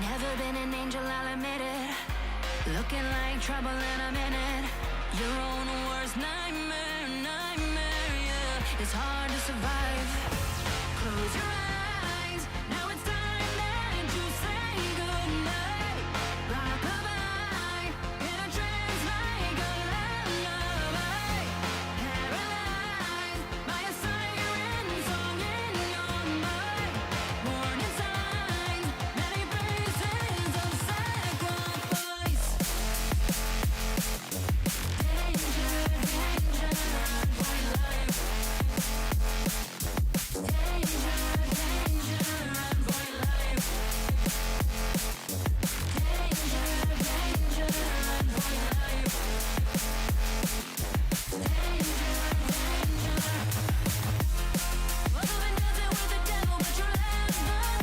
Never been an angel, I'll admit it. Looking like trouble in a minute. Your own worst nightmare, yeah. It's hard to survive. Close your eyes, now it's time that you say goodnight. Rock-a-bye, in a trance like a lullaby. Paralyzed by a siren song in your mind. Warning signs, many faces of sacrifice. Danger, danger, white life. Danger, danger, white life. Danger, danger, white life. Danger, danger. Well, you've been dancing with the devil, but your last but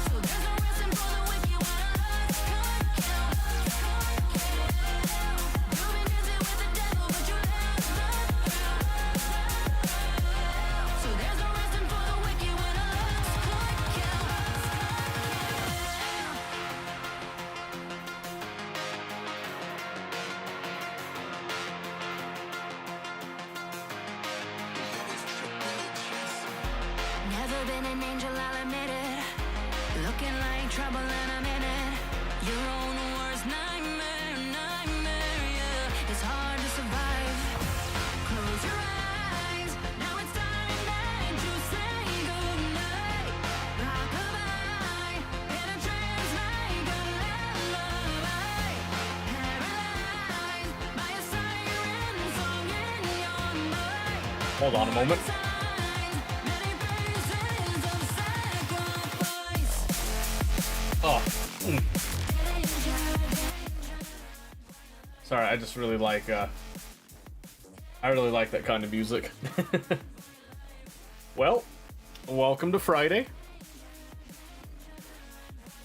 so there's no resting for the wicked when a lust could kill. You've been dancing with the devil, but your last but so there's no resting for the wicked when a lust could kill. Never been an angel, I'll admit it. Looking like trouble in a minute. Your own worst nightmare, yeah. It's hard to survive. Close your eyes, now it's time that you say goodnight. Rock-a-bye, in a trance like a lullaby. Paralyzed by a siren song in your mind. Hold on a moment. Oh. Sorry, I just really like I really like that kind of music. Well, welcome to Friday.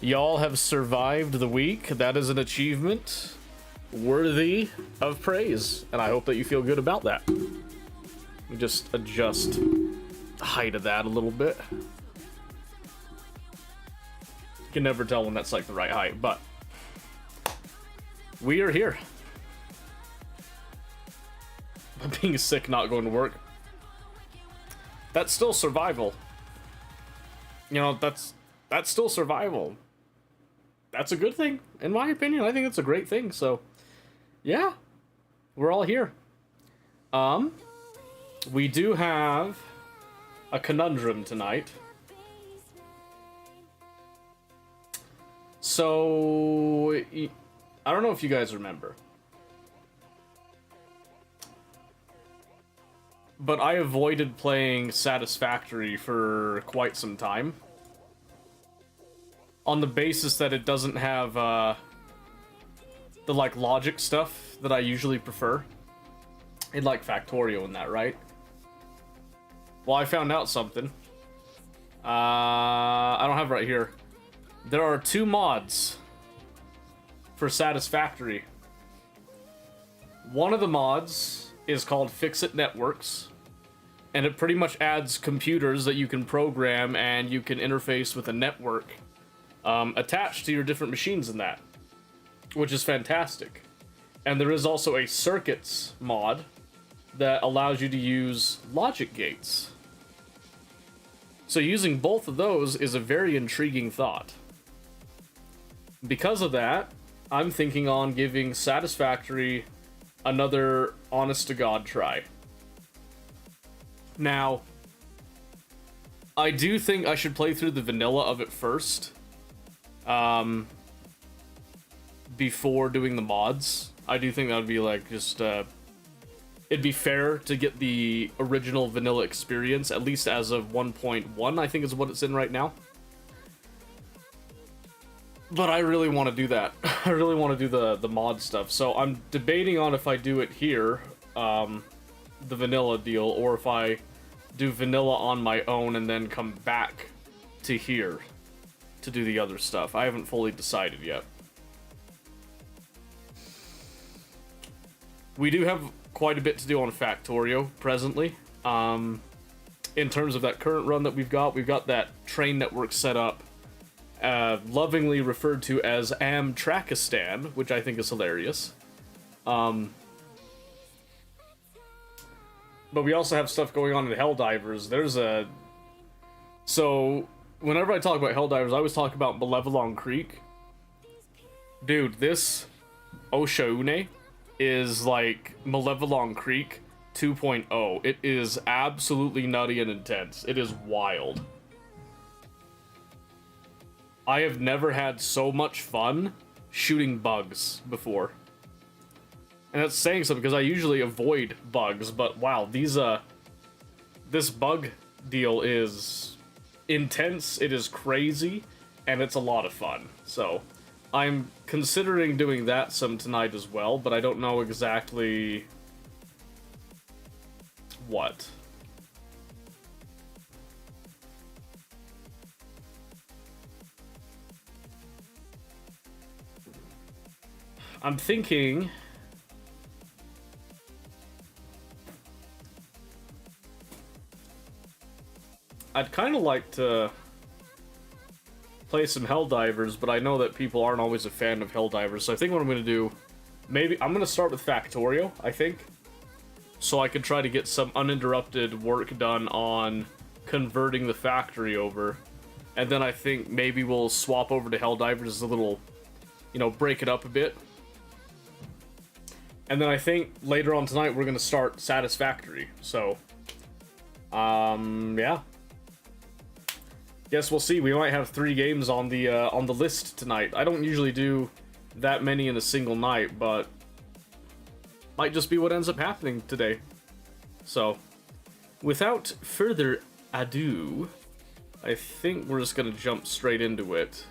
Y'all have survived the week. That is an achievement worthy of praise, and I hope that you feel good about that. Let me just adjust height of that a little bit. You can never tell when that's like the right height, but we are here. Being sick, not going to work. That's still survival. You know, that's still survival. That's a good thing, in my opinion. I think it's a great thing, so yeah. We're all here. We do have a conundrum tonight. So, I don't know if you guys remember, but I avoided playing Satisfactory for quite some time, on the basis that it doesn't have, the, like, logic stuff that I usually prefer. In, like, Factorio and that, right? Well, I found out something. I don't have it right here. There are 2 mods for Satisfactory. One of the mods is called Fix-It Networks, and it pretty much adds computers that you can program and you can interface with a network attached to your different machines in that, which is fantastic. And there is also a circuits mod that allows you to use logic gates. So using both of those is a very intriguing thought. Because of that, I'm thinking on giving Satisfactory another honest-to-God try. Now, I do think I should play through the vanilla of it first, before doing the mods. I do think that would be, like, just, it'd be fair to get the original vanilla experience, at least as of 1.1, I think is what it's in right now. But I really want to do that. I really want to do the mod stuff. So I'm debating on if I do it here, the vanilla deal, or if I do vanilla on my own and then come back to here to do the other stuff. I haven't fully decided yet. We do have quite a bit to do on Factorio presently. In terms of that current run that we've got that train network set up, lovingly referred to as Amtrakistan, which I think is hilarious. But we also have stuff going on in Helldivers. So, whenever I talk about Helldivers, I always talk about Malevelon Creek. Dude, this Oshaune is like Malevelon Creek 2.0. It is absolutely nutty and intense. It is wild. I have never had so much fun shooting bugs before. And that's saying something, because I usually avoid bugs, but wow, this bug deal is intense, it is crazy, and it's a lot of fun. So, I'm considering doing that some tonight as well, but I don't know exactly what. I'm thinking I'd kind of like to play some Helldivers, but I know that people aren't always a fan of Helldivers, so I think what I'm going to do, maybe I'm going to start with Factorio, I think, so I can try to get some uninterrupted work done on converting the factory over, and then I think maybe we'll swap over to Helldivers as a little, you know, break it up a bit. And then I think later on tonight we're going to start Satisfactory, so, yeah. Guess we'll see. We might have 3 games on the list tonight. I don't usually do that many in a single night, but might just be what ends up happening today. So, without further ado, I think we're just gonna jump straight into it.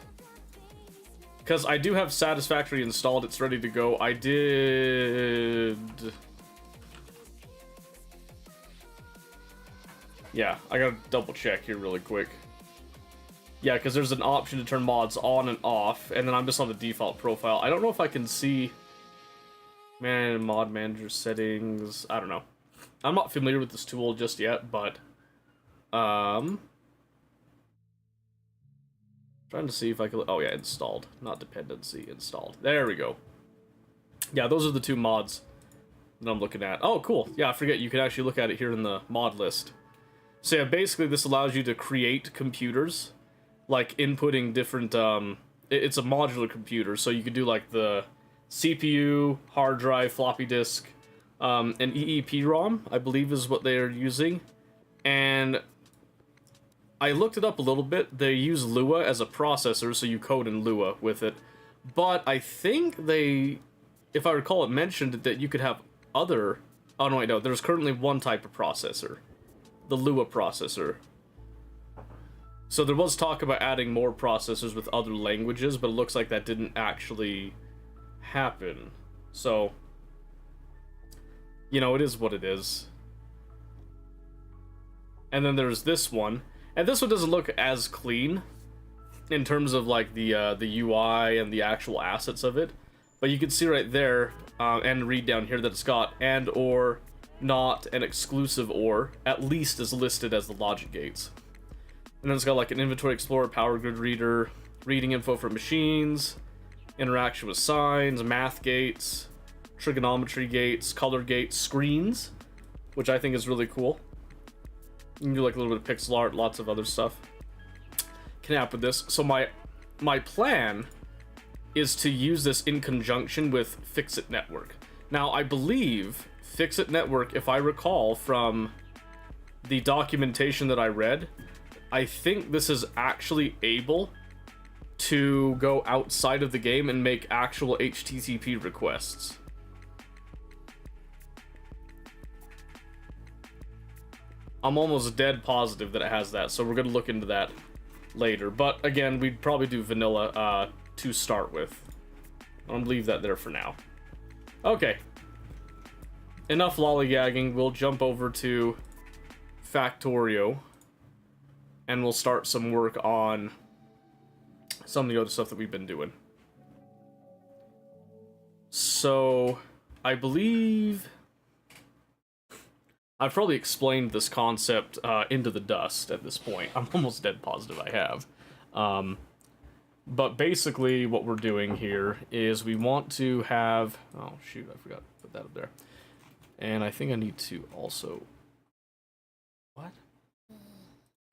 Because I do have Satisfactory installed, it's ready to go. I did... Yeah, I gotta double check here really quick. Yeah, because there's an option to turn mods on and off, and then I'm just on the default profile. I don't know if I can see mod manager settings. I don't know. I'm not familiar with this tool just yet, but Trying to see if I can. Oh yeah, installed, not dependency. Installed. There we go. Yeah, those are the two mods that I'm looking at. Oh, cool. Yeah, I forget you can actually look at it here in the mod list. So yeah, basically this allows you to create computers, like inputting different. It's a modular computer, so you could do like the CPU, hard drive, floppy disk, an EEPROM, I believe is what they are using, and I looked it up a little bit. They use Lua as a processor, so you code in Lua with it. But I think they, if I recall, it mentioned that you could have other... Oh, no, wait, no. There's currently one type of processor. The Lua processor. So there was talk about adding more processors with other languages, but it looks like that didn't actually happen. So, you know, it is what it is. And then there's this one. And this one doesn't look as clean in terms of like the UI and the actual assets of it, but you can see right there and read down here that it's got and or not an exclusive or at least is listed as the logic gates. And then it's got like an inventory explorer, power grid reader, reading info from machines, interaction with signs, math gates, trigonometry gates, color gates, screens, which I think is really cool. You can do like a little bit of pixel art, lots of other stuff can happen with this. So my plan is to use this in conjunction with Fixit Network. Now, I believe Fixit Network, if I recall from the documentation that I read, I think this is actually able to go outside of the game and make actual HTTP requests. I'm almost dead positive that it has that, so we're going to look into that later. But again, we'd probably do vanilla to start with. I'm going to leave that there for now. Okay. Enough lollygagging. We'll jump over to Factorio, and we'll start some work on some of the other stuff that we've been doing. So, I believe I've probably explained this concept into the dust at this point. I'm almost dead positive I have. But basically what we're doing here is we want to have... Oh, shoot, I forgot to put that up there. And I think I need to also... What?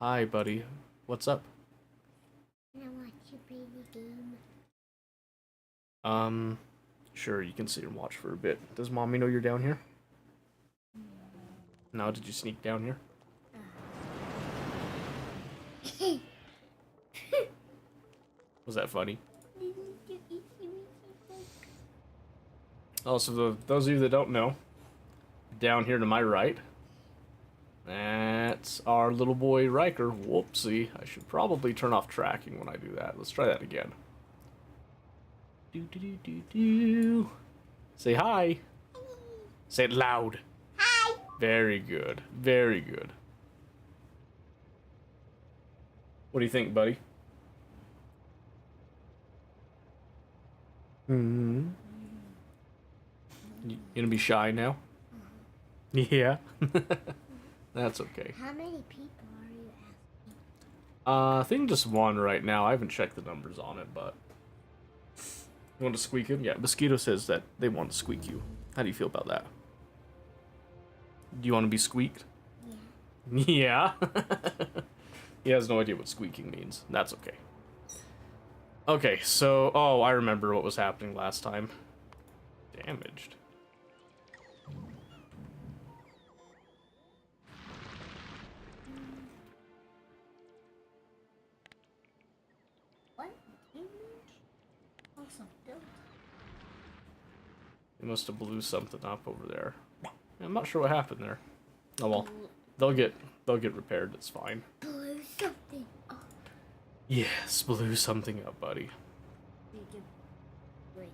Hi, buddy. What's up? I want you to play the game. Sure, you can sit and watch for a bit. Does Mommy know you're down here? No, did you sneak down here? Was that funny? Oh, so those of you that don't know, down here to my right, that's our little boy Riker. Whoopsie, I should probably turn off tracking when I do that. Let's try that again. Do. Say hi. Say it loud. Hi. Very good. Very good. What do you think, buddy? You gonna be shy now? Yeah. That's okay. How many people are you asking? I think just one right now. I haven't checked the numbers on it, but... You want to squeak him? Yeah, Mosquito says that they want to squeak you. How do you feel about that? Do you want to be squeaked? Yeah. Yeah? He has no idea what squeaking means. That's okay. Okay, so... Oh, I remember what was happening last time. Damaged. What? Also built. They must have blew something up over there. I'm not sure what happened there. Oh well. They'll get repaired, it's fine. Blew something up. Yes, blew something up, buddy. Wait.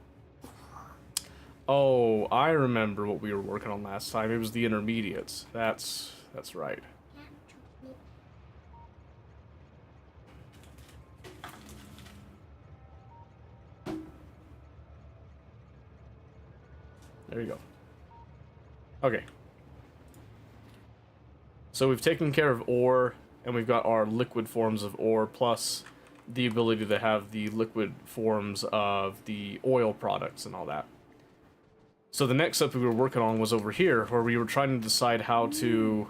Oh, I remember what we were working on last time. It was the intermediates. That's right. There you go. Okay. So we've taken care of ore and we've got our liquid forms of ore, plus the ability to have the liquid forms of the oil products and all that. So the next step we were working on was over here, where we were trying to decide how to,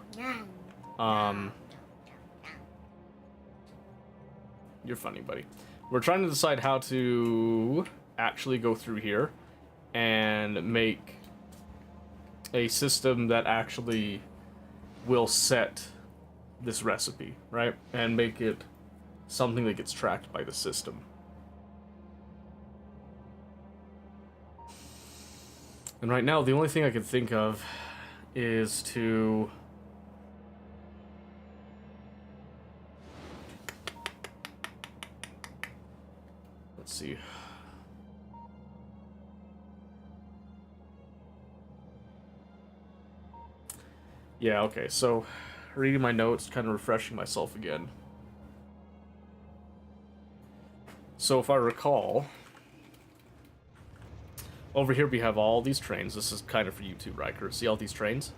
you're funny, buddy. We're trying to decide how to actually go through here and make a system that actually will set this recipe, right? And make it something that gets tracked by the system. And right now, the only thing I can think of is to... Let's see. Yeah, okay, so reading my notes, kind of refreshing myself again. So if I recall, over here we have all these trains. This is kind of for you too, Riker. See all these trains?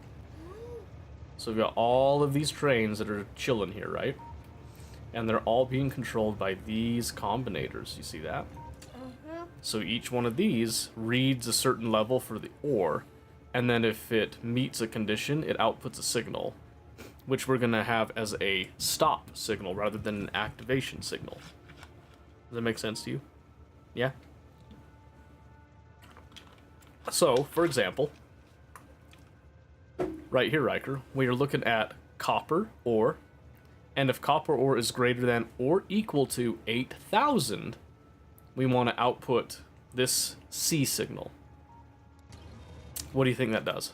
So we've got all of these trains that are chilling here, right? And they're all being controlled by these combinators. You see that? So each one of these reads a certain level for the ore, and then if it meets a condition, it outputs a signal, which we're going to have as a stop signal rather than an activation signal. Does that make sense to you? Yeah? So, for example, right here, Riker, we are looking at copper ore, and if copper ore is greater than or equal to 8,000, we want to output this C signal. What do you think that does?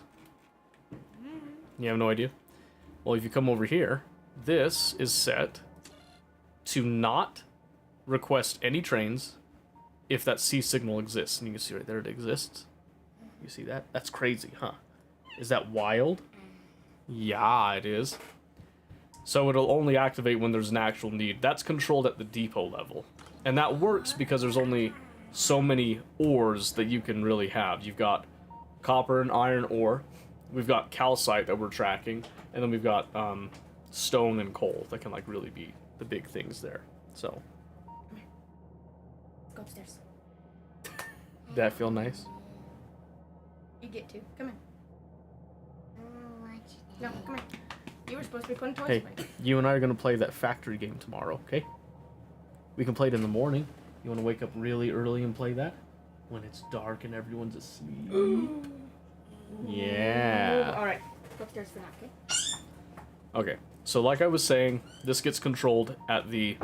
You have no idea? Well, if you come over here, this is set to not request any trains if that C signal exists. And you can see right there it exists. You see that? That's crazy, huh? Is that wild? Yeah, it is. So it'll only activate when there's an actual need. That's controlled at the depot level. And that works because there's only so many ores that you can really have. You've got copper and iron ore. We've got calcite that we're tracking. And then we've got stone and coal that can like really be the big things there. So. Go upstairs. Did that feel nice? You get to. Come in. Watch No, come here. You were supposed to be putting toys Hey, away. you and I are going to play that factory game tomorrow, okay? We can play it in the morning. You want to wake up really early and play that? When it's dark and everyone's asleep. Yeah. Alright. Go upstairs for now, okay? Okay, so like I was saying, this gets controlled at the...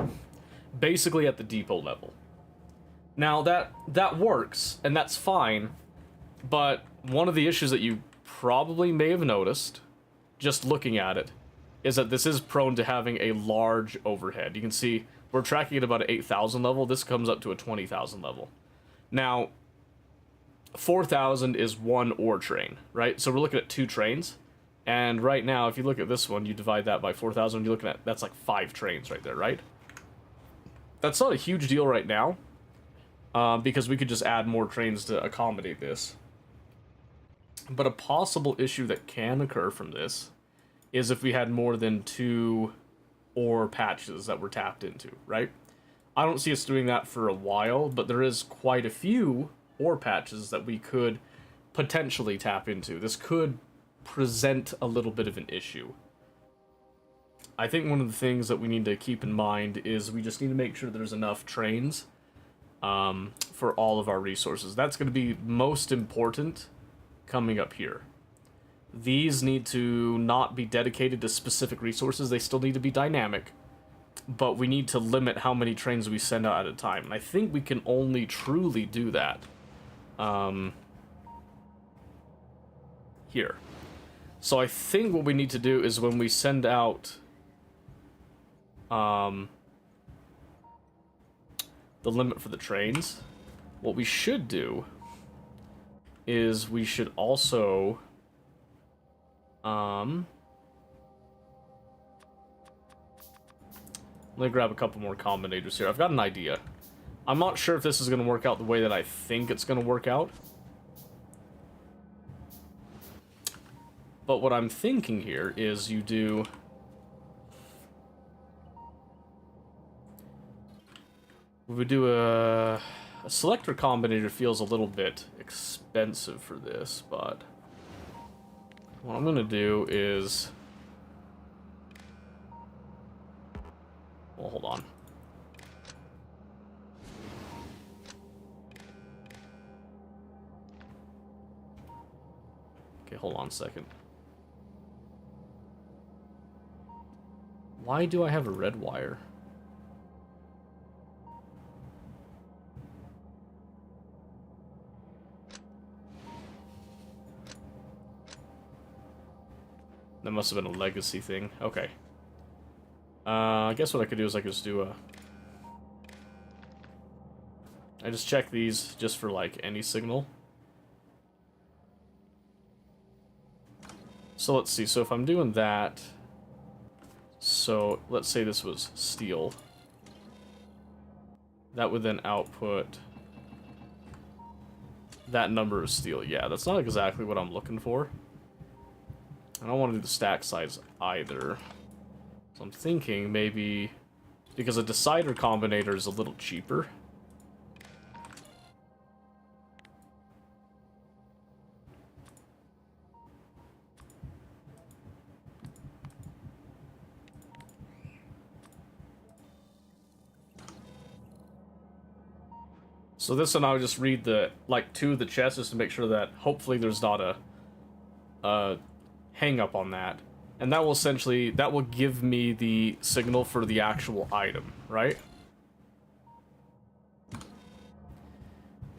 basically at the depot level. Now, that works, and that's fine, but one of the issues that you probably may have noticed, just looking at it, is that this is prone to having a large overhead. You can see we're tracking at about an 8,000 level. This comes up to a 20,000 level. Now, 4,000 is one ore train, right? So we're looking at 2 trains. And right now, if you look at this one, you divide that by 4,000, you're looking at, that's like 5 trains right there, right? That's not a huge deal right now, because we could just add more trains to accommodate this. But a possible issue that can occur from this is if we had more than 2 ore patches that were tapped into, right? I don't see us doing that for a while, but there is quite a few ore patches that we could potentially tap into. This could present a little bit of an issue. I think one of the things that we need to keep in mind is we just need to make sure there's enough trains for all of our resources. That's going to be most important coming up here. These need to not be dedicated to specific resources. They still need to be dynamic, but we need to limit how many trains we send out at a time. And I think we can only truly do that here. So I think what we need to do is when we send out the limit for the trains, what we should do is we should also let me grab a couple more combinators here. I've got an idea. I'm not sure if this is going to work out the way that I think it's going to work out. But what I'm thinking here is you do We would do a selector combinator feels a little bit expensive for this, but what I'm gonna do is, well, hold on. Okay, hold on a second. Why do I have a red wire? That must have been a legacy thing. Okay. I guess what I could do is I could just do a... I just check these just for, like, any signal. So let's see. So if I'm doing that... So let's say this was steel. That would then output that number of steel. Yeah, that's not exactly what I'm looking for. I don't want to do the stack size either. So I'm thinking maybe, because a decider combinator is a little cheaper. So this one I would just read the, like, two of the chests just to make sure that hopefully there's not a hang up on that. And that will essentially, that will give me the signal for the actual item, right?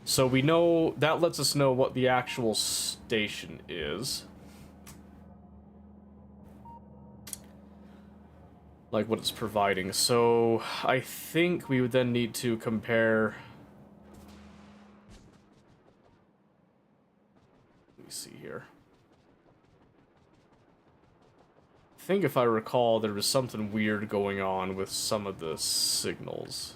So we know, that lets us know what the actual station is. Like what it's providing. So I think we would then need to compare... Let me see here. I think if I recall, there was something weird going on with some of the signals.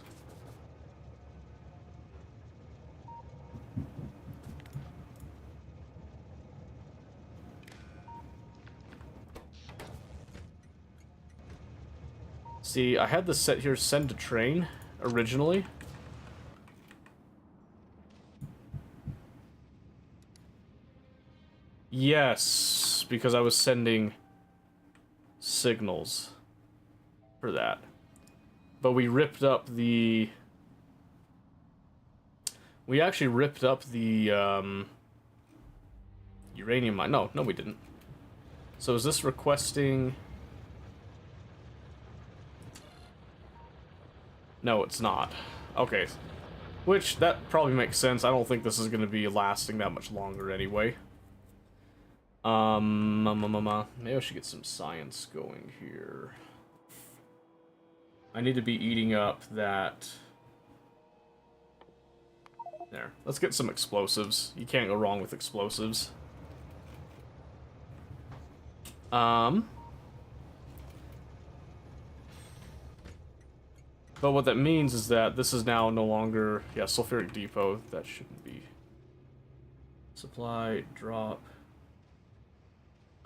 See, I had this set here, send to train, originally. Yes, because I was sending signals for that. But we ripped up the... We actually ripped up the uranium mine. No, we didn't. So is this requesting... No, it's not. Okay. Which, that probably makes sense. I don't think this is going to be lasting that much longer anyway. Maybe I should get some science going here. I need to be eating up that... There. Let's get some explosives. You can't go wrong with explosives. But what that means is that this is now no longer... Yeah, sulfuric depot. That shouldn't be... Supply, drop...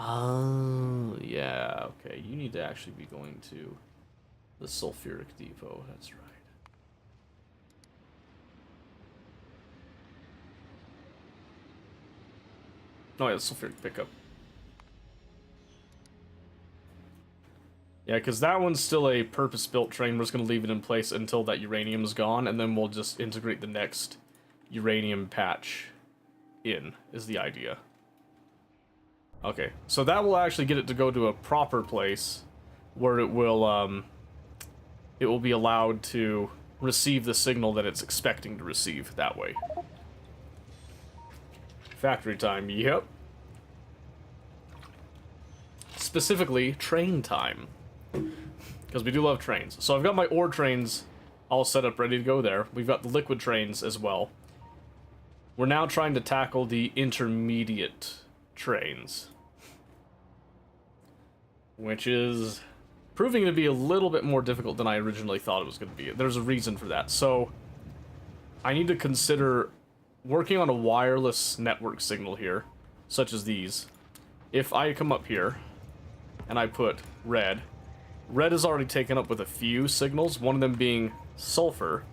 Oh, yeah, okay. You need to actually be going to the sulfuric depot. That's right. Oh, yeah, the sulfuric pickup. Yeah, because that one's still a purpose-built train. We're just going to leave it in place until that uranium is gone, and then we'll just integrate the next uranium patch in, is the idea. Okay, so that will actually get it to go to a proper place where it will be allowed to receive the signal that it's expecting to receive that way. Factory time, yep. Specifically, train time. Because we do love trains. So I've got my ore trains all set up, ready to go there. We've got the liquid trains as well. We're now trying to tackle the intermediate trains, which is proving to be a little bit more difficult than I originally thought it was going to be. There's a reason for that. So I need to consider working on a wireless network signal here, such as these. If I come up here and I put red is already taken up with a few signals, one of them being sulfur,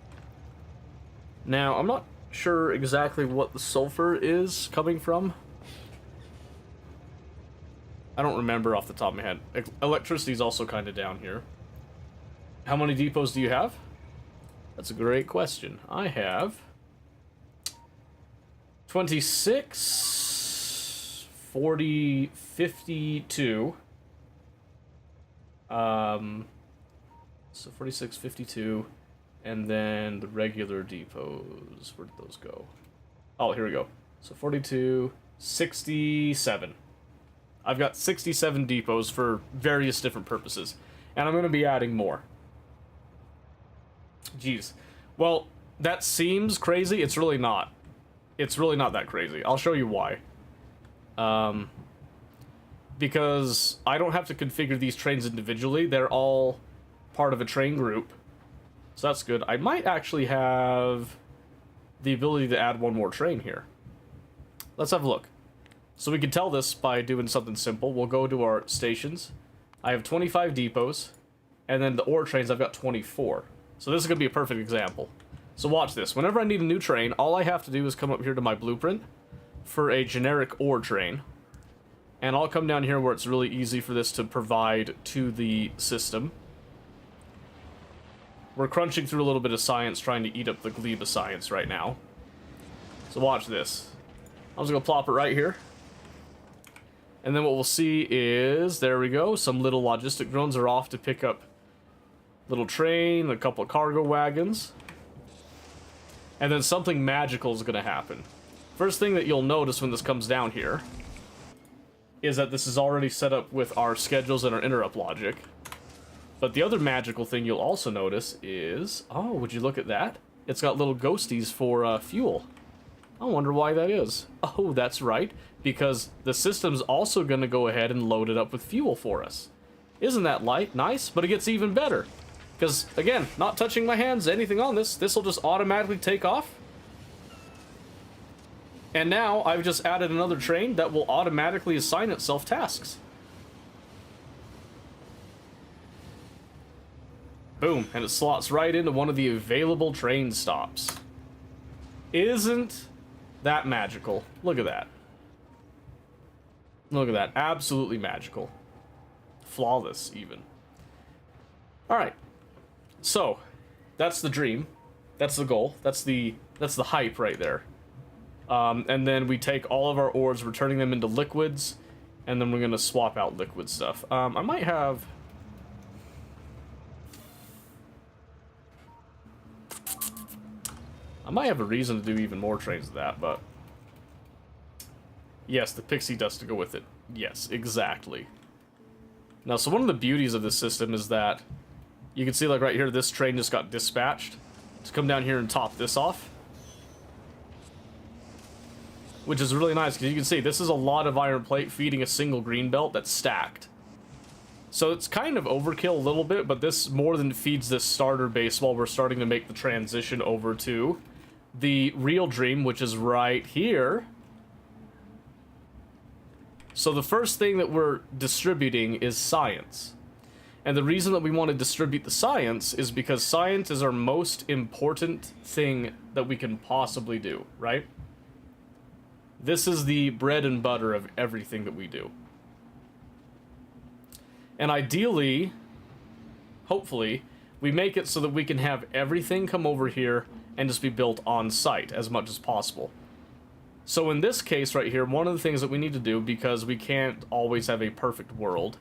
Now, I'm not sure exactly what the sulfur is coming from. I don't remember off the top of my head. Electricity is also kind of down here. How many depots do you have? That's a great question. I have 26, 40, 52. So 46, 52, and then the regular depots. Where did those go? Oh, here we go. So 42, 67. I've got 67 depots for various different purposes, and I'm going to be adding more. Jeez. Well, that seems crazy. It's really not. It's really not that crazy. I'll show you why. Because I don't have to configure these trains individually. They're all part of a train group. So that's good. I might actually have the ability to add one more train here. Let's have a look. So we can tell this by doing something simple. We'll go to our stations. I have 25 depots, and then the ore trains I've got 24. So this is going to be a perfect example. So watch this. Whenever I need a new train, all I have to do is come up here to my blueprint for a generic ore train. And I'll come down here where it's really easy for this to provide to the system. We're crunching through a little bit of science, trying to eat up the glebe of science right now. So watch this. I'm just going to plop it right here. And then what we'll see is, there we go, some little logistic drones are off to pick up little train, a couple of cargo wagons. And then something magical is going to happen. First thing that you'll notice when this comes down here is that this is already set up with our schedules and our interrupt logic. But the other magical thing you'll also notice is, oh, would you look at that? It's got little ghosties for fuel. I wonder why that is. Oh, that's right, because the system's also going to go ahead and load it up with fuel for us. Isn't that nice? But it gets even better. Because, again, not touching my hands, anything on this, this will just automatically take off. And now I've just added another train that will automatically assign itself tasks. Boom, and it slots right into one of the available train stops. Isn't that magical? Look at that. Look at that. Absolutely magical. Flawless, even. Alright. So, that's the dream. That's the goal. That's the hype right there. And then we take all of our ores, we're turning them into liquids, and then we're going to swap out liquid stuff. I might have a reason to do even more trains of that, but yes, the pixie dust to go with it. Yes, exactly. Now, so one of the beauties of this system is that you can see, like right here, this train just got dispatched to come down here and top this off. Which is really nice, because you can see this is a lot of iron plate feeding a single green belt that's stacked. So it's kind of overkill a little bit, but this more than feeds this starter base while we're starting to make the transition over to the real dream, which is right here. So the first thing that we're distributing is science. And the reason that we want to distribute the science is because science is our most important thing that we can possibly do, right? This is the bread and butter of everything that we do. And ideally, hopefully, we make it so that we can have everything come over here and just be built on site as much as possible. So in this case right here, one of the things that we need to do, because we can't always have a perfect world,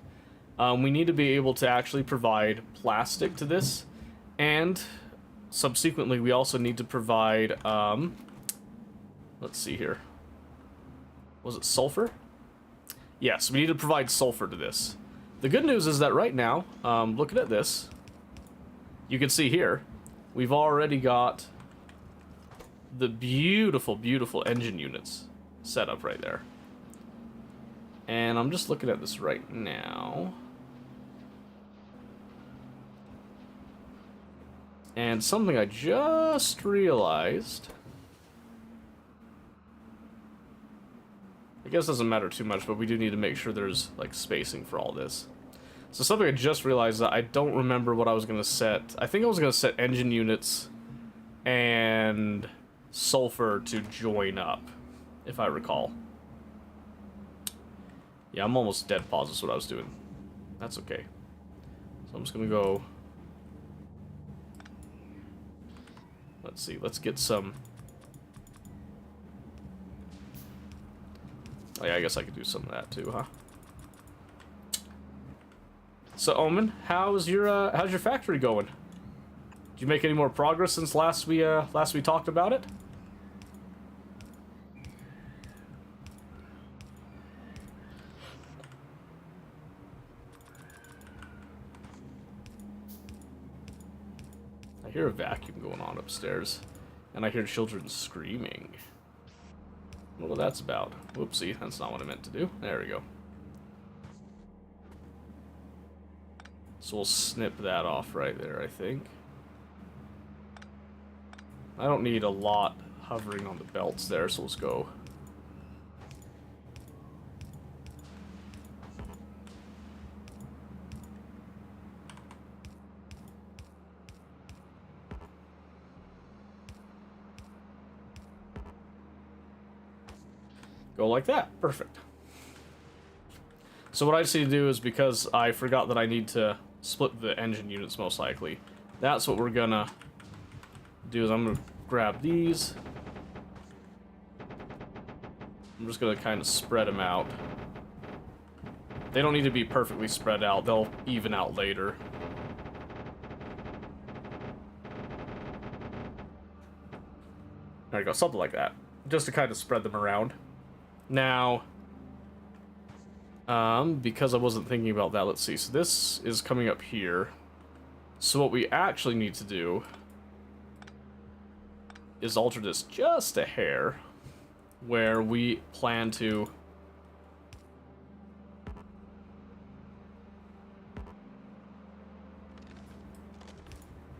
we need to be able to actually provide plastic to this, and subsequently we also need to provide, let's see here. Was it sulfur? Yes, we need to provide sulfur to this. The good news is that right now, looking at this, you can see here, we've already got the beautiful, beautiful engine units set up right there. And I'm just looking at this right now. And something I just realized, I guess it doesn't matter too much, but we do need to make sure there's like spacing for all this. So something I just realized that I don't remember what I was going to set. I think I was going to set engine units and sulfur to join up, if I recall. Yeah, I'm almost dead positive what I was doing. That's okay. So I'm just gonna go... Let's see, let's get some... Oh yeah, I guess I could do some of that too, huh? So Omen, how's your factory going? Did you make any more progress since last we talked about it? I hear a vacuum going on upstairs, and I hear children screaming. I don't know what that's about. Whoopsie, that's not what I meant to do. There we go. So we'll snip that off right there, I think. I don't need a lot hovering on the belts there, so let's go. Go like that. Perfect. So what I just need to do is, because I forgot that I need to split the engine units most likely, that's what we're gonna do. Is I'm gonna grab these. I'm just gonna kind of spread them out. They don't need to be perfectly spread out. They'll even out later. There you go, something like that. Just to kind of spread them around. Now, because I wasn't thinking about that, let's see. So this is coming up here. So what we actually need to do is alter this just a hair, where we plan to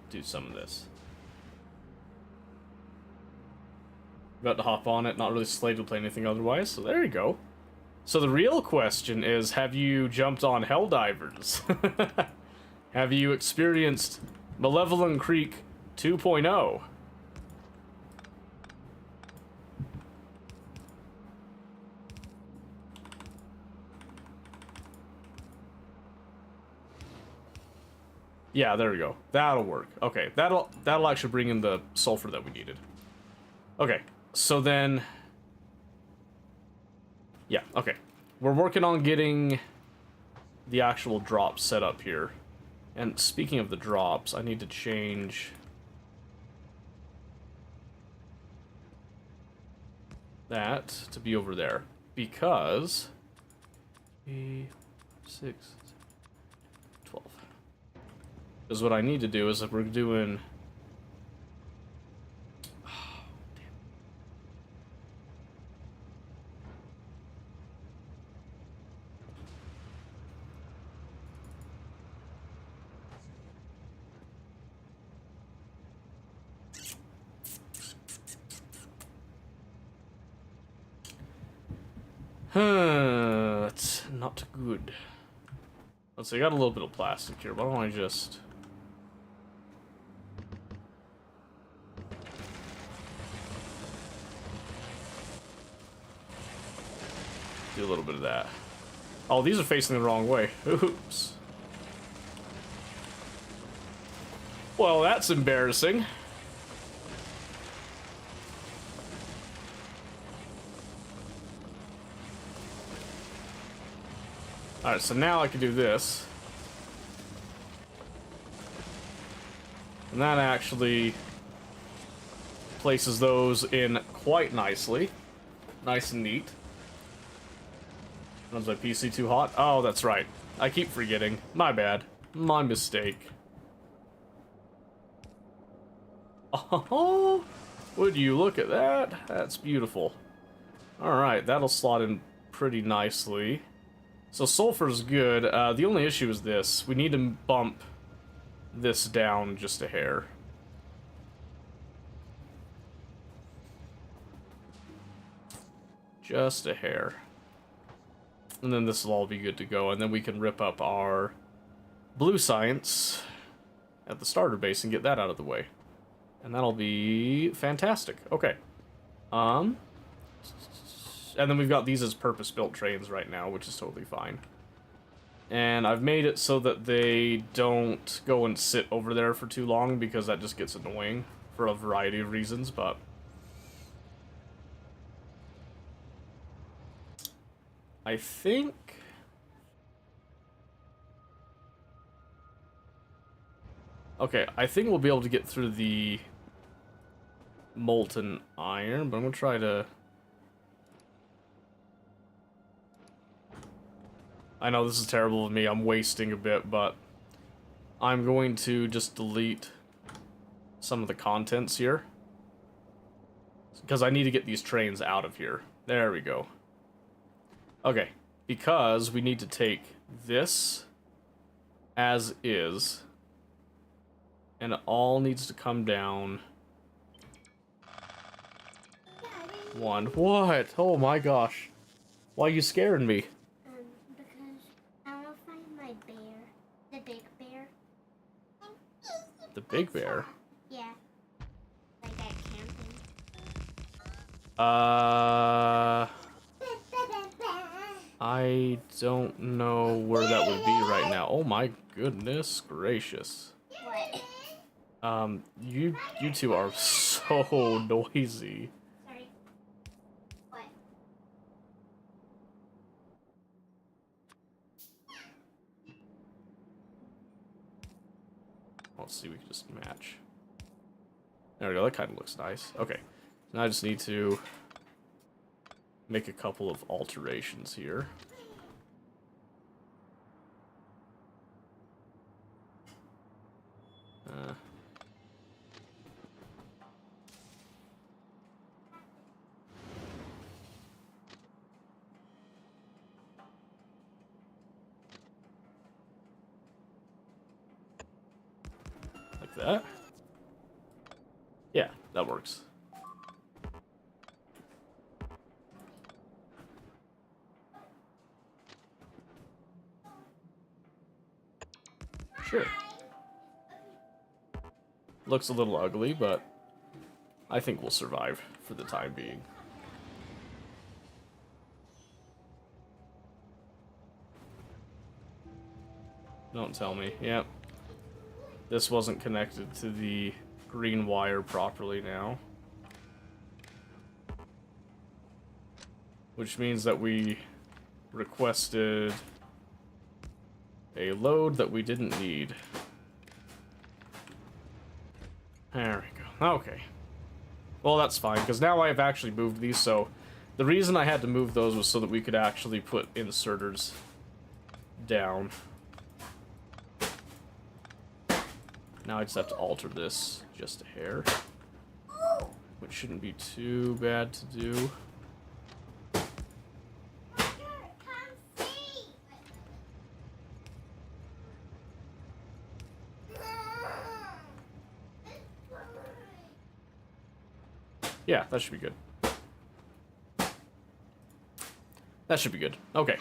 do some of this. About to hop on it, not really slated to play anything otherwise, so there you go. So the real question is, have you jumped on Helldivers? Have you experienced Malevolent Creek 2.0? Yeah, there we go. That'll work. Okay, that'll actually bring in the sulfur that we needed. Okay, so then... Yeah, okay. We're working on getting the actual drops set up here. And speaking of the drops, I need to change that to be over there. Because... 6, 12. Because what I need to do is, if we're doing... That's not good. Let's see, I got a little bit of plastic here. Why don't I just... do a little bit of that. Oh, these are facing the wrong way. Oops. Well, that's embarrassing. Alright, so now I can do this. And that actually places those in quite nicely. Nice and neat. Was my PC too hot? Oh, that's right. I keep forgetting. My bad. My mistake. Oh, would you look at that? That's beautiful. Alright, that'll slot in pretty nicely. So sulfur's good. The only issue is this. We need to bump this down just a hair. Just a hair. And then this will all be good to go. And then we can rip up our blue science at the starter base and get that out of the way. And that'll be fantastic. Okay. And then we've got these as purpose-built trains right now, which is totally fine. And I've made it so that they don't go and sit over there for too long, because that just gets annoying for a variety of reasons, but... I think... Okay, I think we'll be able to get through the molten iron, but I'm gonna try to... I know this is terrible of me, I'm wasting a bit, but I'm going to just delete some of the contents here. Because I need to get these trains out of here. There we go. Okay, because we need to take this as is, and it all needs to come down. One. What? Oh my gosh. Why are you scaring me? Because I want to find my bear. The big bear. The big bear? Yeah. Like at camping. I don't know where that would be right now. Oh my goodness gracious. What? You two are so noisy. Sorry. What? Let's see, we can just match. There we go, that kind of looks nice. Okay, now I just need to make a couple of alterations here. Like that. Yeah, that works. Sure. Looks a little ugly, but I think we'll survive for the time being. Don't tell me. Yep. This wasn't connected to the green wire properly now. Which means that we requested a load that we didn't need. There we go. Okay. Well, that's fine, because now I've actually moved these, so... The reason I had to move those was so that we could actually put inserters down. Now I just have to alter this just a hair. Which shouldn't be too bad to do. Yeah, that should be good. That should be good. Okay.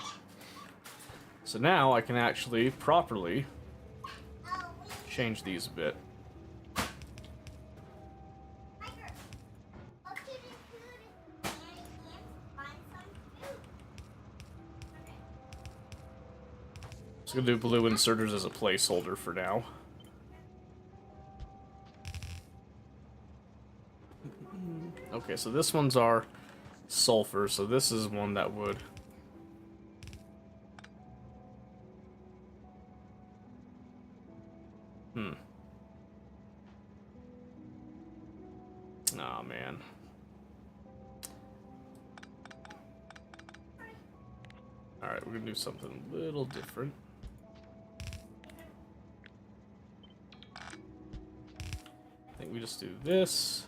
So now I can actually properly change these a bit. Just gonna do blue inserters as a placeholder for now. Okay, so this one's our sulfur, so this is one that would... Aw, man. Alright, we're gonna do something a little different. I think we just do this.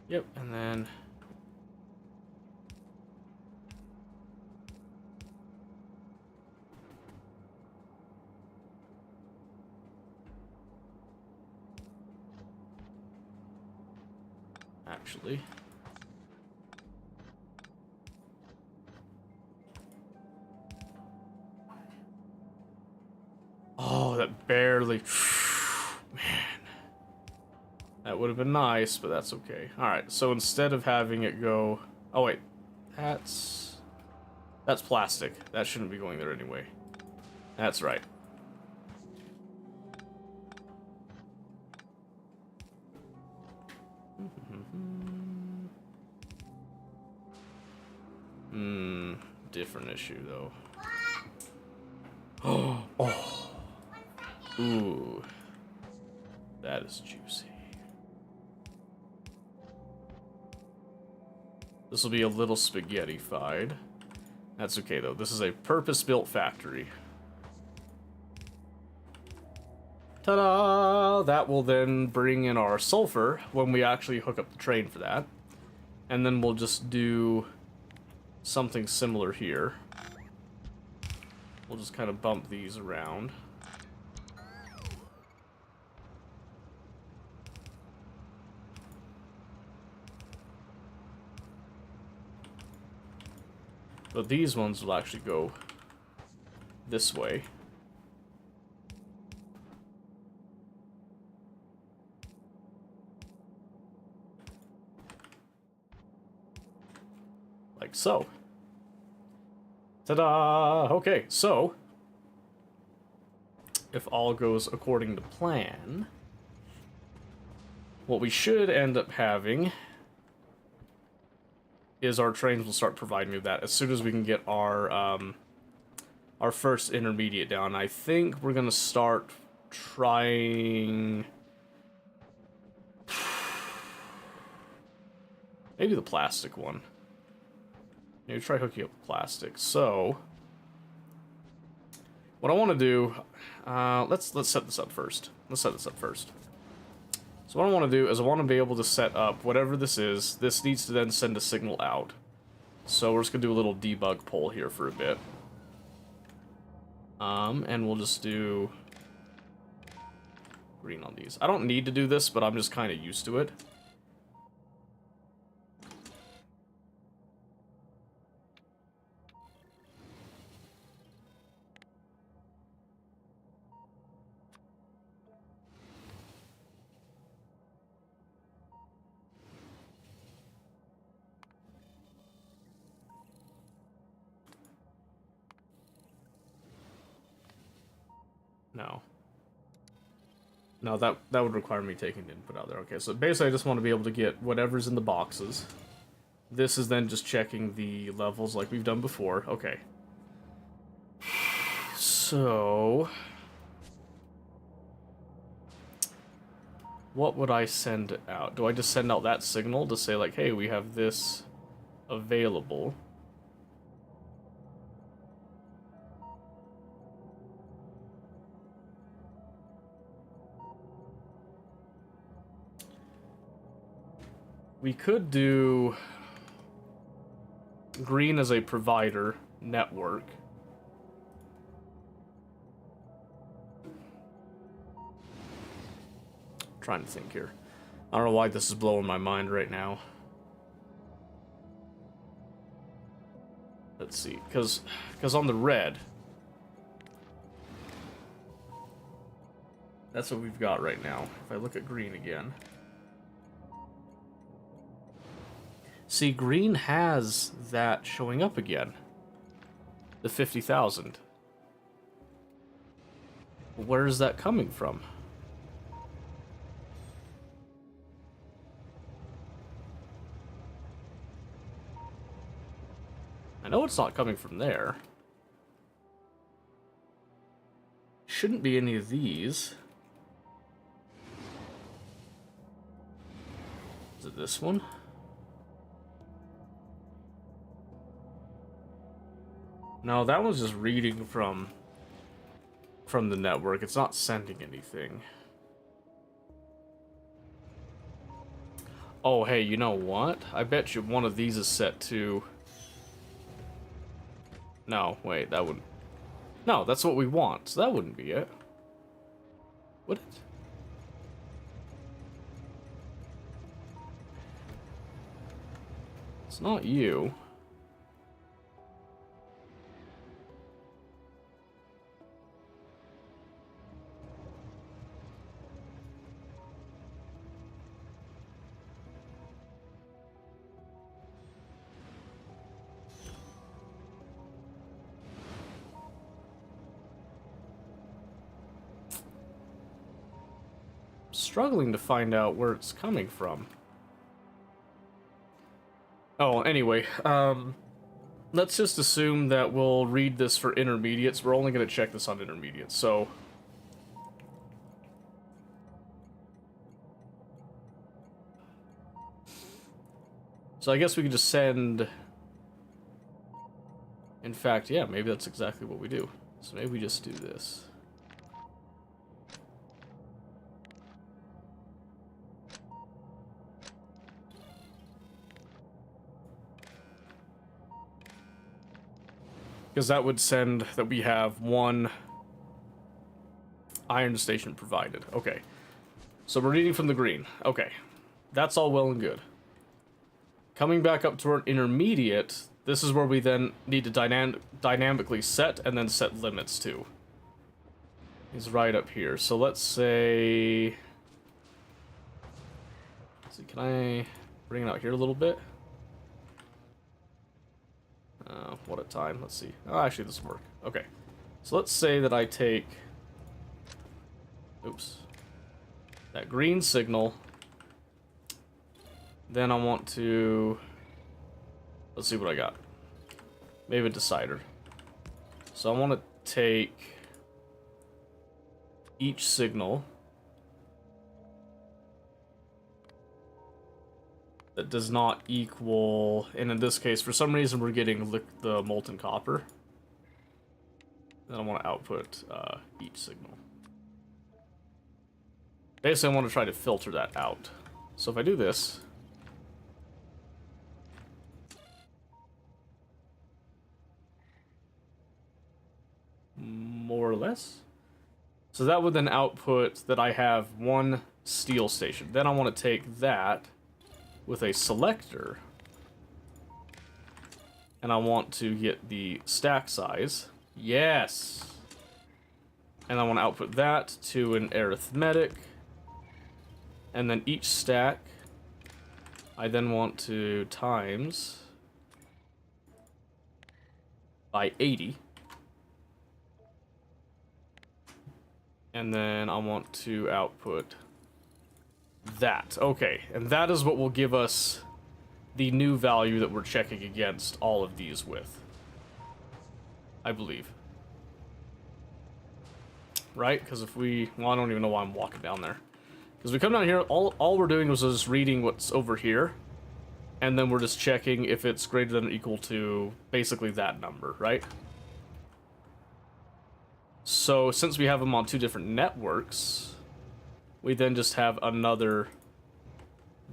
Yep, and then... Actually... that barely... Man. That would have been nice, but that's okay. Alright, so instead of having it go... Oh, wait. That's plastic. That shouldn't be going there anyway. That's right. Different issue, though. Oh. Ooh. That is juicy. This will be a little spaghetti-fied. That's okay, though. This is a purpose-built factory. Ta-da! That will then bring in our sulfur when we actually hook up the train for that. And then we'll just do something similar here. We'll just kind of bump these around. But these ones will actually go this way. Like so. Ta-da! Okay, so if all goes according to plan, what we should end up having is our trains will start providing me with that as soon as we can get our first intermediate down. I think we're gonna start trying maybe the plastic one. Maybe try hooking up plastic. So what I want to do, let's set this up first. Let's set this up first. So what I want to do is I want to be able to set up whatever this is. This needs to then send a signal out. So we're just going to do a little debug poll here for a bit. And we'll just do green on these. I don't need to do this, but I'm just kind of used to it. No, that would require me taking the input out there. Okay, so basically I just want to be able to get whatever's in the boxes. This is then just checking the levels like we've done before. Okay. So what would I send out? Do I just send out that signal to say like, hey, we have this available? We could do green as a provider network. I'm trying to think here. I don't know why this is blowing my mind right now. Let's see, because on the red, that's what we've got right now. If I look at green again. See, green has that showing up again. The 50,000. Where is that coming from? I know it's not coming from there. Shouldn't be any of these. Is it this one? No, that one's just reading from the network. It's not sending anything. Oh, hey, you know what? I bet you one of these is set to... No, wait, that wouldn't... No, that's what we want, so that wouldn't be it. Would it? It's not you. struggling to find out where it's coming from. Oh, anyway, let's just assume that we'll read this for intermediates. We're only going to check this on intermediates, so... So I guess we could just send... In fact, yeah, maybe that's exactly what we do. So maybe we just do this. Because that would send that we have one iron station provided. Okay. So we're reading from the green. Okay. That's all well and good. Coming back up to our intermediate, this is where we then need to dynamically set and then set limits to. Is right up here. So let's say... Let's see, can I bring it out here a little bit? What a time. Let's see. Oh, actually, this will work. Okay. So let's say that I take... Oops. That green signal. Then I want to... Let's see what I got. Maybe a decider. So I want to take each signal that does not equal, and in this case, for some reason, we're getting the molten copper. Then I want to output each signal. Basically, I want to try to filter that out. So if I do this, more or less. So that would then output that I have one steel station. Then I want to take that with a selector, and I want to get the stack size. Yes! And I want to output that to an arithmetic, and then each stack I then want to times by 80. And then I want to output that. Okay, and that is what will give us the new value that we're checking against all of these with. I believe. Right? Because if we... Well, I don't even know why I'm walking down there. Because we come down here, all we're doing was just reading what's over here. And then we're just checking if it's greater than or equal to basically that number, right? So, since we have them on two different networks, we then just have another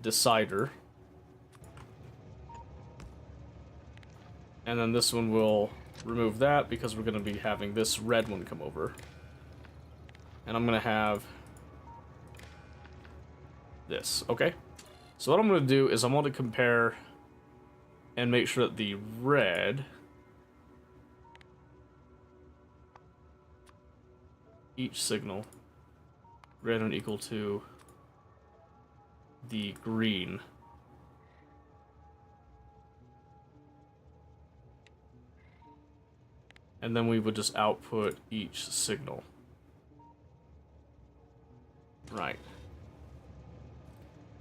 decider. And then this one will remove that because we're going to be having this red one come over. And I'm going to have this, okay? So what I'm going to do is I want to compare and make sure that the red... each signal greater than or equal to the green. And then we would just output each signal. Right.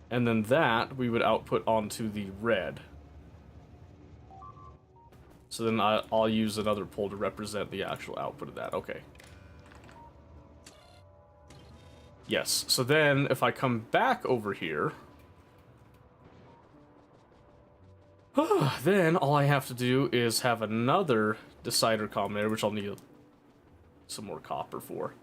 And then that we would output onto the red. So then I'll use another pole to represent the actual output of that. Okay. Yes, so then if I come back over here, then all I have to do is have another decider combinator, which I'll need some more copper for.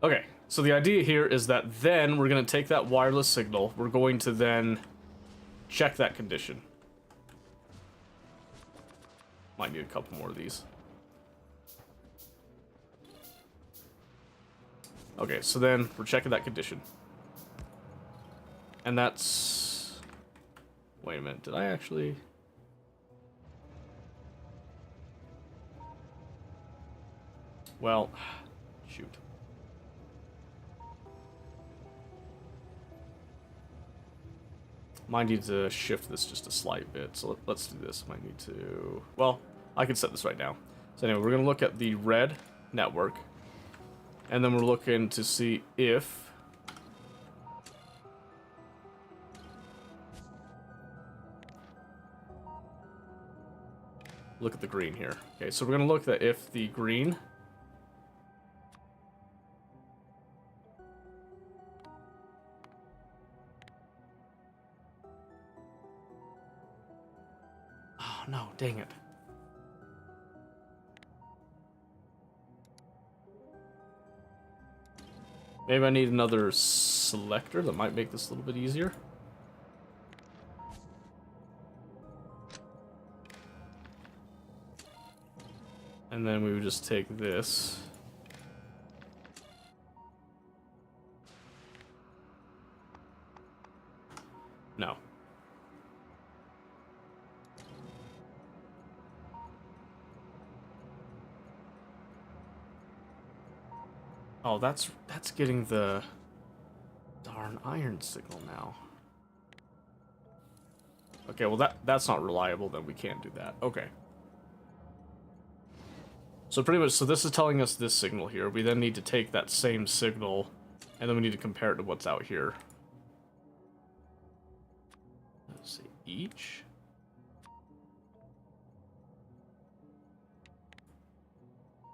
Okay, so the idea here is that then we're going to take that wireless signal, we're going to then check that condition. Might need a couple more of these. Okay, so then we're checking that condition. And that's... Wait a minute, did I actually... Well, shoot. Might need to shift this just a slight bit, so let's do this. Might need to... Well, I can set this right now. So anyway, we're going to look at the red network. And then we're looking to see if look at the green here. Okay, so we're gonna look at if the green oh no, dang it. Maybe I need another selector that might make this a little bit easier. And then we would just take this. No. Oh, that's getting the darn iron signal now. Okay, well that's not reliable, then we can't do that. Okay. So pretty much, so this is telling us this signal here. We then need to take that same signal, and then we need to compare it to what's out here. Let's see, each.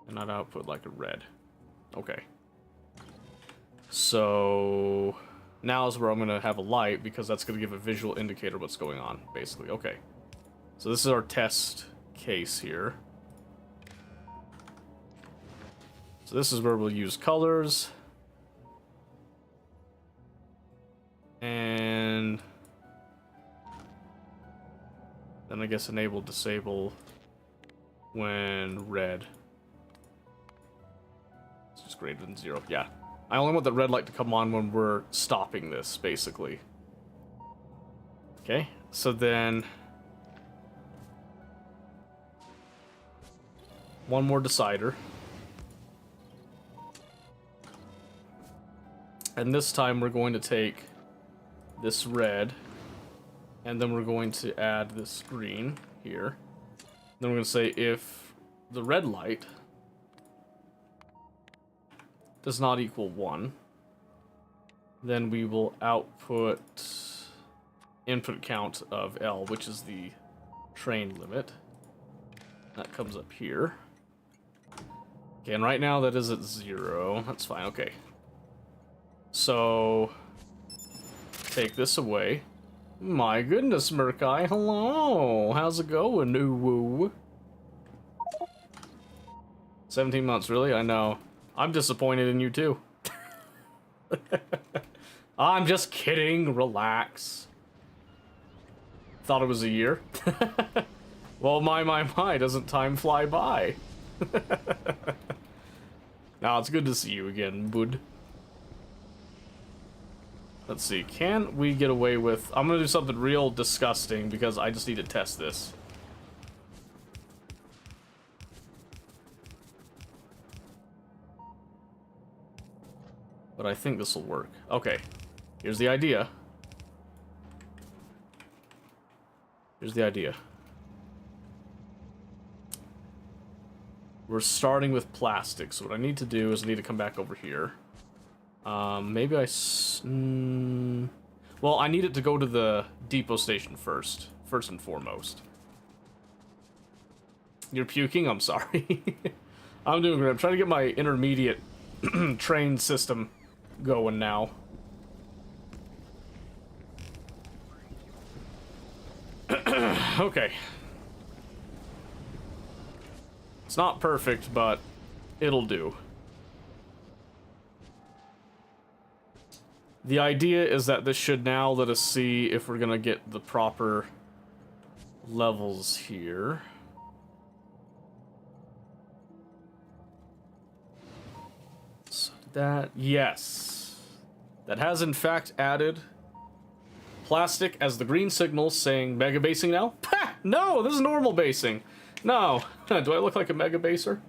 And not output like a red. Okay. So now is where I'm going to have a light, because that's going to give a visual indicator what's going on, basically. Okay. So this is our test case here. So this is where we'll use colors. And then I guess enable, disable when red is just greater than 0. Yeah. I only want the red light to come on when we're stopping this, basically. Okay, so then one more decider. And this time we're going to take this red, and then we're going to add this green here. Then we're going to say if the red light does not equal 1, then we will output input count of L, which is the train limit. That comes up here. Okay, and right now that is at 0. That's fine, okay. So, take this away. My goodness, Murkai, hello! How's it going, ooh-woo? 17 months, really? I know. I'm disappointed in you, too. I'm just kidding, relax. Thought it was a year. Well, my, doesn't time fly by? Now, it's good to see you again, bud. Let's see, can we get away with... I'm gonna do something real disgusting because I just need to test this. But I think this will work. Okay, here's the idea. Here's the idea. We're starting with plastic, so what I need to do is I need to come back over here. Maybe well, I need it to go to the depot station first and foremost. You're puking? I'm sorry. I'm doing great. I'm trying to get my intermediate train system going now. Okay. It's not perfect, but it'll do. The idea is that this should now let us see if we're gonna get the proper levels here. So that, yes. That has in fact added plastic as the green signal saying mega basing now? Ha! No, this is normal basing. No. Do I look like a mega baser?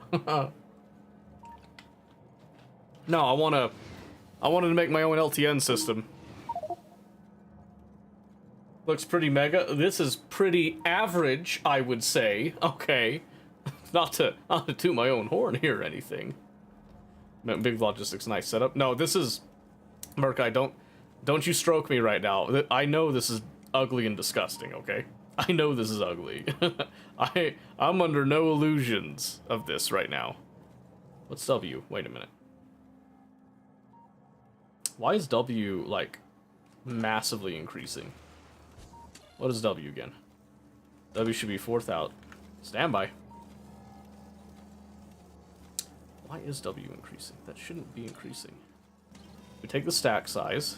No, I wanted to make my own LTN system. Looks pretty mega. This is pretty average, I would say. Okay. Not to toot my own horn here or anything. Big Logistics, nice setup. No, this is... Murkai, don't you stroke me right now. I know this is ugly and disgusting, okay? I know this is ugly. I'm under no illusions of this right now. What's W? Wait a minute. Why is W, like, massively increasing? What is W again? W should be 4,000. Standby. Why is W increasing? That shouldn't be increasing. We take the stack size.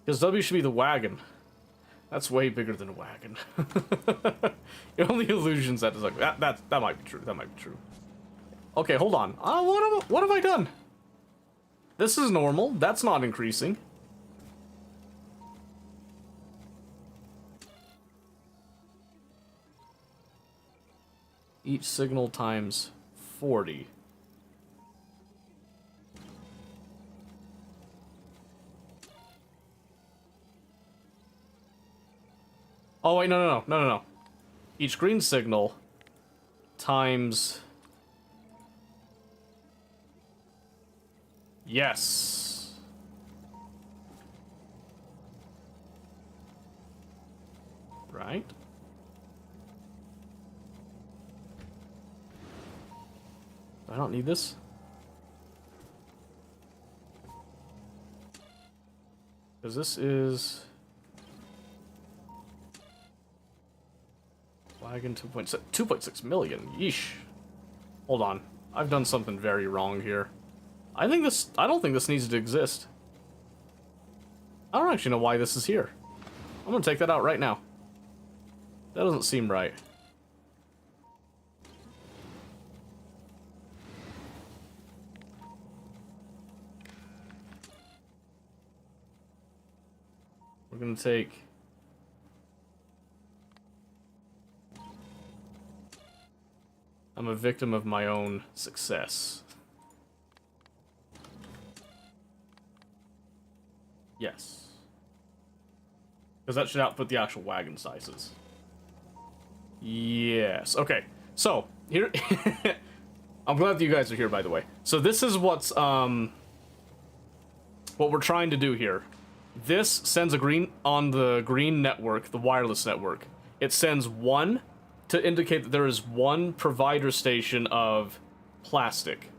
Because W should be the wagon. That's way bigger than a wagon. The only illusions that is like that might be true. That might be true. Okay, hold on. What have I done? This is normal. That's not increasing. Each signal times 40. Oh, wait, no. Each green signal times... Yes. Right. I don't need this. Because this is... Wagon 2.6 million. Yeesh. Hold on. I've done something very wrong here. I don't think this needs to exist. I don't actually know why this is here. I'm gonna take that out right now. That doesn't seem right. We're gonna take... I'm a victim of my own success. Yes. Because that should output the actual wagon sizes. Yes. Okay. So, here... I'm glad that you guys are here, by the way. So this is what's, what we're trying to do here. This sends a green on the green network, the wireless network. It sends one to indicate that there is one provider station of plastic.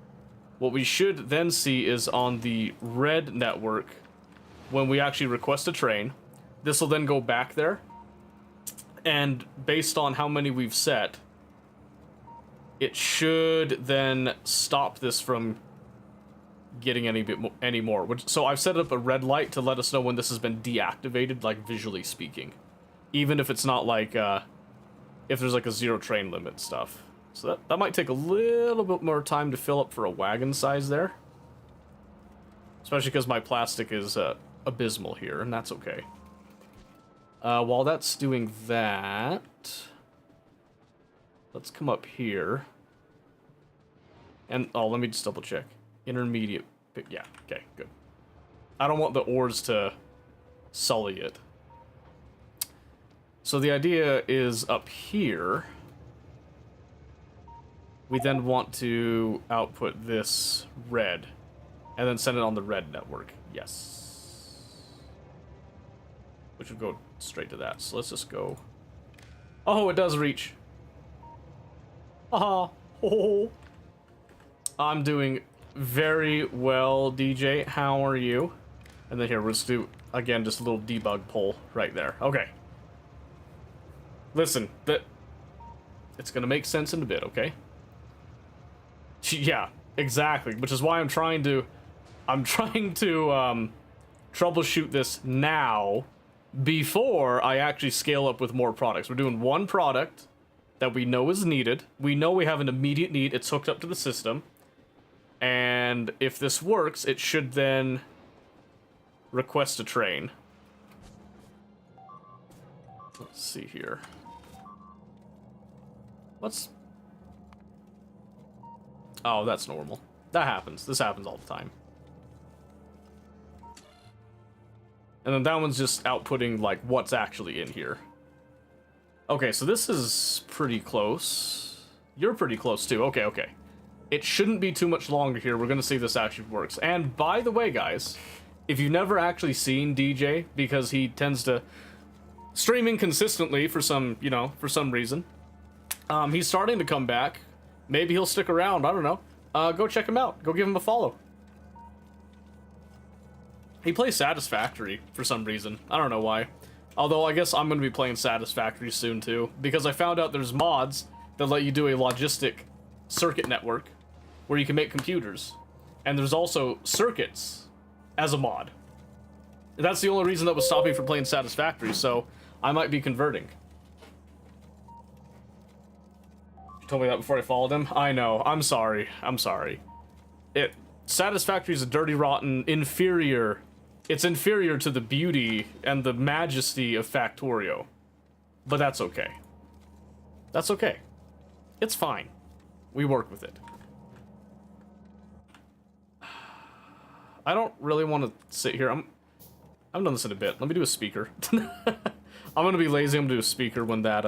What we should then see is on the red network, when we actually request a train, this will then go back there, and based on how many we've set, it should then stop this from getting any more. So I've set up a red light to let us know when this has been deactivated, like visually speaking, even if it's not like if there's like a zero train limit stuff. So that might take a little bit more time to fill up for a wagon size there, especially because my plastic is abysmal here, and that's okay. While that's doing that, let's come up here. And, oh, let me just double check. Intermediate, yeah, okay, good. I don't want the ores to sully it. So the idea is up here, we then want to output this red, and then send it on the red network, yes. Which would go straight to that, so let's just go. Oh, it does reach. Aha, oh. I'm doing very well, DJ. How are you? And then here, we'll just do, again, just a little debug poll right there. Okay. Listen, it's gonna make sense in a bit, okay? Yeah, exactly. Which is why I'm trying to troubleshoot this now before I actually scale up with more products. We're doing one product that we know is needed. We know we have an immediate need. It's hooked up to the system. And if this works, it should then request a train. Let's see here. Oh, that's normal. That happens. This happens all the time. And then that one's just outputting, like, what's actually in here. Okay, so this is pretty close. You're pretty close, too. Okay, okay. It shouldn't be too much longer here. We're gonna see if this actually works. And by the way, guys, if you've never actually seen DJ, because he tends to stream inconsistently for some, you know, for some reason, he's starting to come back. Maybe he'll stick around. I don't know. Go check him out. Go give him a follow. He plays Satisfactory for some reason. I don't know why. Although, I guess I'm going to be playing Satisfactory soon, too. Because I found out there's mods that let you do a logistic circuit network where you can make computers. And there's also circuits as a mod. And that's the only reason that was stopping me from playing Satisfactory, so I might be converting. You told me that before I followed him? I know. I'm sorry. I'm sorry. Satisfactory is a dirty, rotten, inferior... It's inferior to the beauty and the majesty of Factorio. But that's okay. That's okay. It's fine. We work with it. I don't really want to sit here. I've done this in a bit. Let me do a speaker. I'm gonna be lazy. I'm gonna do a speaker when that,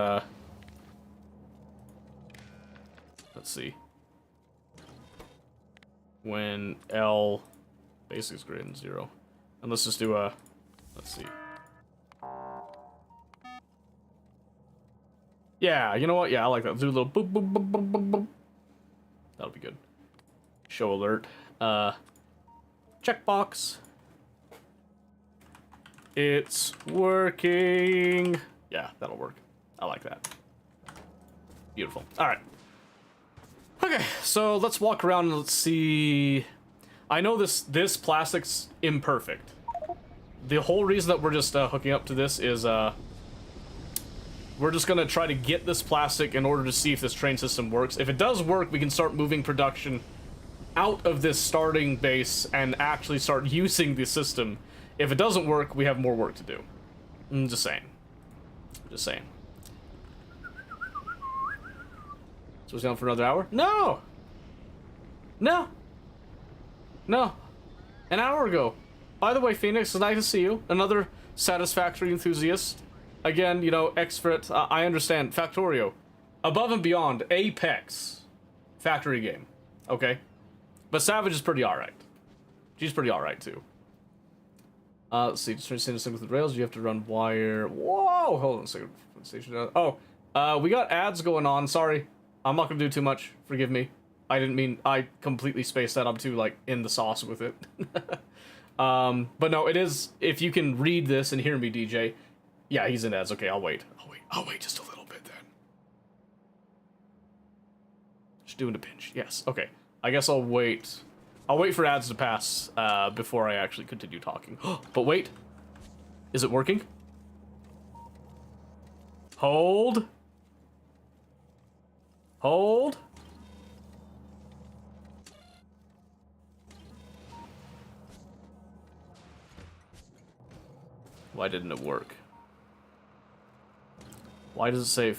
let's see. When L basic is greater than 0. And let's just do a, let's see. Yeah, you know what? Yeah, I like that. Let's do a little boop, boop, boop, boop, boop, boop. That'll be good. Show alert. Checkbox. It's working. Yeah, that'll work. I like that. Beautiful. All right. Okay, so let's walk around and let's see. I know this plastic's imperfect. The whole reason that we're just hooking up to this is we're just gonna try to get this plastic in order to see if this train system works. If it does work, we can start moving production out of this starting base and actually start using the system. If it doesn't work, we have more work to do. I'm just saying. Just saying. So it's down for another hour? No! No! No. An hour ago. By the way, Phoenix, it's nice to see you. Another Satisfactory enthusiast. Again, you know, expert. I understand. Factorio. Above and beyond. Apex. Factory game. Okay? But Savage is pretty alright. She's pretty alright, too. Let's see. Just trying to send a sync with the rails. You have to run wire. Whoa! Hold on a second. Station. Oh. We got ads going on. Sorry. I'm not gonna do too much. Forgive me. I didn't mean, I completely spaced that. I'm too, like, in the sauce with it. But no, it is, if you can read this and hear me, DJ. Yeah, he's in ads. Okay, I'll wait. I'll wait just a little bit then. Just doing a pinch. Yes, okay. I guess I'll wait. I'll wait for ads to pass, before I actually continue talking. But wait. Is it working? Hold. Hold. Why didn't it work? Why does it say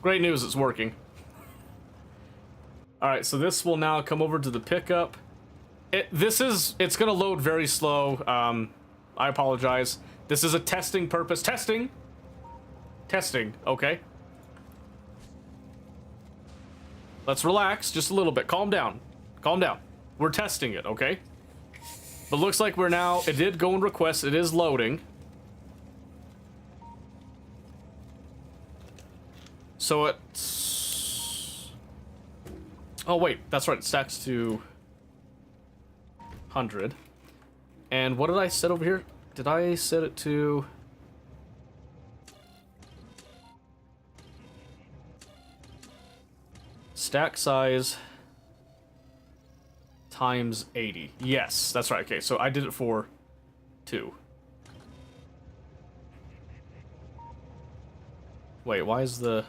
Great news, it's working. Alright, so this will now come over to the pickup. It's gonna load very slow. I apologize. This is a testing purpose. Testing! Testing, okay. Let's relax just a little bit. Calm down. Calm down. We're testing it, okay? But looks like we're now... It did go in request. It is loading. So it's... Oh, wait. That's right. It stacks to... 100. And what did I set over here? Did I set it to... Stack size times 80. Yes, that's right. Okay, so I did it for 2. Wait, why is the...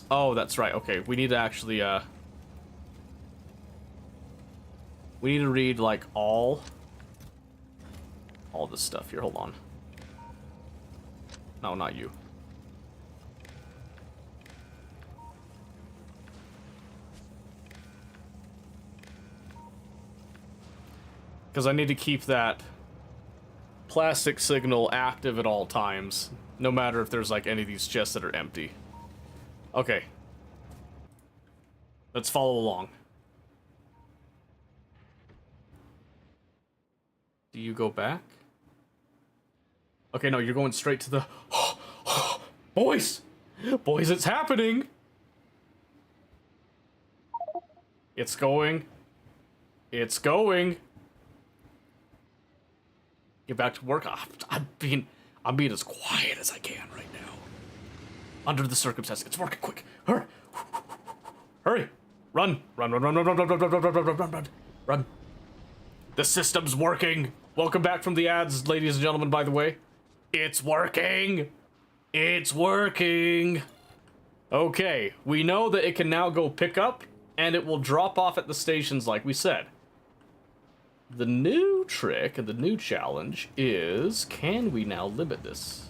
Oh, that's right. Okay, we need to actually, We need to read, like, all this stuff here. Hold on. No, not you. Because I need to keep that plastic signal active at all times, no matter if there's, like, any of these chests that are empty. Okay. Let's follow along. Do you go back? Okay, no, you're going straight to the... Boys! Boys, it's happening! It's going. It's going. Get back to work. I'm being as quiet as I can right now. Under the circumstances. It's working quick. Hurry! Hurry! Run! Run, run, run, run, run, run, run, run, run, run, run, run, run, run. The system's working. Welcome back from the ads, ladies and gentlemen, by the way. It's working! It's working! Okay, we know that it can now go pick up, and it will drop off at the stations like we said. The new trick, and the new challenge is, can we now limit this?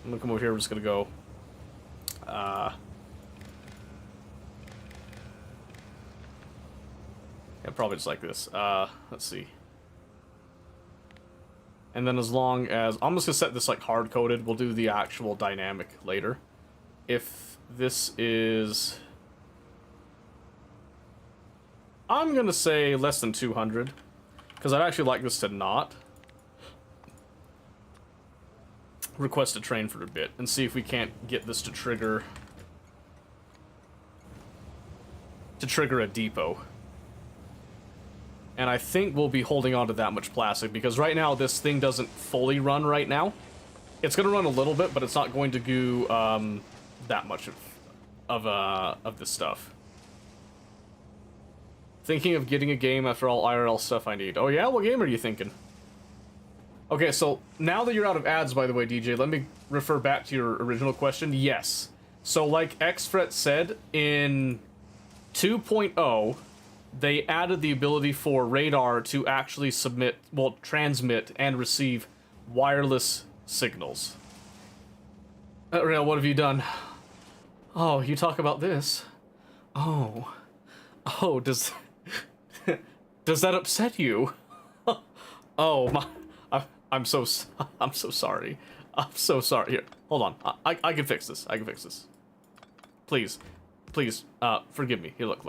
I'm gonna come over here, we're just gonna go, yeah, probably just like this. Let's see. And then as long as... I'm just going to set this like hard-coded. We'll do the actual dynamic later. If this is... I'm going to say less than 200. Because I'd actually like this to not request a train for a bit. And see if we can't get this to trigger... a depot. And I think we'll be holding on to that much plastic, because right now this thing doesn't fully run right now. It's going to run a little bit, but it's not going to do that much of this stuff. Thinking of getting a game after all IRL stuff I need. Oh yeah? What game are you thinking? Okay, so now that you're out of ads, by the way, DJ, let me refer back to your original question. Yes. So like Xfret said, in 2.0... they added the ability for radar to actually transmit and receive wireless signals. Real, what have you done? Oh, you talk about this. Oh, does that upset you? Oh my, I'm so sorry. I'm so sorry. Here, hold on. I can fix this. I can fix this. Please, forgive me. Here, look.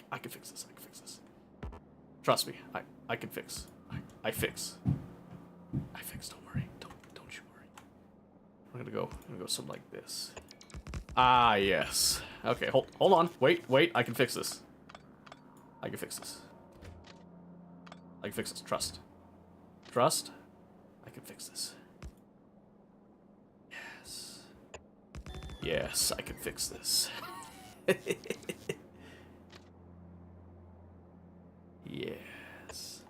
I can fix this. I can fix this. Trust me. I can fix. I fix. Don't worry. Don't you worry. I'm gonna go something like this. Ah, yes. Okay, hold on. Wait. I can fix this. I can fix this. Trust. I can fix this. Yes, I can fix this. Yes.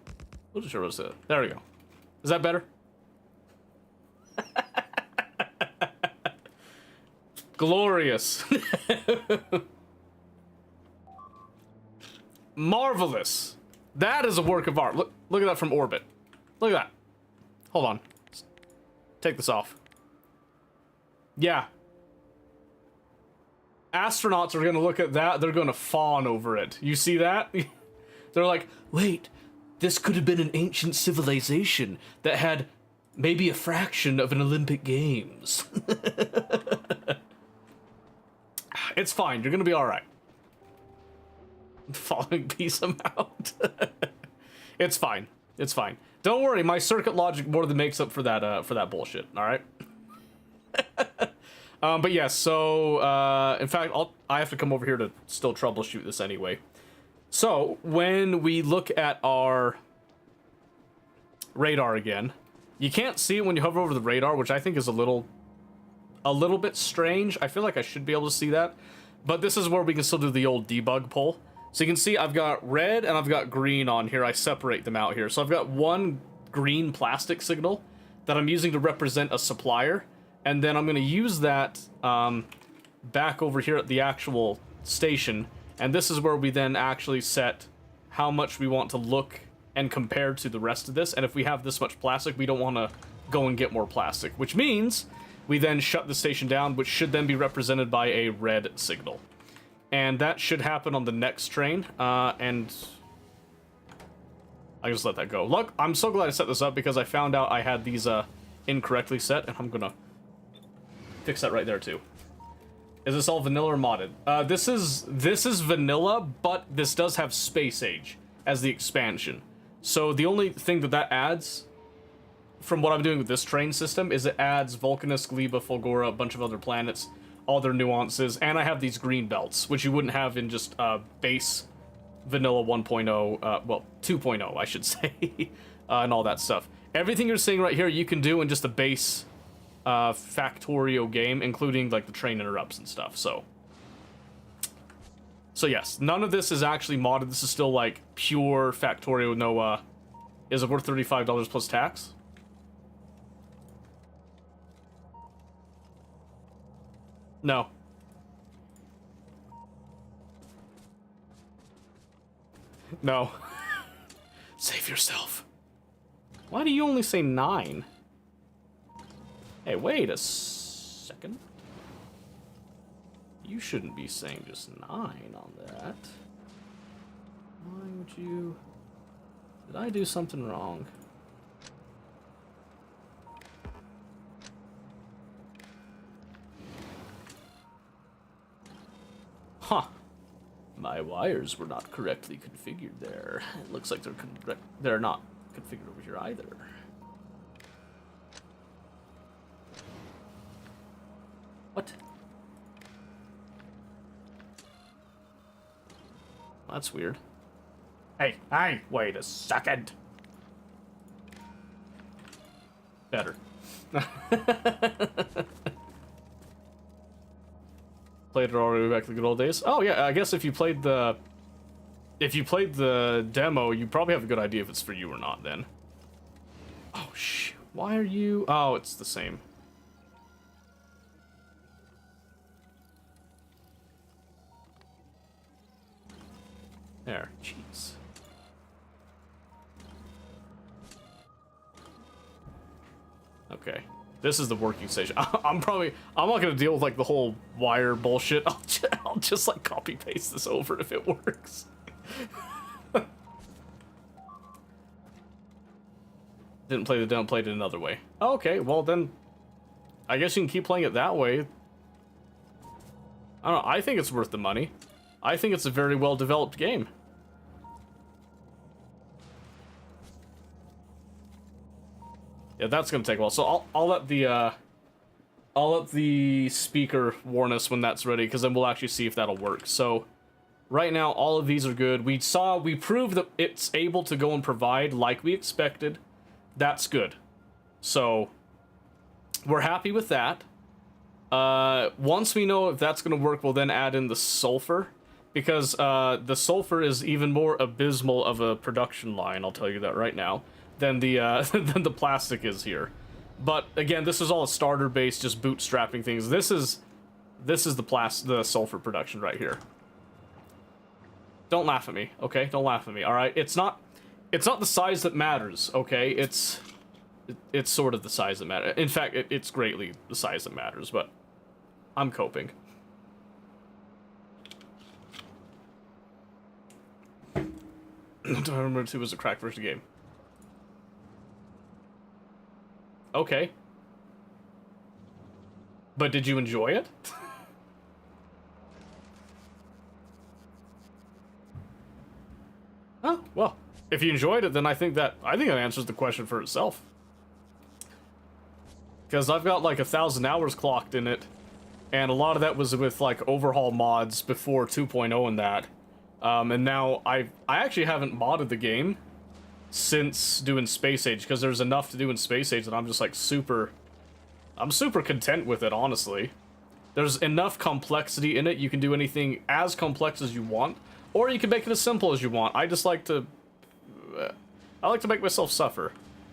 We'll just show us that. There we go. Is that better? Glorious. Marvelous. That is a work of art. Look at that from orbit. Look at that. Hold on. Take this off. Yeah. Astronauts are going to look at that. They're going to fawn over it. You see that? They're like, wait, this could have been an ancient civilization that had maybe a fraction of an Olympic Games. It's fine. You're going to be all right. Following piece amount. It's fine. It's fine. Don't worry. My circuit logic more than makes up for that bullshit. All right. But yeah. So in fact, I have to come over here to still troubleshoot this anyway. So when we look at our radar again, you can't see it when you hover over the radar, which I think is a little bit strange. I feel like I should be able to see that, but this is where we can still do the old debug pull. So you can see I've got red and I've got green on here. I separate them out here. So I've got one green plastic signal that I'm using to represent a supplier, and then I'm going to use that back over here at the actual station And this is where we then actually set how much we want to look and compare to the rest of this. And if we have this much plastic, we don't want to go and get more plastic, which means we then shut the station down, which should then be represented by a red signal. And that should happen on the next train, and I just let that go. Look, I'm so glad I set this up because I found out I had these incorrectly set, and I'm gonna fix that right there too. Is this all vanilla or modded? This is vanilla, but this does have Space Age as the expansion. So the only thing that adds, from what I'm doing with this train system, is it adds Vulcanus, Gleba, Fulgora, a bunch of other planets, all their nuances, and I have these green belts, which you wouldn't have in just base vanilla 1.0, well, 2.0, I should say, and all that stuff. Everything you're seeing right here, you can do in just a base Factorio game, including like the train interrupts and stuff. So yes, none of this is actually modded. This is still like pure Factorio. No, is it worth $35 plus tax? No. No. Save yourself. Why do you only say 9? Hey, wait a second. You shouldn't be saying just 9 on that. Why would you... Did I do something wrong? Huh. My wires were not correctly configured there. It looks like they're not configured over here either. What? That's weird. Hey, wait a second. Better. Played it already back in the good old days. Oh yeah, I guess if you played the demo, you probably have a good idea if it's for you or not then. Oh shoot. Why are you... Oh, it's the same. There, jeez. Okay. This is the working station. I'm not gonna deal with like the whole wire bullshit. I'll just like copy paste this over if it works. Didn't play the demo, played it another way. Okay, well then, I guess you can keep playing it that way. I don't know, I think it's worth the money. I think it's a very well developed game. Yeah, that's gonna take a while. So I'll let the speaker warn us when that's ready, because then we'll actually see if that'll work. So right now, all of these are good. We proved that it's able to go and provide like we expected. That's good. So we're happy with that. Once we know if that's gonna work, we'll then add in the sulfur, because the sulfur is even more abysmal of a production line. I'll tell you that right now. Than the than the plastic is here. But again, this is all a starter base, just bootstrapping things. This is the sulfur production right here. Don't laugh at me, okay? Don't laugh at me. All right, it's not the size that matters, okay? It's sort of the size that matters. In fact, it's greatly the size that matters. But I'm coping. Don't remember 2 was a crack version game. Okay. But did you enjoy it? Oh, well, if you enjoyed it, then I think that answers the question for itself. Because I've got like 1,000 hours clocked in it, and a lot of that was with like overhaul mods before 2.0 and that. And now I actually haven't modded the game since doing Space Age, because there's enough to do in Space Age that I'm just like I'm super content with it, honestly. There's enough complexity in it. You can do anything as complex as you want, or you can make it as simple as you want. I just like to I like to make myself suffer.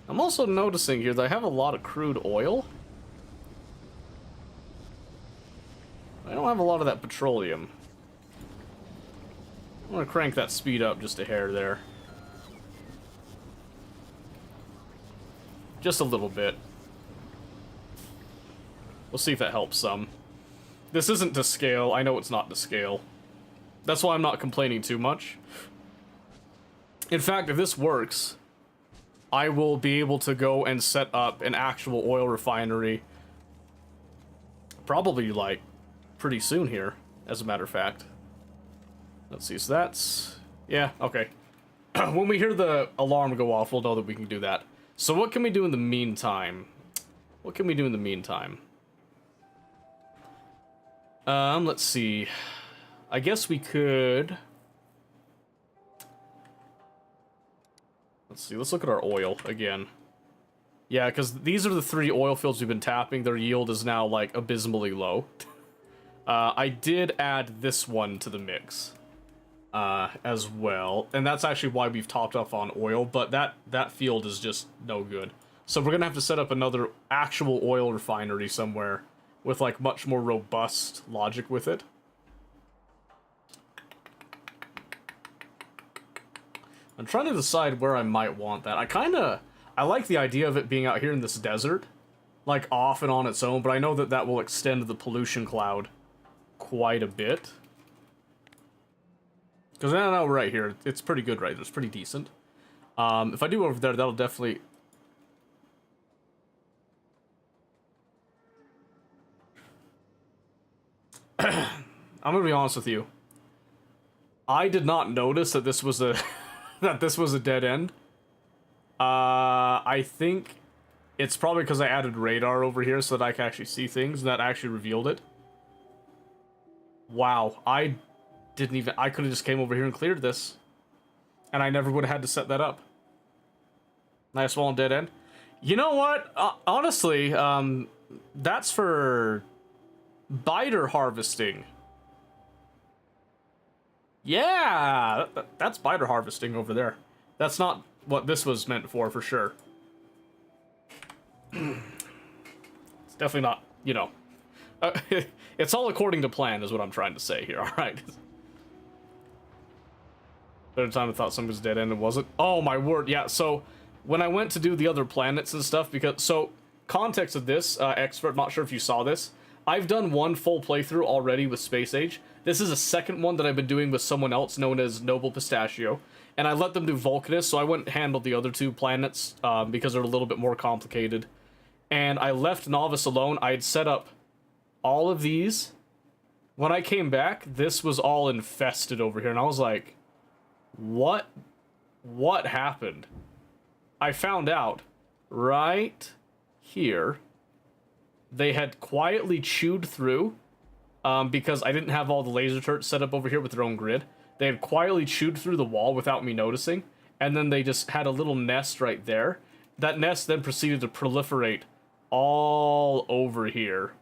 I'm also noticing here that I have a lot of crude oil. I don't have a lot of that petroleum. gonna crank that speed up just a hair there. Just a little bit. We'll see if that helps some. This isn't to scale. I know it's not to scale. That's why I'm not complaining too much. In fact, if this works, I will be able to go and set up an actual oil refinery probably, like, pretty soon here, as a matter of fact. Let's see, so that's... yeah, okay. When we hear the alarm go off, we'll know that we can do that. So what can we do in the meantime? What can we do in the meantime? Let's see. I guess we could... let's see, let's look at our oil again. Yeah, because these are the 3 oil fields we've been tapping. Their yield is now, like, abysmally low. I did add this one to the mix as well. And that's actually why we've topped off on oil, but that field is just no good. So we're going to have to set up another actual oil refinery somewhere with, like, much more robust logic with it. I'm trying to decide where I might want that. I like the idea of it being out here in this desert, like off and on its own, but I know that that will extend the pollution cloud quite a bit. Because now right here, it's pretty good right there. It's pretty decent. If I do over there, that'll definitely... I'm gonna be honest with you. I did not notice that this was a that this was a dead end. I think it's probably because I added radar over here so that I can actually see things, and that actually revealed it. Wow, I could have just came over here and cleared this, and I never would have had to set that up. Nice small dead end. You know what? Honestly, that's for biter harvesting. Yeah, that's biter harvesting over there. That's not what this was meant for sure. It's definitely not, you know. It's all according to plan is what I'm trying to say here, alright? At the time I thought something was dead end and wasn't. Oh my word, yeah, so when I went to do the other planets and stuff, because, so, context of this, expert, not sure if you saw this, I've done one full playthrough already with Space Age. This is a second one that I've been doing with someone else known as Noble Pistachio. And I let them do Vulcanus, so I went and handled the other 2 planets because they're a little bit more complicated. And I left Novice alone. I had set up all of these. When I came back, this was all infested over here. And I was like, what happened? I found out right here. They had quietly chewed through, because I didn't have all the laser turrets set up over here with their own grid. They had quietly chewed through the wall without me noticing, and then they just had a little nest right there. That nest then proceeded to proliferate all over here.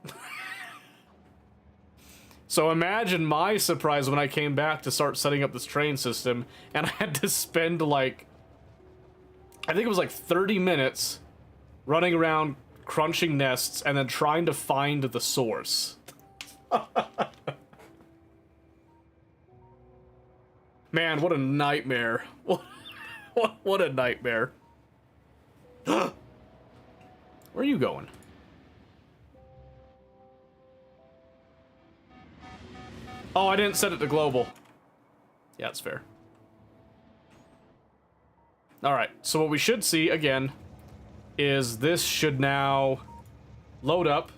So imagine my surprise when I came back to start setting up this train system, and I had to spend, like, I think it was like 30 minutes running around crunching nests and then trying to find the source. Man, what a nightmare. What a nightmare. Where are you going? Oh, I didn't set it to global. Yeah, it's fair. Alright, so what we should see, again, is this should now load up.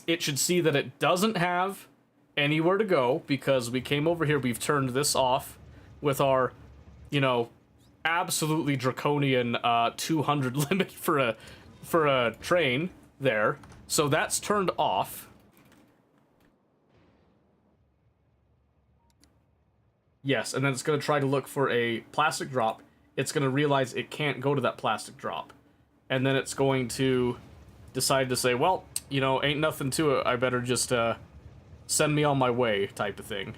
It should see that it doesn't have anywhere to go because we came over here, we've turned this off with our, you know, absolutely draconian 200 limit for a train there. So that's turned off. Yes, and then it's going to try to look for a plastic drop. It's going to realize it can't go to that plastic drop. And then it's going to decide to say, well, you know, ain't nothing to it. I better just send me on my way type of thing.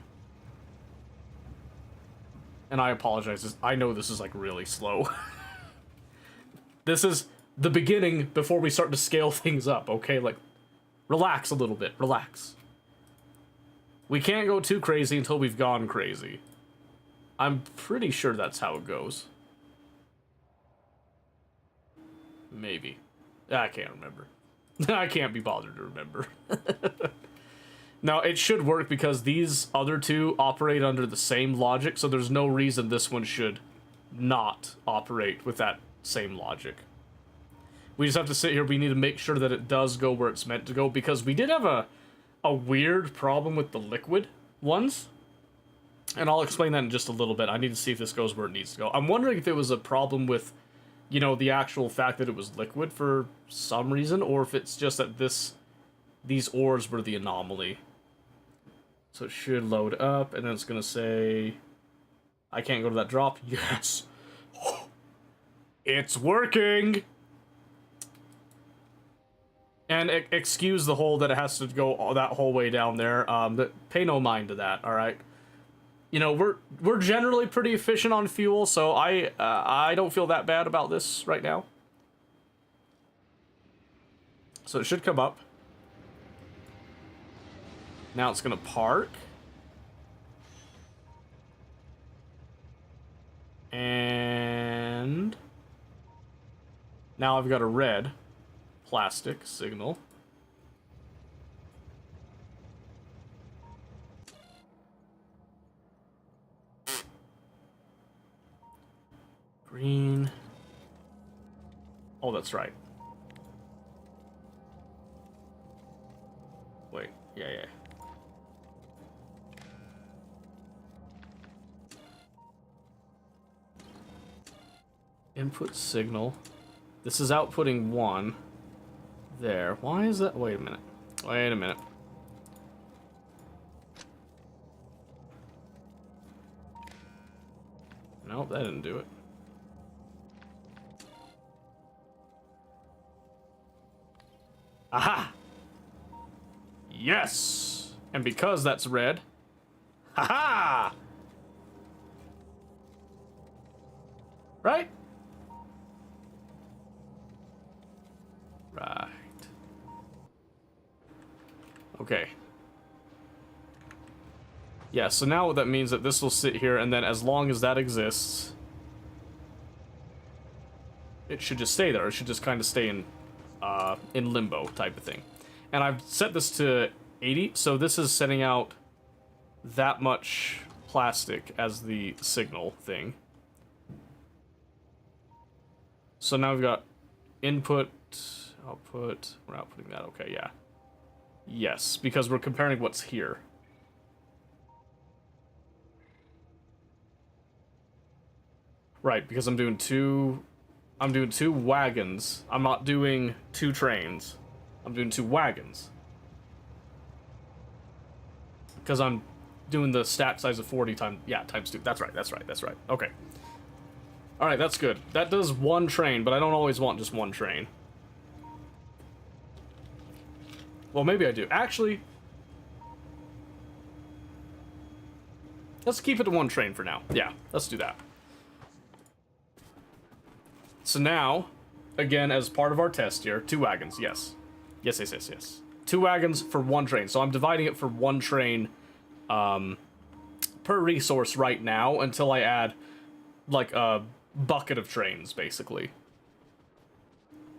And I apologize. I know this is, like, really slow. This is the beginning before we start to scale things up, okay? Like, relax a little bit. Relax. We can't go too crazy until we've gone crazy. I'm pretty sure that's how it goes. Maybe. I can't remember. I can't be bothered to remember. Now, it should work because these other two operate under the same logic, so there's no reason this one should not operate with that same logic. We just have to sit here, we need to make sure that it does go where it's meant to go, because we did have a weird problem with the liquid ones. And I'll explain that in just a little bit. I need to see if this goes where it needs to go. I'm wondering if it was a problem with, you know, the actual fact that it was liquid for some reason, or if it's just that these ores were the anomaly. So it should load up, and then it's going to say, I can't go to that drop. Yes! It's working! And excuse the hole that it has to go that whole way down there. Pay no mind to that, alright? You know, we're generally pretty efficient on fuel, so I don't feel that bad about this right now. So it should come up. Now it's gonna park. And now I've got a red plastic signal. Green. Oh, that's right. Wait, yeah. Input signal. This is outputting 1. There. Why is that? Wait a minute. Wait a minute. Nope, that didn't do it. Aha! Yes! And because that's red, haha! Right? Right. Okay. Yeah, so now what that means that this will sit here, and then as long as that exists, it should just stay there. It should just kind of stay in limbo type of thing. And I've set this to 80, so this is setting out that much plastic as the signal thing. So now we've got input, output, we're outputting that, okay, yeah. Yes, because we're comparing what's here. Right, because I'm doing two wagons. I'm not doing 2 trains. I'm doing 2 wagons. Because I'm doing the stack size of 40 times 2. That's right. Okay. Alright, that's good. That does 1 train, but I don't always want just 1 train. Well, maybe I do. Actually, let's keep it to 1 train for now. Yeah, let's do that. So now, again, as part of our test here, 2 wagons, yes. Yes. 2 wagons for 1 train. So I'm dividing it for 1 train per resource right now until I add, like, a bucket of trains, basically.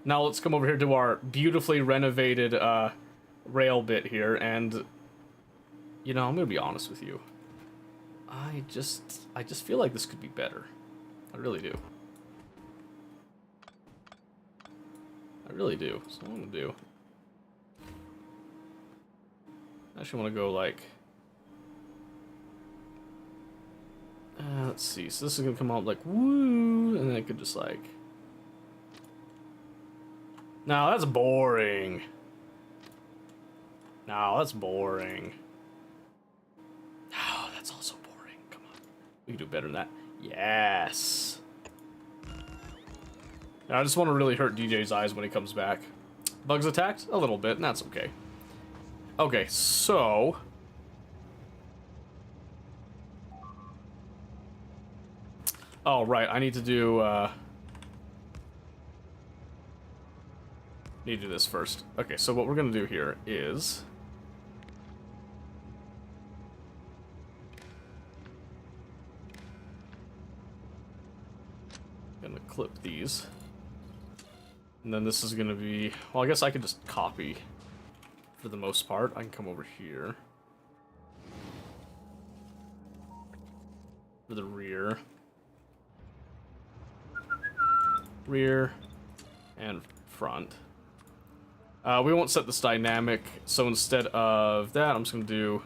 Now let's come over here to our beautifully renovated rail bit here, and, you know, I'm gonna be honest with you. I just feel like this could be better. I really do. I really do. So what I'm gonna do, I actually want to go like, let's see. So this is gonna come out like woo, and then I could just like. No, that's boring. No, that's boring. No, that's also boring. Come on, we can do better than that. Yes. I just want to really hurt DJ's eyes when he comes back. Bugs attacked? A little bit, and that's okay. Okay, so... Oh, right, I need to do, need to do this first. Okay, so what we're gonna do here is... Gonna clip these. And then this is gonna be, well, I guess I could just copy for the most part. I can come over here. For the rear. Rear and front. We won't set this dynamic, so instead of that, I'm just gonna do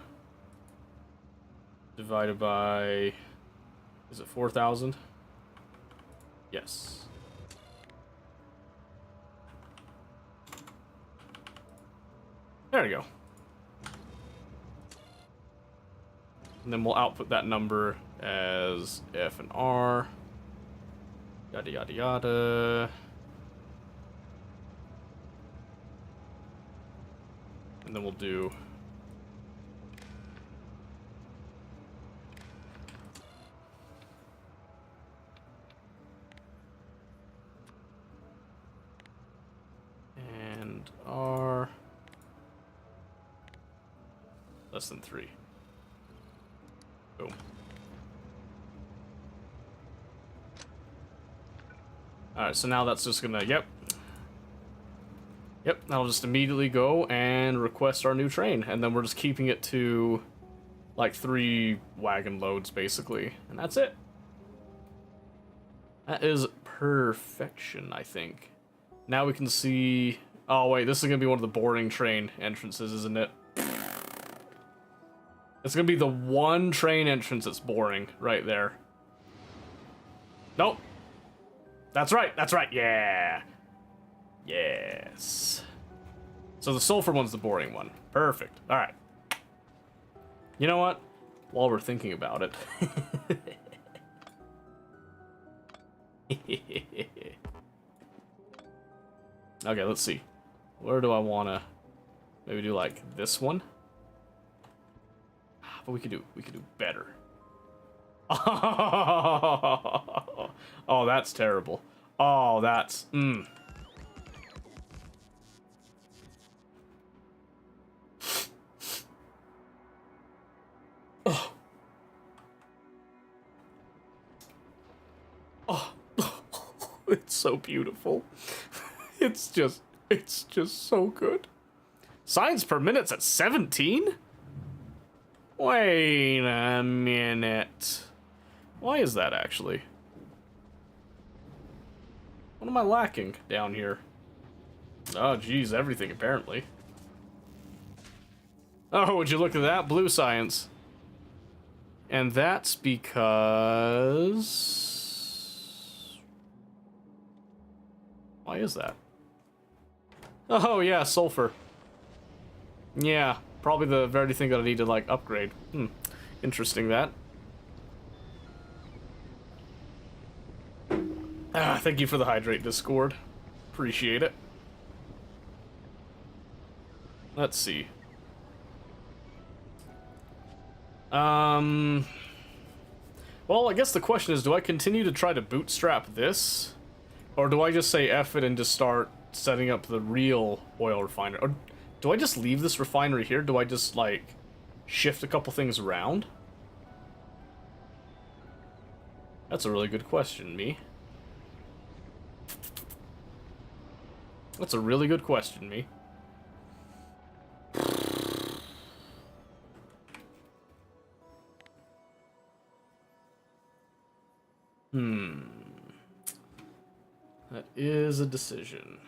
divided by, is it 4,000? Yes. There we go. And then we'll output that number as F and R. Yada yada yada. And then we'll do and R less than 3. Boom. Alright, so now that's just gonna, yep, that'll just immediately go and request our new train, and then we're just keeping it to like 3 wagon loads basically, and that's it. That is perfection, I think. Now we can see, oh wait, this is gonna be one of the boring train entrances, isn't it? It's gonna be the one train entrance that's boring right there. Nope. That's right, yeah. Yes. So the sulfur one's the boring one. Perfect. Alright. You know what? While we're thinking about it. Okay, let's see. Where do I wanna maybe do like this one? But we could do better. Oh, that's terrible. Oh, that's Oh. Oh. It's so beautiful. It's just so good. Signs per minute's at 17? Wait a minute. Why is that actually? What am I lacking down here? Oh, geez, everything apparently. Oh, would you look at that? Blue science. And that's because... Why is that? Oh, yeah, sulfur. Yeah, probably the very thing that I need to, like, upgrade. Interesting, that. Thank you for the hydrate, Discord. Appreciate it. Let's see. Well, I guess the question is, do I continue to try to bootstrap this? Or do I just say F it and just start setting up the real oil refinery? Or do I just leave this refinery here? Do I just, like, shift a couple things around? That's a really good question, me. That's a really good question, me. That is a decision.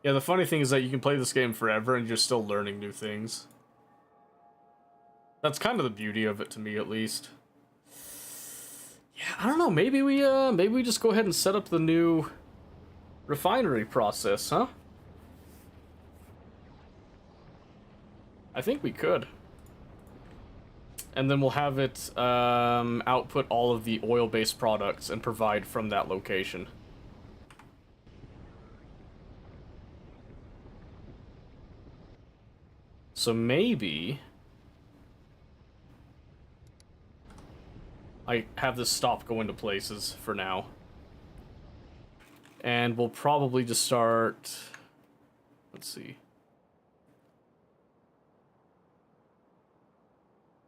Yeah, the funny thing is that you can play this game forever and you're still learning new things. That's kind of the beauty of it, to me at least. Yeah, I don't know, maybe we just go ahead and set up the new refinery process, huh? I think we could. And then we'll have it output all of the oil-based products and provide from that location. So maybe I have this stop go into places for now. And we'll probably just start... Let's see.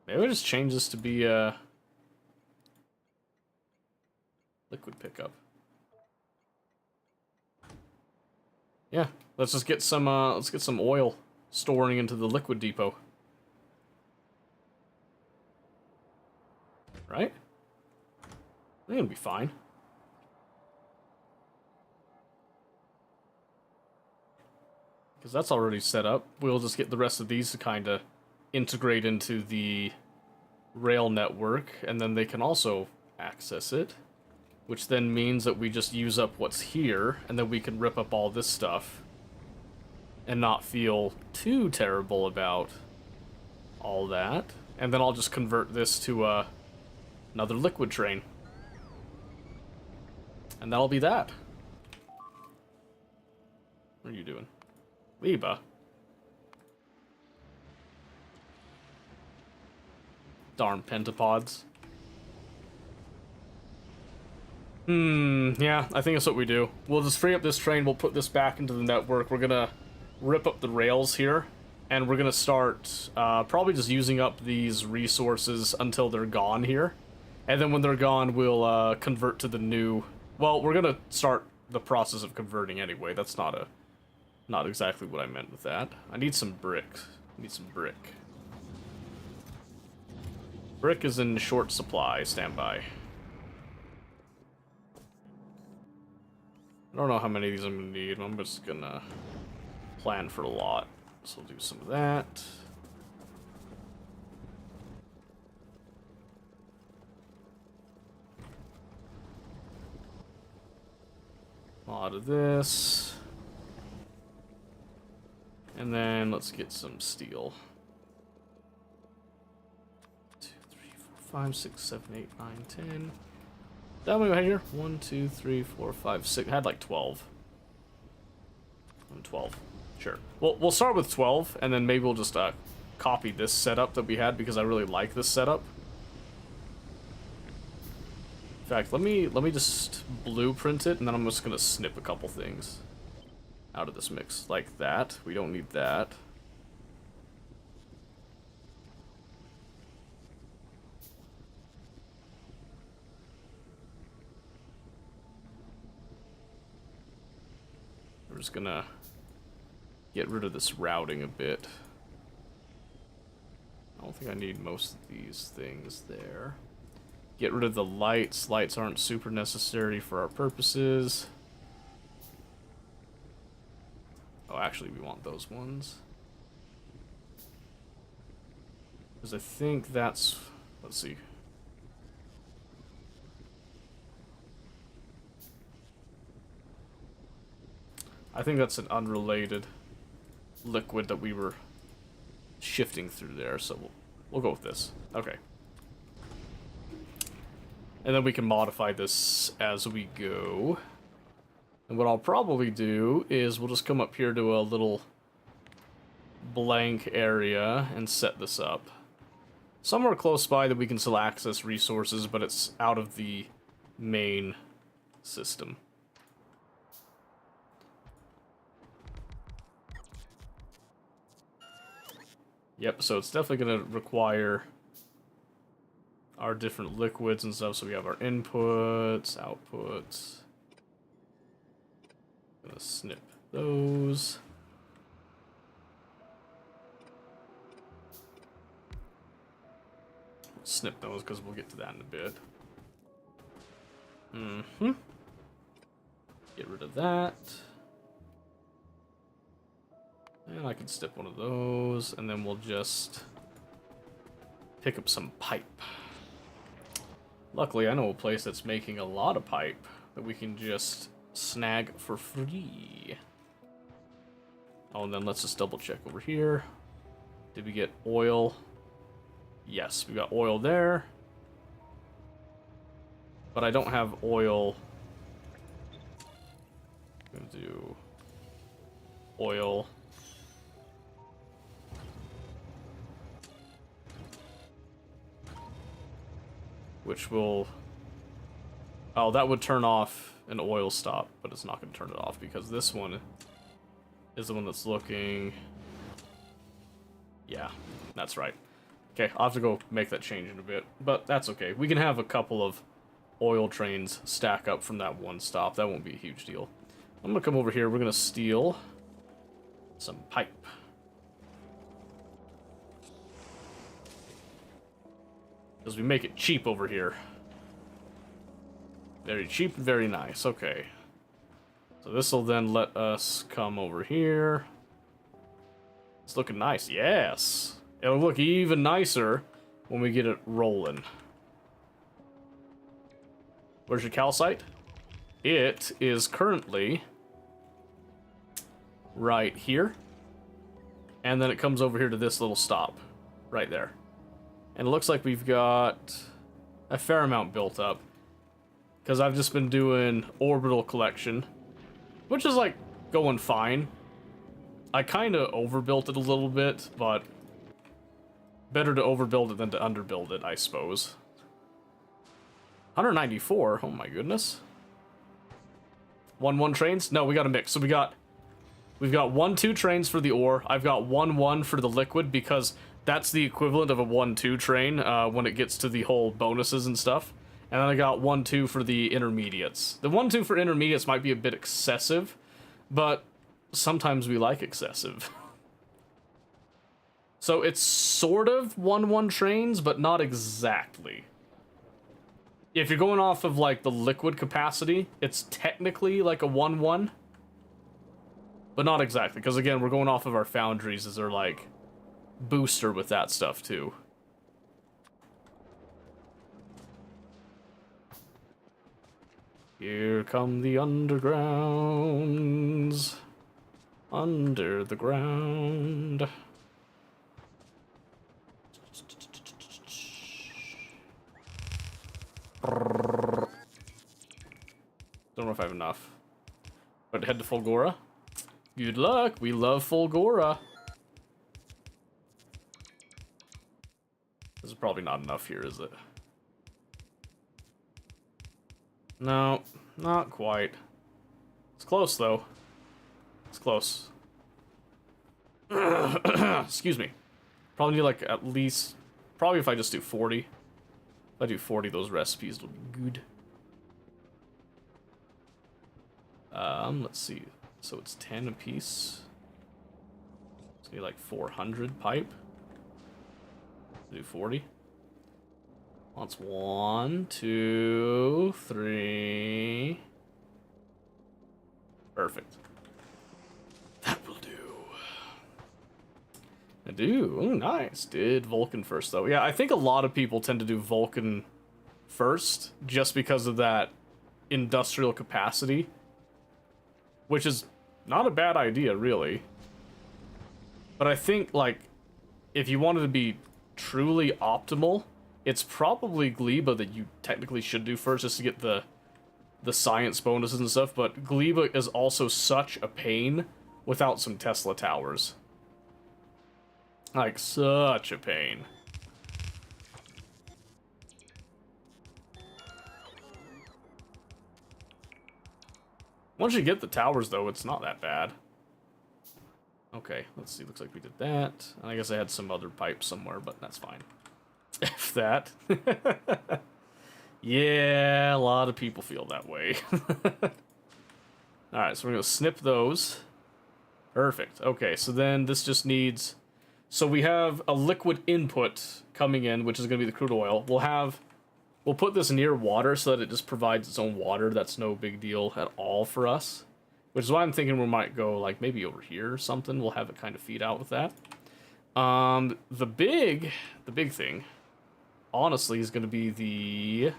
Maybe I'll just change this to be, Liquid pickup. Yeah, let's just get some oil storing into the liquid depot. Right? I think it'll be fine. Because that's already set up. We'll just get the rest of these to kind of integrate into the rail network, and then they can also access it. Which then means that we just use up what's here, and then we can rip up all this stuff. And not feel too terrible about all that. And then I'll just convert this to another liquid train. And that'll be that. What are you doing? Liba. Darn pentapods. Yeah, I think that's what we do. We'll just free up this train, we'll put this back into the network, we're gonna rip up the rails here, and we're gonna start probably just using up these resources until they're gone here. And then when they're gone, we'll convert to the new... Well, we're gonna start the process of converting anyway. That's not exactly what I meant with that. I need some bricks. I need some brick. Brick is in short supply. Stand by. I don't know how many of these I'm gonna need. I'm just gonna plan for a lot. So we'll do some of that. A lot of this. And then let's get some steel. 2, 3, 4, 5, 6, 7, 8, 9, 10. That many right here? 1, 2, 3, 4, 5, 6. I had like 12. 12. Sure. Well, we'll start with 12, and then maybe we'll just copy this setup that we had because I really like this setup. In fact, let me just blueprint it, and then I'm just gonna snip a couple things out of this mix, like that. We don't need that. We're just gonna get rid of this routing a bit. I don't think I need most of these things there. Get rid of the lights. Lights aren't super necessary for our purposes. Oh, actually, we want those ones. Because I think that's... Let's see. I think that's an unrelated liquid that we were shifting through there, so we'll go with this. Okay. And then we can modify this as we go. And what I'll probably do is we'll just come up here to a little blank area and set this up. Somewhere close by that we can still access resources, but it's out of the main system. Yep, so it's definitely going to require our different liquids and stuff. So we have our inputs, outputs. Gonna snip those. Snip those because we'll get to that in a bit. Get rid of that. And I can snip one of those, and then we'll just pick up some pipe. Luckily, I know a place that's making a lot of pipe that we can just snag for free. Oh, and then let's just double check over here. Did we get oil? Yes, we got oil there. But I don't have oil. I'm gonna do oil. Which will... Oh, that would turn off an oil stop, but it's not going to turn it off because this one is the one that's looking... Yeah, that's right. Okay, I'll have to go make that change in a bit, but that's okay. We can have a couple of oil trains stack up from that one stop. That won't be a huge deal. I'm gonna come over here. We're gonna steal some pipe. Because we make it cheap over here. Very cheap and very nice. Okay. So this will then let us come over here. It's looking nice. Yes. It'll look even nicer when we get it rolling. Where's your calcite? It is currently right here. And then it comes over here to this little stop right there. And it looks like we've got a fair amount built up. Because I've just been doing orbital collection, which is like going fine. I kind of overbuilt it a little bit, but better to overbuild it than to underbuild it, I suppose. 194, oh my goodness. 1-1 trains? No, we got a mix. So we've got 1-2 trains for the ore. I've got 1-1 for the liquid because that's the equivalent of a 1-2 train when it gets to the whole bonuses and stuff. And then I got 1-2 for the intermediates. The 1-2 for intermediates might be a bit excessive, but sometimes we like excessive. So it's sort of 1-1 trains, but not exactly. If you're going off of like the liquid capacity, it's technically like a 1-1. But not exactly, because again, we're going off of our foundries as their like booster with that stuff too. Here come the undergrounds. Under the ground. Don't know if I have enough. But head to Fulgora. Good luck. We love Fulgora. This is probably not enough here, is it? No, not quite. It's close, though. It's close. Excuse me. Probably need, like, at least... Probably if I just do 40. If I do 40, those recipes will be good. Let's see. So it's 10 apiece. It's gonna be like 400 pipe. Do 40. Wants 1, 2, 3. Perfect. That will do. I do. Oh, nice. Did Vulcan first, though. Yeah, I think a lot of people tend to do Vulcan first, just because of that industrial capacity. Which is not a bad idea, really. But I think, like, if you wanted to be truly optimal, it's probably Gleba that you technically should do first, just to get the science bonuses and stuff, but Gleba is also such a pain without some Tesla towers. Like, such a pain. Once you get the towers, though, it's not that bad. Okay, let's see. Looks like we did that. And I guess I had some other pipe somewhere, but that's fine. If that. Yeah, a lot of people feel that way. Alright, so we're going to snip those. Perfect. Okay, so then this just needs... So we have a liquid input coming in, which is going to be the crude oil. We'll put this near water so that it just provides its own water. That's no big deal at all for us. Which is why I'm thinking we might go, like, maybe over here or something. We'll have it kind of feed out with that. The big thing, honestly, is going to be the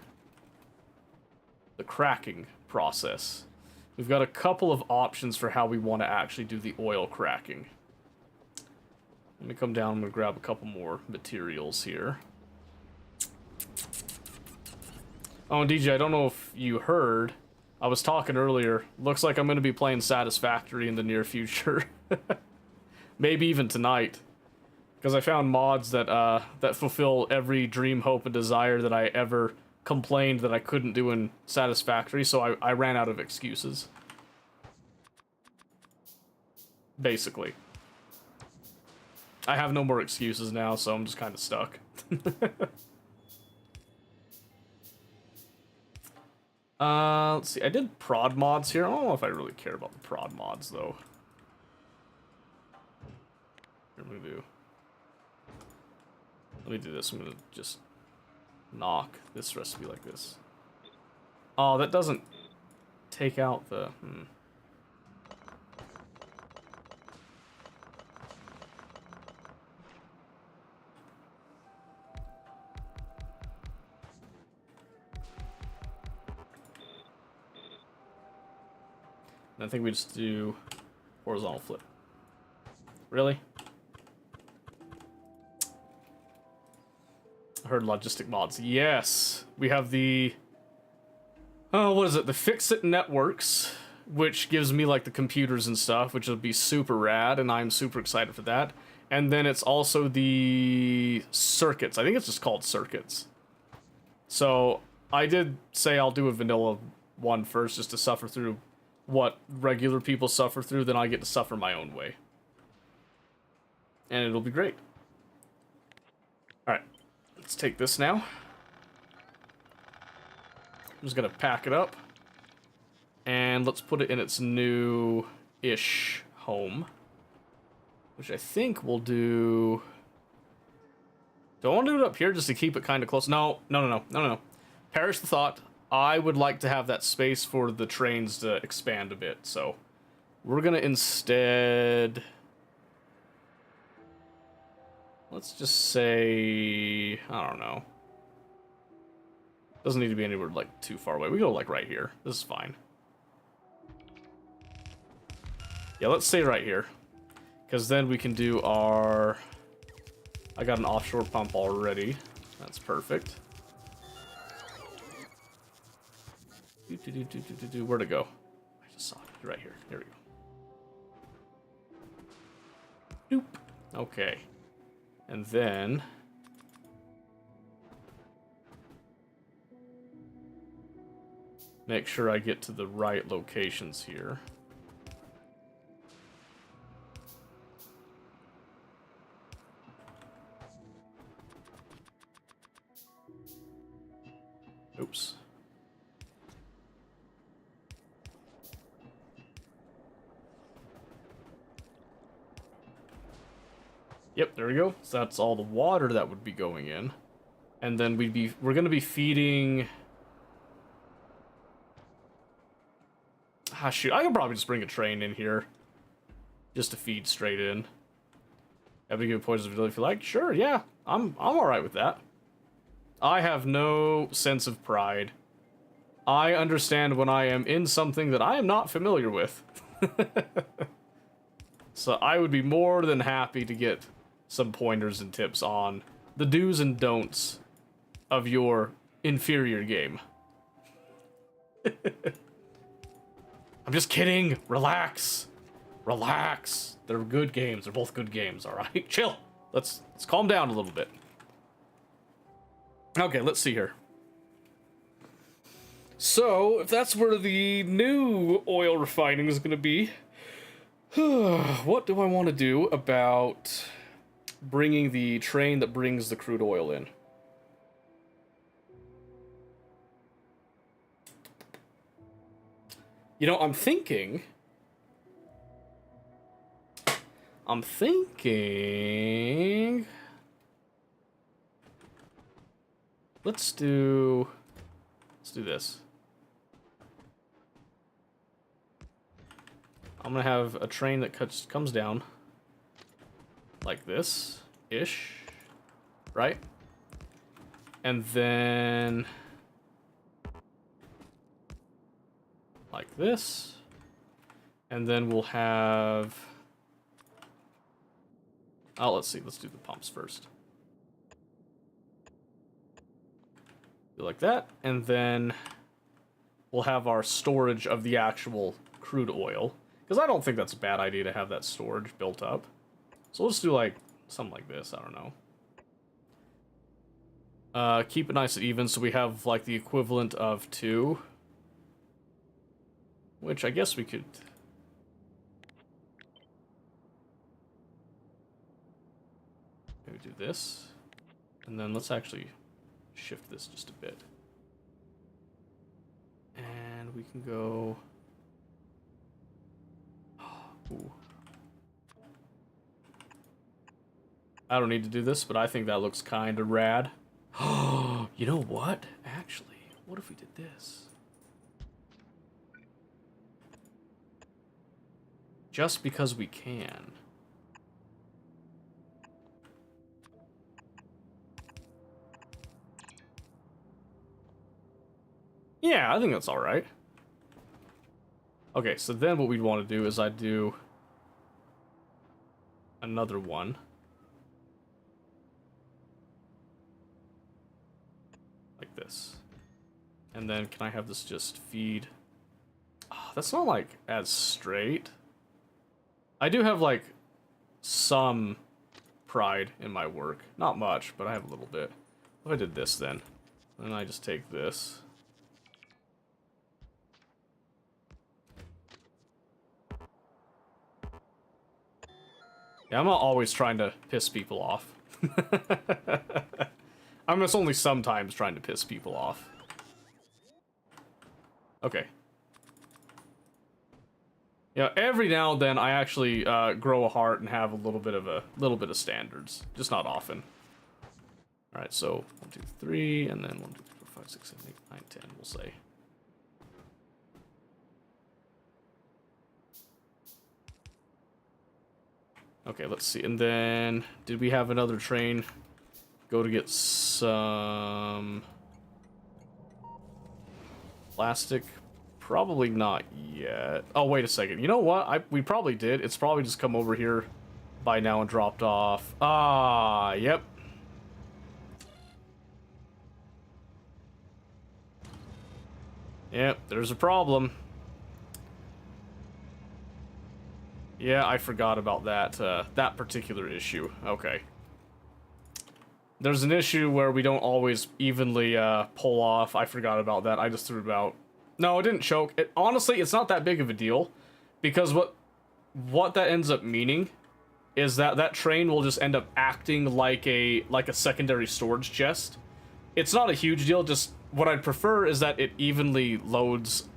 cracking process. We've got a couple of options for how we want to actually do the oil cracking. Let me come down. I'm going to grab a couple more materials here. Oh, and DJ, I don't know if you heard, I was talking earlier. Looks like I'm going to be playing Satisfactory in the near future. Maybe even tonight. Because I found mods that that fulfill every dream, hope, and desire that I ever complained that I couldn't do in Satisfactory, so I ran out of excuses. Basically. I have no more excuses now, so I'm just kind of stuck. Let's see. I did prod mods here. I don't know if I really care about the prod mods, though. Here, let me do this. I'm gonna just knock this recipe like this. Oh, that doesn't take out the... I think we just do horizontal flip. Really? I heard logistic mods. Yes! We have the... Oh, what is it? The Fixit Networks, which gives me, like, the computers and stuff, which will be super rad, and I'm super excited for that. And then it's also the circuits. I think it's just called circuits. So, I did say I'll do a vanilla one first, just to suffer through what regular people suffer through, then I get to suffer my own way. And it'll be great. Alright, let's take this now. I'm just gonna pack it up. And let's put it in its new-ish home. Which I think we'll do... Do I want to do it up here just to keep it kind of close? No. Perish the thought. I would like to have that space for the trains to expand a bit, so we're gonna instead, let's just say, I don't know, doesn't need to be anywhere like too far away. We go like right here. This is fine. Yeah, let's stay right here, because then we can do our, I got an offshore pump already. That's perfect. Where'd it go? I just saw it right here. Here we go. Doop. Okay. And then... make sure I get to the right locations here. Oops. Yep, there we go. So that's all the water that would be going in. And then we're gonna be feeding... Ah, shoot, I could probably just bring a train in here. Just to feed straight in. Have a good poison ability if you like. Sure, yeah. I'm alright with that. I have no sense of pride. I understand when I am in something that I am not familiar with. So I would be more than happy to get some pointers and tips on the do's and don'ts of your inferior game. I'm just kidding. Relax. Relax. They're good games. They're both good games, all right? Chill. Let's calm down a little bit. Okay, let's see here. So, if that's where the new oil refining is going to be, what do I want to do about bringing the train that brings the crude oil in? You know, I'm thinking... Let's do this. I'm gonna have a train that comes down like this-ish, right? And then like this. And then we'll have... Oh, let's see. Let's do the pumps first. Do like that. And then we'll have our storage of the actual crude oil. Because I don't think that's a bad idea to have that storage built up. So let's do like something like this. I don't know. Keep it nice and even so we have like the equivalent of 2. Which I guess we could... maybe do this. And then let's actually shift this just a bit. can go... Ooh. I don't need to do this, but I think that looks kind of rad. Oh, you know what? Actually, what if we did this? Just because we can. Yeah, I think that's all right. Okay, so then what we'd want to do is I'd do another one. Like this. And then can I have this just feed? Oh, that's not like as straight. I do have like some pride in my work. Not much, but I have a little bit. What if I did this then? Then I just take this. Yeah, I'm not always trying to piss people off. I'm just only sometimes trying to piss people off. Okay. Yeah, every now and then I actually grow a heart and have a little bit of standards, just not often. All right, so 1, 2, 3, and then 1, 2, 3, 4, 5, 6, 7, 8, 9, 10. We'll say. Okay, let's see. And then, did we have another train go to get some plastic? Probably not yet. Oh, wait a second. You know what? We probably did. It's probably just come over here by now and dropped off. Ah, yep. Yep, there's a problem. Yeah, I forgot about that, that particular issue. Okay. There's an issue where we don't always evenly, pull off. I forgot about that. I just threw it out. No, it didn't choke. Honestly, it's not that big of a deal. Because what that ends up meaning is that that train will just end up acting like a secondary storage chest. It's not a huge deal, just what I'd prefer is that it evenly loads,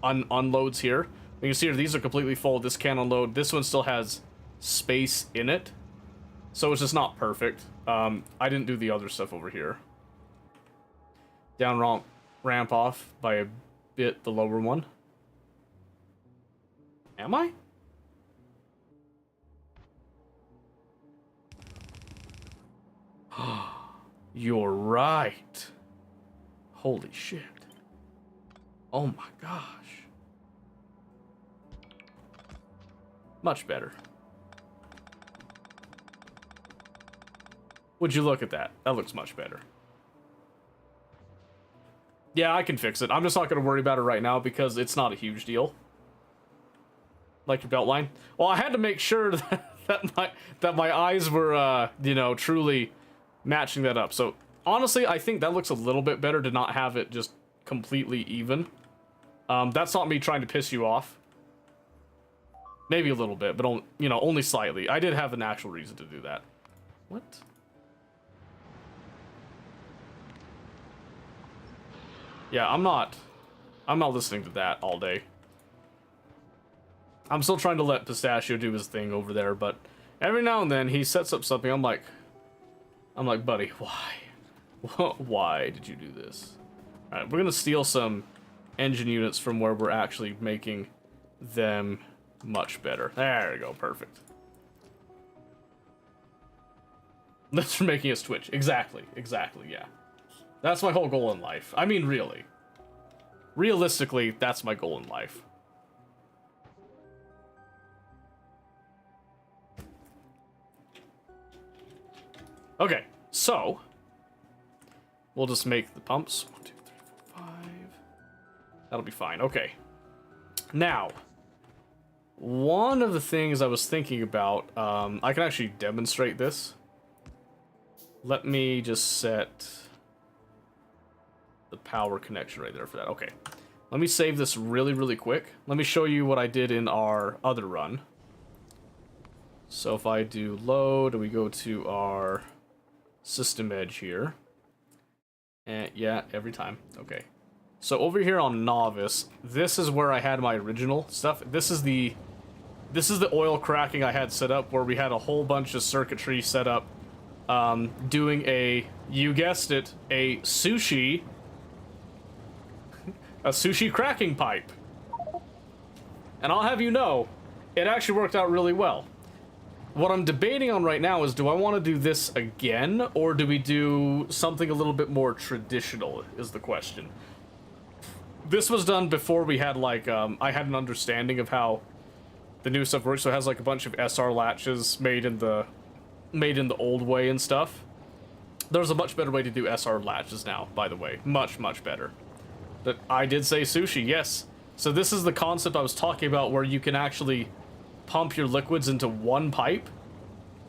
unloads here. You can see here, these are completely full. This can't unload. This one still has space in it. So it's just not perfect. I didn't do the other stuff over here. Down ramp off by a bit, the lower one. Am I? You're right. Holy shit. Oh my gosh. Much better. Would you look at that? That looks much better. Yeah, I can fix it. I'm just not going to worry about it right now because it's not a huge deal. Like your belt line. Well, I had to make sure that my eyes were, you know, truly matching that up. So, honestly, I think that looks a little bit better to not have it just completely even. That's not me trying to piss you off. Maybe a little bit, but you know, only slightly. I did have an actual reason to do that. What? Yeah, I'm not listening to that all day. I'm still trying to let Pistachio do his thing over there, but every now and then he sets up something. I'm like, buddy, why? Why did you do this? All right, we're gonna steal some engine units from where we're actually making them much better. There we go, perfect. That's for making us twitch. Exactly, yeah. That's my whole goal in life. I mean, really. Realistically, that's my goal in life. Okay, so we'll just make the pumps. 1, 2, 3, 4, 5. That'll be fine. Okay. Now, one of the things I was thinking about, I can actually demonstrate this. Let me just set the power connection right there for that. Okay. Let me save this really, really quick. Let me show you what I did in our other run. So if I do load, and we go to our system edge here. And yeah, every time. Okay. So over here on Novice, this is where I had my original stuff. This is the oil cracking I had set up, where we had a whole bunch of circuitry set up, doing you guessed it, a sushi cracking pipe. And I'll have you know, it actually worked out really well. What I'm debating on right now is, do I want to do this again, or do we do something a little bit more traditional, is the question. This was done before we had, like, I had an understanding of how the new stuff works, so it has, like, a bunch of SR latches made in the old way and stuff. There's a much better way to do SR latches now, by the way. Much, much better. But I did say sushi, yes. So this is the concept I was talking about, where you can actually pump your liquids into one pipe,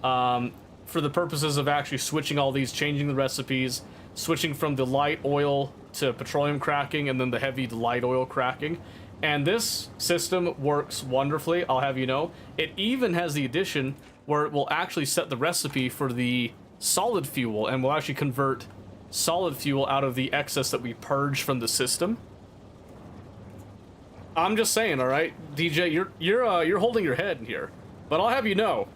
for the purposes of actually switching all these, changing the recipes, switching from the light oil to petroleum cracking, and then the heavy to light oil cracking. And this system works wonderfully, I'll have you know. It even has the addition where it will actually set the recipe for the solid fuel, and will actually convert solid fuel out of the excess that we purge from the system. I'm just saying, all right, DJ, you're holding your head here, but I'll have you know,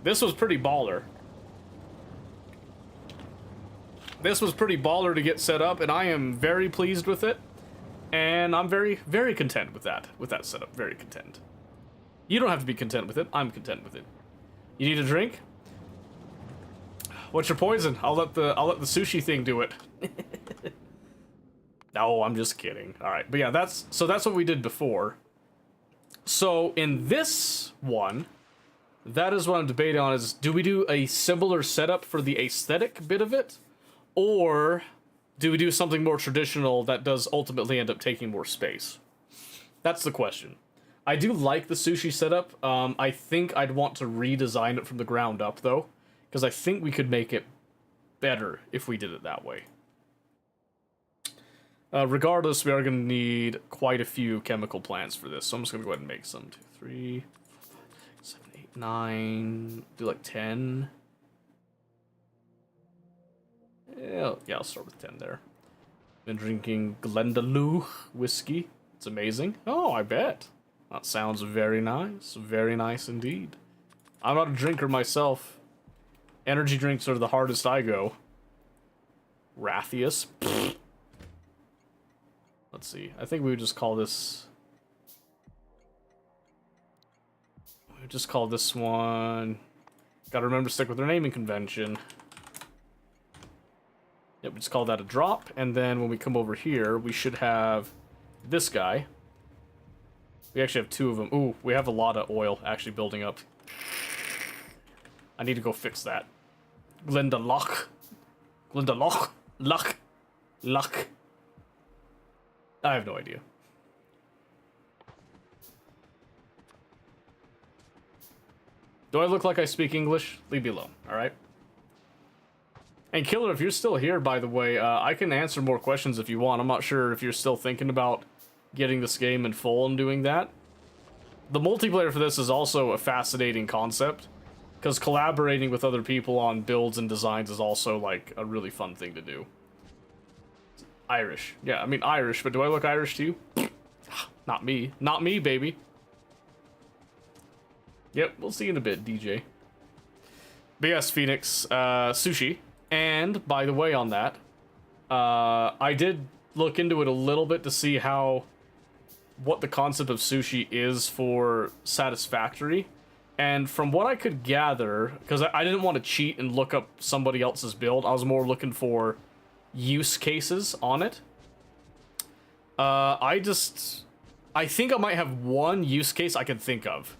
this was pretty baller. This was pretty baller to get set up, and I am very pleased with it, and I'm very, very content with that setup. Very content. You don't have to be content with it. I'm content with it. You need a drink? What's your poison? I'll let the sushi thing do it. No, I'm just kidding. All right, but yeah, that's what we did before. So in this one, that is what I'm debating on, is do we do a similar setup for the aesthetic bit of it, or do we do something more traditional that does ultimately end up taking more space? That's the question. I do like the sushi setup. I think I'd want to redesign it from the ground up, though, because I think we could make it better if we did it that way. Regardless, we are going to need quite a few chemical plants for this, so I'm just going to go ahead and make some. 2, 3, 4, 5, 6, 7, 8, 9, do like 10. Yeah, I'll start with 10 there. Been drinking Glendalough whiskey. It's amazing. Oh, I bet. That sounds very nice. Very nice indeed. I'm not a drinker myself. Energy drinks are the hardest I go. Rathius. Pfft. Let's see. I think we would just call this... We would just call this one... Gotta remember to stick with our naming convention. Yep, we just call that a drop. And then when we come over here, we should have this guy. We actually have 2 of them. Ooh, we have a lot of oil actually building up. I need to go fix that. Glendalough. Luck. I have no idea. Do I look like I speak English? Leave me alone, alright? And Killer, if you're still here, by the way, I can answer more questions if you want. I'm not sure if you're still thinking about getting this game in full and doing that. The multiplayer for this is also a fascinating concept, because collaborating with other people on builds and designs is also, like, a really fun thing to do. Irish. Yeah, I mean Irish, but do I look Irish to you? Not me. Not me, baby. Yep, we'll see in a bit, DJ. But yes, Phoenix, sushi. And, by the way, on that, I did look into it a little bit to see what the concept of sushi is for Satisfactory. And from what I could gather, because I didn't want to cheat and look up somebody else's build, I was more looking for use cases on it. I think I might have one use case I can think of.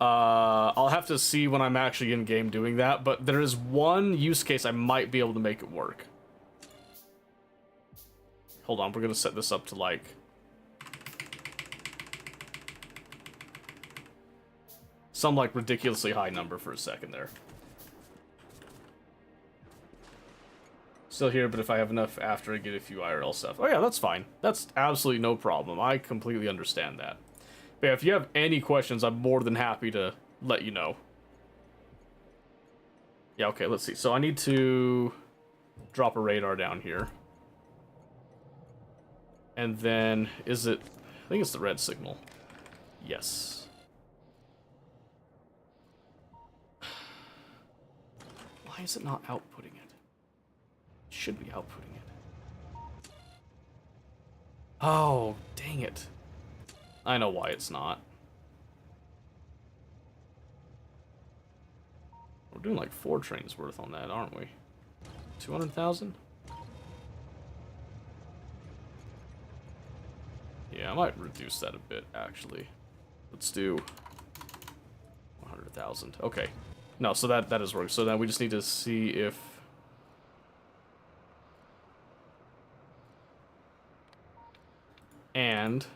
I'll have to see when I'm actually in game doing that, but there is one use case I might be able to make it work. Hold on, we're gonna set this up to like some like ridiculously high number for a second there. Still here, but if I have enough after I get a few IRL stuff. Oh yeah, that's fine. That's absolutely no problem. I completely understand that. But yeah, if you have any questions, I'm more than happy to let you know. Yeah, okay, let's see. So I need to drop a radar down here. And then, is it... I think it's the red signal. Yes. Why is it not outputting it? It should be outputting it. Oh, dang it. I know why it's not. We're doing like 4 trains worth on that, aren't we? 200,000? Yeah, I might reduce that a bit, actually. Let's do 100,000. Okay. No, so that is working. So then we just need to see if... And...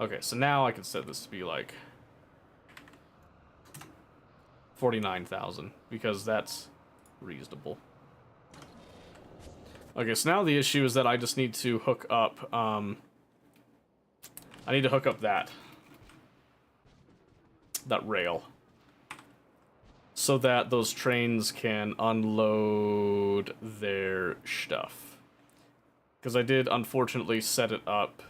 Okay, so now I can set this to be like 49,000 because that's reasonable. Okay, so now the issue is that I just need to hook up, I need to hook up that rail so that those trains can unload their stuff. Because I did unfortunately set it up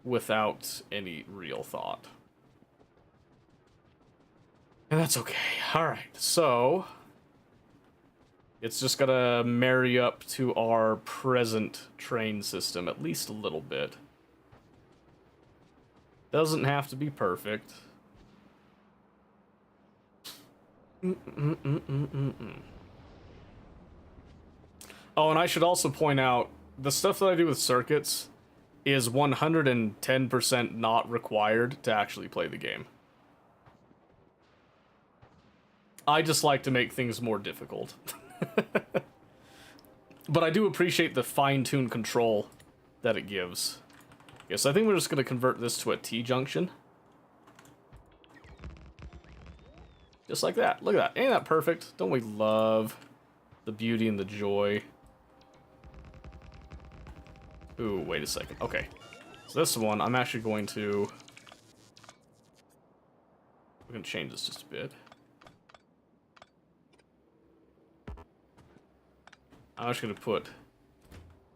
without any real thought. And that's okay. Alright, so... it's just gotta marry up to our present train system, at least a little bit. Doesn't have to be perfect. Oh, and I should also point out, the stuff that I do with circuits is 110% not required to actually play the game. I just like to make things more difficult. But I do appreciate the fine-tuned control that it gives. Yes, I think we're just going to convert this to a T-junction. Just like that. Look at that. Ain't that perfect? Don't we love the beauty and the joy? Ooh, wait a second. Okay. So this one, I'm actually going to... we're going to change this just a bit. I'm just going to put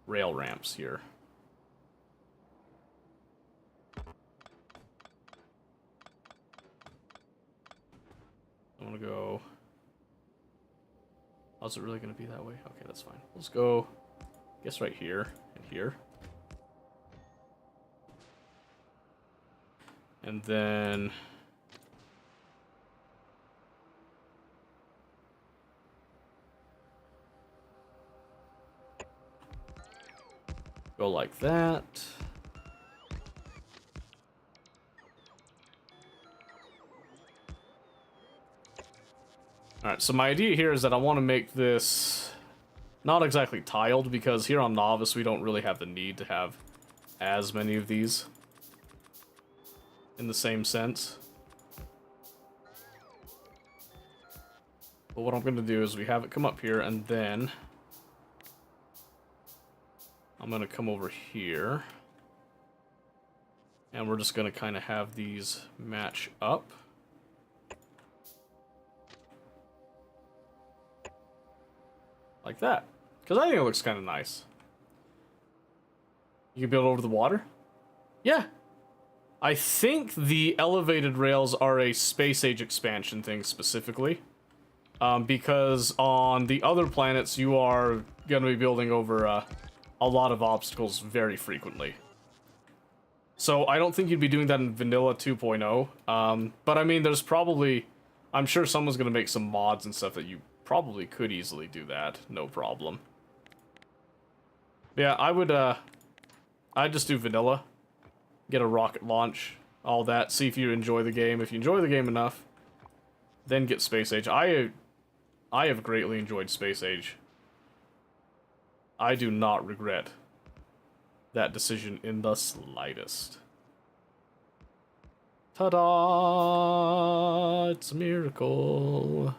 rail ramps here. I'm going to go... oh, is it really going to be that way? Okay, that's fine. Let's go, I guess, right here and here. And then... go like that. Alright, so my idea here is that I want to make this not exactly tiled, because here on Novice we don't really have the need to have as many of these in the same sense. But what I'm going to do is we have it come up here, and then I'm going to come over here, and we're just going to kind of have these match up. Like that. Because I think it looks kind of nice. You can build over the water? Yeah. I think the elevated rails are a space age expansion thing specifically. Because on the other planets, you are going to be building over a lot of obstacles very frequently. So I don't think you'd be doing that in Vanilla 2.0. But I mean, there's probably... I'm sure someone's going to make some mods and stuff that you probably could easily do that. No problem. Yeah, I would... I'd just do Vanilla. Get a rocket launch. All that. See if you enjoy the game. If you enjoy the game enough, then get Space Age. I have greatly enjoyed Space Age. I do not regret that decision in the slightest. Ta-da! It's a miracle.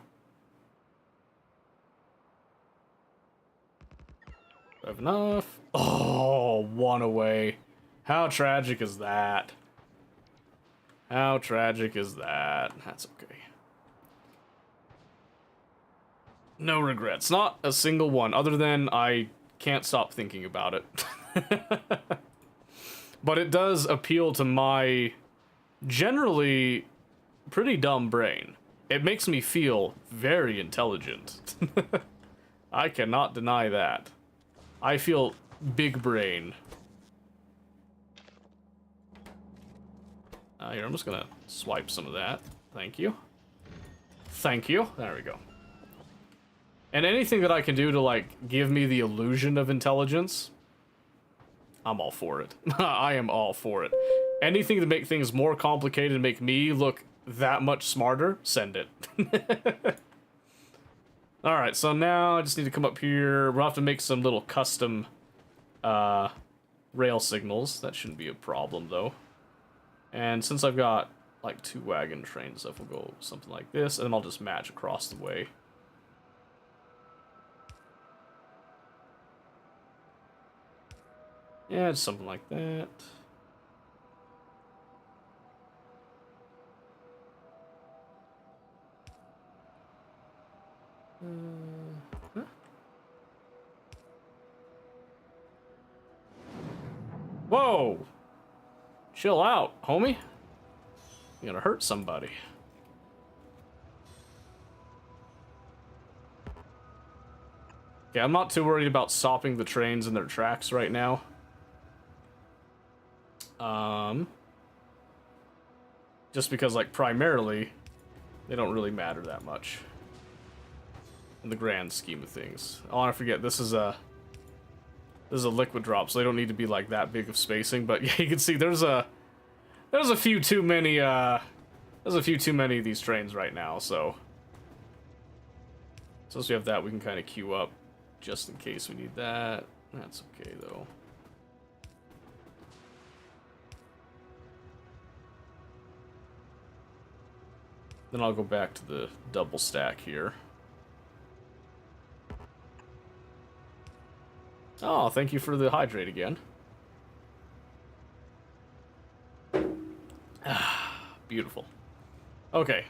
Do I have enough? Oh, one away. How tragic is that? How tragic is that? That's okay. No regrets. Not a single one, other than I can't stop thinking about it. But it does appeal to my generally pretty dumb brain. It makes me feel very intelligent. I cannot deny that. I feel big brain. Here, I'm just gonna swipe some of that. Thank you. Thank you. There we go. And anything that I can do to, like, give me the illusion of intelligence, I'm all for it. I am all for it. Anything to make things more complicated and make me look that much smarter, send it. Alright, so now I just need to come up here. We'll have to make some little custom rail signals. That shouldn't be a problem, though. And since I've got, like, 2 wagon train stuff, we'll go something like this, and then I'll just match across the way. Yeah, just something like that. Huh? Whoa! Chill out, homie. You're gonna hurt somebody. Okay, I'm not too worried about stopping the trains in their tracks right now. Just because, like, primarily, they don't really matter that much in the grand scheme of things. Oh, I forget, this is a liquid drop, so they don't need to be like that big of spacing. But yeah, you can see there's a few too many of these trains right now. So since we have that, we can kind of queue up just in case we need that. That's okay though. Then I'll go back to the double stack here. Oh, thank you for the hydrate again. Beautiful. Okay.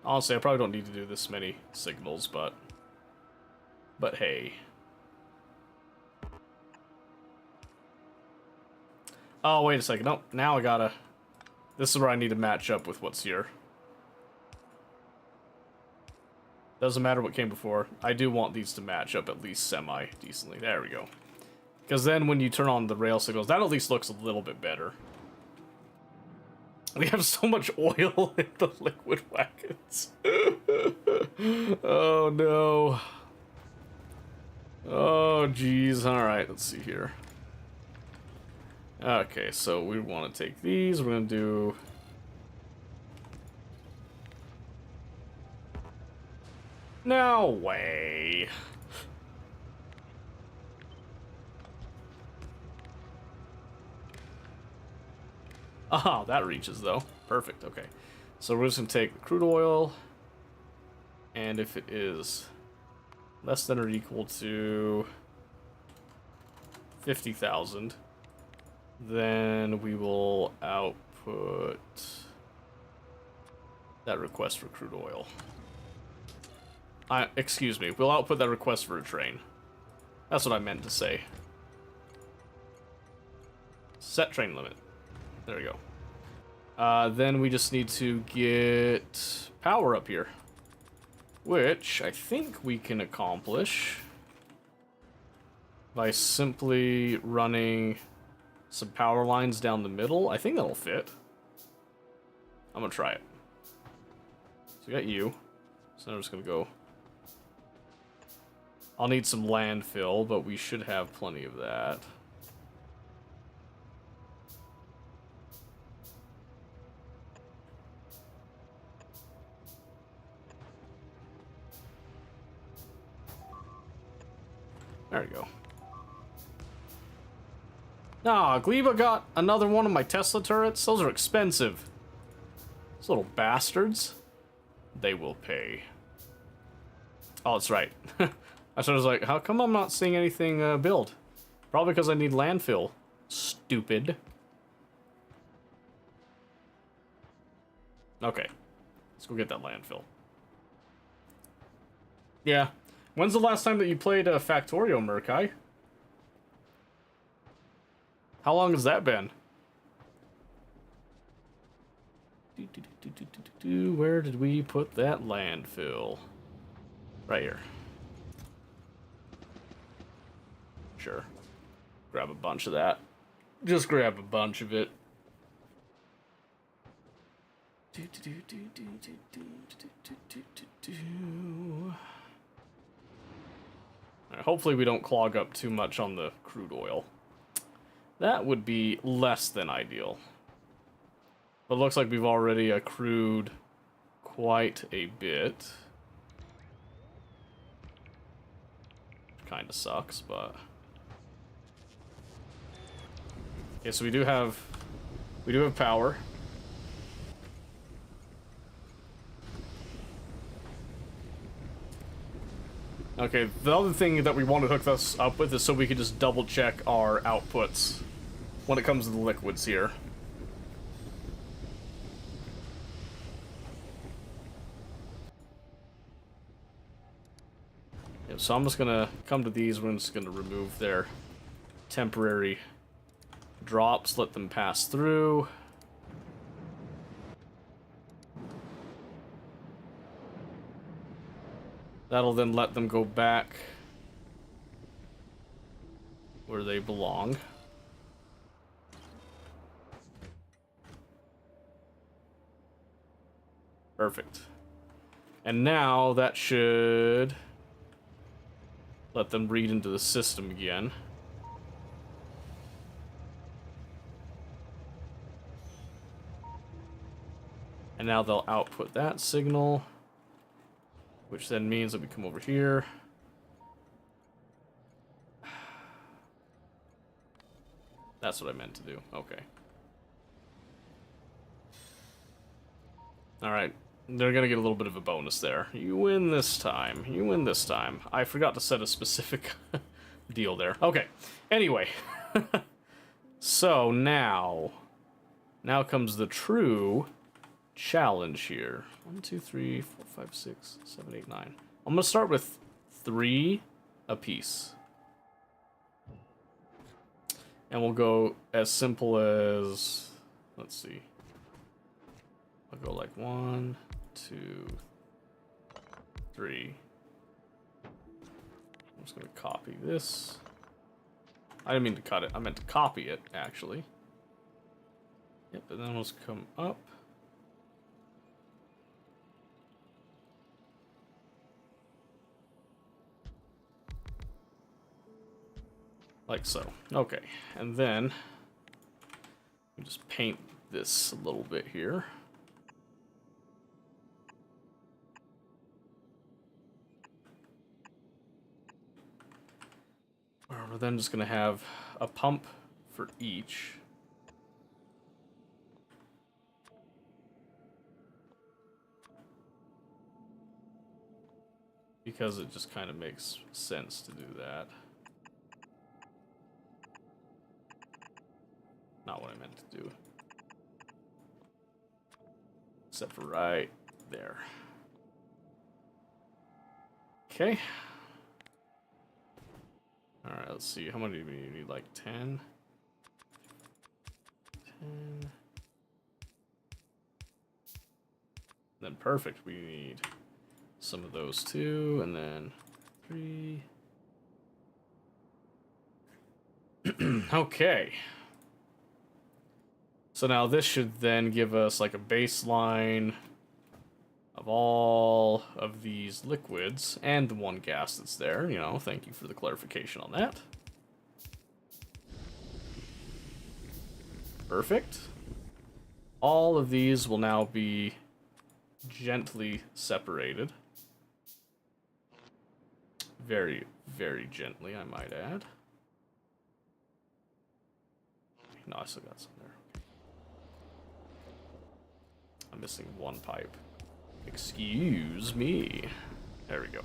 Honestly, I probably don't need to do this many signals, but hey. Oh, wait a second. Nope, now I gotta... This is where I need to match up with what's here. Doesn't matter what came before. I do want these to match up at least semi-decently. There we go. Because then when you turn on the rail signals, that at least looks a little bit better. We have so much oil in the liquid wagons. Oh, no. Oh, geez. Alright, let's see here. Okay, so we want to take these. We're going to do... No way. Ah, that reaches though. Perfect, okay. So we're just gonna take the crude oil, and if it is less than or equal to 50,000, then we will output that request for crude oil. Excuse me, we'll output that request for a train. That's what I meant to say. Set train limit. There we go. Then we just need to get power up here, which I think we can accomplish by simply running some power lines down the middle. I think that'll fit. I'm gonna try it. So we got you. So I'm just gonna go. I'll need some landfill, but we should have plenty of that. There we go. Ah, Gleba got another one of my Tesla turrets. Those are expensive. Those little bastards. They will pay. Oh, that's right. I was like, how come I'm not seeing anything build? Probably because I need landfill. Stupid. Okay. Let's go get that landfill. Yeah. When's the last time that you played Factorio, Murkai? How long has that been? Where did we put that landfill? Right here. Sure. Grab a bunch of that. Just grab a bunch of it. Right, hopefully we don't clog up too much on the crude oil. That would be less than ideal. But it looks like we've already accrued quite a bit. Kinda sucks, but... Okay, so we do have power. Okay, the other thing that we want to hook this up with is so we can just double check our outputs when it comes to the liquids here. Yeah, so I'm just gonna come to these, we're just gonna remove their temporary drops, let them pass through. That'll then let them go back where they belong. Perfect. And now that should let them read into the system again. And now they'll output that signal, which then means that we come over here. That's what I meant to do. Okay. Alright. They're gonna get a little bit of a bonus there. You win this time. You win this time. I forgot to set a specific deal there. Okay. Anyway. So now comes the true challenge here. 1, 2, 3, 4, 5, 6, 7, 8, 9. I'm gonna start with 3 apiece. And we'll go as simple as, let's see. I'll go like 1, 2, 3. I'm just gonna copy this. I didn't mean to cut it, I meant to copy it, actually. Yep, and then we'll just come up. Like so. Okay, and then we just paint this a little bit here. We're then just gonna have a pump for each. Because it just kind of makes sense to do that. Not what I meant to do. Except for right there. Okay. Alright, let's see. How many do we need? Like 10? 10. Then perfect. We need some of those too, and then 3. Okay. So now this should then give us like a baseline of all of these liquids and the one gas that's there. You know, thank you for the clarification on that. Perfect. All of these will now be gently separated. Very, very gently, I might add. No, I still got some there. I'm missing one pipe. Excuse me. There we go.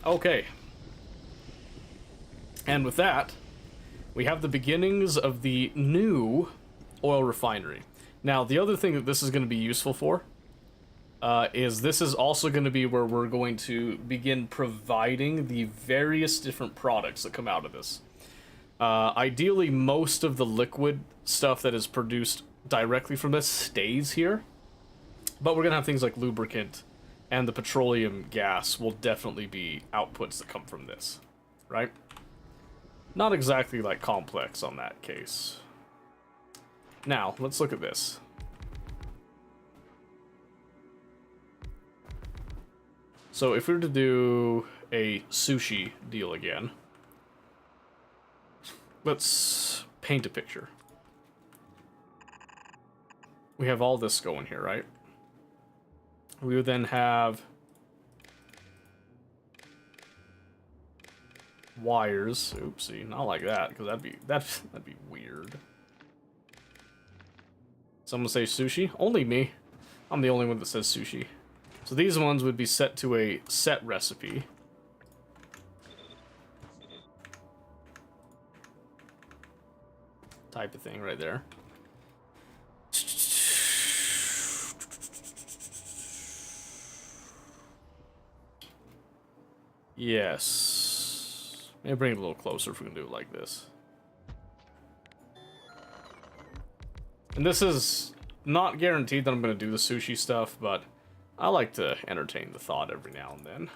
Okay. And with that, we have the beginnings of the new oil refinery. Now, the other thing that this is going to be useful for is this is also going to be where we're going to begin providing the various different products that come out of this. Ideally, most of the liquid stuff that is produced directly from this stays here, but we're going to have things like lubricant and the petroleum gas will definitely be outputs that come from this, right? Not exactly like complex on that case. Now, let's look at this. So if we were to do a sushi deal again, let's paint a picture. We have all this going here, right? We would then have wires. Oopsie, not like that, because that'd be weird. Someone say sushi? Only me. I'm the only one that says sushi. So these ones would be set to a set recipe. Type of thing right there. Yes. Maybe bring it a little closer if we can do it like this. And this is not guaranteed that I'm going to do the sushi stuff, but I like to entertain the thought every now and then.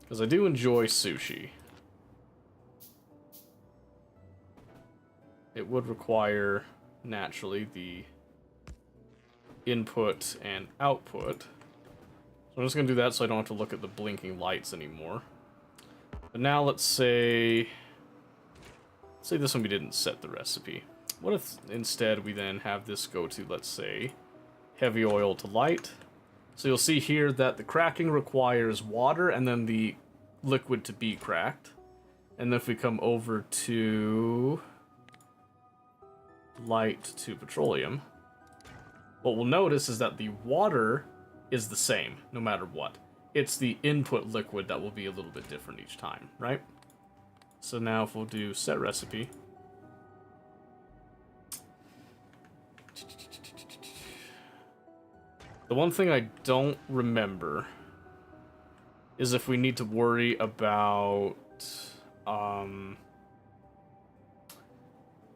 Because I do enjoy sushi. It would require, naturally, the input and output. So I'm just going to do that so I don't have to look at the blinking lights anymore. But now let's say this one we didn't set the recipe. What if instead we then have this go to, let's say, heavy oil to light? So you'll see here that the cracking requires water and then the liquid to be cracked. And then if we come over to light to petroleum, what we'll notice is that the water is the same no matter what. It's the input liquid that will be a little bit different each time, right? So now if we'll do set recipe, the one thing I don't remember is if we need to worry about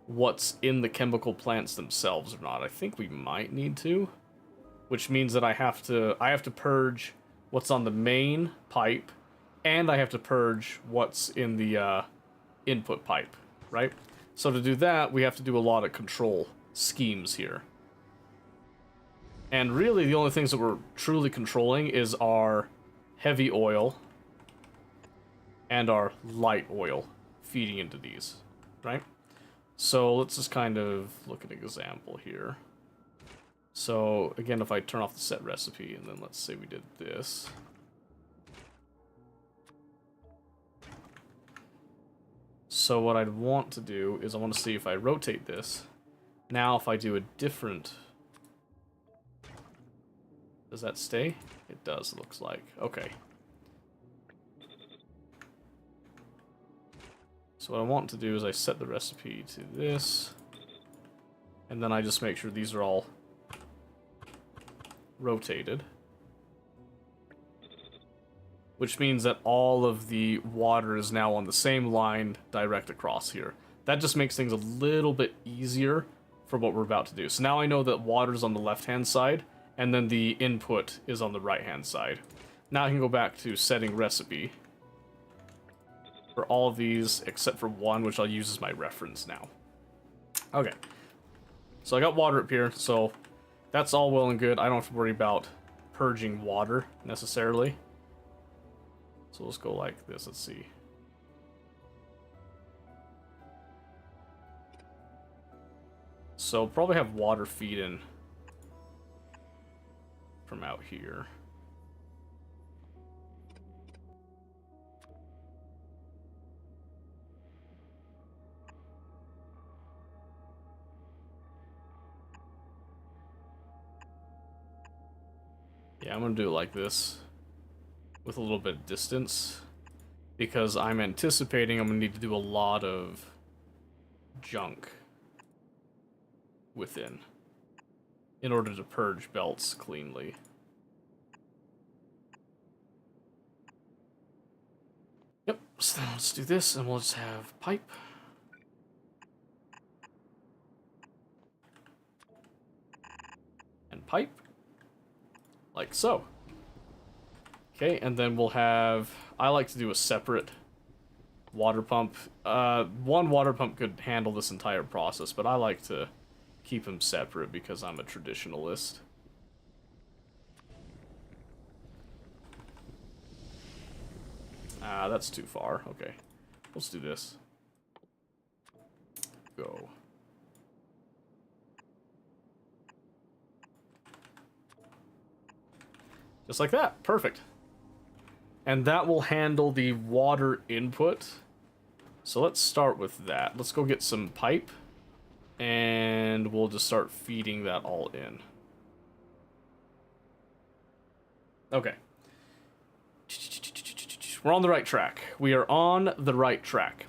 what's in the chemical plants themselves or not. I think we might need to, which means that I have to purge what's on the main pipe, and I have to purge what's in the input pipe, right? So to do that, we have to do a lot of control schemes here. And really, the only things that we're truly controlling is our heavy oil and our light oil feeding into these, right? So let's just kind of look at an example here. So again, if I turn off the set recipe, and then let's say we did this. So what I'd want to do is I want to see if I rotate this. Now if I do a different... Does that stay? It does, it looks like. Okay. So what I want to do is I set the recipe to this, and then I just make sure these are all rotated. Which means that all of the water is now on the same line direct across here. That just makes things a little bit easier for what we're about to do. So now I know that water's on the left-hand side, and then the input is on the right-hand side. Now I can go back to setting recipe for all of these except for one, which I'll use as my reference now. Okay. So I got water up here, so that's all well and good. I don't have to worry about purging water necessarily. So let's go like this. Let's see. So probably have water feed in from out here. Yeah, I'm gonna do it like this. with a little bit of distance, because I'm anticipating I'm going to need to do a lot of junk within in order to purge belts cleanly. Yep, so then let's do this, and we'll just have pipe. And pipe. Like so. Okay, and then we'll have... I like to do a separate water pump. One water pump could handle this entire process, but I like to keep them separate because I'm a traditionalist. Ah, that's too far. Okay, let's do this. Go. Just like that. Perfect. And that will handle the water input. So let's start with that. Let's go get some pipe. And we'll just start feeding that all in. Okay. We're on the right track. We are on the right track.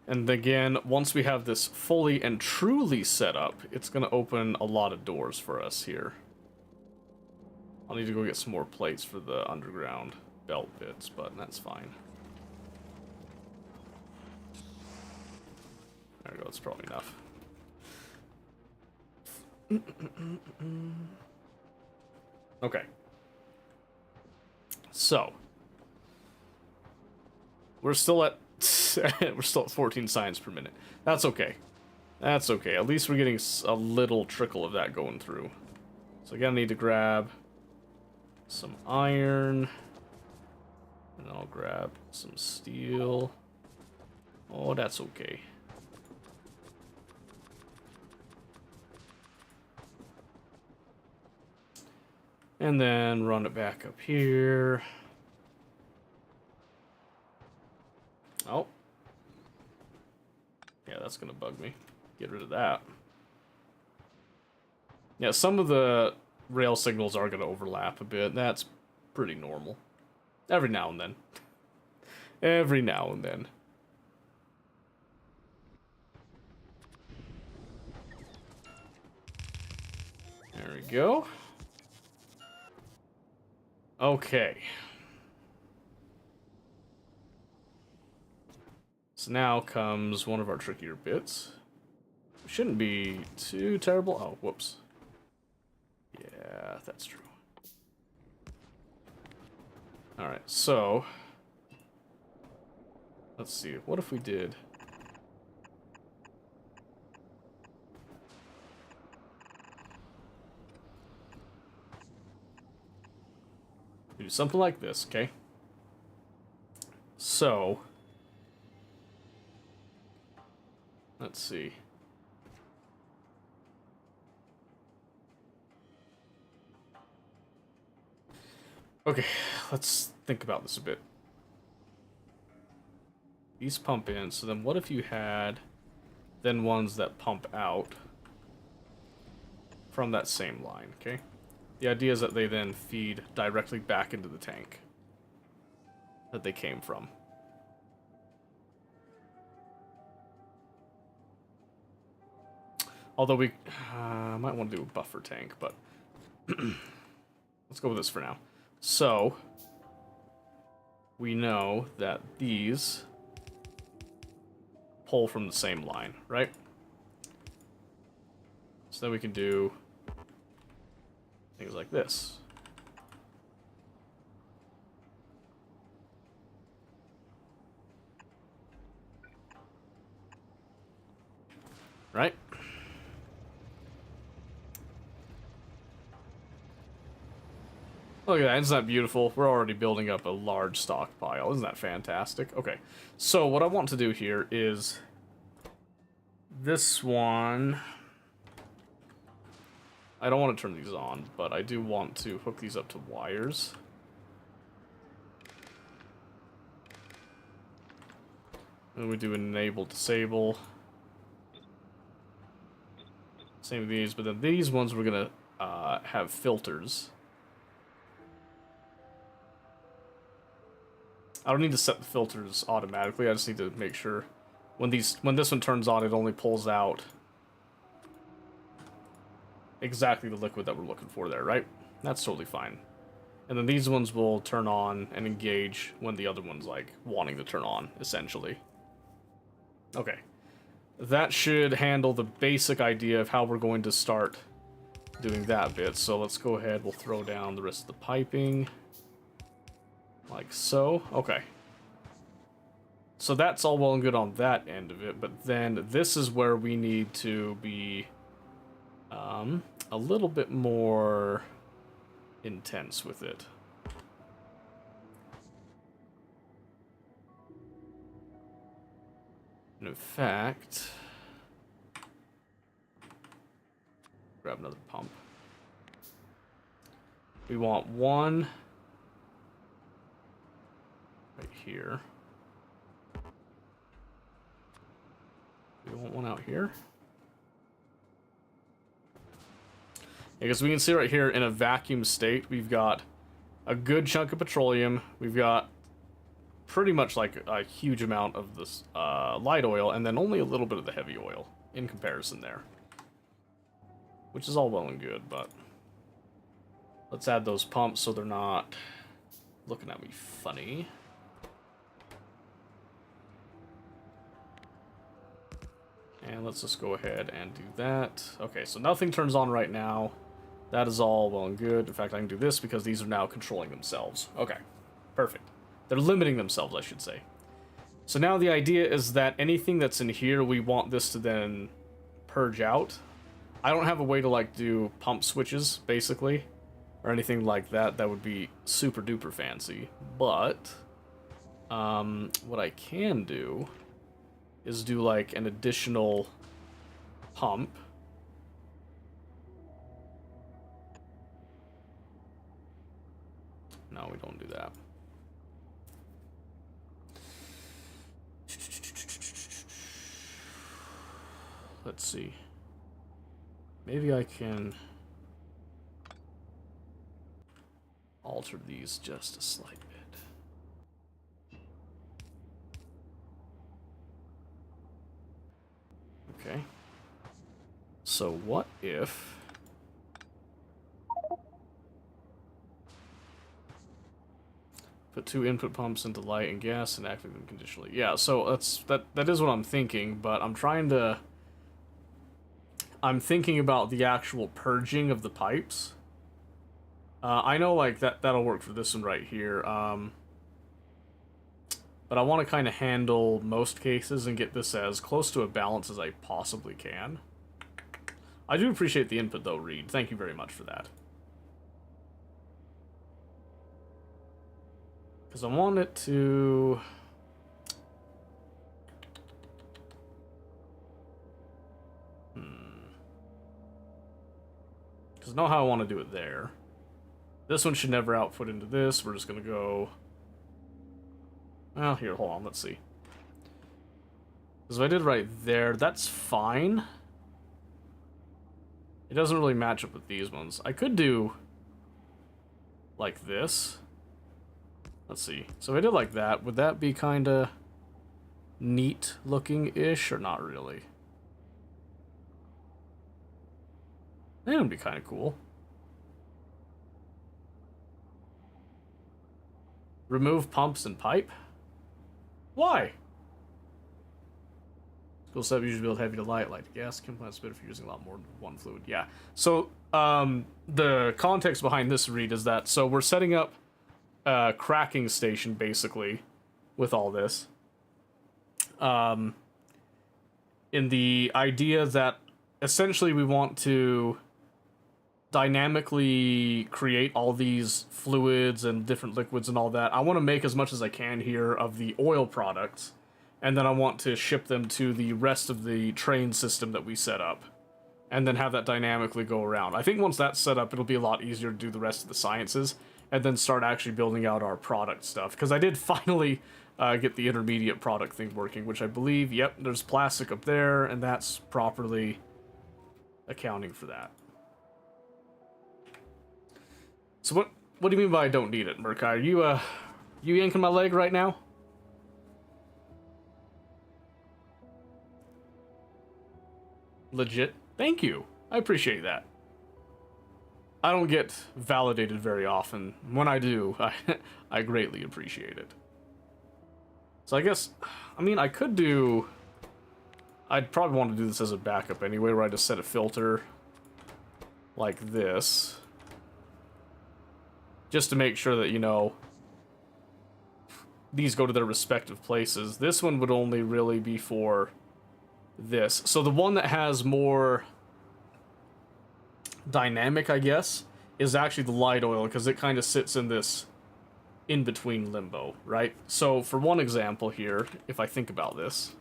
And again, once we have this fully and truly set up, it's going to open a lot of doors for us here. I'll need to go get some more plates for the underground belt bits, but that's fine. There we go, that's probably enough. Okay. So. We're still at 14 science per minute. That's okay. That's okay. At least we're getting a little trickle of that going through. So again, I need to grab some iron. And I'll grab some steel. Oh, that's okay. And then run it back up here. Oh. Yeah, that's gonna bug me. Get rid of that. Yeah, some of the rail signals are gonna overlap a bit. That's pretty normal. Every now and then. Every now and then. There we go. Okay. So now comes one of our trickier bits. Shouldn't be too terrible. Oh, whoops. Yeah, that's true. Alright, so... let's see. What if we did... we do something like this, okay? So... let's see. Okay, let's think about this a bit. These pump in, so then what if you had then ones that pump out from that same line, okay? The idea is that they then feed directly back into the tank that they came from. Although we might want to do a buffer tank, but let's go with this for now. So, we know that these pull from the same line, right? So then we can do things like this. Right? Look at that, isn't that beautiful? We're already building up a large stockpile. Isn't that fantastic? Okay, so what I want to do here is this one. I don't want to turn these on, but I do want to hook these up to wires. And we do enable, disable. Same with these, but then these ones we're gonna have filters. I don't need to set the filters automatically. I just need to make sure when this one turns on, it only pulls out exactly the liquid that we're looking for there, right? That's totally fine. And then these ones will turn on and engage when the other one's like wanting to turn on, essentially. Okay. That should handle the basic idea of how we're going to start doing that bit. So let's go ahead, we'll throw down the rest of the piping. Like so. Okay. So that's all well and good on that end of it, but then this is where we need to be a little bit more intense with it. And in fact, grab another pump. We want one right here. We want one out here. Because we can see right here in a vacuum state, we've got a good chunk of petroleum. We've got pretty much like a huge amount of this light oil, and then only a little bit of the heavy oil in comparison there. Which is all well and good, but let's add those pumps so they're not looking at me funny. And let's just go ahead and do that. Okay, so nothing turns on right now. That is all well and good. In fact, I can do this because these are now controlling themselves. Okay, perfect. They're limiting themselves, I should say. So now the idea is that anything that's in here, we want this to then purge out. I don't have a way to like do pump switches, basically, or anything like that. That would be super duper fancy. But what I can do is do like an additional pump. No, we don't do that. Let's see. Maybe I can alter these just a slight bit. Okay. So what if put 2 input pumps into light and gas and activate them conditionally? Yeah, so that is what I'm thinking, but I'm thinking about the actual purging of the pipes. I know like that'll work for this one right here. But I want to kind of handle most cases and get this as close to a balance as I possibly can. I do appreciate the input though, Reed. Thank you very much for that. Because I want it to... Because I know how I want to do it there. This one should never output into this. We're just going to go... Well, here, hold on, let's see. Because if I did right there, that's fine. It doesn't really match up with these ones. I could do... like this. Let's see. So if I did like that, would that be kind of neat looking-ish, or not really? That would be kind of cool. Remove pumps and pipe? Why? School setup usually build heavy to light to gas. Chem plant's better if you're using a lot more than one fluid. Yeah. So the context behind this, Read, is that so we're setting up a cracking station basically with all this. In the idea that essentially we want to dynamically create all these fluids and different liquids and all that. I want to make as much as I can here of the oil products, and then I want to ship them to the rest of the train system that we set up, and then have that dynamically go around. I think once that's set up, it'll be a lot easier to do the rest of the sciences, and then start actually building out our product stuff, because I did finally get the intermediate product thing working, which I believe, yep, there's plastic up there, and that's properly accounting for that. So what do you mean by I don't need it, Murkai? You yanking my leg right now? Legit. Thank you. I appreciate that. I don't get validated very often. When I do, I greatly appreciate it. So I guess, I mean, I could do... I'd probably want to do this as a backup anyway, where I just set a filter like this. Just to make sure that, you know, these go to their respective places. This one would only really be for this. So the one that has more dynamic, I guess, is actually the light oil, because it kind of sits in this in-between limbo, right? So for one example here, if I think about this,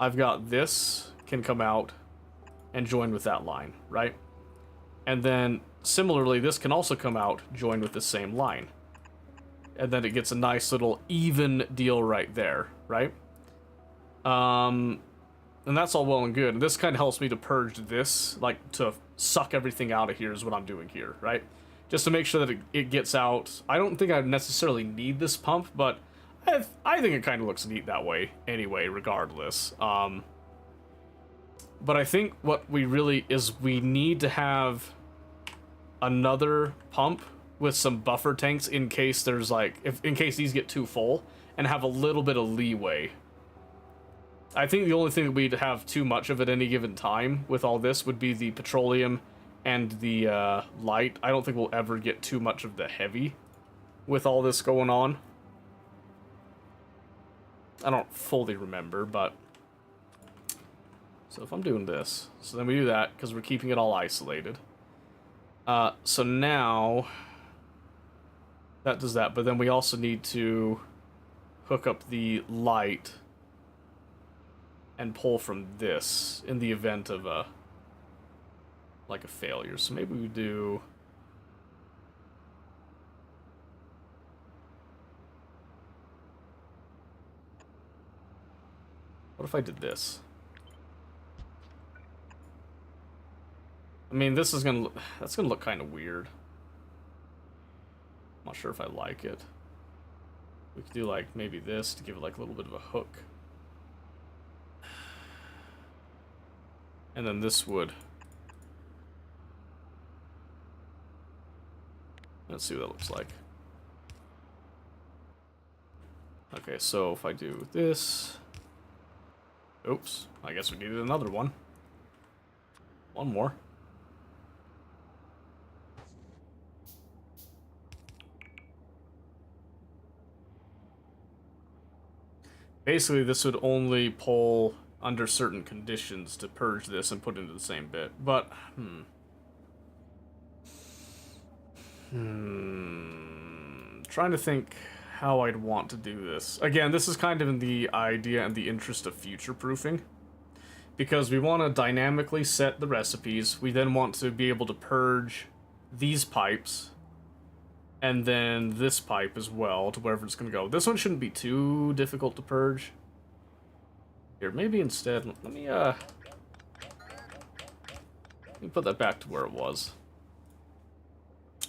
I've got this can come out and join with that line, right? And then similarly, this can also come out, join with the same line. And then it gets a nice little even deal right there, right? And that's all well and good. And this kind of helps me to purge this, like to suck everything out of here is what I'm doing here, right? Just to make sure that it gets out. I don't think I necessarily need this pump, but I think it kind of looks neat that way anyway, regardless. But I think what we really is we need to have another pump with some buffer tanks in case there's like, in case these get too full, and have a little bit of leeway. I think the only thing that we'd have too much of at any given time with all this would be the petroleum and the light. I don't think we'll ever get too much of the heavy with all this going on. I don't fully remember, but... So if I'm doing this, so then we do that, because we're keeping it all isolated. So now... That does that, but then we also need to hook up the light and pull from this in the event of a... like a failure. So maybe we do... What if I did this? I mean, this is gonna... That's gonna look kind of weird. I'm not sure if I like it. We could do, like, maybe this to give it, like, a little bit of a hook. And then this would... Let's see what that looks like. Okay, so if I do this... Oops, I guess we needed another one. One more. Basically, this would only pull under certain conditions to purge this and put into the same bit. But, trying to think how I'd want to do this. Again, this is kind of in the idea and the interest of future-proofing. Because we want to dynamically set the recipes. We then want to be able to purge these pipes. And then this pipe as well, to wherever it's going to go. This one shouldn't be too difficult to purge. Here, maybe instead, let me put that back to where it was.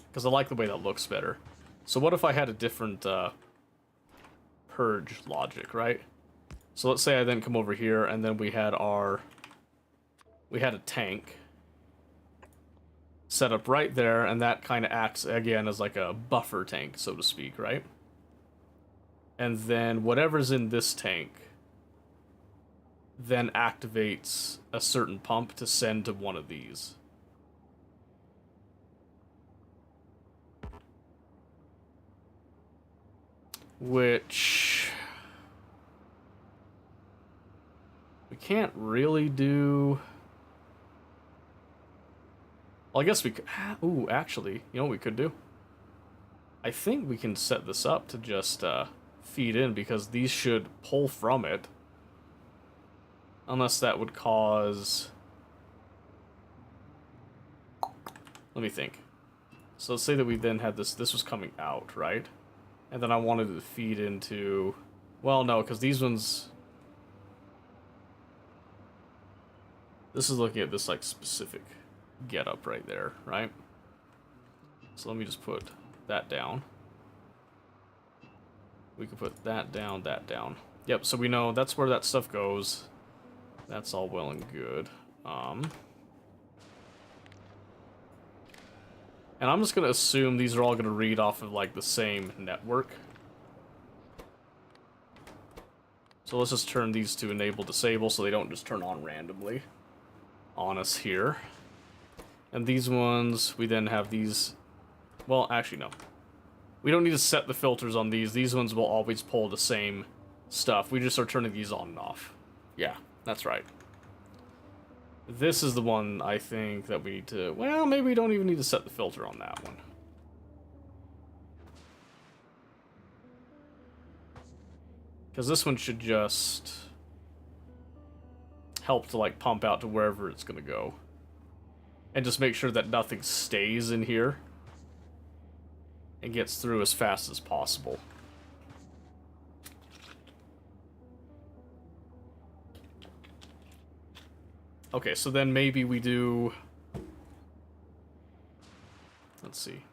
Because I like the way that looks better. So what if I had a different purge logic, right? So let's say I then come over here, and then we had a tank set up right there, and that kind of acts, again, as like a buffer tank, so to speak, right? And then whatever's in this tank then activates a certain pump to send to one of these. Which... we can't really do... Well, I guess we could... Ooh, actually, you know what we could do? I think we can set this up to just feed in, because these should pull from it. Unless that would cause... Let me think. So let's say that we then had this was coming out, right? And then I wanted to feed into... Well, no, because these ones... This is looking at this, like, specific... get up right there, right? So let me just put that down. We can put that down, that down. Yep, so we know that's where that stuff goes. That's all well and good. And I'm just going to assume these are all going to read off of, like, the same network. So let's just turn these to enable disable so they don't just turn on randomly on us here. And these ones, we then have these... Well, actually, no. We don't need to set the filters on these. These ones will always pull the same stuff. We just are turning these on and off. Yeah, that's right. This is the one, I think, that we need to... Well, maybe we don't even need to set the filter on that one. Because this one should just help to, like, pump out to wherever it's going to go. And just make sure that nothing stays in here. And gets through as fast as possible. Okay, so then maybe we do... Let's see.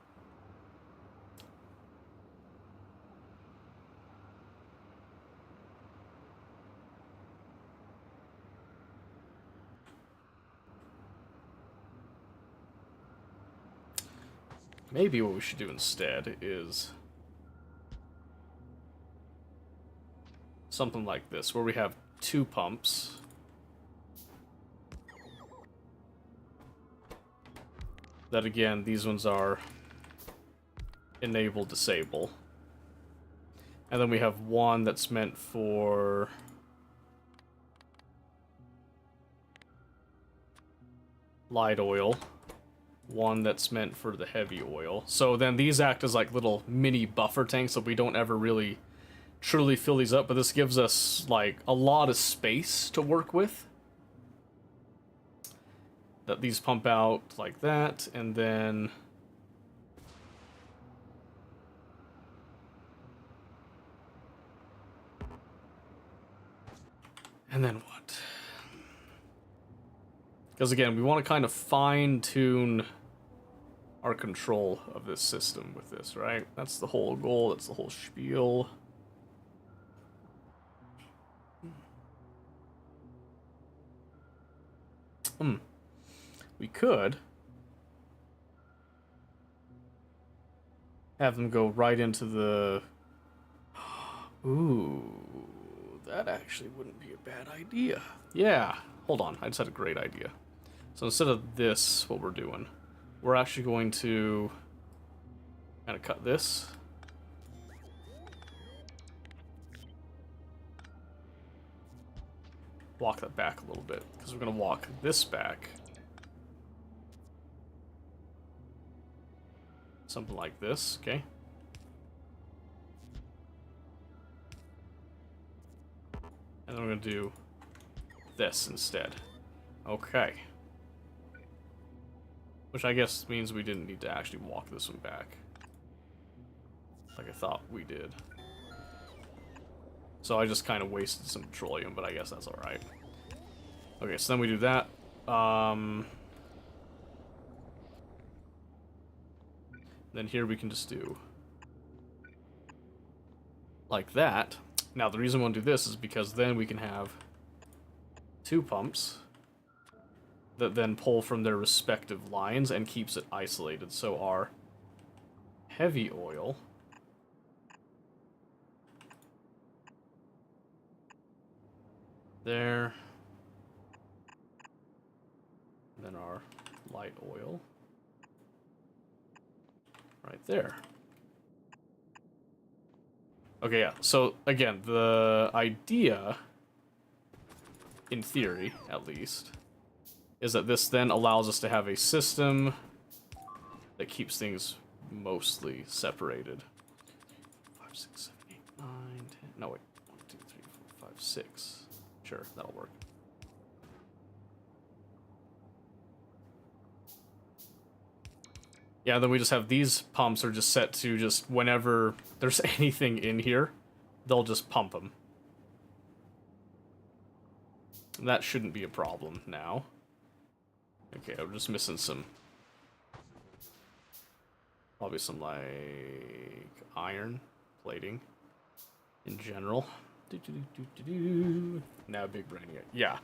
Maybe what we should do instead is something like this, where we have 2 pumps. That again, these ones are enable, disable. And then we have one that's meant for light oil. One that's meant for the heavy oil. So then these act as like little mini buffer tanks so we don't ever really truly fill these up, but this gives us like a lot of space to work with. That these pump out like that, and then what? Because again, we want to kind of fine-tune our control of this system with this, right? That's the whole goal, that's the whole spiel. We could have them go right into the... Ooh, that actually wouldn't be a bad idea. Yeah, hold on, I just had a great idea. So instead of this, what we're doing, we're actually going to kind of cut this. Walk that back a little bit, because we're going to walk this back. Something like this, okay? And then we're going to do this instead. Okay. Which I guess means we didn't need to actually walk this one back. Like I thought we did. So I just kind of wasted some petroleum, but I guess that's alright. Okay, so then we do that. Then here we can just do like that. Now the reason we want to do this is because then we can have 2 pumps that then pull from their respective lines and keeps it isolated. So our heavy oil there, and then our light oil right there. Okay, yeah, so again, the idea, in theory at least, is that this then allows us to have a system that keeps things mostly separated. 5, 6, 7, 8, 9, 10. No, wait. 1, 2, 3, 4, 5, 6. Sure, that'll work. Yeah, then we just have these pumps are just set to just whenever there's anything in here, they'll just pump them. And that shouldn't be a problem now. Okay, I'm just missing some Probably some like iron plating in general. Now big braining it. Yeah.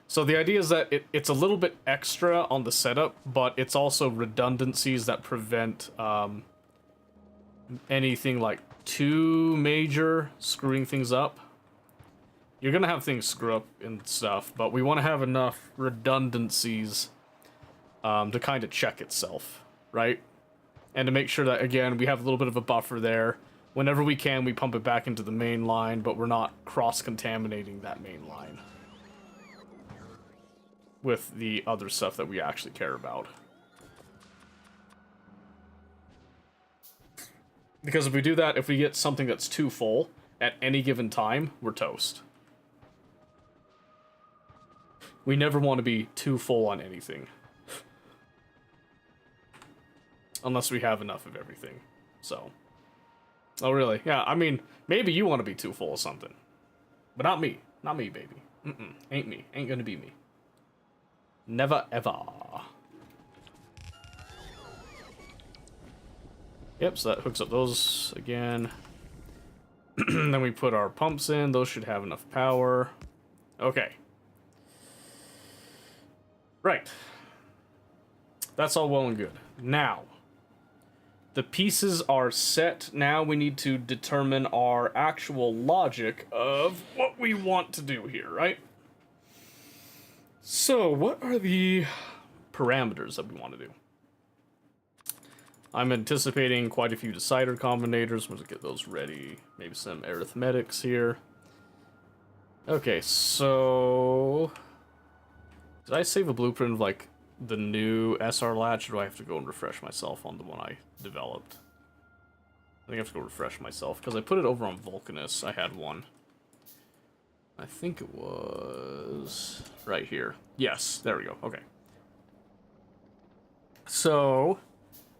So the idea is that it's a little bit extra on the setup, but it's also redundancies that prevent anything like too major screwing things up. You're gonna have things screw up and stuff, but we want to have enough redundancies to kind of check itself, right? And to make sure that, again, we have a little bit of a buffer there. Whenever we can, we pump it back into the main line, but we're not cross-contaminating that main line with the other stuff that we actually care about. Because if we do that, if we get something that's too full at any given time, we're toast. We never want to be too full on anything. Unless we have enough of everything. So. Oh, really? Yeah, I mean, maybe you want to be too full of something. But not me. Not me, baby. Ain't me. Ain't gonna be me. Never ever. Yep, so that hooks up those again. Then we put our pumps in. Those should have enough power. Okay. Right. That's all well and good. Now, the pieces are set. Now we need to determine our actual logic of what we want to do here, right? So, what are the parameters that we want to do? I'm anticipating quite a few decider combinators. We'll get those ready. Maybe some arithmetics here. Okay, so... Did I save a blueprint of, like, the new SR latch, or do I have to go and refresh myself on the one I developed? I think I have to go refresh myself, because I put it over on Vulcanus. I had one. I think it was right here. Yes, there we go. Okay. So,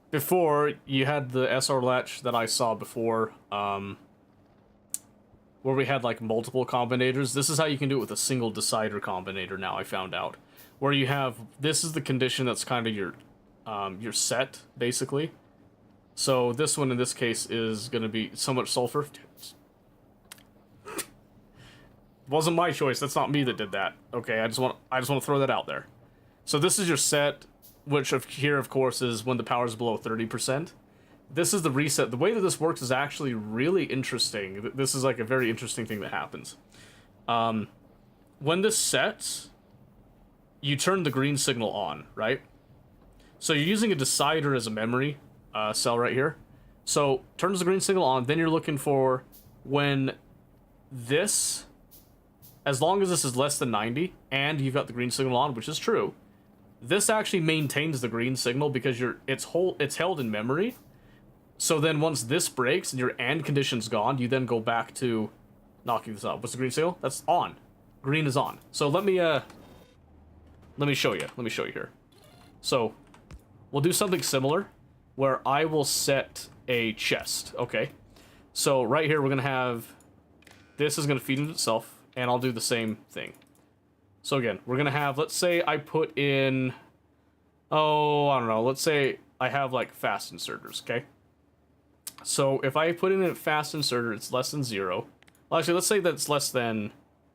before, you had the SR latch that I saw before, where we had, like, multiple combinators. This is how you can do it with a single decider combinator now, I found out. Where you have, this is the condition that's kind of your set, basically. So this one in this case is going to be so much sulfur. Wasn't my choice. That's not me that did that. Okay, I just want to throw that out there. So this is your set, which here of course is when the power is below 30%. This is the reset. The way that this works is actually really interesting. This is like a very interesting thing that happens. When this sets, you turn the green signal on, right? So you're using a decider as a memory cell right here. So turns the green signal on, then you're looking for when this, as long as this is less than 90, and you've got the green signal on, which is true, this actually maintains the green signal because it's held in memory. So then once this breaks and your AND condition's gone, you then go back to knocking this out. What's the green signal? That's on. Green is on. So let me show you. Let me show you here. So, we'll do something similar, where I will set a chest, okay? So, right here, we're going to have... This is going to feed into itself, and I'll do the same thing. So, again, we're going to have... Let's say I put in... Oh, I don't know. Let's say I have, like, fast inserters, okay? So, if I put in a fast inserter, it's less than 0. Well, actually, let's say that's less than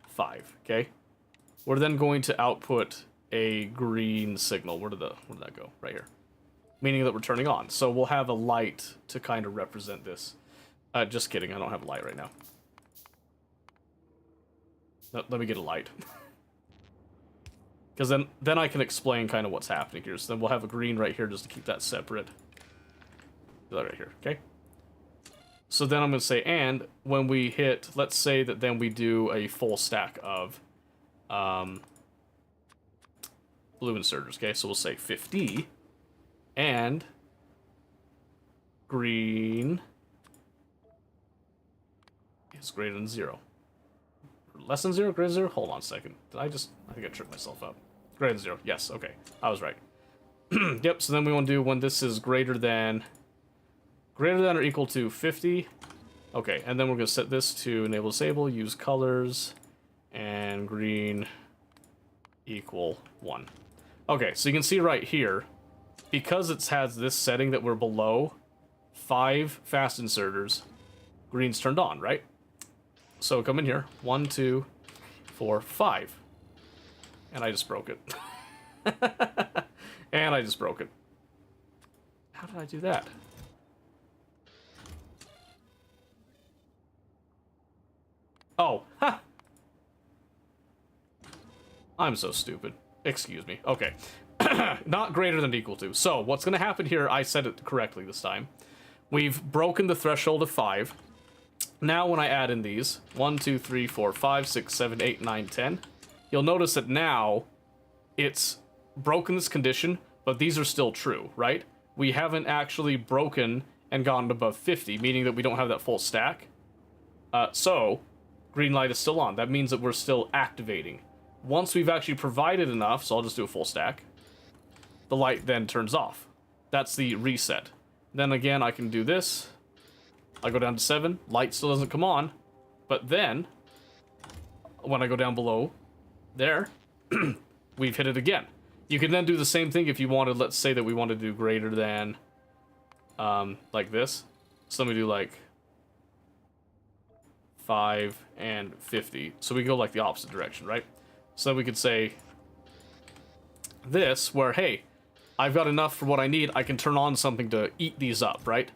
5, okay? We're then going to output a green signal. Where did that go? Right here. Meaning that we're turning on. So we'll have a light to kind of represent this. Just kidding, I don't have a light right now. No, let me get a light. Because then I can explain kind of what's happening here. So then we'll have a green right here just to keep that separate. Do that right here, okay? So then I'm going to say, and when we hit, let's say that then we do a full stack of blue inserters, okay? So we'll say 50, and green is greater than 0. Less than 0, greater than 0? Hold on a second. I think I tripped myself up. Greater than 0, yes, okay. I was right. Yep, so then we want to do when this is greater than or equal to 50. Okay, and then we're going to set this to enable disable, use colors, and green equal 1. Okay, so you can see right here, because it has this setting that we're below 5 fast inserters, green's turned on, right? So come in here, 1, 2, 4, 5. And I just broke it. And I just broke it. How did I do that? Oh, ha! I'm so stupid. Excuse me. Okay. Not greater than or equal to. So, what's going to happen here, I said it correctly this time. We've broken the threshold of 5. Now when I add in these, 1, 2, 3, 4, 5, 6, 7, 8, 9, 10, you'll notice that now it's broken this condition, but these are still true, right? We haven't actually broken and gone above 50, meaning that we don't have that full stack. So, green light is still on. That means that we're still activating. Once we've actually provided enough, so I'll just do a full stack, the light then turns off. That's the reset. Then again, I can do this. I go down to 7, light still doesn't come on, but then, when I go down below there, we've hit it again. You can then do the same thing if you wanted, let's say that we want to do greater than, like this. So let me do like 5 and 50. So we go like the opposite direction, right? So we could say this, where, hey, I've got enough for what I need. I can turn on something to eat these up, right?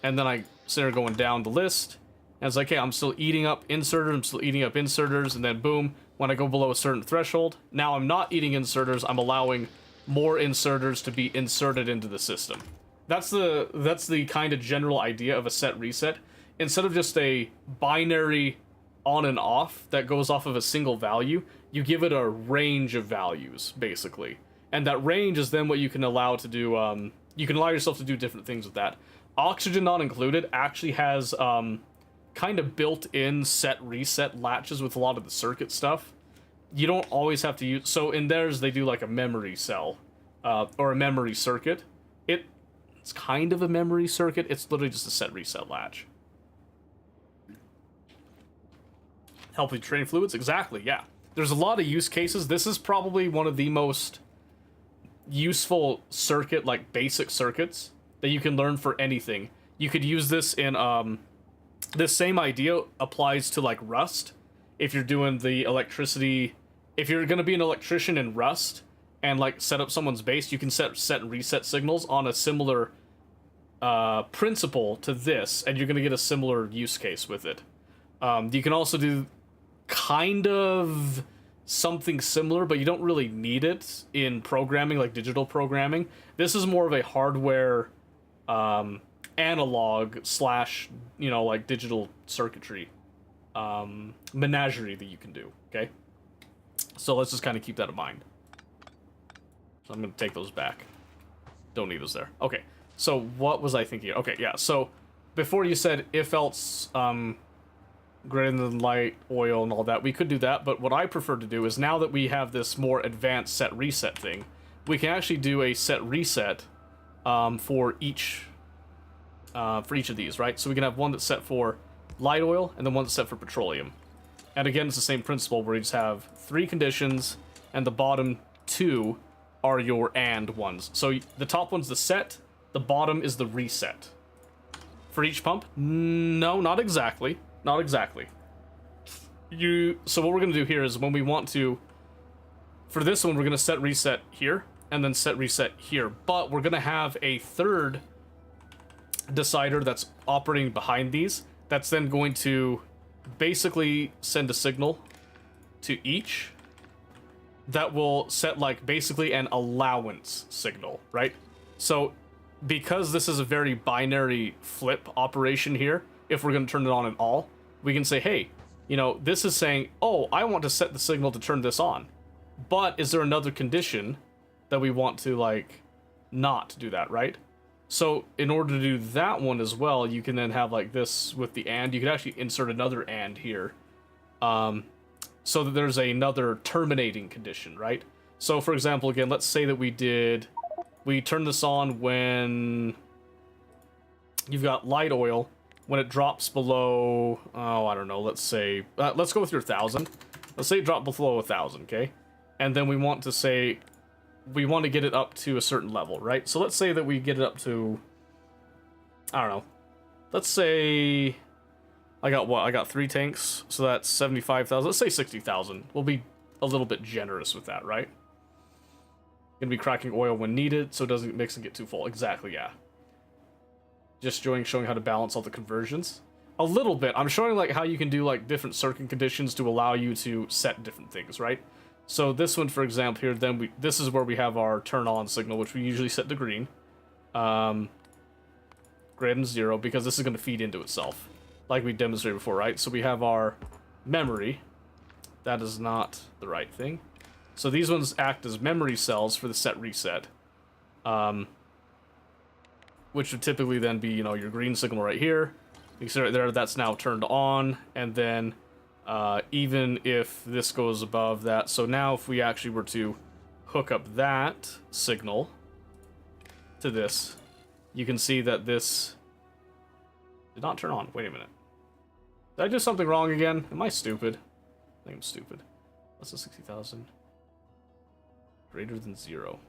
And then I start going down the list. And it's like, hey, I'm still eating up inserters. I'm still eating up inserters. And then boom, when I go below a certain threshold, now I'm not eating inserters. I'm allowing more inserters to be inserted into the system. That's the kind of general idea of a set reset. Instead of just a binary on and off that goes off of a single value, you give it a range of values, basically. And that range is then what you can allow to do, you can allow yourself to do different things with that. Oxygen Not Included actually has kind of built-in set reset latches with a lot of the circuit stuff. You don't always have to use... So in theirs, they do like a memory cell, or a memory circuit. It's kind of a memory circuit. It's literally just a set reset latch. Help with drain fluids? Exactly, yeah. There's a lot of use cases. This is probably one of the most useful circuit, like basic circuits, that you can learn for anything. You could use this in, this same idea applies to like Rust. If you're doing the electricity, if you're going to be an electrician in Rust and like set up someone's base, you can set and reset signals on a similar principle to this, and you're going to get a similar use case with it. You can also do kind of something similar, but you don't really need it in programming, like digital programming. This is more of a hardware analog slash, like digital circuitry menagerie that you can do, okay? So let's just kind of keep that in mind. So I'm going to take those back. Don't need those there. Okay, so what was I thinking? Okay, yeah, so before you said if else greater than light, oil, and all that, we could do that, but what I prefer to do is, now that we have this more advanced set reset thing, we can actually do a set reset for each of these, right? So we can have one that's set for light oil, and then one that's set for petroleum. And again, it's the same principle, where you just have 3 conditions, and the bottom 2 are your AND ones. So the top one's the set, the bottom is the reset. For each pump? No, not exactly. Not exactly. So what we're going to do here is, when we want to, for this one, we're going to set reset here, and then set reset here. But we're going to have a third decider that's operating behind these, that's then going to basically send a signal to each that will set like basically an allowance signal, right? So because this is a very binary flip operation here, if we're going to turn it on at all, we can say, hey, this is saying, oh, I want to set the signal to turn this on, but is there another condition that we want to like not do that, right? So in order to do that one as well, you can then have like this with the AND. You could actually insert another AND here, so that there's another terminating condition, right? So for example, again, let's say that we turn this on when you've got light oil. When it drops below, oh, I don't know, let's say, let's go with your 1,000. Let's say it dropped below 1,000, okay? And then we want to say, we want to get it up to a certain level, right? So let's say that we get it up to I don't know. Let's say I got what? I got 3 tanks, so that's 75,000. Let's say 60,000. We'll be a little bit generous with that, right? Gonna be cracking oil when needed, so it doesn't mix and get too full. Exactly, yeah. Just showing how to balance all the conversions. A little bit. I'm showing like how you can do like different circuit conditions to allow you to set different things, right? So this one, for example, here, then this is where we have our turn on signal, which we usually set to green. Greater than 0, because this is going to feed into itself, like we demonstrated before, right? So we have our memory. That is not the right thing. So these ones act as memory cells for the set reset. Which would typically then be, you know, your green signal right here. You can see right there, that's now turned on, and then even if this goes above that, so now if we actually were to hook up that signal to this, you can see that this did not turn on. Wait a minute. Did I do something wrong again? Am I stupid? I think I'm stupid. Less than 60,000. Greater than 0.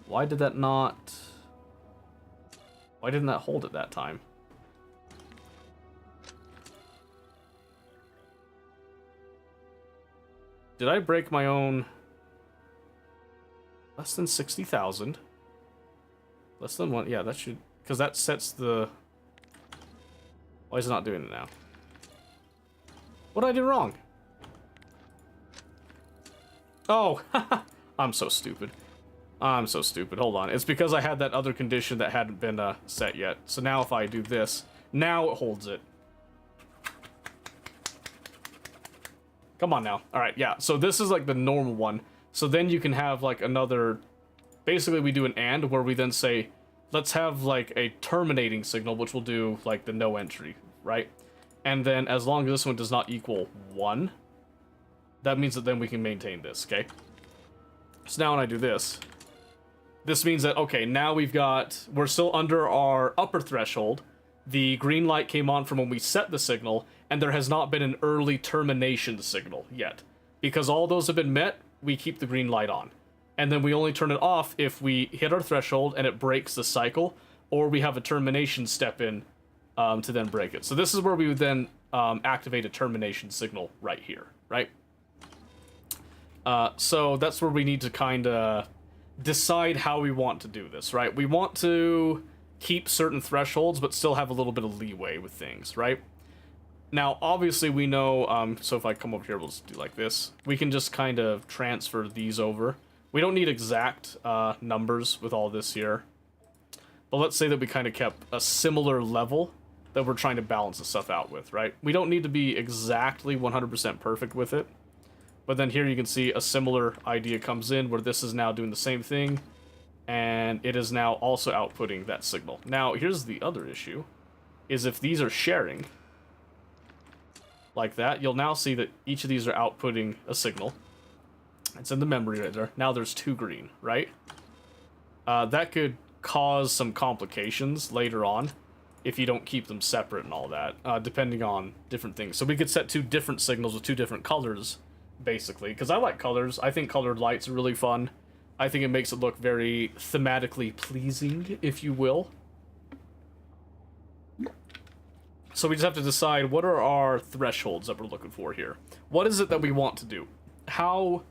Why did that not... Why didn't that hold at that time? Did I break my own... Less than 60,000? Less than 1? Yeah, that should... Because that sets the... Why is it not doing it now? What did I do wrong? Oh, I'm so stupid. I'm so stupid. Hold on. It's because I had that other condition that hadn't been set yet. So now if I do this, now it holds it. Come on now. Alright, yeah. So this is like the normal one. So then you can have like another... Basically we do an AND where we then say, let's have like a terminating signal, which will do like the no entry, right? And then as long as this one does not equal 1, that means that then we can maintain this, okay? So now when I do this, this means that, okay, now we're still under our upper threshold. The green light came on from when we set the signal, and there has not been an early termination signal yet. Because all those have been met, we keep the green light on. And then we only turn it off if we hit our threshold and it breaks the cycle, or we have a termination step in to then break it. So this is where we would then activate a termination signal right here, right? So that's where we need to kind of decide how we want to do this, right? We want to keep certain thresholds, but still have a little bit of leeway with things, right? Now, obviously, we know, so if I come over here, we'll just do like this. We can just kind of transfer these over. We don't need exact numbers with all this here. But let's say that we kind of kept a similar level that we're trying to balance the stuff out with, right? We don't need to be exactly 100% perfect with it. But then here you can see a similar idea comes in where this is now doing the same thing. And it is now also outputting that signal. Now, here's the other issue. Is if these are sharing, like that, you'll now see that each of these are outputting a signal. It's in the memory right there. Now there's 2 green, right? That could cause some complications later on if you don't keep them separate and all that, depending on different things. So we could set 2 different signals with 2 different colors, basically, because I like colors. I think colored lights are really fun. I think it makes it look very thematically pleasing, if you will. So we just have to decide what are our thresholds that we're looking for here. What is it that we want to do? How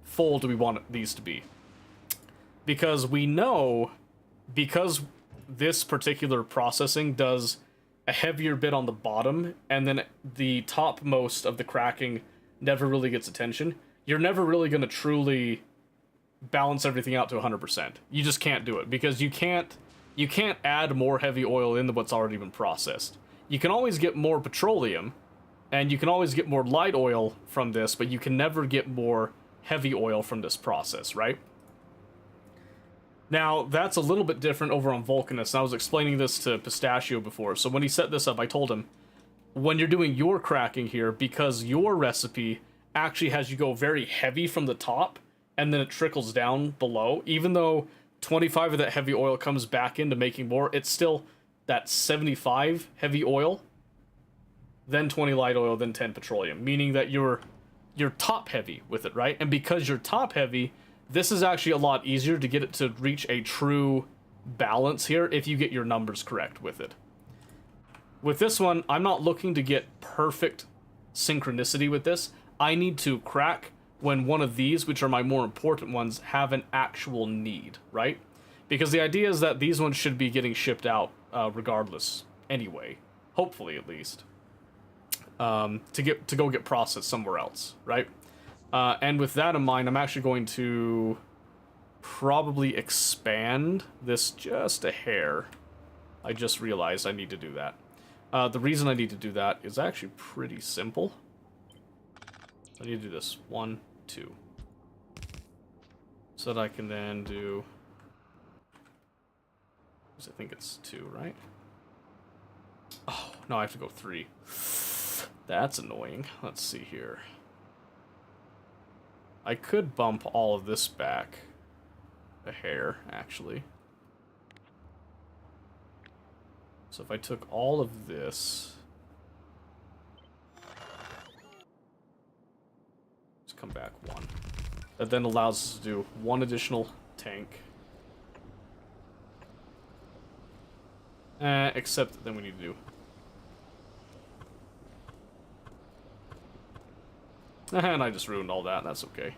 full do we want these to be? Because we know, because this particular processing does a heavier bit on the bottom, and then the topmost of the cracking never really gets attention, you're never really going to truly balance everything out to 100%. You just can't do it, because you can't add more heavy oil into what's already been processed. You can always get more petroleum, and you can always get more light oil from this, but you can never get more heavy oil from this process, right? Now, that's a little bit different over on Vulcanus, and I was explaining this to Pistachio before, so when he set this up, I told him, when you're doing your cracking here, because your recipe actually has you go very heavy from the top, and then it trickles down below, even though 25 of that heavy oil comes back into making more, it's still that 75 heavy oil, then 20 light oil, then 10 petroleum, meaning that you're top heavy with it, right? And because you're top heavy, this is actually a lot easier to get it to reach a true balance here if you get your numbers correct with it. With this one, I'm not looking to get perfect synchronicity with this. I need to crack when one of these, which are my more important ones, have an actual need, right? Because the idea is that these ones should be getting shipped out regardless anyway, hopefully at least, to go get processed somewhere else, right? And with that in mind, I'm actually going to probably expand this just a hair. I just realized I need to do that. The reason I need to do that is actually pretty simple. I need to do this 1, 2, so that I can then do. I think it's 2, right? Oh no, I have to go 3. That's annoying. Let's see here. I could bump all of this back a hair, actually. So if I took all of this, let's come back 1. That then allows us to do 1 additional tank. Except then we need to do. And I just ruined all that. That's okay.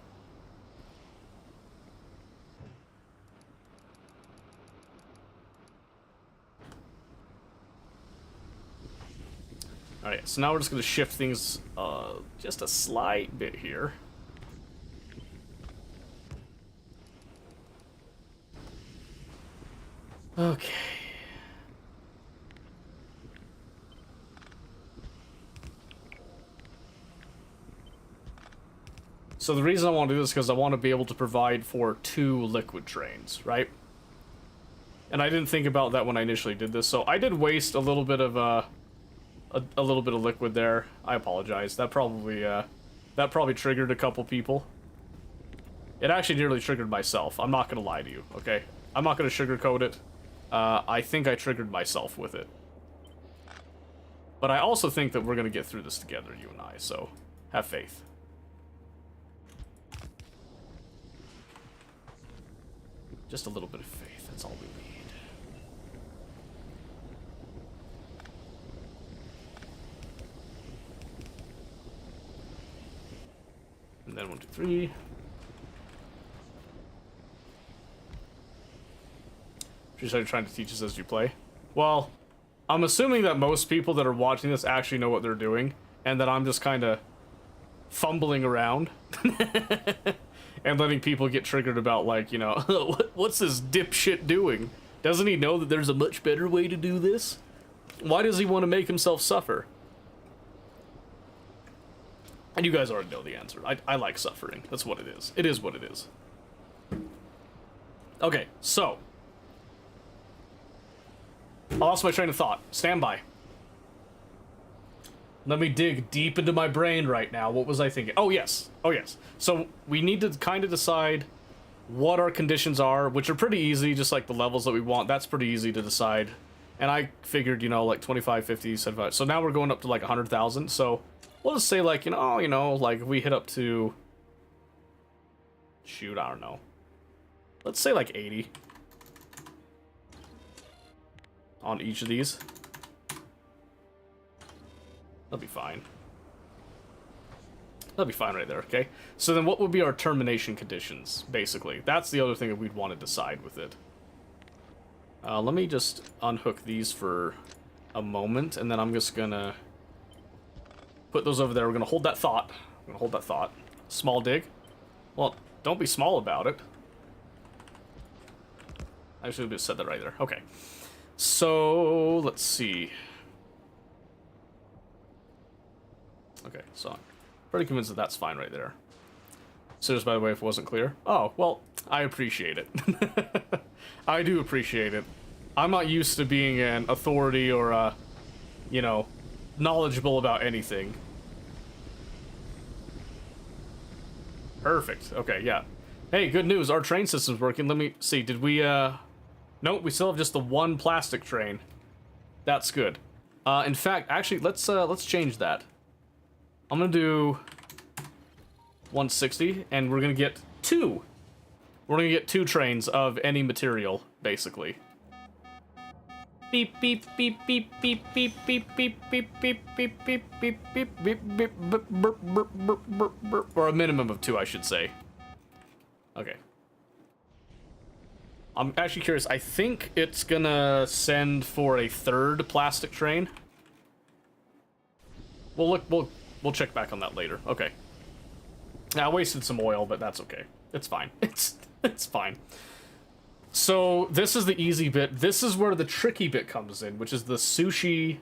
Alright, so now we're just going to shift things just a slight bit here. Okay. So the reason I want to do this is because I want to be able to provide for 2 liquid trains, right? And I didn't think about that when I initially did this, so I did waste a little bit of a little bit of liquid there. I apologize. That probably triggered a couple people. It actually nearly triggered myself. I'm not gonna lie to you, okay? I'm not gonna sugarcoat it. I think I triggered myself with it. But I also think that we're gonna get through this together, you and I, so have faith. Just a little bit of faith, that's all we need. And then 1, 2, 3. She's trying to teach us as you play. Well, I'm assuming that most people that are watching this actually know what they're doing, and that I'm just kind of fumbling around. And letting people get triggered about, like, you know, what's this dipshit doing? Doesn't he know that there's a much better way to do this? Why does he want to make himself suffer? And you guys already know the answer. I like suffering. That's what it is. It is what it is. Okay, so. I lost my train of thought. Stand by. Let me dig deep into my brain right now. What was I thinking? Oh, yes. Oh, yes. So we need to kind of decide what our conditions are, which are pretty easy, just like the levels that we want. That's pretty easy to decide. And I figured, you know, like 25, 50, 75. So now we're going up to like 100,000. So we'll just say like, you know, like if we hit up to... Shoot, I don't know. Let's say like 80. On each of these. That'll be fine. That'll be fine right there, okay? So then what would be our termination conditions, basically? That's the other thing that we'd want to decide with it. Let me just unhook these for a moment, and then I'm just gonna put those over there. We're gonna hold that thought. I'm gonna hold that thought. Small dig. Well, don't be small about it. I should have just said that right there. Okay. So, let's see. Okay, so I'm pretty convinced that that's fine right there. So just by the way, if it wasn't clear. Oh, well, I appreciate it. I do appreciate it. I'm not used to being an authority or, you know, knowledgeable about anything. Perfect. Okay, yeah. Hey, good news. Our train system's working. Let me see. Did we, Nope, we still have just the 1 plastic train. That's good. In fact, actually, let's change that. I'm gonna do 160, and we're gonna get 2. We're gonna get 2 trains of any material, basically. Beep beep beep beep beep beep beep beep beep beep beep beep beep beep beep beep burp burp burp burp burp burp, or a minimum of 2, I should say. Okay. I'm actually curious. I think it's gonna send for a 3rd plastic train. We'll look. We'll check back on that later. Okay. Now, I wasted some oil, but that's okay. It's fine. It's fine. So this is the easy bit. This is where the tricky bit comes in, which is the sushi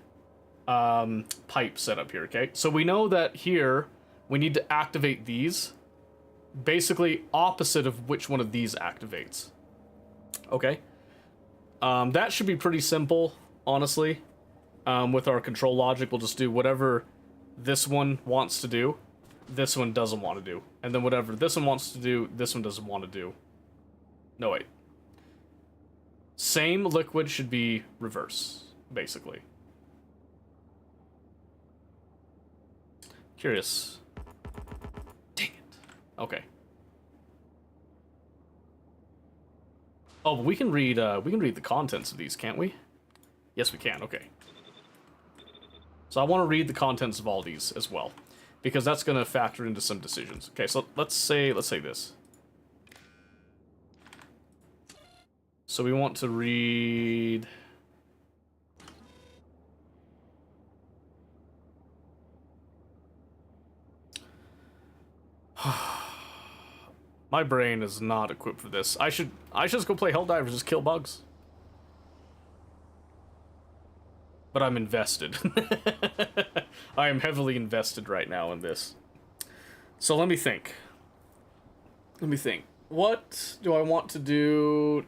pipe setup here, okay? So we know that here we need to activate these, basically opposite of which one of these activates. Okay? That should be pretty simple, honestly. With our control logic, we'll just do whatever this one wants to do, this one doesn't want to do. And then whatever this one wants to do, this one doesn't want to do. No, wait. Same liquid should be reverse, basically. Curious. Dang it. Okay. Oh, but we can read the contents of these, can't we? Yes, we can. Okay. So I want to read the contents of all these as well, because that's going to factor into some decisions. Okay, so let's say this. So we want to read... My brain is not equipped for this. I should just go play Helldivers, just kill bugs. But I'm invested. I am heavily invested right now in this. So let me think. What do I want to do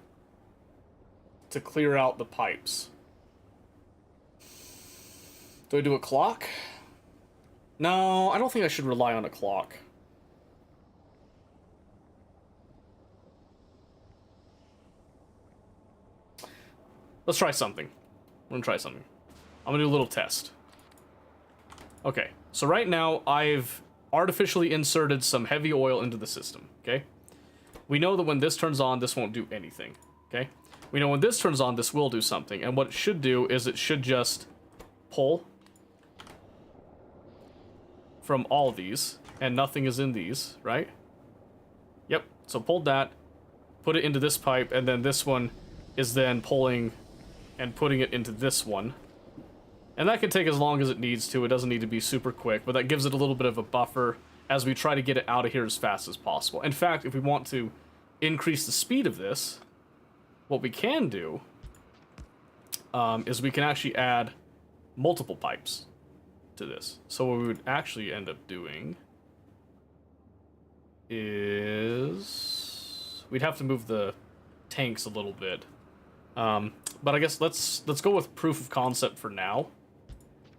to clear out the pipes? Do I do a clock? No, I don't think I should rely on a clock. Let's try something. We're gonna try something. I'm gonna do a little test. Okay, so right now I've artificially inserted some heavy oil into the system, okay? We know that when this turns on, this won't do anything, okay? We know when this turns on, this will do something, and what it should do is it should just pull from all these, and nothing is in these, right? Yep, so pulled that, put it into this pipe, and then this one is then pulling and putting it into this one. And that can take as long as it needs to. It doesn't need to be super quick, but that gives it a little bit of a buffer as we try to get it out of here as fast as possible. In fact, if we want to increase the speed of this, what we can do is we can actually add multiple pipes to this. So what we would actually end up doing is we'd have to move the tanks a little bit. But I guess let's go with proof of concept for now,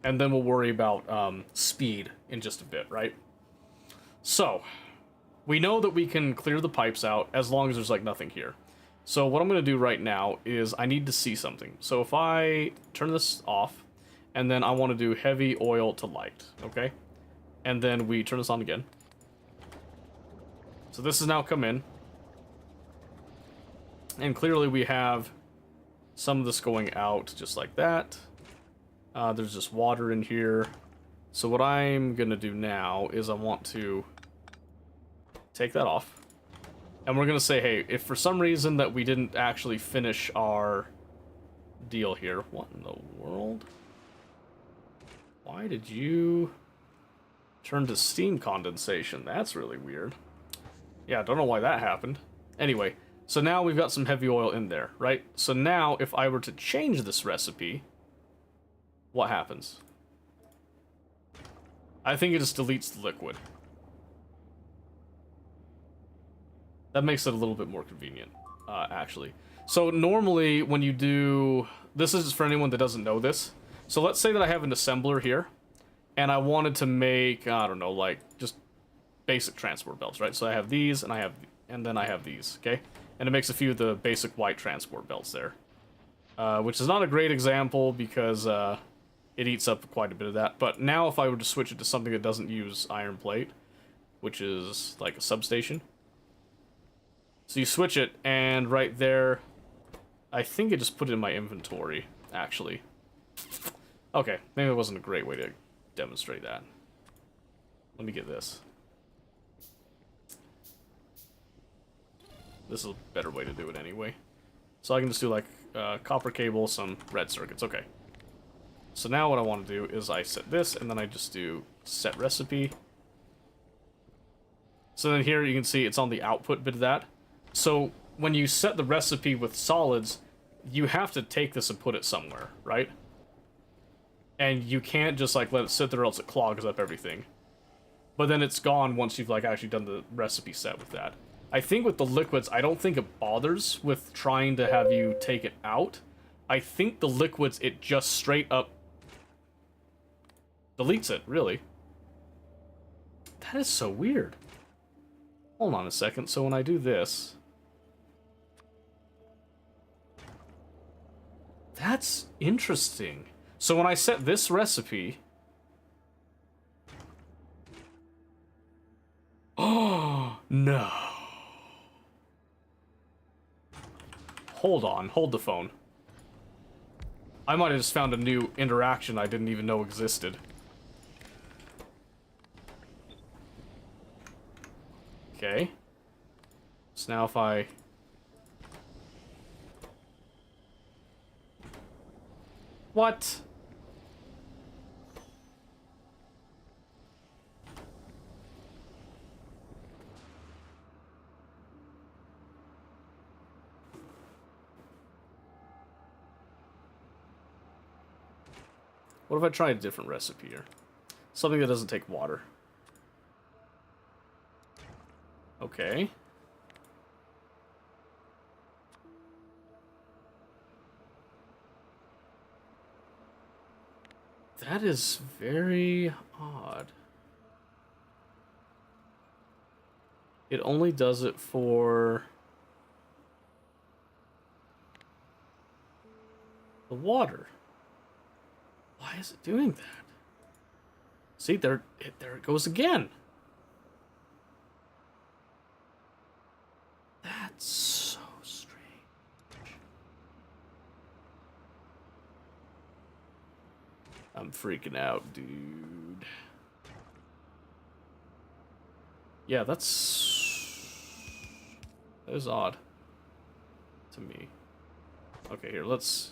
and then we'll worry about speed in just a bit, right? So we know that we can clear the pipes out as long as there's like nothing here. So what I'm going to do right now is I need to see something. So if I turn this off, and then I want to do heavy oil to light, okay? And then we turn this on again. So this has now come in. And clearly we have some of this going out just like that. There's just water in here. So what I'm going to do now is I want to take that off. And we're going to say, hey, if for some reason that we didn't actually finish our deal here. What in the world? Why did you turn to steam condensation? That's really weird. Yeah, I don't know why that happened. Anyway, so now we've got some heavy oil in there, right? So now if I were to change this recipe, what happens? I think it just deletes the liquid. That makes it a little bit more convenient, actually. So normally when you do... This is for anyone that doesn't know this. So let's say that I have an assembler here, and I wanted to make, I don't know, like, just basic transport belts, right? So I have these, and then I have these, okay? And it makes a few of the basic white transport belts there. Which is not a great example because it eats up quite a bit of that. But now if I were to switch it to something that doesn't use iron plate, which is like a substation. So you switch it, and right there, I think it just put it in my inventory. actually. Okay, maybe it wasn't a great way to demonstrate that. Let me get this. This is a better way to do it anyway. So I can just do like copper cable, some red circuits. Okay. So now what I want to do is I set this, and then I just do set recipe. So then here you can see it's on the output bit of that. So when you set the recipe with solids, you have to take this and put it somewhere, right? And you can't just like let it sit there or else it clogs up everything. But then it's gone once you've like actually done the recipe set with that. I think with the liquids, I don't think it bothers with trying to have you take it out. I think the liquids, it just straight up deletes it, really. That is so weird. Hold on a second. So when I do this... That's interesting. So when I set this recipe... Oh, no. Hold on. Hold the phone. I might have just found a new interaction I didn't even know existed. Okay. So now if I... What? What if I try a different recipe here? Something that doesn't take water. Okay. That is very odd. It only does it for the water. Why is it doing that? See, there it goes again. That's so strange. I'm freaking out, dude. Yeah, that is odd to me. Okay, here, let's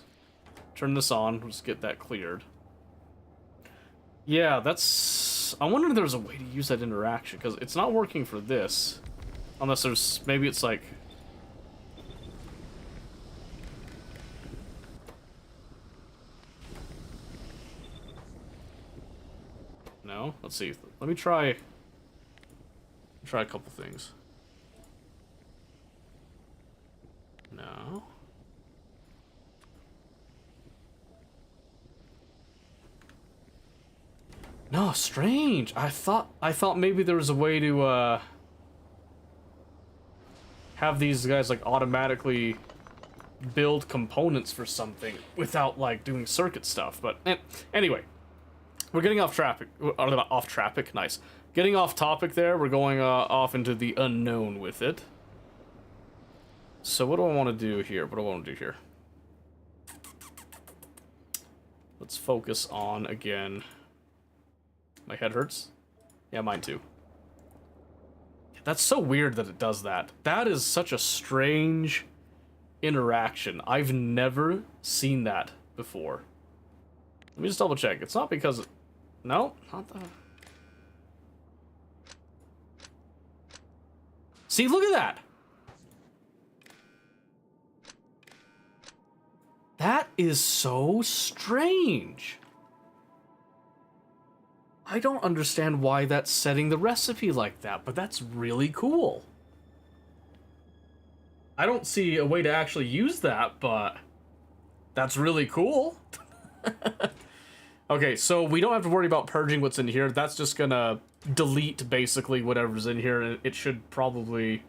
turn this on. Let's get that cleared. Yeah, that's... I wonder if there's a way to use that interaction, because it's not working for this. Unless there's... Maybe it's like... No? Let's see. Let me try... Try a couple things. No. No, strange. I thought maybe there was a way to have these guys like automatically build components for something without like doing circuit stuff. But anyway, we're getting off topic. Nice. Getting off topic there. We're going off into the unknown with it. So what do I want to do here? What do I want to do here? Let's focus on again. My head hurts? Yeah, mine too. That's so weird that it does that. That is such a strange interaction. I've never seen that before. Let me just double check. It's not because... No, not that. See, look at that! That is so strange. I don't understand why that's setting the recipe like that, but that's really cool. I don't see a way to actually use that, but that's really cool. Okay, so we don't have to worry about purging what's in here. That's just gonna delete basically whatever's in here, and it should probably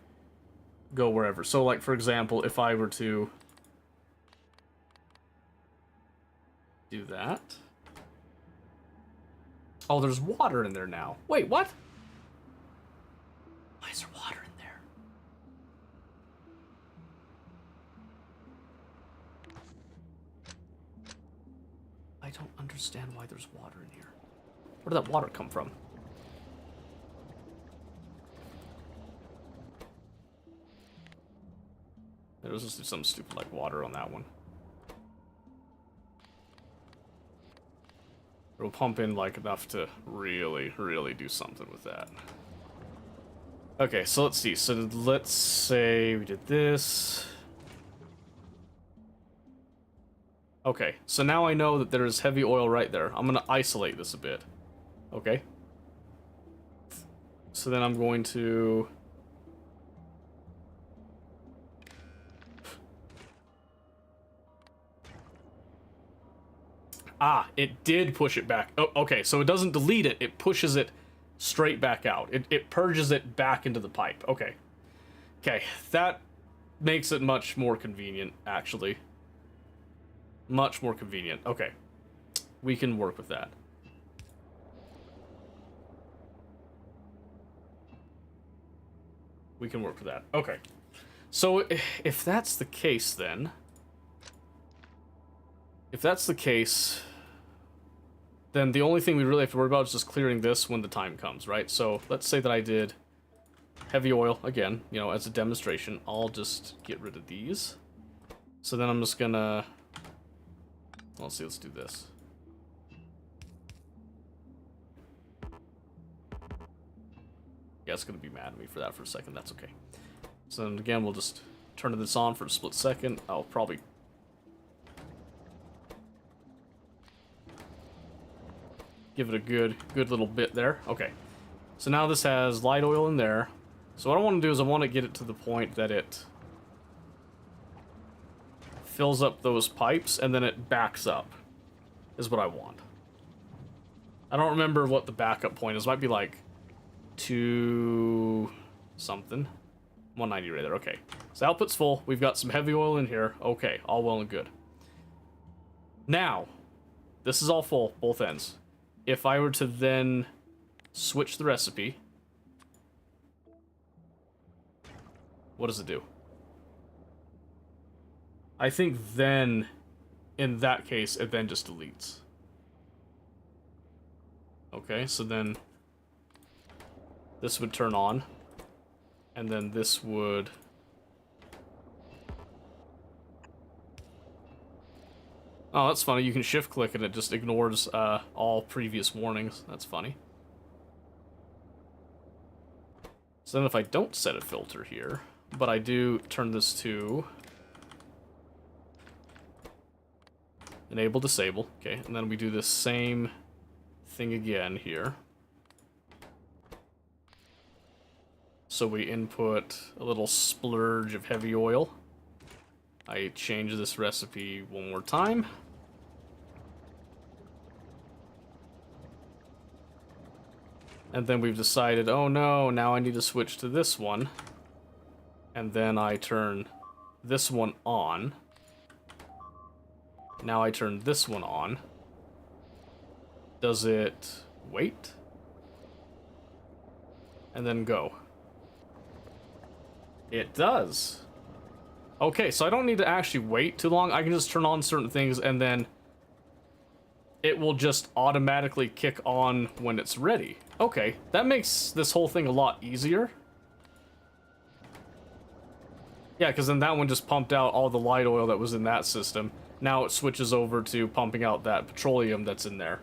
go wherever. So like, for example, if I were to do that. Oh, there's water in there now. Wait, what? Why is there water in there? I don't understand why there's water in here. Where did that water come from? There was just some stupid, like, water on that one. We'll pump in, like, enough to really, really do something with that. Okay, so let's see. So let's say we did this. Okay, so now I know that there's heavy oil right there. I'm gonna isolate this a bit. Okay. So then I'm going to... Ah, it did push it back. Oh, okay, so it doesn't delete it, it pushes it straight back out. It purges it back into the pipe. Okay. Okay, that makes it much more convenient, actually. Much more convenient. Okay. We can work with that. We can work with that. Okay. So, if that's the case, then... If that's the case... Then the only thing we really have to worry about is just clearing this when the time comes, right? So, let's say that I did heavy oil, again, you know, as a demonstration. I'll just get rid of these. So then I'm just gonna... Let's see, let's do this. Yeah, it's gonna be mad at me for that for a second, that's okay. So then again, we'll just turn this on for a split second. I'll probably... give it a good little bit there. Okay. So now this has light oil in there. So what I want to do is I want to get it to the point that it fills up those pipes and then it backs up, is what I want. I don't remember what the backup point is. It might be like 2 something. 190 right there. Okay. So output's full. We've got some heavy oil in here. Okay. All well and good. Now, this is all full, both ends. If I were to then switch the recipe, what does it do? I think then, in that case, it then just deletes. Okay, so then this would turn on, and then this would... Oh, that's funny. You can shift-click and it just ignores all previous warnings. That's funny. So then if I don't set a filter here, but I do turn this to... Enable, disable. Okay, and then we do the same thing again here. So we input a little splurge of heavy oil. I change this recipe one more time. And then we've decided, oh no, now I need to switch to this one. And then I turn this one on. Now I turn this one on. Does it wait? And then go. It does. Okay, so I don't need to actually wait too long. I can just turn on certain things and then it will just automatically kick on when it's ready. Okay, that makes this whole thing a lot easier. Yeah, because then that one just pumped out all the light oil that was in that system. Now it switches over to pumping out that petroleum that's in there.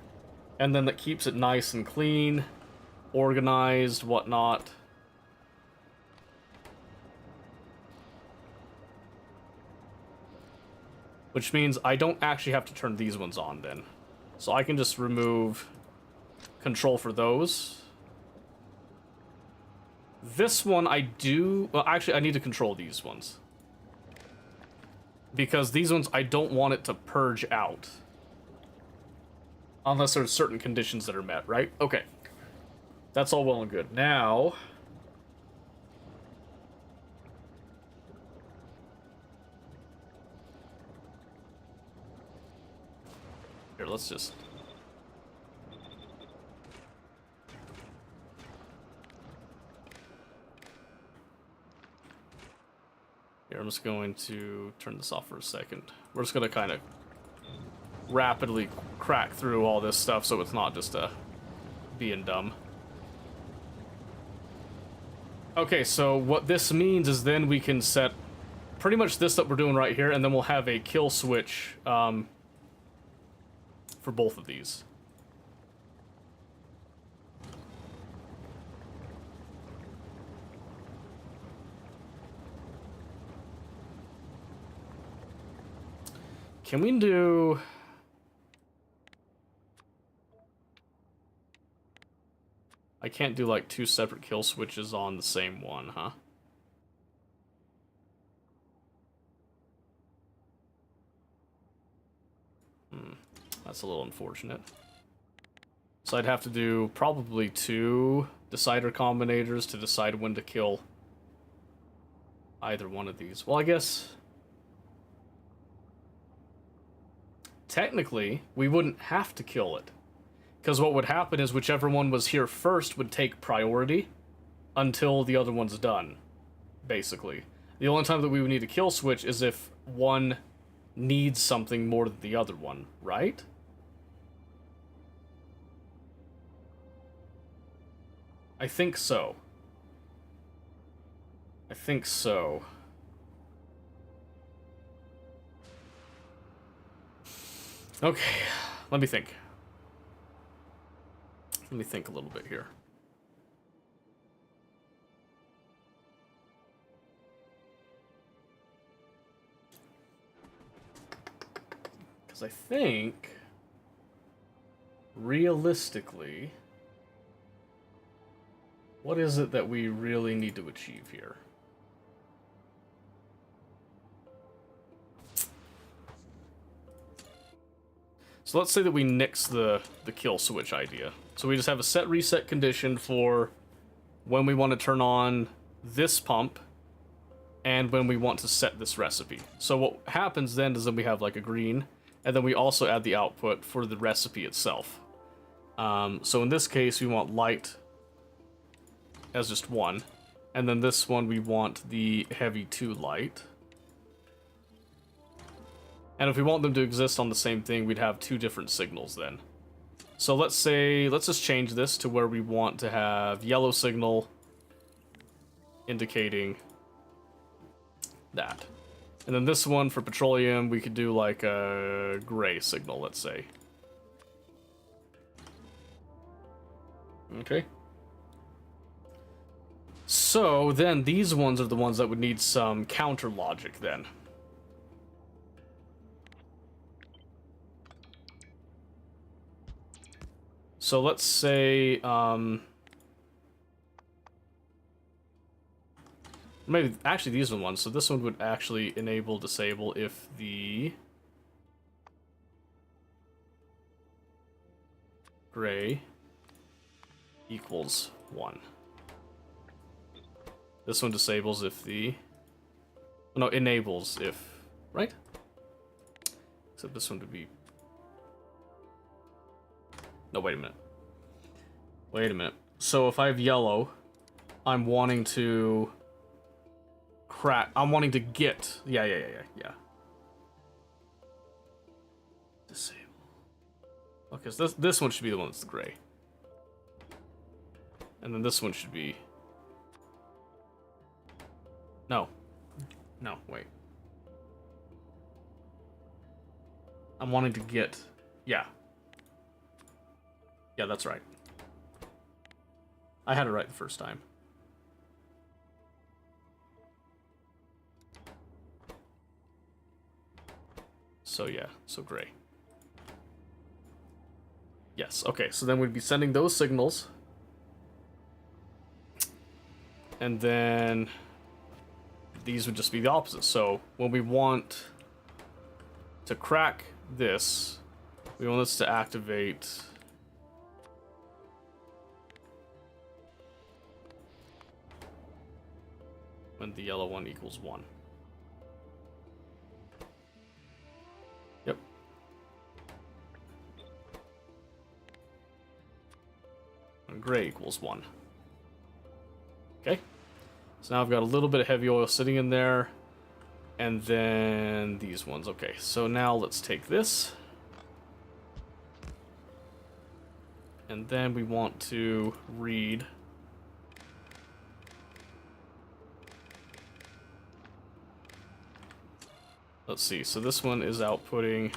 And then that keeps it nice and clean, organized, whatnot. Which means I don't actually have to turn these ones on then. So I can just remove control for those. This one I do... Well, actually, I need to control these ones. Because these ones, I don't want it to purge out. Unless there's certain conditions that are met, right? Okay. That's all well and good. Now... Here, let's just... Here, I'm just going to turn this off for a second. We're just going to kind of rapidly crack through all this stuff so it's not just being dumb. Okay, so what this means is then we can set pretty much this that we're doing right here, and then we'll have a kill switch for both of these. Can we do... I can't do like 2 separate kill switches on the same one, huh? That's a little unfortunate. So I'd have to do probably 2 decider combinators to decide when to kill either one of these. Well, I guess... technically, we wouldn't have to kill it. Because what would happen is whichever one was here first would take priority until the other one's done, basically. The only time that we would need a kill switch is if one needs something more than the other one, right? I think so. I think so. Okay, let me think. Let me think a little bit here. Because I think, realistically, what is it that we really need to achieve here? So let's say that we nix the kill switch idea. So we just have a set reset condition for when we want to turn on this pump and when we want to set this recipe. So what happens then is that we have like a green, and then we also add the output for the recipe itself. So in this case, we want light as just 1, and then this one we want the heavy 2 light. And if we want them to exist on the same thing, we'd have 2 different signals then. So let's just change this to where we want to have yellow signal indicating that. And then this one for petroleum, we could do like a gray signal, let's say. Okay. So then these ones are the ones that would need some counter logic then. So let's say, maybe, actually these are the ones. So this one would actually enable disable if the gray equals 1. This one disables if the, no, enables if, right? Except this one would be, no, wait a minute. Wait a minute. So if I have yellow, I'm wanting to crack, I'm wanting to get, yeah. Disable. Okay, so this one should be the one that's the gray. And then this one should be, no, wait. I'm wanting to get, yeah. Yeah, that's right. I had it right the first time. So yeah, so gray. Yes, okay, so then we'd be sending those signals. And then these would just be the opposite. So when we want to crack this, we want this to activate when the yellow one equals 1. Yep. And gray equals 1. Okay. So now I've got a little bit of heavy oil sitting in there. And then these ones. Okay, so now let's take this. And then we want to read. Let's see, so this one is outputting.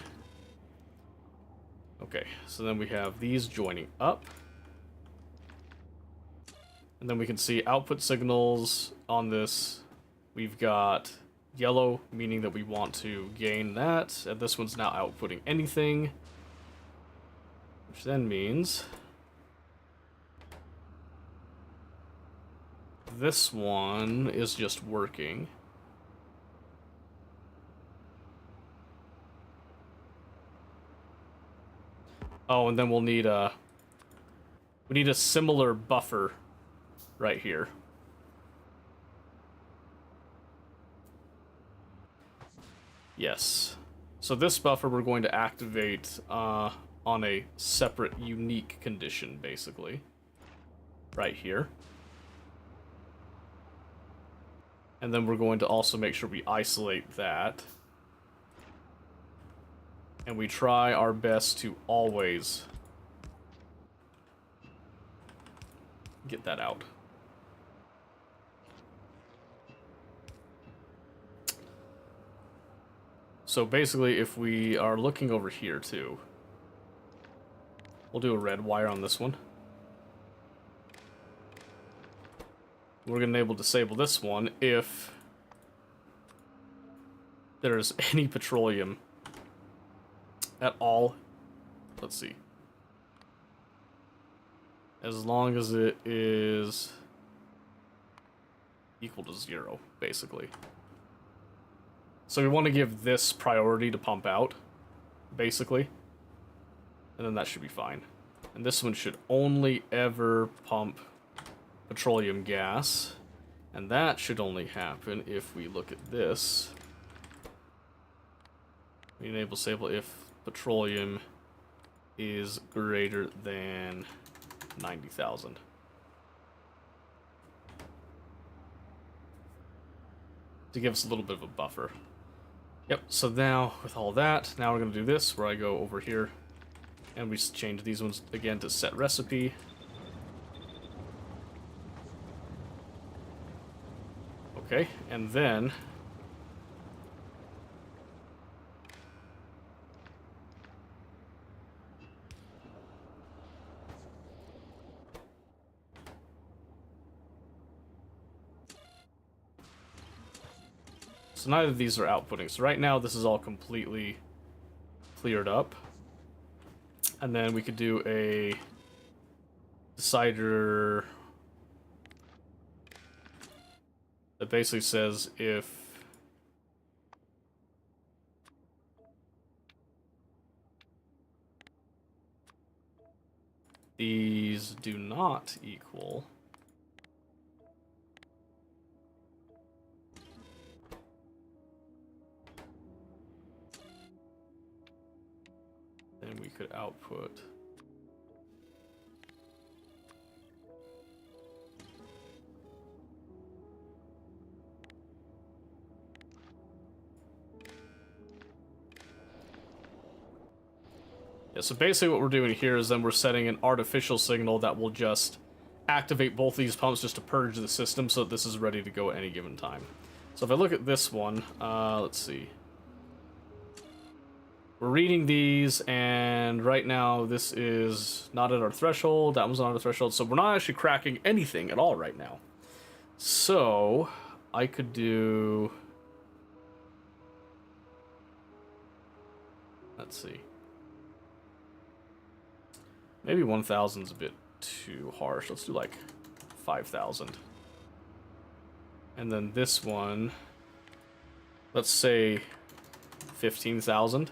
Okay, so then we have these joining up. And then we can see output signals on this. We've got yellow, meaning that we want to gain that. And this one's now outputting anything. Which then means this one is just working. Oh, and then we'll need a similar buffer right here. Yes. So this buffer we're going to activate on a separate unique condition, basically. Right here. And then we're going to also make sure we isolate that. And we try our best to always get that out. So basically, if we are looking over here too, we'll do a red wire on this one. We're going to enable disable this one if there's any petroleum at all. Let's see. As long as it is equal to 0, basically. So we want to give this priority to pump out, basically. And then that should be fine. And this one should only ever pump petroleum gas. And that should only happen if we look at this. We enable disable if petroleum is greater than 90,000. To give us a little bit of a buffer. Yep, so now with all that, now we're going to do this where I go over here and we just change these ones again to set recipe. Okay, and then so neither of these are outputting. So right now this is all completely cleared up. And then we could do a decider that basically says if these do not equal, then we could output so basically what we're doing here is then we're setting an artificial signal that will just activate both these pumps just to purge the system so that this is ready to go at any given time. So if I look at this one, let's see. We're reading these, and right now this is not at our threshold, that one's not at our threshold, so we're not actually cracking anything at all right now. So, I could do... Let's see. Maybe 1,000 is a bit too harsh. Let's do like 5,000. And then this one, let's say 15,000.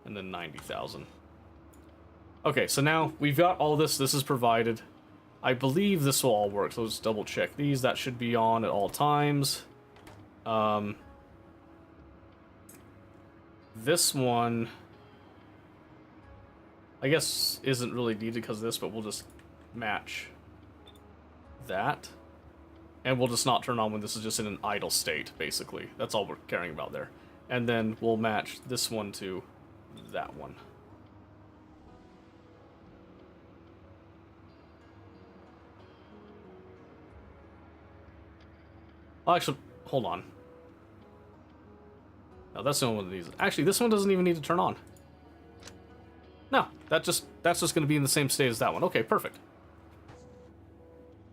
And then 90,000. Okay, so now we've got all this. This is provided. I believe this will all work. So let's double check these. That should be on at all times. This one, I guess, isn't really needed because of this, but we'll just match that. And we'll just not turn on when this is just in an idle state, basically. That's all we're caring about there. And then we'll match this one to that one. Oh, actually, hold on. No, that's the only one that needs it. Actually, this one doesn't even need to turn on. No, that's just going to be in the same state as that one. Okay, perfect.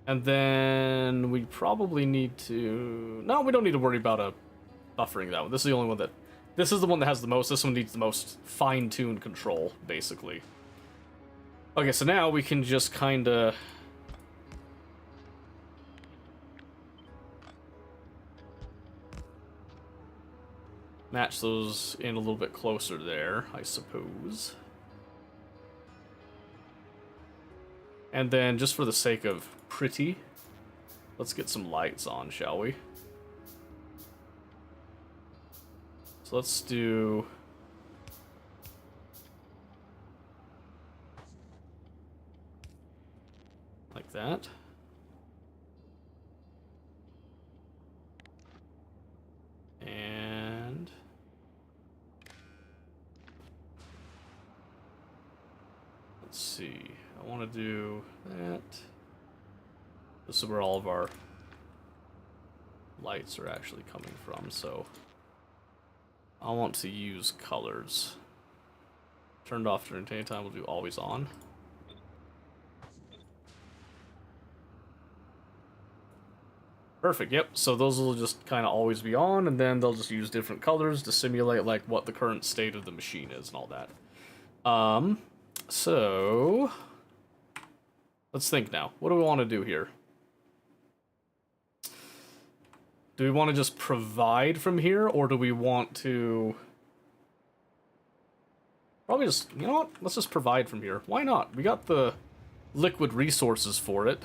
And then we probably need to... No, we don't need to worry about buffering that one. This is the only one that... This is the one that has the most. This one needs the most fine-tuned control, basically. Okay, so now we can just kind of... match those in a little bit closer there, I suppose. And then, just for the sake of pretty, let's get some lights on, shall we? So let's do... like that. And... let's see. I want to do that. This is where all of our lights are actually coming from, so I want to use colors. Turned off during daytime, we'll do always on. Perfect, yep. So those will just kind of always be on, and then they'll just use different colors to simulate like what the current state of the machine is and all that. So let's think now. What do we want to do here? Do we want to just provide from here, or do we want to... probably just, you know what? Let's just provide from here. Why not? We got the liquid resources for it.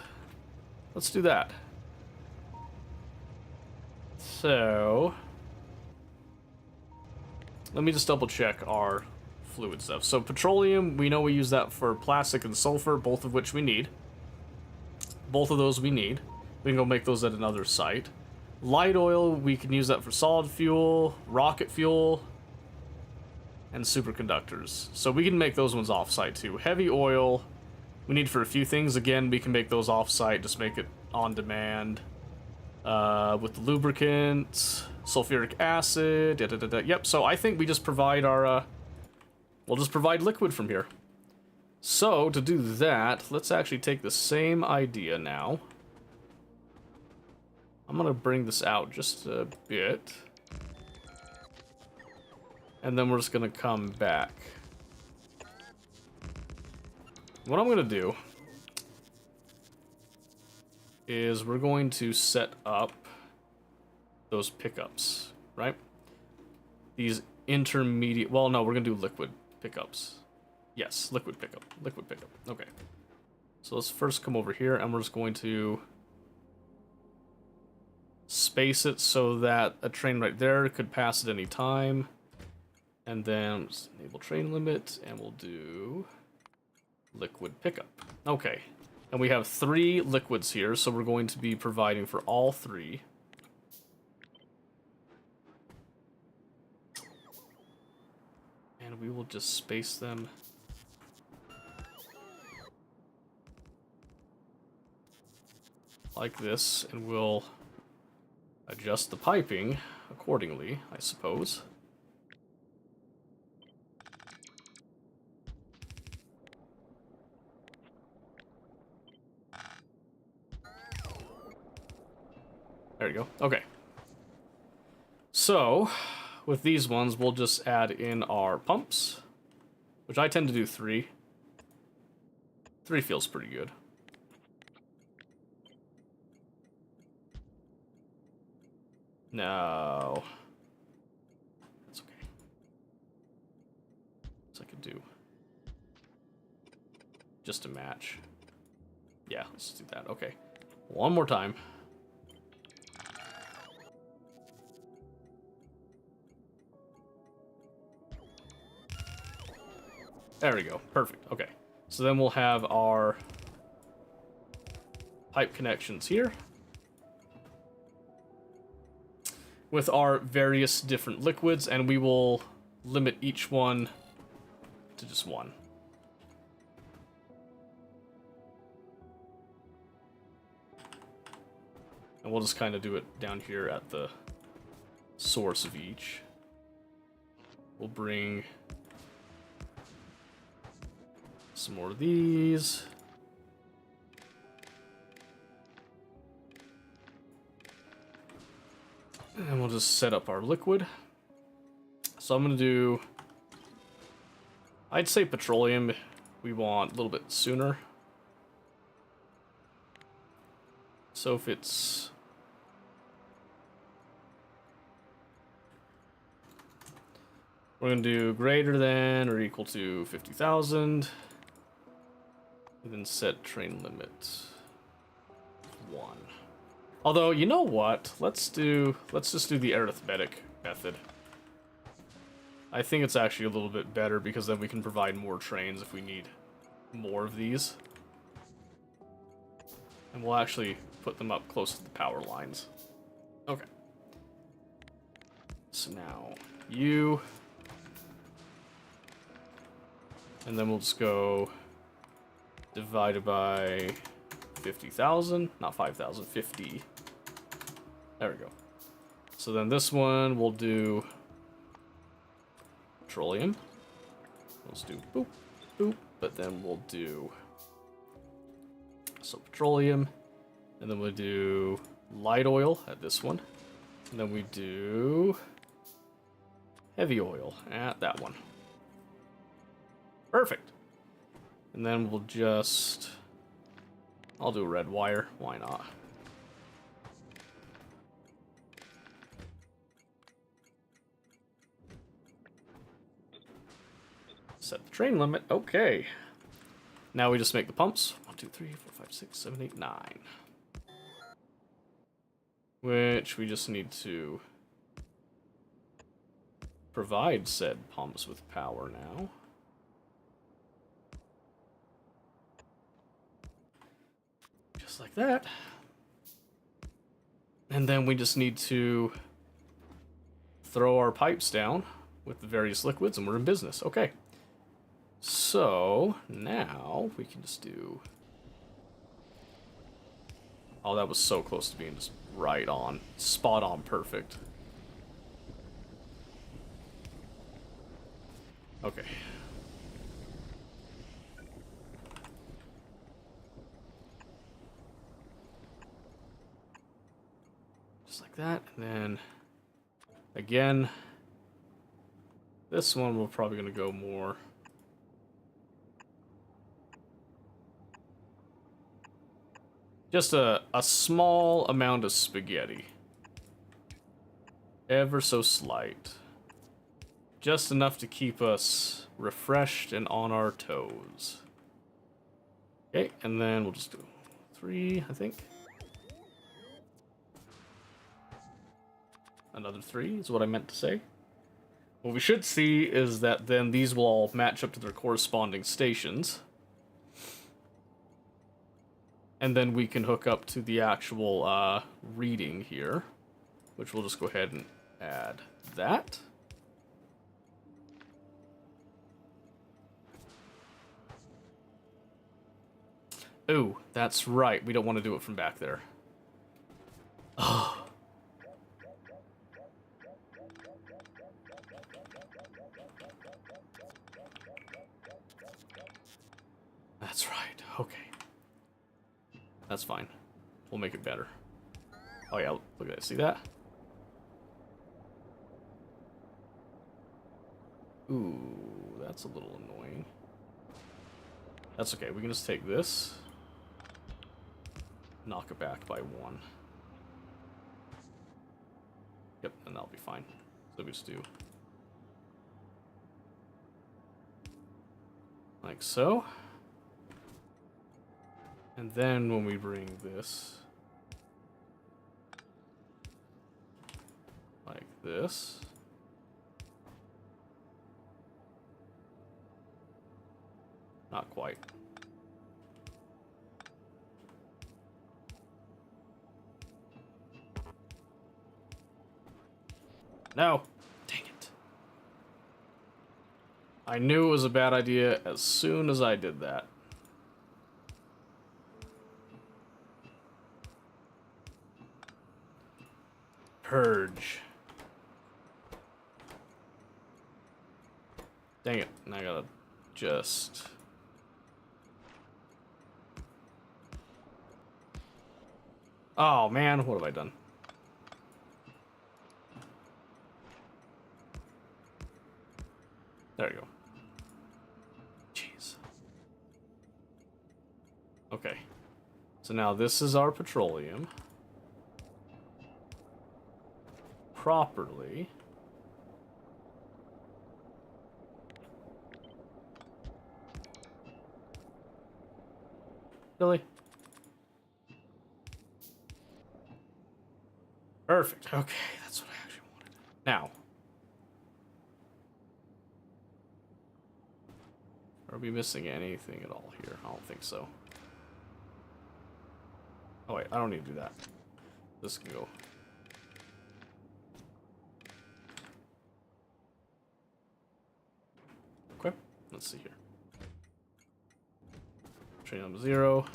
Let's do that. So... let me just double check our fluid stuff. So petroleum, we know we use that for plastic and sulfur, both of which we need. Both of those we need. We can go make those at another site. Light oil, we can use that for solid fuel, rocket fuel, and superconductors. So we can make those ones off-site too. Heavy oil, we need for a few things. Again, we can make those off-site, just make it on demand. With the lubricant, sulfuric acid, Yep, so I think we just provide our, we'll just provide liquid from here. So, to do that, let's actually take the same idea now. I'm gonna bring this out just a bit. And then we're just gonna come back. What I'm gonna do is we're going to set up those pickups, right? These intermediate... well, no, we're gonna do liquid pickups. Yes, liquid pickup. Liquid pickup. Okay. So let's first come over here, and we're just going to space it so that a train right there could pass at any time. And then just enable train limit, and we'll do liquid pickup. Okay. And we have 3 liquids here, so we're going to be providing for all 3. And we will just space them like this, and we'll adjust the piping accordingly, I suppose. There you go. Okay. So, with these ones, we'll just add in our pumps, which I tend to do 3. 3 feels pretty good. No. That's okay. So I could do just a match. Yeah, let's do that. Okay. One more time. There we go. Perfect. Okay. So then we'll have our pipe connections here. with our various different liquids, and we will limit each one to just one. And we'll just kind of do it down here at the source of each. We'll bring some more of these. And we'll just set up our liquid. So I'm going to do, I'd say petroleum we want a little bit sooner. So if it's, we're going to do greater than or equal to 50,000. And then set train limit 1. Although, you know what? Let's just do the arithmetic method. I think it's actually a little bit better because then we can provide more trains if we need more of these. And we'll actually put them up close to the power lines. Okay. So now, you. And then we'll just go divided by 50,000, not 5,000, 50. There we go. So then this one we'll do petroleum. Let's do boop, boop, but then we'll do so petroleum, and then we'll do light oil at this one, and then we do heavy oil at that one. Perfect. And then we'll just, I'll do red wire, why not? Set the train limit, okay. Now we just make the pumps. 1, 2, 3, 4, 5, 6, 7, 8, 9. Which we just need to provide said pumps with power now. Just like that. And then we just need to throw our pipes down with the various liquids and we're in business. Okay. So now we can just do, oh, that was so close to being just right on, spot on, perfect. Okay. Just like that, and then again, this one we're probably gonna go more. Just a small amount of spaghetti. Ever so slight. Just enough to keep us refreshed and on our toes. Okay, and then we'll just do 3, I think. Another 3 is what I meant to say. What we should see is that then these will all match up to their corresponding stations. And then we can hook up to the actual reading here, which we'll just go ahead and add that. Ooh, that's right. We don't want to do it from back there. Oh. That's right. Okay. That's fine. We'll make it better. Oh yeah, look at that. See that? Ooh, that's a little annoying. That's okay. We can just take this. Knock it back by 1. Yep, and that'll be fine. So we just do like so. And then when we bring this like this, not quite. No. Dang it. I knew it was a bad idea as soon as I did that. Purge. Dang it. And I gotta just... Oh, man. What have I done? There you go. Jeez. Okay. So now this is our petroleum. Properly. Really? Perfect. Okay, that's what I actually wanted. Now. Are we missing anything at all here? I don't think so. Oh wait, I don't need to do that. This can go. Okay, let's see here. Train number 0,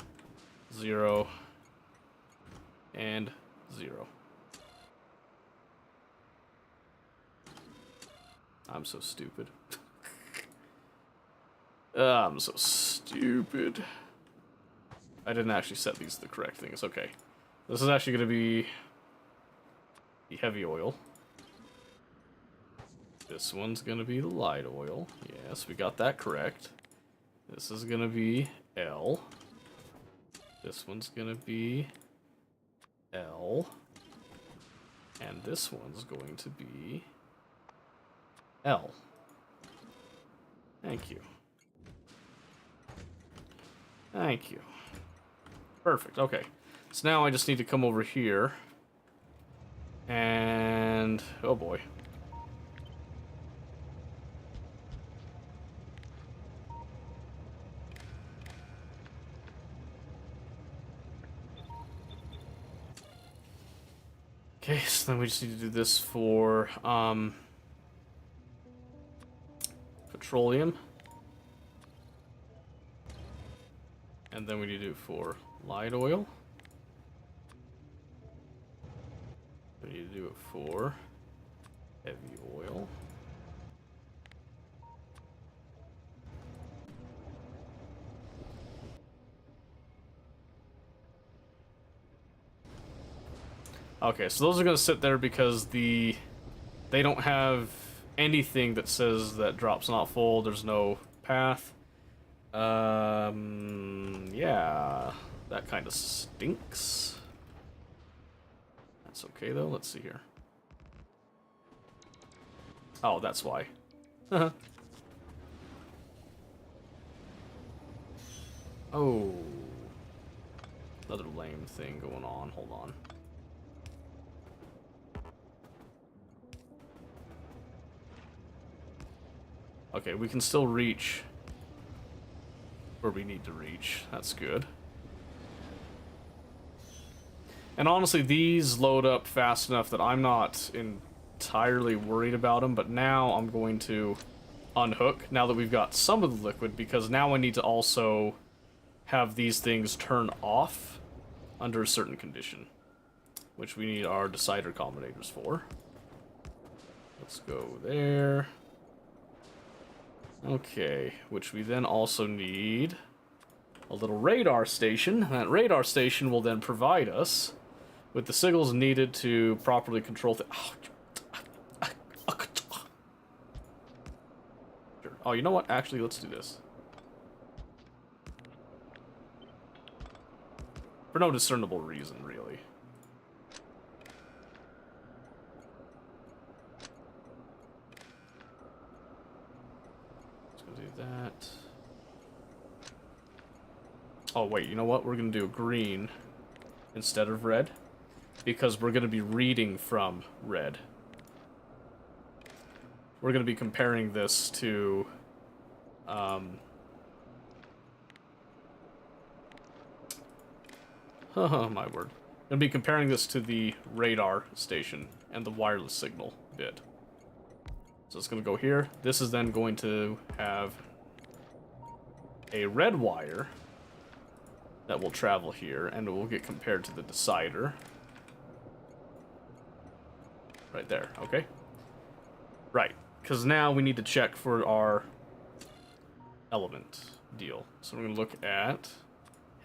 0, and 0. I'm so stupid. I'm so stupid. I didn't actually set these to the correct things. Okay. This is actually going to be the heavy oil. This one's going to be the light oil. Yes, we got that correct. This is going to be L. This one's going to be L. And this one's going to be L. Thank you. Thank you. Perfect, okay. So now I just need to come over here. And... oh boy. Okay, so then we just need to do this for, petroleum. And then we need to do it for light oil. We need to do it for heavy oil. Okay, so those are going to sit there because they don't have anything that says that drop's not full. There's no path. Yeah, that kind of stinks. That's okay though. Let's see here. Oh, that's why. Oh, another lame thing going on. Hold on. Okay, we can still reach where we need to reach. That's good. And honestly, these load up fast enough that I'm not entirely worried about them, but now I'm going to unhook, now that we've got some of the liquid, because now I need to also have these things turn off under a certain condition, which we need our decider combinators for. Let's go there. Okay, which we then also need a little radar station. That radar station will then provide us with the signals needed to properly control Oh, you know what? Actually, let's do this. For no discernible reason, really. That. Oh wait, you know what? We're gonna do green instead of red because we're gonna be reading from red. We're gonna be comparing this to oh my word. I'm gonna be comparing this to the radar station and the wireless signal bit. So it's going to go here. This is then going to have a red wire that will travel here, and it will get compared to the decider. Right there, okay? Right, because now we need to check for our element deal. So we're going to look at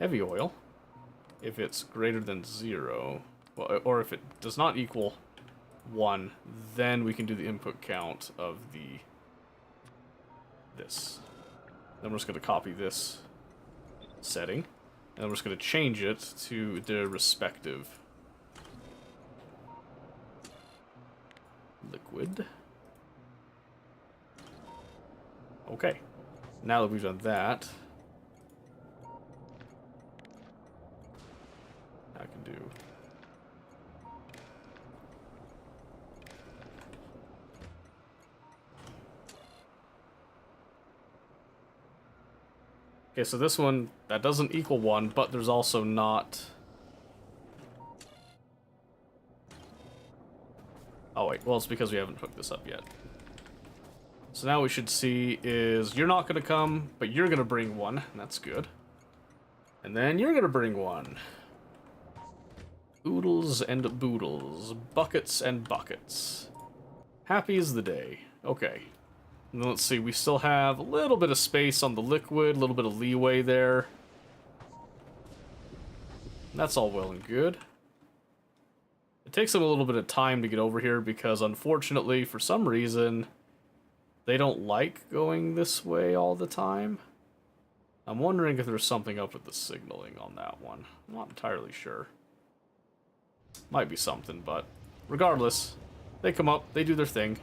heavy oil. If it's greater than 0, well, or if it does not equal 1, then we can do the input count of this. Then we're just going to copy this setting, and we're just going to change it to the respective liquid. Okay, now that we've done that, I can do okay, so this one, that doesn't equal 1, but there's also not... Oh wait, well it's because we haven't hooked this up yet. So now we should see is you're not going to come, but you're going to bring 1, and that's good. And then you're going to bring 1. Oodles and boodles, buckets and buckets. Happy is the day. Okay. And then let's see, we still have a little bit of space on the liquid, a little bit of leeway there. That's all well and good. It takes them a little bit of time to get over here because, unfortunately, for some reason, they don't like going this way all the time. I'm wondering if there's something up with the signaling on that one. I'm not entirely sure. Might be something, but regardless, they come up, they do their thing.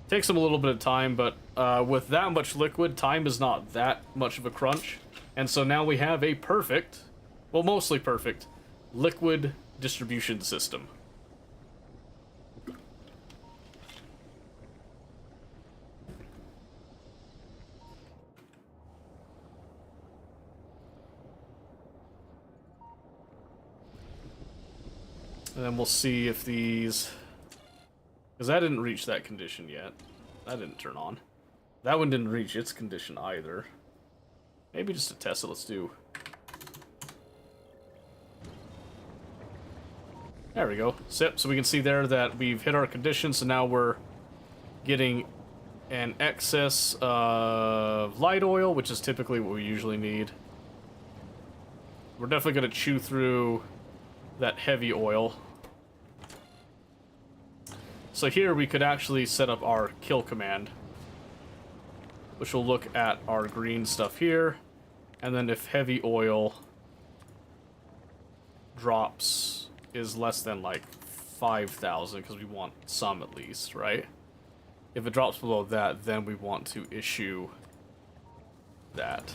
Takes them a little bit of time, but with that much liquid, time is not that much of a crunch. And so now we have a perfect, well, mostly perfect, liquid distribution system. And then we'll see if these... Because that didn't reach that condition yet. That didn't turn on. That one didn't reach its condition either. Maybe just to test it, let's do... There we go. Sip. So we can see there that we've hit our condition, so now we're getting an excess of light oil, which is typically what we usually need. We're definitely going to chew through that heavy oil. So here we could actually set up our kill command, which will look at our green stuff here, and then if heavy oil drops is less than like 5,000, because we want some at least, right? If it drops below that, then we want to issue that.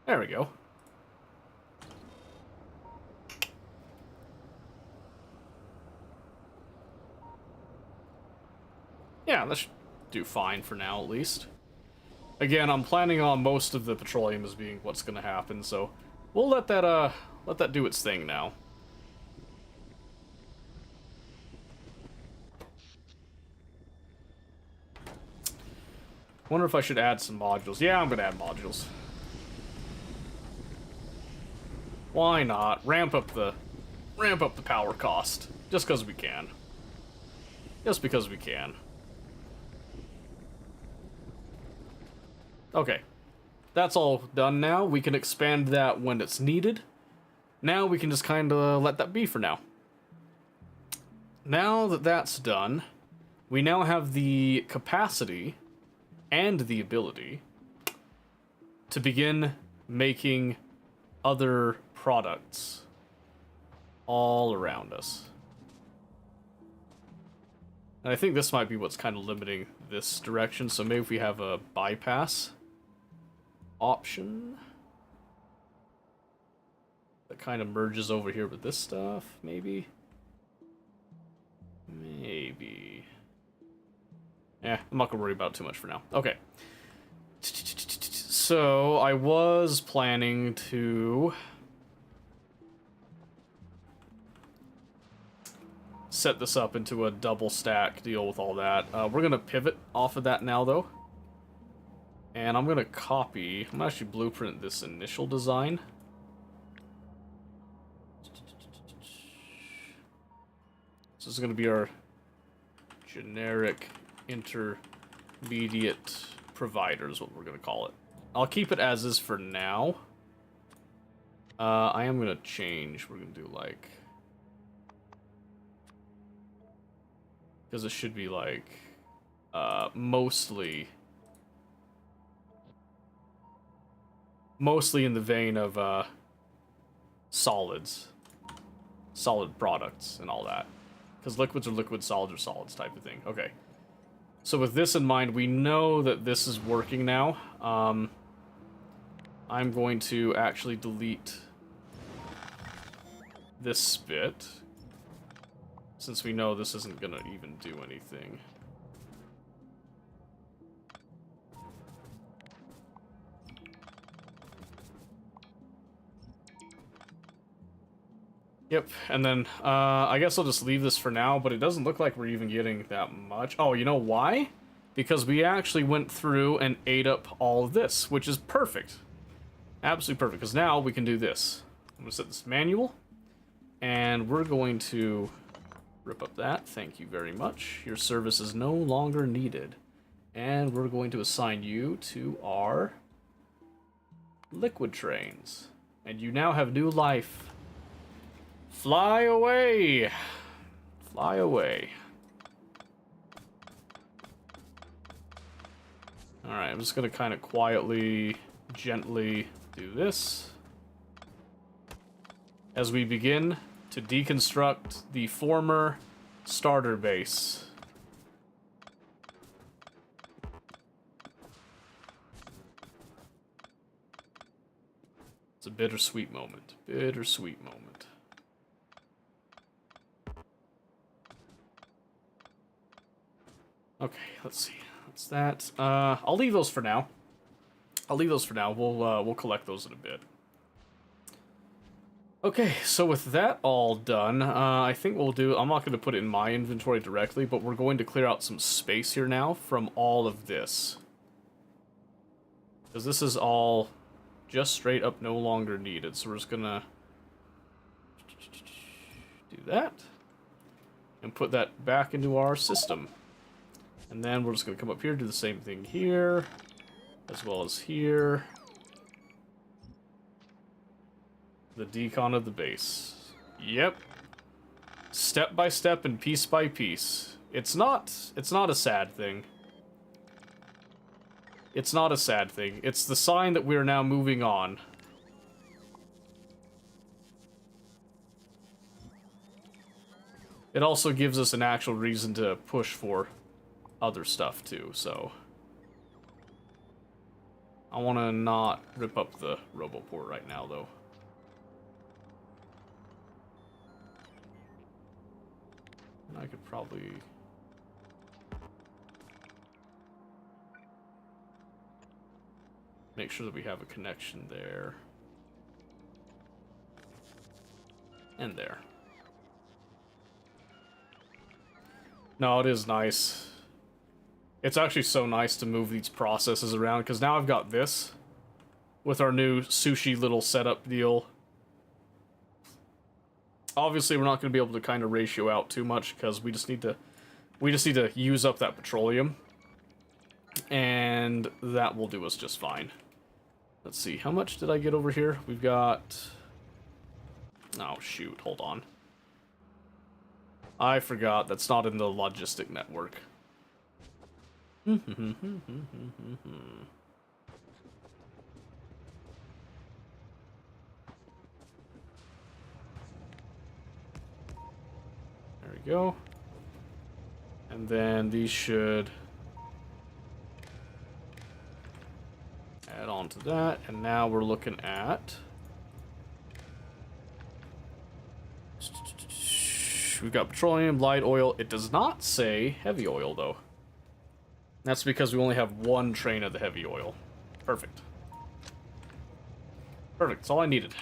There we go. Yeah, that should do fine for now, at least. Again, I'm planning on most of the petroleum as being what's going to happen, so we'll let that do its thing now. Wonder if I should add some modules. Yeah, I'm going to add modules. Why not? Ramp up the power cost. Just because we can. Just because we can. Okay. That's all done now. We can expand that when it's needed. Now we can just kind of let that be for now. Now that that's done, we now have the capacity and the ability to begin making other products all around us. And I think this might be what's kind of limiting this direction, so maybe if we have a bypass option that kind of merges over here with this stuff, maybe. I'm not gonna worry about it too much for now. Okay. So, I was planning to set this up into a double stack deal with all that. We're gonna pivot off of that now, though. And I'm gonna copy, I'm gonna actually blueprint this initial design. So this is gonna be our generic intermediate provider is what we're gonna call it. I'll keep it as is for now. I am gonna change. We're gonna do like, because it should be like mostly in the vein of solids, solid products, and all that. Because liquids are liquids, solids are solids type of thing. Okay. So with this in mind, we know that this is working now. I'm going to actually delete this bit, since we know this isn't going to even do anything. Yep, and then I guess I'll just leave this for now, but it doesn't look like we're even getting that much. Oh, you know why? Because we actually went through and ate up all of this, which is perfect. Absolutely perfect, because now we can do this. I'm going to set this manual, and we're going to rip up that. Thank you very much. Your service is no longer needed. And we're going to assign you to our liquid trains. And you now have new life. Fly away! Fly away. Alright, I'm just going to kind of quietly, gently do this as we begin to deconstruct the former starter base. It's a bittersweet moment. Bittersweet moment. Okay, let's see. That's that. I'll leave those for now. We'll collect those in a bit. Okay, so with that all done, I think we'll do... I'm not going to put it in my inventory directly, but we're going to clear out some space here now from all of this. Because this is all just straight up no longer needed. So we're just going to do that. And put that back into our system. And then we're just going to come up here, do the same thing here, as well as here. The decon of the base. Yep. Step by step and piece by piece. It's not a sad thing. It's not a sad thing. It's the sign that we're now moving on. It also gives us an actual reason to push for other stuff too, so I want to not rip up the Roboport right now, though. And I could probably... make sure that we have a connection there. And there. No, it is nice. It's actually so nice to move these processes around, because now I've got this with our new sushi little setup deal. Obviously, we're not going to be able to kind of ratio out too much, because we just need to use up that petroleum, and that will do us just fine. Let's see, how much did I get over here? We've got... oh, shoot, hold on. I forgot, that's not in the logistic network. There we go. And then these should add on to that. And now we're looking at... we've got petroleum, light oil. It does not say heavy oil, though. That's because we only have one train of the heavy oil. Perfect. Perfect, that's all I needed.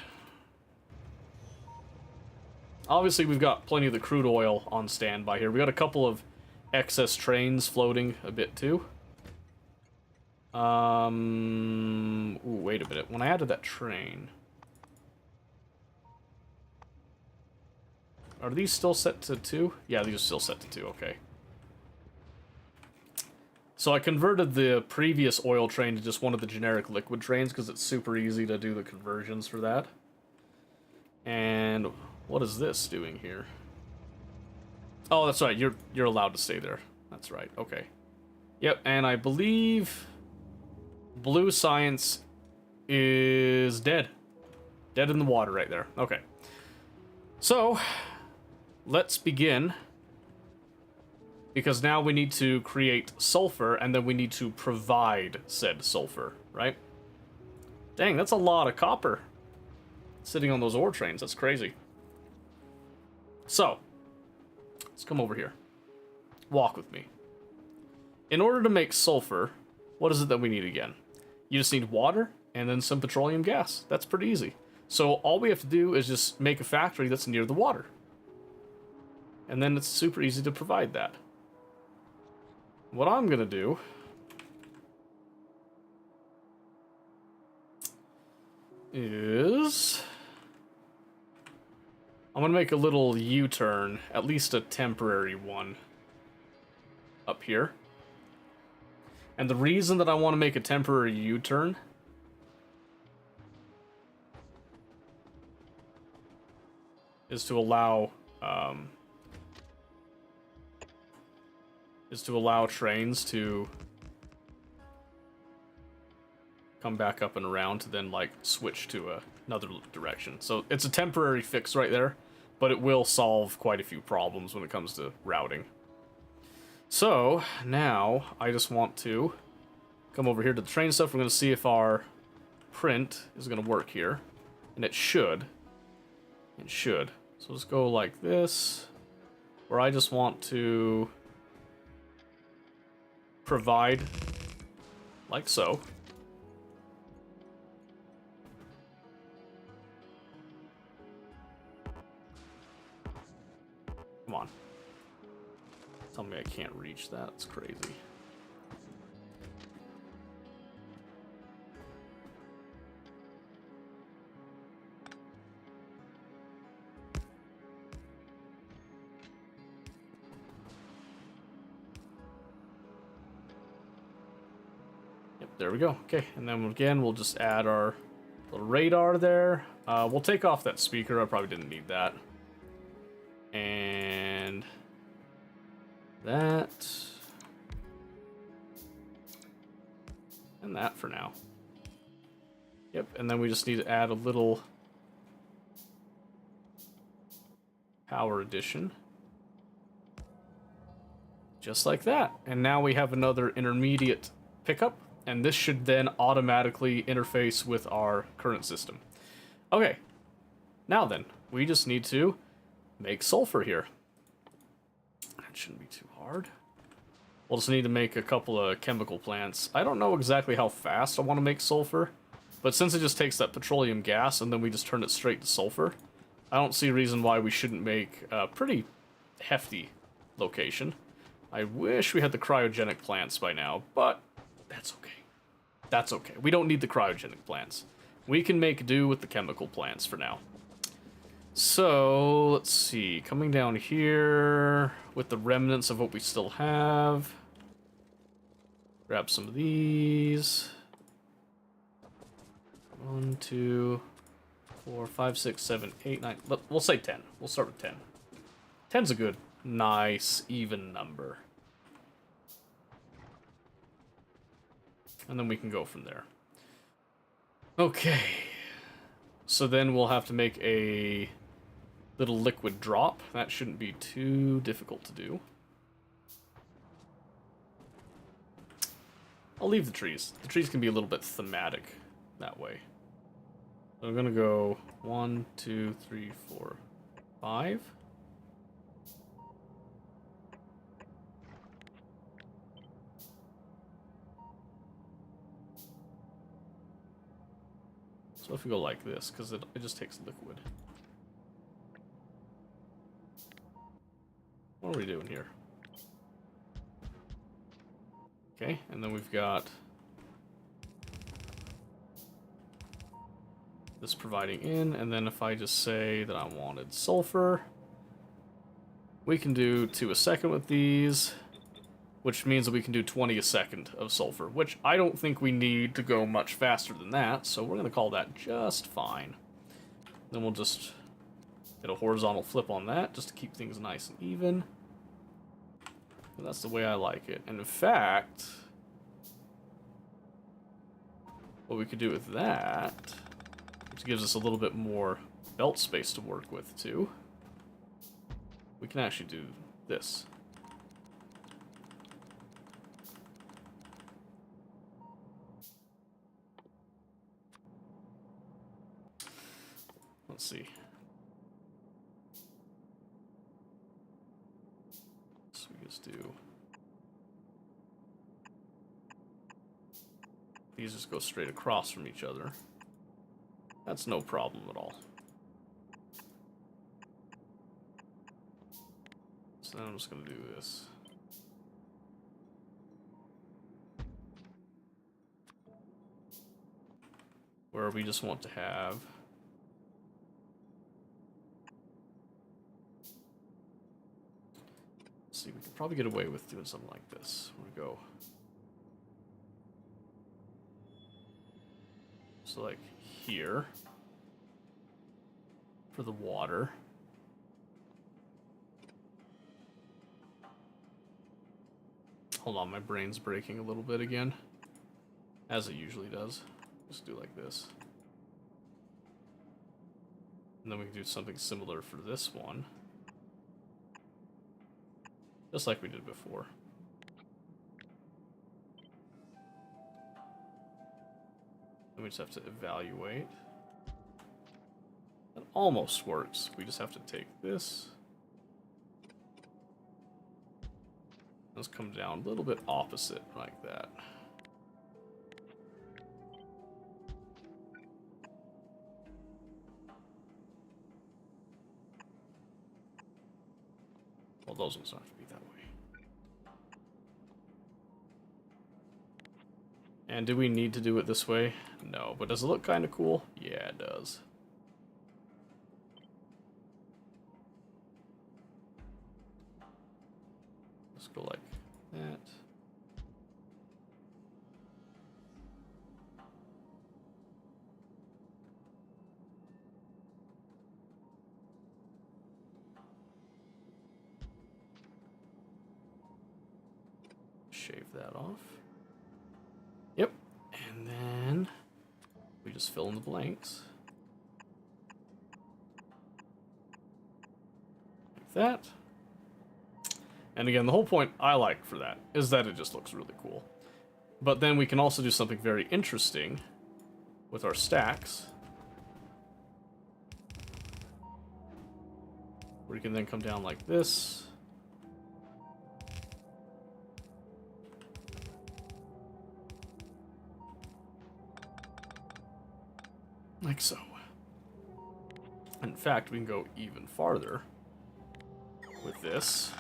Obviously, we've got plenty of the crude oil on standby here. We got a couple of excess trains floating a bit, too. Ooh, wait a minute. When I added that train... Are these still set to 2? Yeah, these are still set to 2, okay. So I converted the previous oil train to just one of the generic liquid trains because it's super easy to do the conversions for that. And what is this doing here? Oh, that's right. You're allowed to stay there. That's right. Okay. Yep, and I believe Blue Science is dead. Dead in the water right there. Okay. So, let's begin. Because now we need to create sulfur, and then we need to provide said sulfur, right? Dang, that's a lot of copper sitting on those ore trains. That's crazy. So, let's come over here. Walk with me. In order to make sulfur, what is it that we need again? You just need water and then some petroleum gas. That's pretty easy. So all we have to do is just make a factory that's near the water. And then it's super easy to provide that. What I'm going to do is I'm going to make a little U-turn, at least a temporary one, up here. And the reason that I want to make a temporary U-turn is to allow trains to come back up and around to then like switch to another direction. So it's a temporary fix right there, but it will solve quite a few problems when it comes to routing. So now I just want to come over here to the train stuff. We're going to see if our print is going to work here, and it should. It should. So let's go like this, where I just want to provide like so. Come on. Tell me I can't reach that. It's crazy. There we go. Okay, and then again, we'll just add our little radar there. We'll take off that speaker. I probably didn't need that. And that. And that for now. Yep, and then we just need to add a little power addition. Just like that. And now we have another intermediate pickup. And this should then automatically interface with our current system. Okay, now then, we just need to make sulfur here. That shouldn't be too hard. We'll just need to make a couple of chemical plants. I don't know exactly how fast I want to make sulfur, but since it just takes that petroleum gas and then we just turn it straight to sulfur, I don't see a reason why we shouldn't make a pretty hefty location. I wish we had the cryogenic plants by now, but that's okay. That's okay. We don't need the cryogenic plants. We can make do with the chemical plants for now. So, let's see. Coming down here with the remnants of what we still have. Grab some of these. 1, 2, 4, 5, 6, 7, 8, 9. We'll say 10. We'll start with 10. 10's a good, nice, even number. And then we can go from there. Okay. So then we'll have to make a little liquid drop. That shouldn't be too difficult to do. I'll leave the trees. The trees can be a little bit thematic that way. So I'm gonna go 1, 2, 3, 4, 5. So if we go like this, because it just takes liquid. What are we doing here? Okay, and then we've got this providing in, and then if I just say that I wanted sulfur, we can do 2 a second with these, which means that we can do 20 a second of sulfur, which I don't think we need to go much faster than that, so we're going to call that just fine. Then we'll just hit a horizontal flip on that, just to keep things nice and even. And that's the way I like it. And in fact, what we could do with that, which gives us a little bit more belt space to work with too, we can actually do this. Let's see. So we just do these, just go straight across from each other. That's no problem at all. So then I'm just going to do this. Where we just want to have see, we could probably get away with doing something like this. Where we go. So like here for the water. Hold on, my brain's breaking a little bit again, as it usually does. Just do like this. And then we can do something similar for this one. Just like we did before. Then we just have to evaluate. That almost works. We just have to take this. Let's come down a little bit opposite like that. Well, those ones don't have to be that way. And do we need to do it this way? No, but does it look kind of cool? Yeah, it does. Let's go like that. Shave that off. Yep. And then we just fill in the blanks. Like that. And again, the whole point I like for that is that it just looks really cool. But then we can also do something very interesting with our stacks. Where you can then come down like this. Like so. In fact, we can go even farther with this.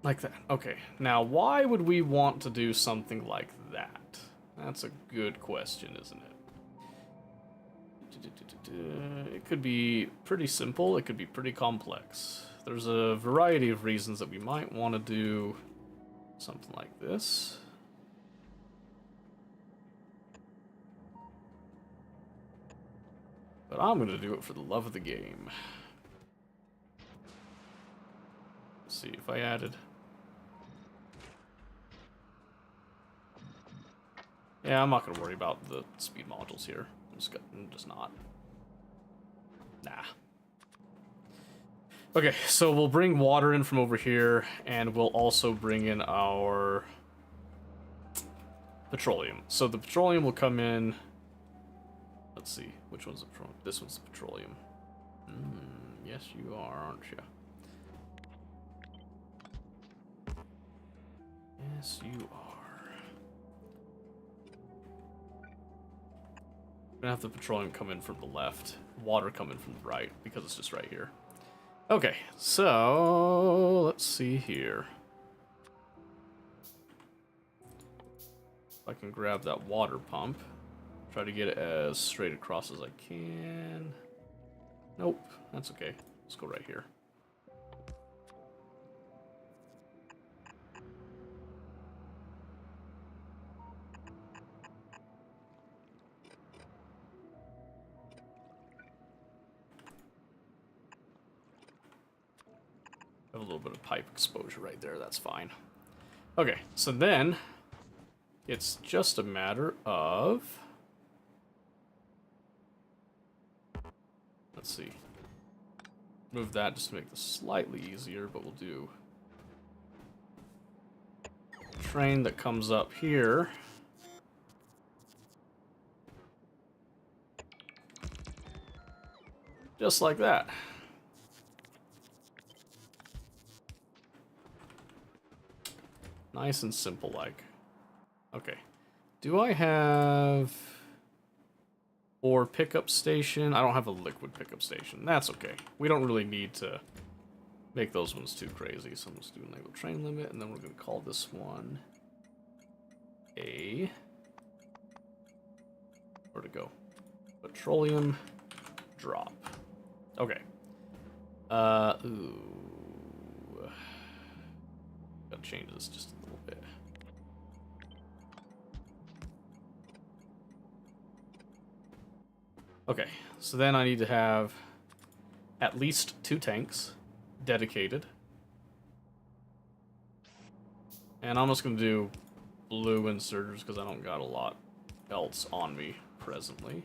Like that. Okay, now why would we want to do something like that? That's a good question, isn't it? It could be pretty simple, it could be pretty complex. There's a variety of reasons that we might want to do something like this. But I'm going to do it for the love of the game. Let's see if I added... Yeah, I'm not going to worry about the speed modules here. I'm just not. Nah. Okay, so we'll bring water in from over here, and we'll also bring in our petroleum. So the petroleum will come in... Let's see, which one's the petroleum? This one's the petroleum. Yes, you are, aren't you? Yes, you are. gonna have the petroleum come in from the left, water come in from the right, because it's just right here. Okay, so let's see here. If I can grab that water pump, try to get it as straight across as I can. Nope, that's okay. Let's go right here. Have a little bit of pipe exposure right there, that's fine. Okay, so then it's just a matter of, let's see, move that just to make this slightly easier, but we'll do a train that comes up here. Just like that. Nice and simple like. Okay. Do I have... or pickup station? I don't have a liquid pickup station. That's okay. We don't really need to make those ones too crazy. So I'm just doing enable train limit, and then we're going to call this one a... where to go? Petroleum drop. Okay. Ooh. Gotta change this just a little bit. Okay, so then I need to have at least 2 tanks dedicated. And I'm just gonna do blue inserters because I don't got a lot else on me presently.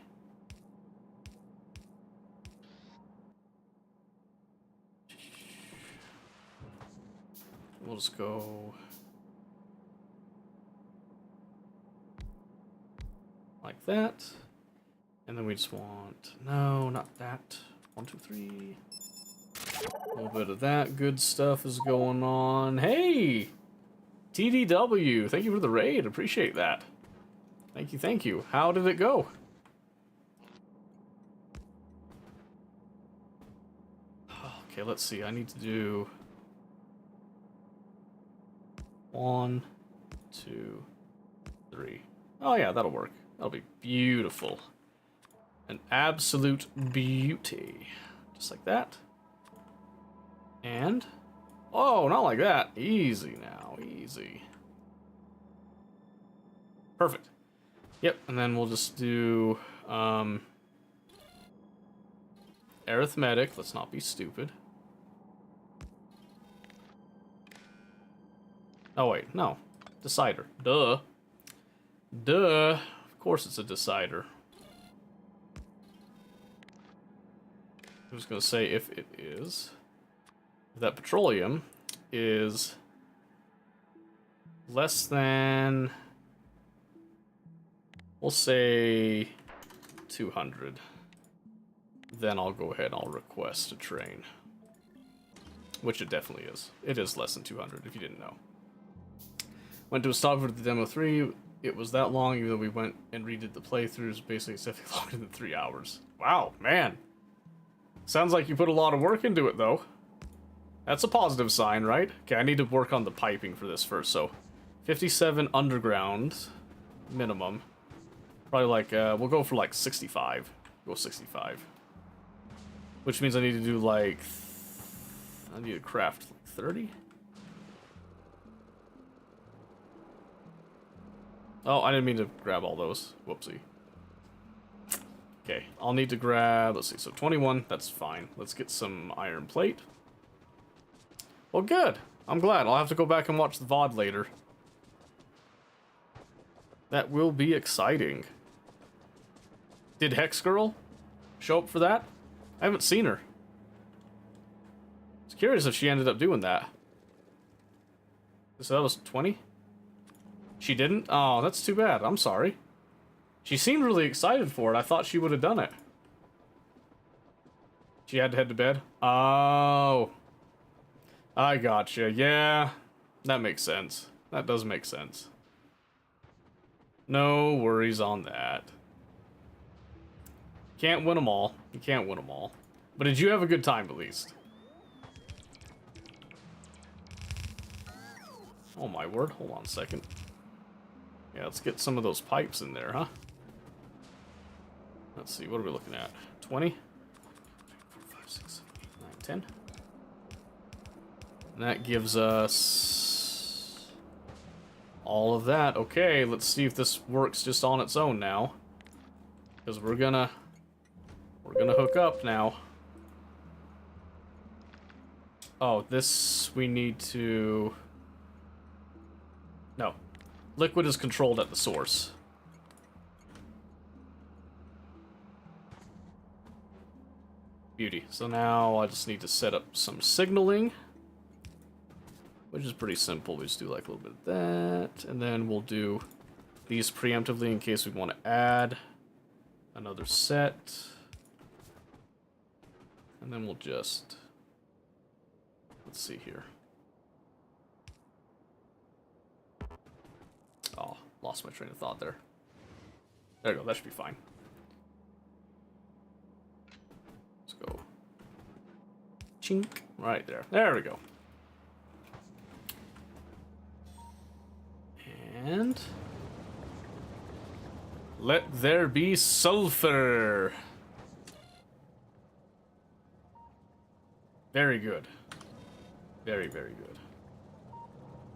We'll just go like that. And then we just want, no, not that. 1, 2, 3. A little bit of that good stuff is going on. Hey! TDW, thank you for the raid. Appreciate that. Thank you, thank you. How did it go? Okay, let's see. I need to do 1, 2, 3. Oh yeah, that'll work. That'll be beautiful. An absolute beauty. Just like that. And... oh, not like that. Easy now, easy. Perfect. Yep, and then we'll just do... arithmetic. Let's not be stupid. Oh, wait, no. Decider. Duh. Duh. Of course it's a decider. I'm just going to say if it is. If that petroleum is less than, we'll say 200. Then I'll go ahead and I'll request a train. Which it definitely is. It is less than 200 if you didn't know. Went to a stop for the demo 3. It was that long, even though we went and redid the playthroughs, basically it's longer than 3 hours. Wow, man. Sounds like you put a lot of work into it, though. That's a positive sign, right? Okay, I need to work on the piping for this first, so 57 underground minimum. Probably like, we'll go for like 65. Go 65. Which means I need to do like, I need to craft like 30? Oh, I didn't mean to grab all those. Whoopsie. Okay, I'll need to grab, let's see, so 21, that's fine. Let's get some iron plate. Well, good. I'm glad. I'll have to go back and watch the VOD later. That will be exciting. Did Hex Girl show up for that? I haven't seen her. I was curious if she ended up doing that. So that was 20? She didn't? Oh, that's too bad. I'm sorry. She seemed really excited for it. I thought she would have done it. She had to head to bed? Oh. I gotcha. Yeah. That makes sense. That does make sense. No worries on that. Can't win them all. You can't win them all. But did you have a good time, at least? Oh, my word. Hold on a second. Yeah, let's get some of those pipes in there, huh? Let's see. What are we looking at? 20? 5, 6, 7, 8, 9, 10. And that gives us all of that. Okay, let's see if this works just on its own now. Because we're gonna hook up now. Oh, this we need to... No. Liquid is controlled at the source. Beauty. So now I just need to set up some signaling. Which is pretty simple. We just do like a little bit of that. And then we'll do these preemptively in case we want to add another set. And then we'll just... Let's see here. Oh, lost my train of thought there. There we go. That should be fine. Let's go. Chink. Right there. There we go. And let there be sulfur. Very good. Very, very good.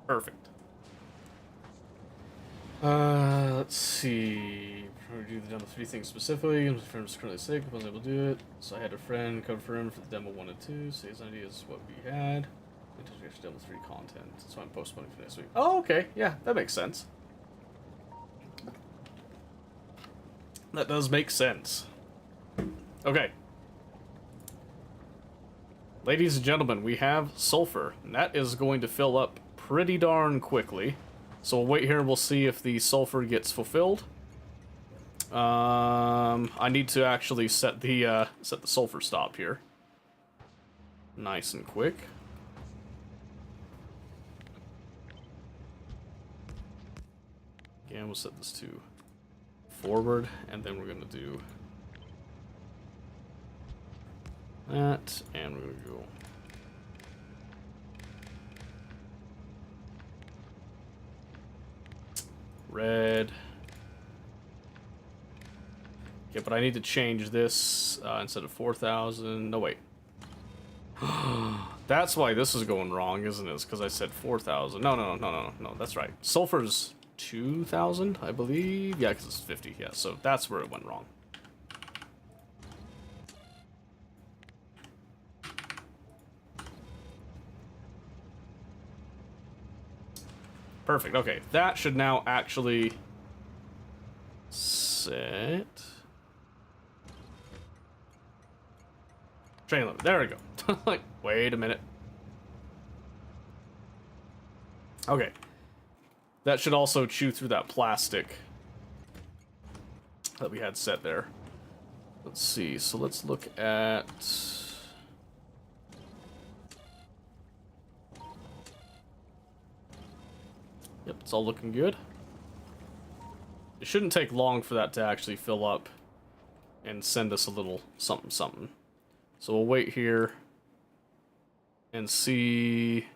Perfect. Let's see. We're do the demo 3 things specifically. My friend was currently sick, I wasn't able to do it. So I had a friend confirm for the demo 1 and 2. So his idea is what we had. Demo 3 content. So I'm postponing for next week. Oh, okay. Yeah, that makes sense. That does make sense. Okay. Ladies and gentlemen, we have sulfur. And that is going to fill up pretty darn quickly. So we'll wait here and we'll see if the sulfur gets fulfilled. I need to actually set the sulfur stop here. Nice and quick. Again, we'll set this to forward, and then we're gonna do that, and we're gonna go red. Okay, but I need to change this instead of 4,000. No, wait. That's why this is going wrong, isn't it? It's because I said 4,000. No. That's right. Sulfur's 2,000, I believe. Yeah, because it's 50. Yeah, so that's where it went wrong. Perfect. Okay, that should now actually set train limit. There we go. Like, wait a minute. Okay. That should also chew through that plastic that we had set there. Let's see. So let's look at... Yep, it's all looking good. It shouldn't take long for that to actually fill up and send us a little something something. So we'll wait here and see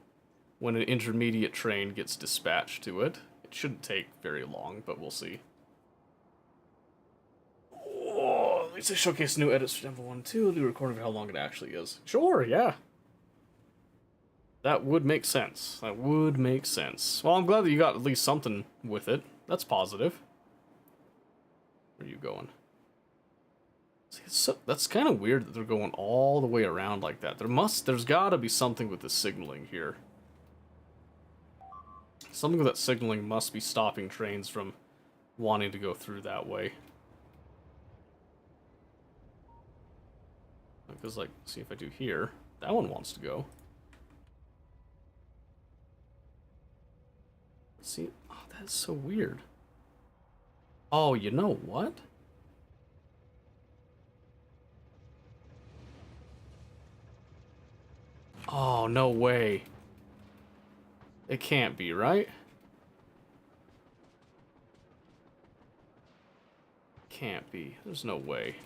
when an intermediate train gets dispatched to it. It shouldn't take very long, but we'll see. Oh, at least I showcase new edits for Demo 1 and 2. I'll do a recording of how long it actually is. Sure, yeah. That would make sense. That would make sense. Well, I'm glad that you got at least something with it. That's positive. Where are you going? See, that's kind of weird that they're going all the way around like that. There's gotta be something with the signaling here. Something with that signaling must be stopping trains from wanting to go through that way. Because, like, see if I do here. That one wants to go. See, oh, that's so weird. Oh, you know what? Oh, no way. It can't be, right? Can't be. There's no way.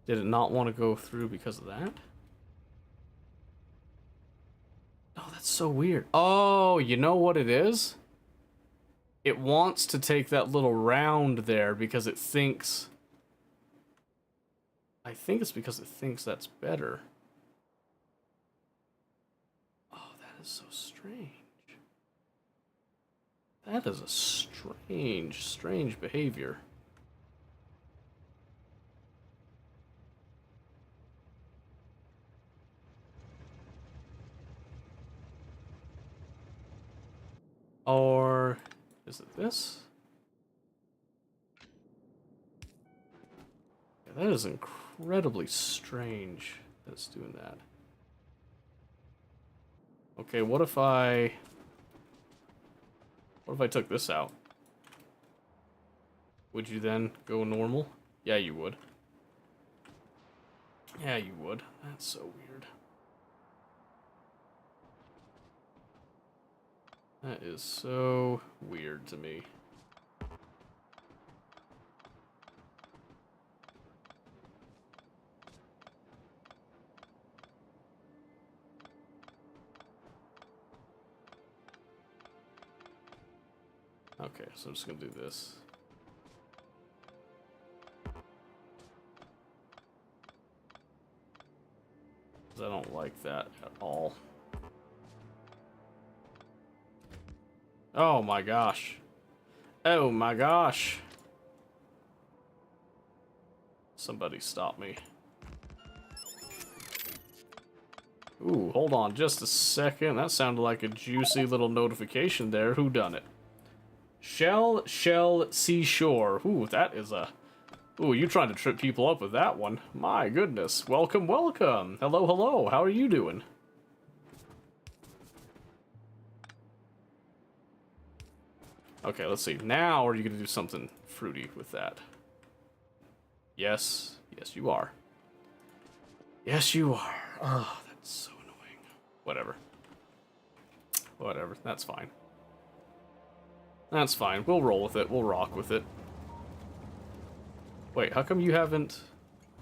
Did it not want to go through because of that? Oh, that's so weird. Oh, you know what it is? It wants to take that little round there because it thinks... I think it's because it thinks that's better. Oh, that is so strange. That is a strange behavior. Or is it this? Yeah, that is incredibly strange that it's doing that. Okay, what if I took this out? Would you then go normal? Yeah, you would. Yeah, you would. That's so weird. That is so weird to me. Okay, so I'm just gonna do this. I don't like that at all. Oh my gosh. Oh my gosh. Somebody stop me. Ooh, hold on just a second. That sounded like a juicy little notification there. Who done it? Shell Seashore. Ooh, that is a... Ooh, you trying to trip people up with that one. My goodness. Welcome, welcome. Hello, hello. How are you doing? Okay, let's see. Now, are you going to do something fruity with that? Yes. Yes, you are. Yes, you are. Oh, that's so annoying. Whatever. Whatever. That's fine. That's fine. We'll roll with it. We'll rock with it. Wait, how come you haven't...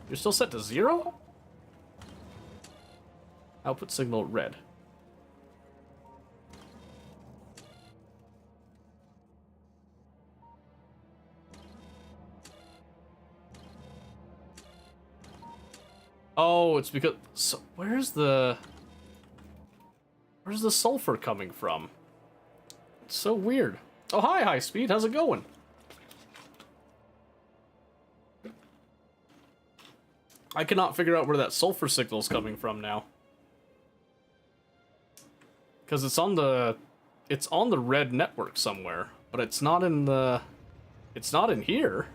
You're still set to 0? Output signal red. Oh, it's because... So, where's the sulfur coming from? It's so weird. Oh, hi, High Speed. How's it going? I cannot figure out where that sulfur signal's coming from now. Because it's on the red network somewhere, but it's not in the... It's not in here.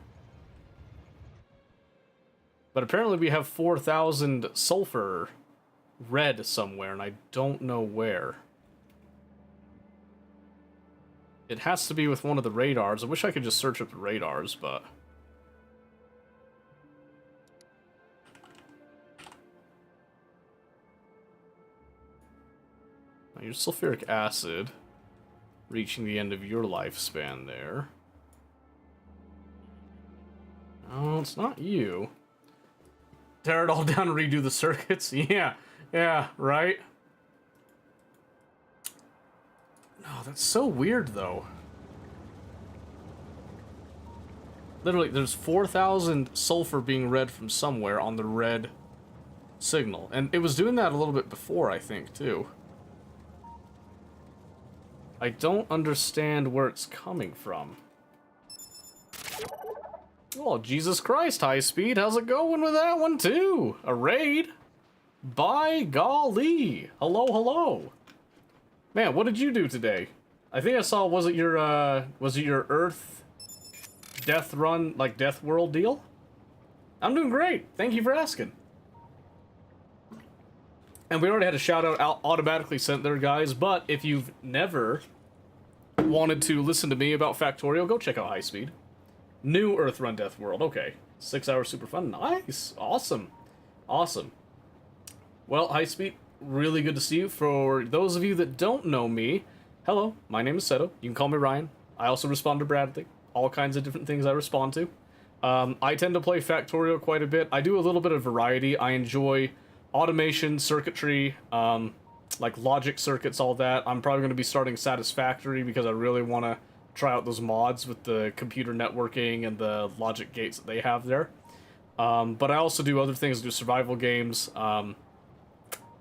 But apparently we have 4,000 sulfur red somewhere, and I don't know where. It has to be with one of the radars. I wish I could just search up the radars, but... Now, your sulfuric acid reaching the end of your lifespan there. Oh, it's not you. Tear it all down and redo the circuits? Yeah, right? No, that's so weird, though. Literally, there's 4,000 sulfur being read from somewhere on the red signal. And it was doing that a little bit before, I think, too. I don't understand where it's coming from. Oh, Jesus Christ, High Speed. How's it going with that one, too? A raid? By golly. Hello, hello. Man, what did you do today? I think I saw, was it your Earth Death Run, like Death World deal? I'm doing great. Thank you for asking. And we already had a shout out automatically sent there, guys, but if you've never wanted to listen to me about Factorial, go check out High Speed. New Earth Run Death World. Okay. 6 hours super fun. Nice. Awesome. Awesome. Well, High Speed, really good to see you. For those of you that don't know me, hello, my name is Seto. You can call me Ryan. I also respond to Bradley. All kinds of different things I respond to. I tend to play Factorio quite a bit. I do a little bit of variety. I enjoy automation, circuitry, like logic circuits, all that. I'm probably going to be starting Satisfactory because I really want to try out those mods with the computer networking and the logic gates that they have there. But I also do other things, do survival games,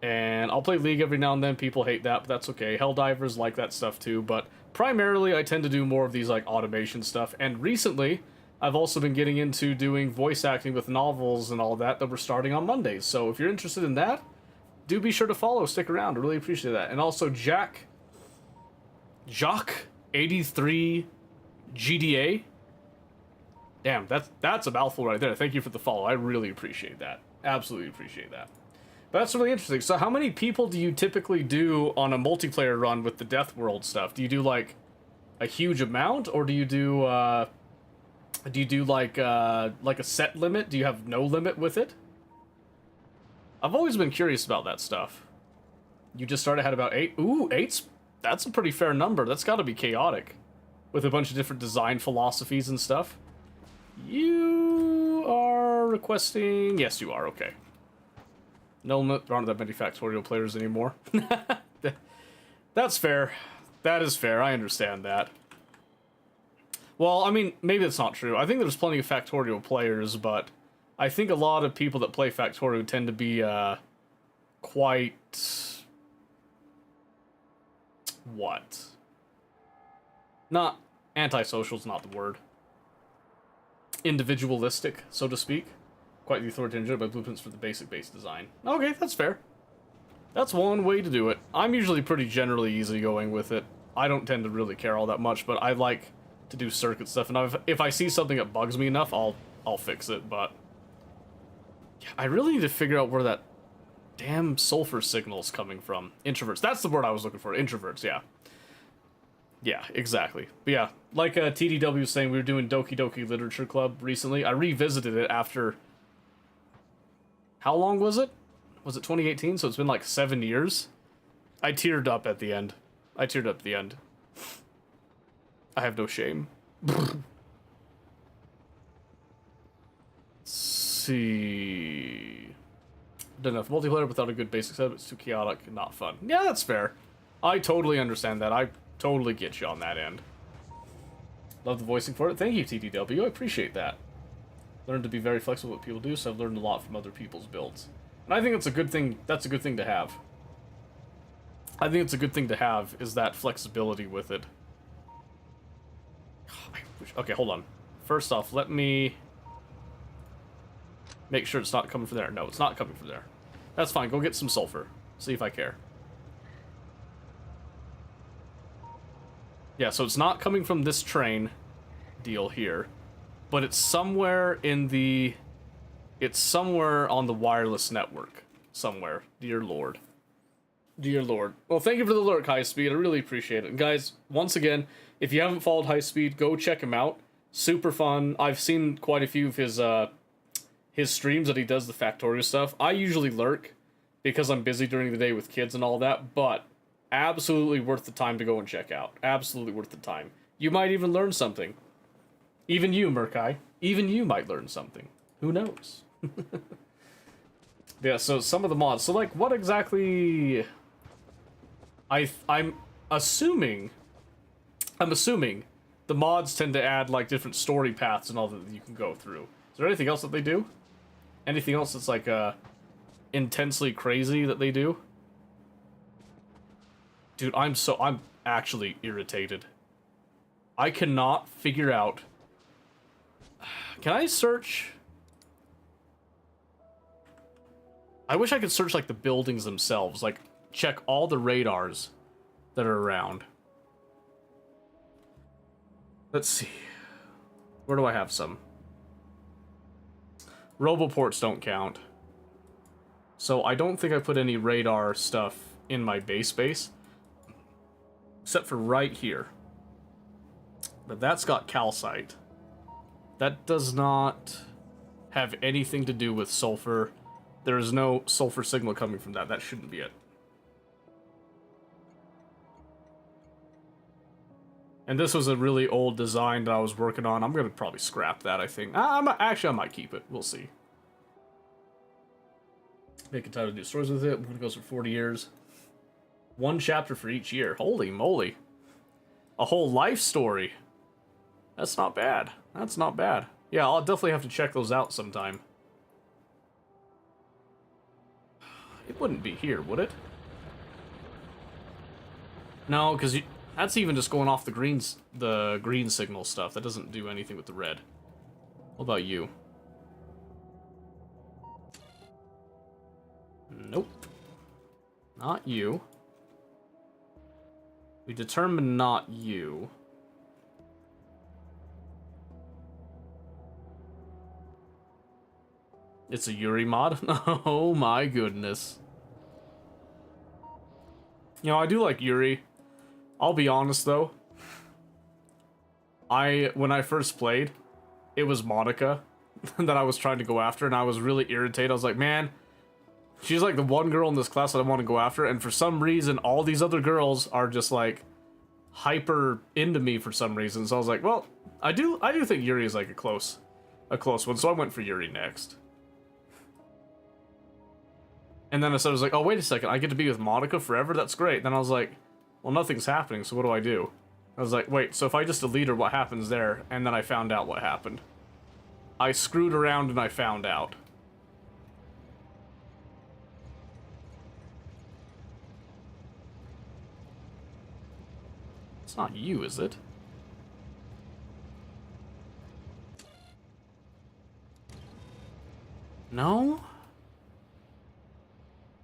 and I'll play League every now and then. People hate that, but that's okay. Helldivers like that stuff too, but primarily I tend to do more of these like automation stuff, and recently I've also been getting into doing voice acting with novels and all that we're starting on Mondays. So if you're interested in that, do be sure to follow, stick around. I really appreciate that. And also Jock83 GDA. Damn, that's a mouthful right there. Thank you for the follow. I really appreciate that. Absolutely appreciate that. But that's really interesting. So how many people do you typically do on a multiplayer run with the Death World stuff? Do you do like a huge amount, or do you do like a set limit? Do you have no limit with it? I've always been curious about that stuff. You just started at about 8? Ooh, that's a pretty fair number. That's got to be chaotic, with a bunch of different design philosophies and stuff. You are requesting... Yes, you are. Okay. No limit. There aren't that many Factorio players anymore. That's fair. That is fair. I understand that. Well, I mean, maybe that's not true. I think there's plenty of Factorio players, but I think a lot of people that play Factorio tend to be quite... What? Not... Antisocial's not the word. Individualistic, so to speak. Quite the authoritarian by blueprints for the basic base design. Okay, that's fair. That's one way to do it. I'm usually pretty generally easygoing with it. I don't tend to really care all that much, but I like to do circuit stuff, and if I see something that bugs me enough, I'll fix it, but... Yeah, I really need to figure out where that damn sulfur signal's coming from. Introverts. That's the word I was looking for. Introverts, yeah. Yeah, exactly. But yeah, like TDW was saying, we were doing Doki Doki Literature Club recently. I revisited it after... How long was it? Was it 2018? So it's been like 7 years. I teared up at the end. I have no shame. See... Done enough multiplayer without a good basic setup. It's too chaotic and not fun. Yeah, that's fair. I totally understand that. I totally get you on that end. Love the voicing for it. Thank you, TDW. I appreciate that. Learned to be very flexible with what people do, so I've learned a lot from other people's builds. And I think that's a good thing. That's a good thing to have. I think it's a good thing to have, is that flexibility with it. Okay, hold on. First off, let me make sure it's not coming from there. No, it's not coming from there. That's fine. Go get some sulfur. See if I care. Yeah, so it's not coming from this train deal here, but it's somewhere in the... It's somewhere on the wireless network. Somewhere. Dear Lord. Dear Lord. Well, thank you for the alert, High Speed. I really appreciate it. And guys, once again, if you haven't followed High Speed, go check him out. Super fun. I've seen quite a few of his streams that he does the Factorio stuff. I usually lurk because I'm busy during the day with kids and all that, but absolutely worth the time to go and check out. Absolutely worth the time. You might even learn something. Even you, Murkai. Even you might learn something. Who knows? Yeah, so some of the mods. So, like, what exactly... I'm assuming the mods tend to add, like, different story paths and all that you can go through. Is there anything else that they do? Anything else that's, like, intensely crazy that they do? Dude, I'm actually irritated. I cannot figure out... Can I search... I wish I could search, like, the buildings themselves. Like, check all the radars that are around. Let's see. Where do I have some? Roboports don't count. So I don't think I put any radar stuff in my base. Except for right here. But that's got calcite. That does not have anything to do with sulfur. There is no sulfur signal coming from that. That shouldn't be it. And this was a really old design that I was working on. I'm gonna probably scrap that, I think. Actually, I might keep it. We'll see. Make a title to do stories with it. One goes for 40 years. One chapter for each year. Holy moly. A whole life story. That's not bad. That's not bad. Yeah, I'll definitely have to check those out sometime. It wouldn't be here, would it? No, because that's even just going off the green signal stuff. That doesn't do anything with the red. What about you? Nope. Not you. We determined not you. It's a Yuri mod? Oh my goodness. You know, I do like Yuri. I'll be honest though. When I first played, it was Monica that I was trying to go after, and I was really irritated. I was like, man, she's like the one girl in this class that I want to go after, and for some reason, all these other girls are just like hyper into me for some reason. So I was like, well, I do think Yuri is like a close one, so I went for Yuri next. And then I was like, oh, wait a second, I get to be with Monica forever? That's great. Then I was like, well, nothing's happening, so what do I do? I was like, wait, so if I just delete her, what happens there? And then I found out what happened. I screwed around and I found out. It's not you, is it? No?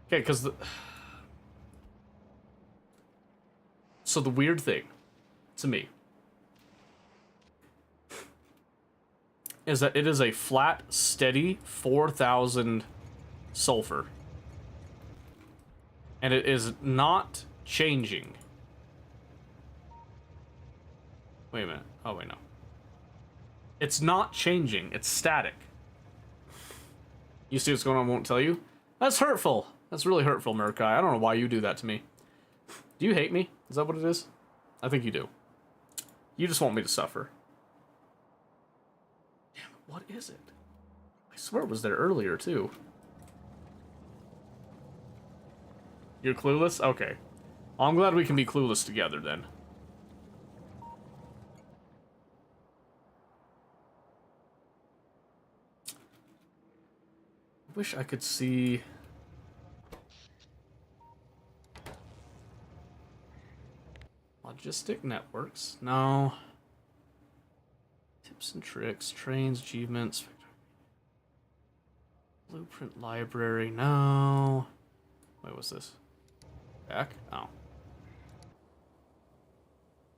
Okay, because the... So the weird thing, to me, is that it is a flat, steady 4,000 sulfur. And it is not changing. Wait a minute. Oh, wait, no. It's not changing. It's static. You see what's going on, won't tell you? That's hurtful. That's really hurtful, Murkai. I don't know why you do that to me. Do you hate me? Is that what it is? I think you do. You just want me to suffer. Damn it, what is it? I swear it was there earlier, too. You're clueless? Okay. Well, I'm glad we can be clueless together, then. Wish I could see... Logistic networks. No. Tips and tricks. Trains, achievements. Blueprint library. No. Wait, what's this? Back? Oh.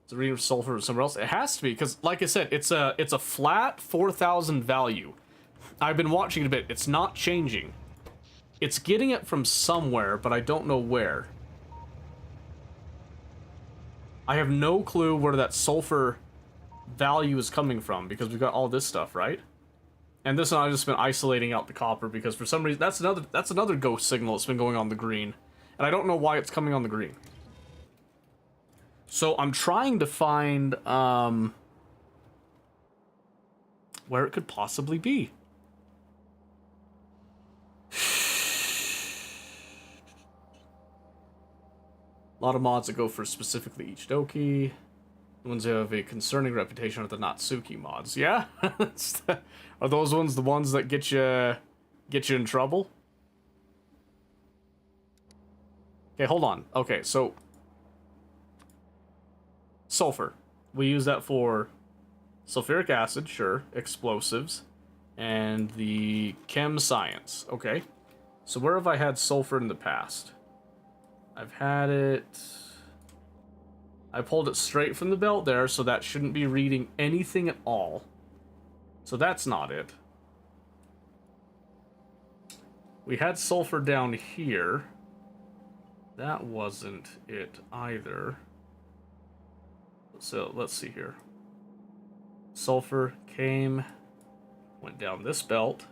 It's a reading of sulfur somewhere else. It has to be, because, like I said, it's a flat 4,000 value. I've been watching it a bit. It's not changing. It's getting it from somewhere, but I don't know where. I have no clue where that sulfur value is coming from, because we've got all this stuff, right? And this one I've just been isolating out the copper, because for some reason that's another ghost signal that's been going on the green. And I don't know why it's coming on the green. So I'm trying to find where it could possibly be. A lot of mods that go for specifically each Doki. The ones that have a concerning reputation are the Natsuki mods. Yeah? Are those ones the ones that get you in trouble? Okay, hold on. Okay, so sulfur. We use that for sulfuric acid, sure, explosives, and the chem science. Okay. So where have I had sulfur in the past? I've had it... I pulled it straight from the belt there, so that shouldn't be reading anything at all. So that's not it. We had sulfur down here. That wasn't it either. So let's see here. Sulfur came, went down this belt.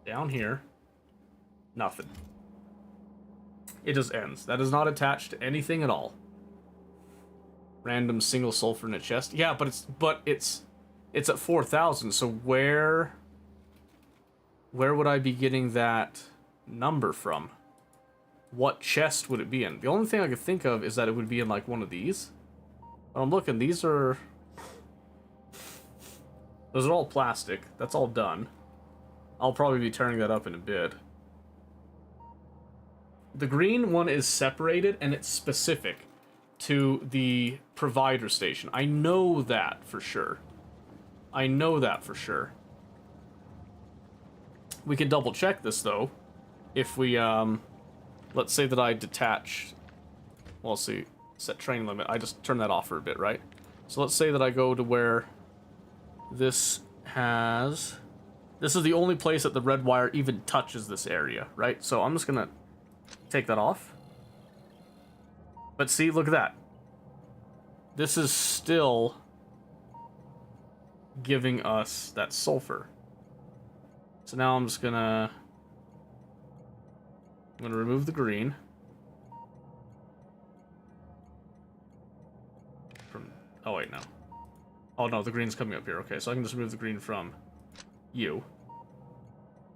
Down here. Nothing. It just ends. That is not attached to anything at all. Random single sulfur in a chest. Yeah, but it's at 4,000. So where would I be getting that number from? What chest would it be in? The only thing I could think of is that it would be in like one of these. But I'm looking, those are all plastic. That's all done. I'll probably be tearing that up in a bit. The green one is separated and it's specific to the provider station. I know that for sure. I know that for sure. We can double check this though. If we, let's say that I detach, well, let's see, set train limit. I just turn that off for a bit, right? So let's say that I go to where this is the only place that the red wire even touches this area, right? So I'm just gonna take that off. But see, look at that. This is still giving us that sulfur. So now I'm gonna remove the green. Oh wait, no. Oh no, the green's coming up here. Okay, so I can just remove the green from you.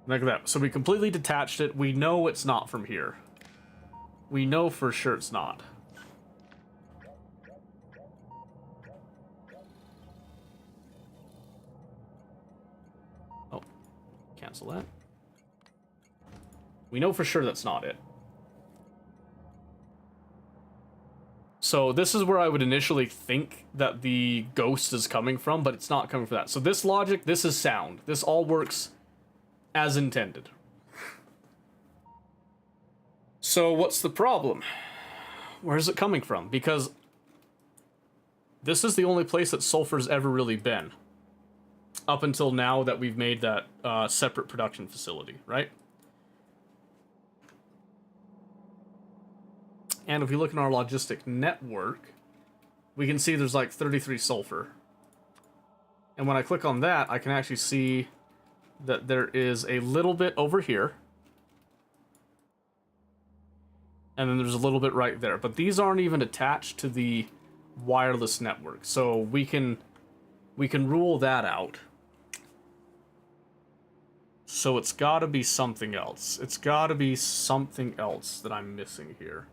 Like that. So we completely detached it. We know it's not from here. We know for sure it's not. Oh, cancel that. We know for sure that's not it. So this is where I would initially think that the ghost is coming from, but it's not coming from that. So this logic, this is sound. This all works as intended. So what's the problem? Where is it coming from? Because this is the only place that sulfur's ever really been. Up until now that we've made that separate production facility, right? And if we look in our logistic network, we can see there's like 33 sulfur. And when I click on that, I can actually see that there is a little bit over here. And then there's a little bit right there. But these aren't even attached to the wireless network. So we can rule that out. So it's got to be something else. It's got to be something else that I'm missing here.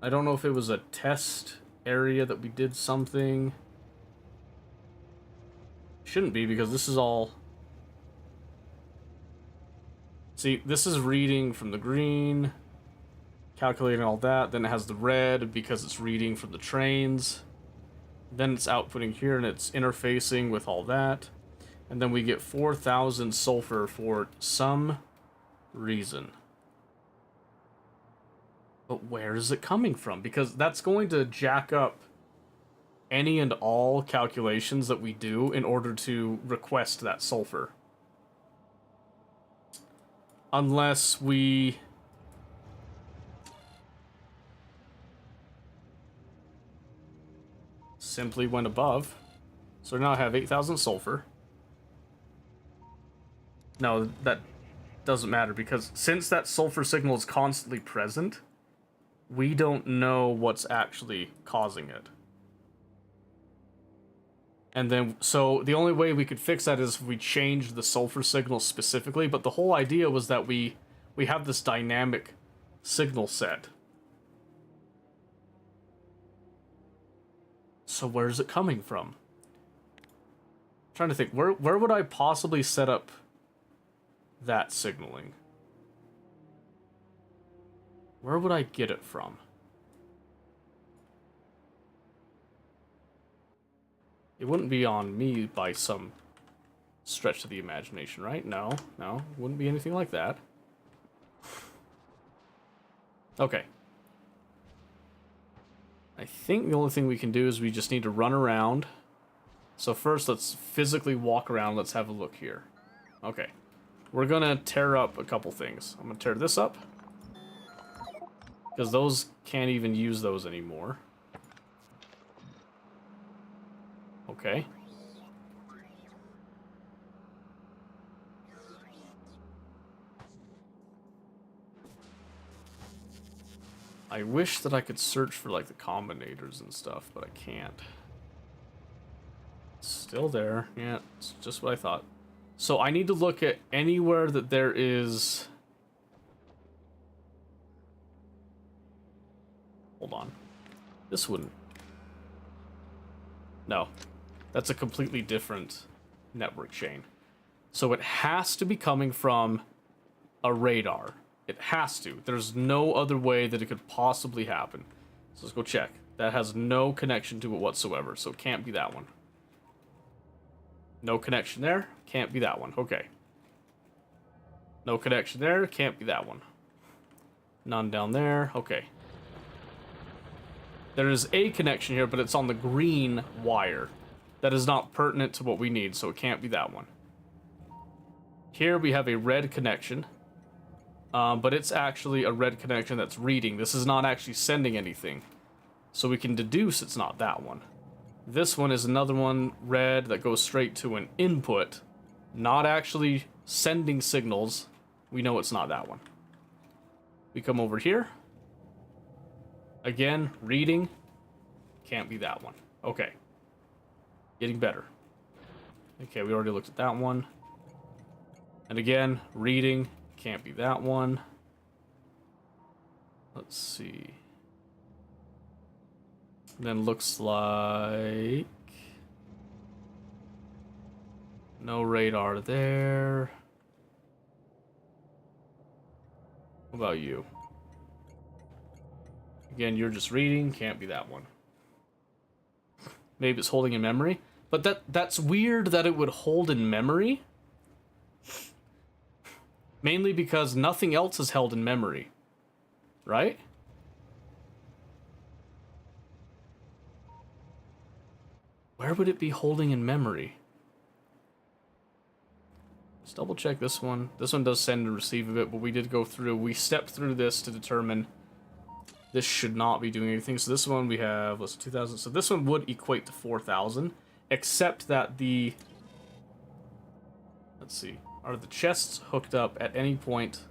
I don't know if it was a test area that we did something. Shouldn't be, because this is all... See, this is reading from the green, calculating all that. Then it has the red because it's reading from the trains. Then it's outputting here and it's interfacing with all that. And then we get 4,000 sulfur for some reason. But where is it coming from? Because that's going to jack up any and all calculations that we do in order to request that sulfur. Unless we... simply went above. So now I have 8,000 sulfur. No, that doesn't matter, because since that sulfur signal is constantly present, we don't know what's actually causing it. And then, so the only way we could fix that is if we change the sulfur signal specifically, but the whole idea was that we have this dynamic signal set. So where's it coming from? I'm trying to think, where would I possibly set up that signaling? Where would I get it from? It wouldn't be on me by some stretch of the imagination, right? No, wouldn't be anything like that. Okay. I think the only thing we can do is we just need to run around. So first, let's physically walk around. Let's have a look here. Okay. We're gonna tear up a couple things. I'm gonna tear this up, because those can't even use those anymore. Okay. I wish that I could search for like the combinators and stuff, but I can't. It's still there. Yeah, it's just what I thought. So I need to look at anywhere that there is... Hold on. This wouldn't... No. That's a completely different network chain. So it has to be coming from a radar. It has to. There's no other way that it could possibly happen. So let's go check. That has no connection to it whatsoever, so it can't be that one. No connection there, can't be that one. Okay. No connection there, can't be that one. None down there, okay. There is a connection here, but it's on the green wire. That is not pertinent to what we need, so it can't be that one. Here we have a red connection. But it's actually a red connection that's reading. This is not actually sending anything. So we can deduce it's not that one. This one is another one, red, that goes straight to an input. Not actually sending signals. We know it's not that one. We come over here. Again, reading. Can't be that one. Okay. Getting better. Okay, we already looked at that one. And again, reading. Can't be that one. Let's see. And then looks like... No radar there. What about you? Again, you're just reading. Can't be that one. Maybe it's holding in memory. But that's weird that it would hold in memory. Mainly because nothing else is held in memory. Right? Where would it be holding in memory? Let's double check this one. This one does send and receive a bit, but we did go through. We stepped through this to determine this should not be doing anything. So this one we have, let's 2,000. So this one would equate to 4,000, except that the... Let's see. Are the chests hooked up at any point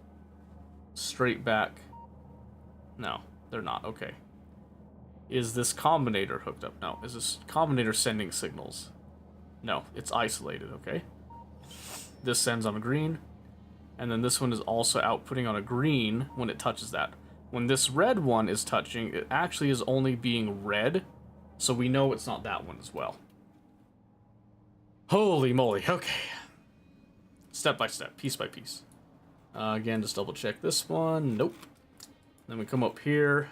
straight back? No, they're not. Okay. Is this combinator hooked up? No. Is this combinator sending signals? No, it's isolated, okay? This sends on a green, and then this one is also outputting on a green when it touches that. When this red one is touching, it actually is only being red, so we know it's not that one as well. Holy moly, okay. Step by step, piece by piece. Again, just double check this one. Nope. Then we come up here.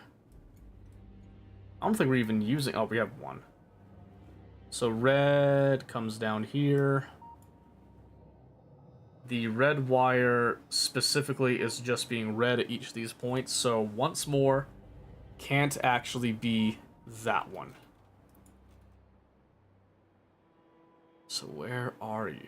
I don't think we're even using... Oh, we have one. So red comes down here. The red wire specifically is just being read at each of these points. So once more, can't actually be that one. So where are you?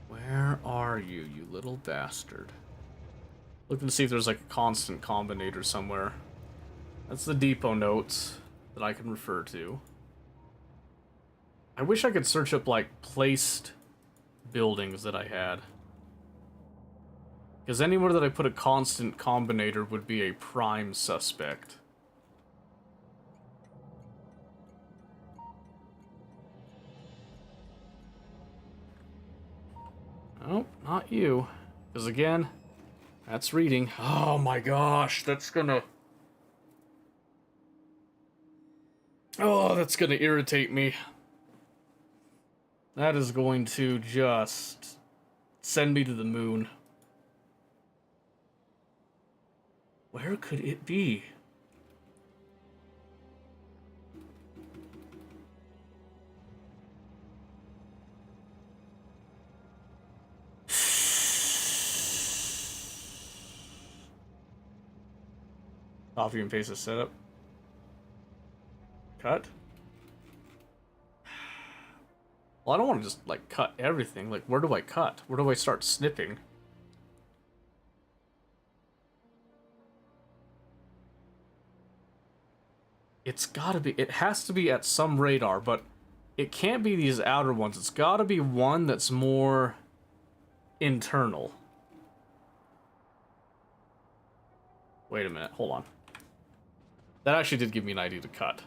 Where are you, you little bastard? Looking to see if there's like a constant combinator somewhere. That's the depot notes that I can refer to. I wish I could search up like placed buildings that I had. Because anywhere that I put a constant combinator would be a prime suspect. Oh, not you. Because again, that's reading. Oh my gosh, that's gonna... Oh, that's gonna irritate me. That is going to just send me to the moon. Where could it be? Copy and paste the setup. Cut. Well, I don't want to just, like, cut everything. Like, where do I cut? Where do I start snipping? It's gotta be, it has to be at some radar, but it can't be these outer ones. It's gotta be one that's more internal. Wait a minute, hold on. That actually did give me an idea to cut.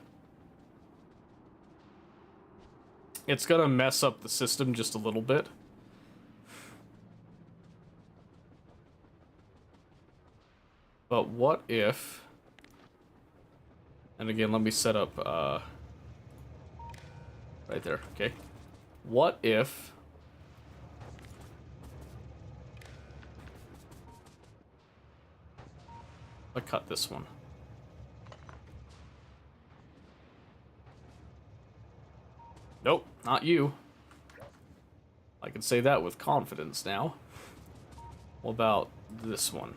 It's gonna mess up the system just a little bit. But what if... And again, let me set up, right there, okay. What if... I cut this one. Nope, not you. I can say that with confidence now. What about this one?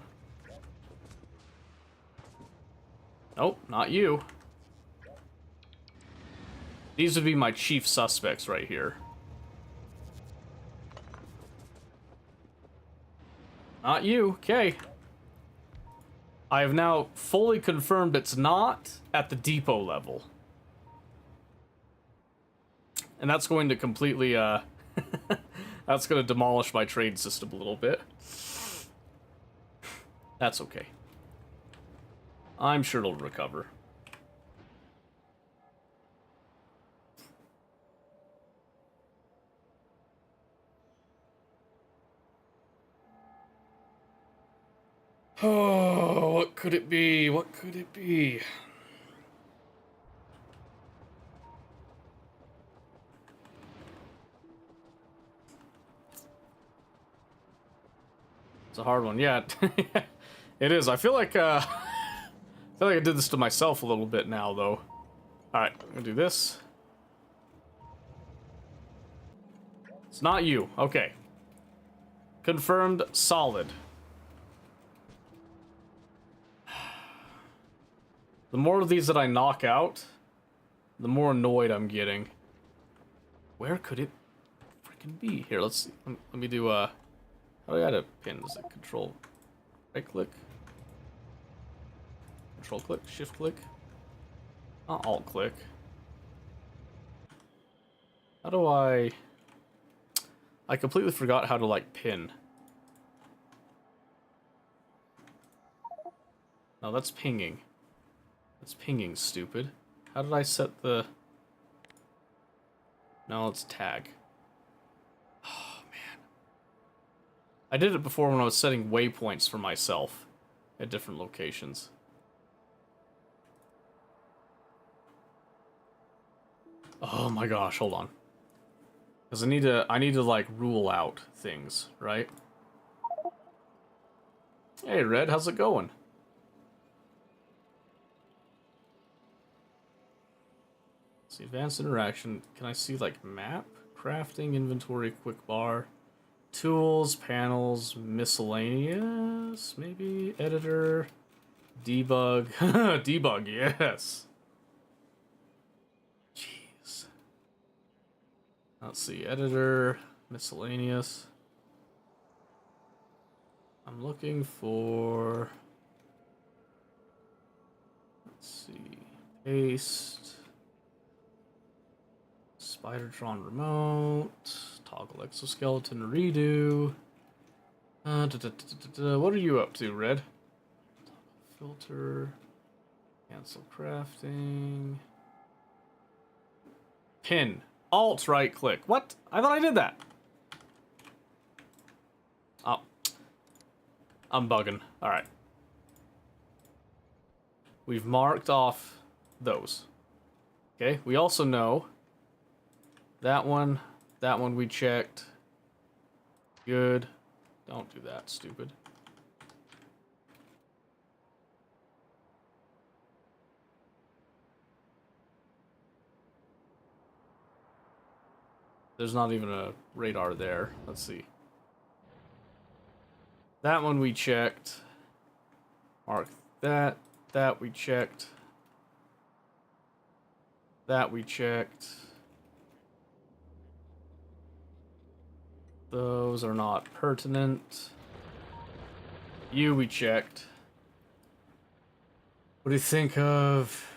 Nope, not you. These would be my chief suspects right here. Not you, okay. I have now fully confirmed it's not at the depot level. And that's going to completely, that's going to demolish my trade system a little bit. That's okay. I'm sure it'll recover. Oh, what could it be? What could it be? It's a hard one, yeah. It is. I feel like I did this to myself a little bit now, though. Alright, I'm gonna do this. It's not you. Okay. Confirmed solid. The more of these that I knock out, the more annoyed I'm getting. Where could it freaking be? Here, let's see. Let me do, how do I add a pin? Is it control? Right click? Control click? Shift click? Not alt click. How do I completely forgot how to, like, pin. No, that's pinging. That's pinging, stupid. How did I set the... No, it's tag. Oh, man. I did it before when I was setting waypoints for myself at different locations. Oh my gosh, hold on. Because I need to like rule out things, right? Hey Red, how's it going? See, advanced interaction. Can I see like map, crafting, inventory, quick bar, tools, panels, miscellaneous, maybe editor, debug, debug, yes. Jeez. Let's see, editor, miscellaneous. I'm looking for. Let's see, paste. Spidertron remote, toggle exoskeleton redo. What are you up to, Red? Filter, cancel crafting. Pin, alt right click. What? I thought I did that. Oh, I'm bugging. All right. We've marked off those. Okay, we also know that one we checked. Good. Don't do that, stupid. There's not even a radar there. Let's see. That one we checked. Mark that. That we checked. That we checked. Those are not pertinent. You we checked. What do you think of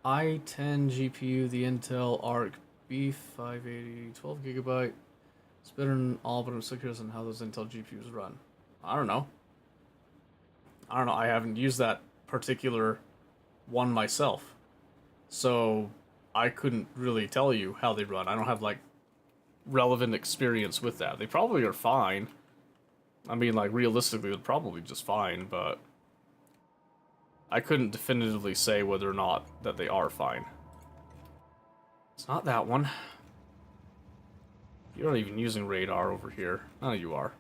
i10 GPU, the Intel Arc B580, 12 gigabyte. It's better than all, but I'm still curious on how those Intel GPUs run. I don't know. I haven't used that particular one myself. So I couldn't really tell you how they run. I don't have like relevant experience with that. They probably are fine. I mean, like realistically, they're probably just fine, but I couldn't definitively say whether or not that they are fine. It's not that one. You're not even using radar over here. Oh, you are.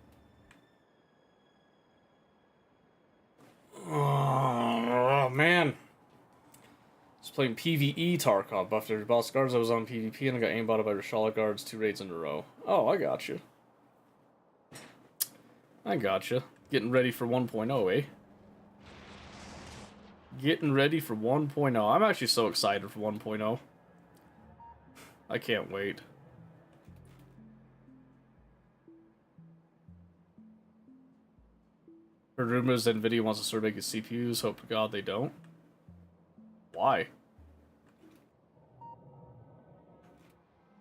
Oh, man. I was playing PvE Tarkov. Buffed every boss guards. I was on PvP and I got aimbotted by Rashala guards 2 raids in a row. Oh, I got you. I gotcha. Getting ready for 1.0, eh? Getting ready for 1.0. I'm actually so excited for 1.0. I can't wait. Heard rumors that Nvidia wants to start making CPUs. Hope to God they don't. Why?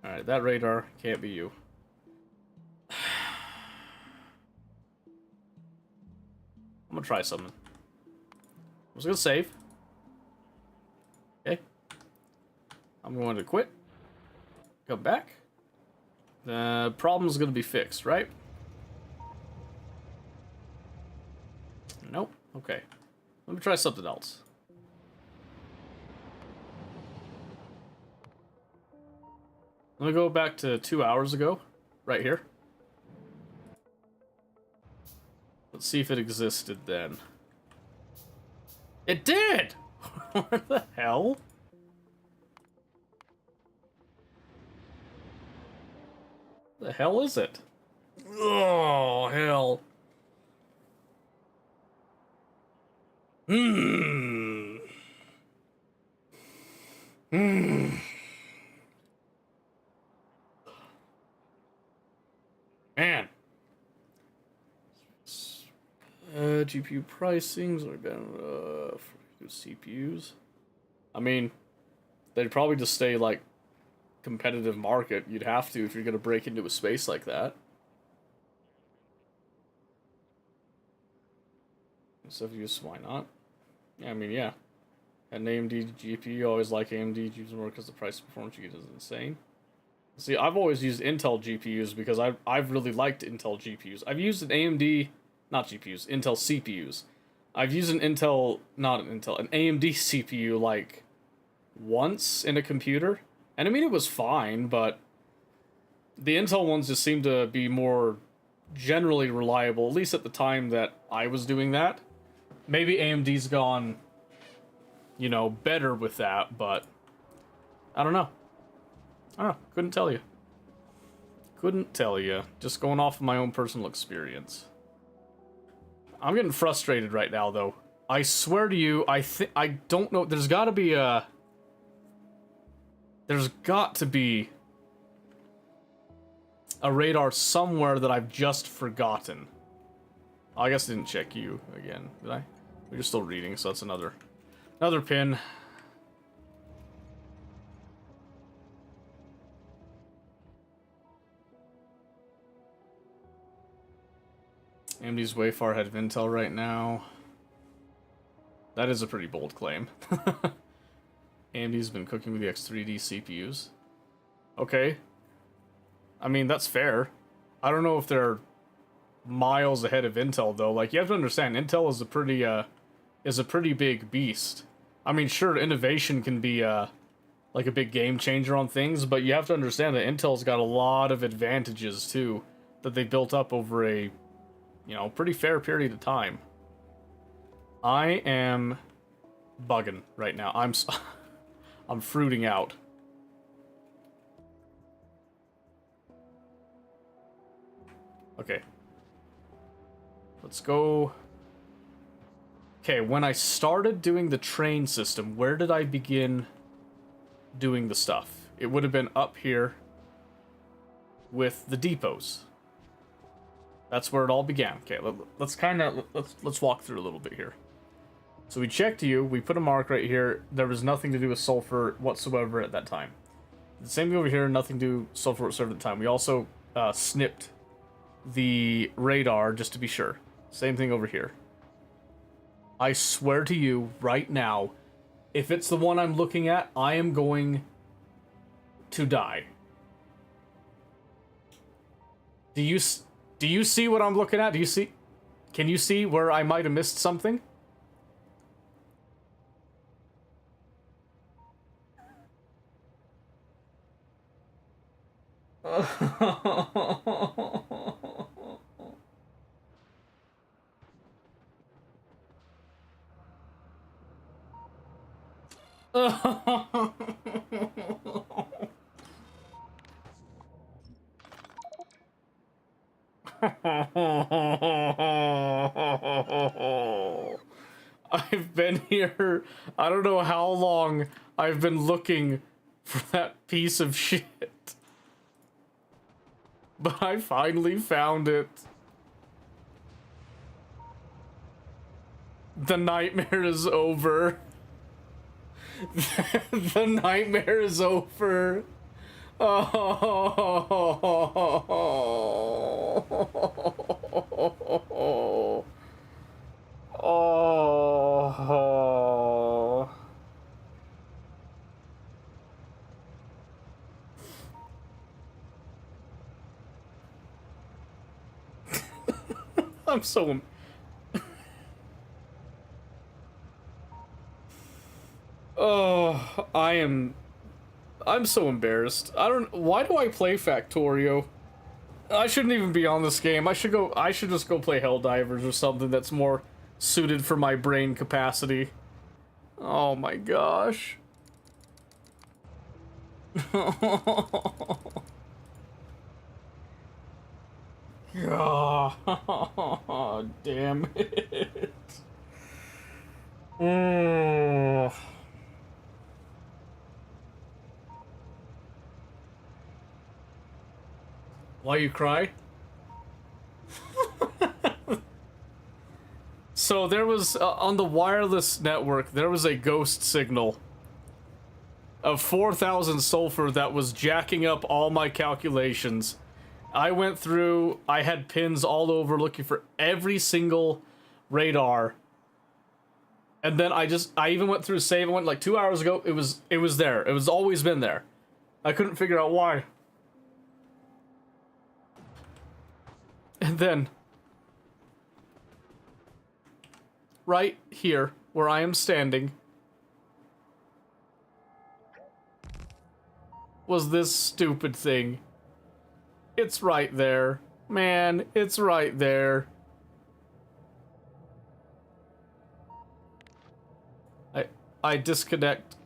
Alright, that radar can't be you. I'm gonna try something. I was gonna save. Okay. I'm going to quit. Come back. The problem's gonna be fixed, right? Nope. Okay. Let me try something else. Let me go back to 2 hours ago. Right here. Let's see if it existed then. It did! What the hell? The hell is it? Oh, hell. Hmm. Man. GPU pricings are down for CPUs. I mean, they'd probably just stay like competitive market. You'd have to if you're gonna break into a space like that. So if you use, why not? Yeah, I mean, yeah. An AMD GPU, always like AMD GPUs more because the price performance you get is insane. See, I've always used Intel GPUs because I've really liked Intel GPUs. I've used an AMD, not GPUs, Intel CPUs. I've used an Intel, not an Intel, an AMD CPU like once in a computer. And I mean, it was fine, but the Intel ones just seem to be more generally reliable, at least at the time that I was doing that. Maybe AMD's gone, you know, better with that, but I don't know. I don't know. Couldn't tell you. Couldn't tell you. Just going off of my own personal experience. I'm getting frustrated right now, though. I swear to you, I don't know. There's got to be a... There's got to be a radar somewhere that I've just forgotten. Oh, I guess I didn't check you again, did I? You're still reading, so that's another pin. AMD's way far ahead of Intel right now. That is a pretty bold claim. AMD's been cooking with the X3D CPUs. Okay. I mean, that's fair. I don't know if they're miles ahead of Intel, though. Like, you have to understand, Intel is a pretty big beast. I mean, sure, innovation can be, like a big game changer on things, but you have to understand that Intel's got a lot of advantages, too, that they built up over a, you know, pretty fair period of time. I am bugging right now. I'm fruiting out. Okay. Let's go. Okay, when I started doing the train system, where did I begin doing the stuff? It would have been up here with the depots. That's where it all began. Okay, let's walk through a little bit here. So we checked you, we put a mark right here. There was nothing to do with sulfur whatsoever at that time. The same thing over here, nothing to do with sulfur whatsoever at the time. We also snipped the radar just to be sure. Same thing over here. I swear to you right now, if it's the one I'm looking at, I am going to die. Do you see what I'm looking at? Can you see where I might have missed something? I've been here, I don't know how long I've been looking for that piece of shit. But I finally found it. The nightmare is over. The nightmare is over. Oh. Oh. I'm so... Oh, I'm so embarrassed. Why do I play Factorio? I shouldn't even be on this game. I should just go play Helldivers or something that's more suited for my brain capacity. Oh my gosh. God damn it. Mm. Why you cry? So there was, on the wireless network, there was a ghost signal of 4,000 sulfur that was jacking up all my calculations. I went through, I had pins all over looking for every single radar. And then I even went through save, I went like 2 hours ago, it was there. It was always been there. I couldn't figure out why. And then, right here, where I am standing, was this stupid thing. It's right there. Man, it's right there. I disconnect.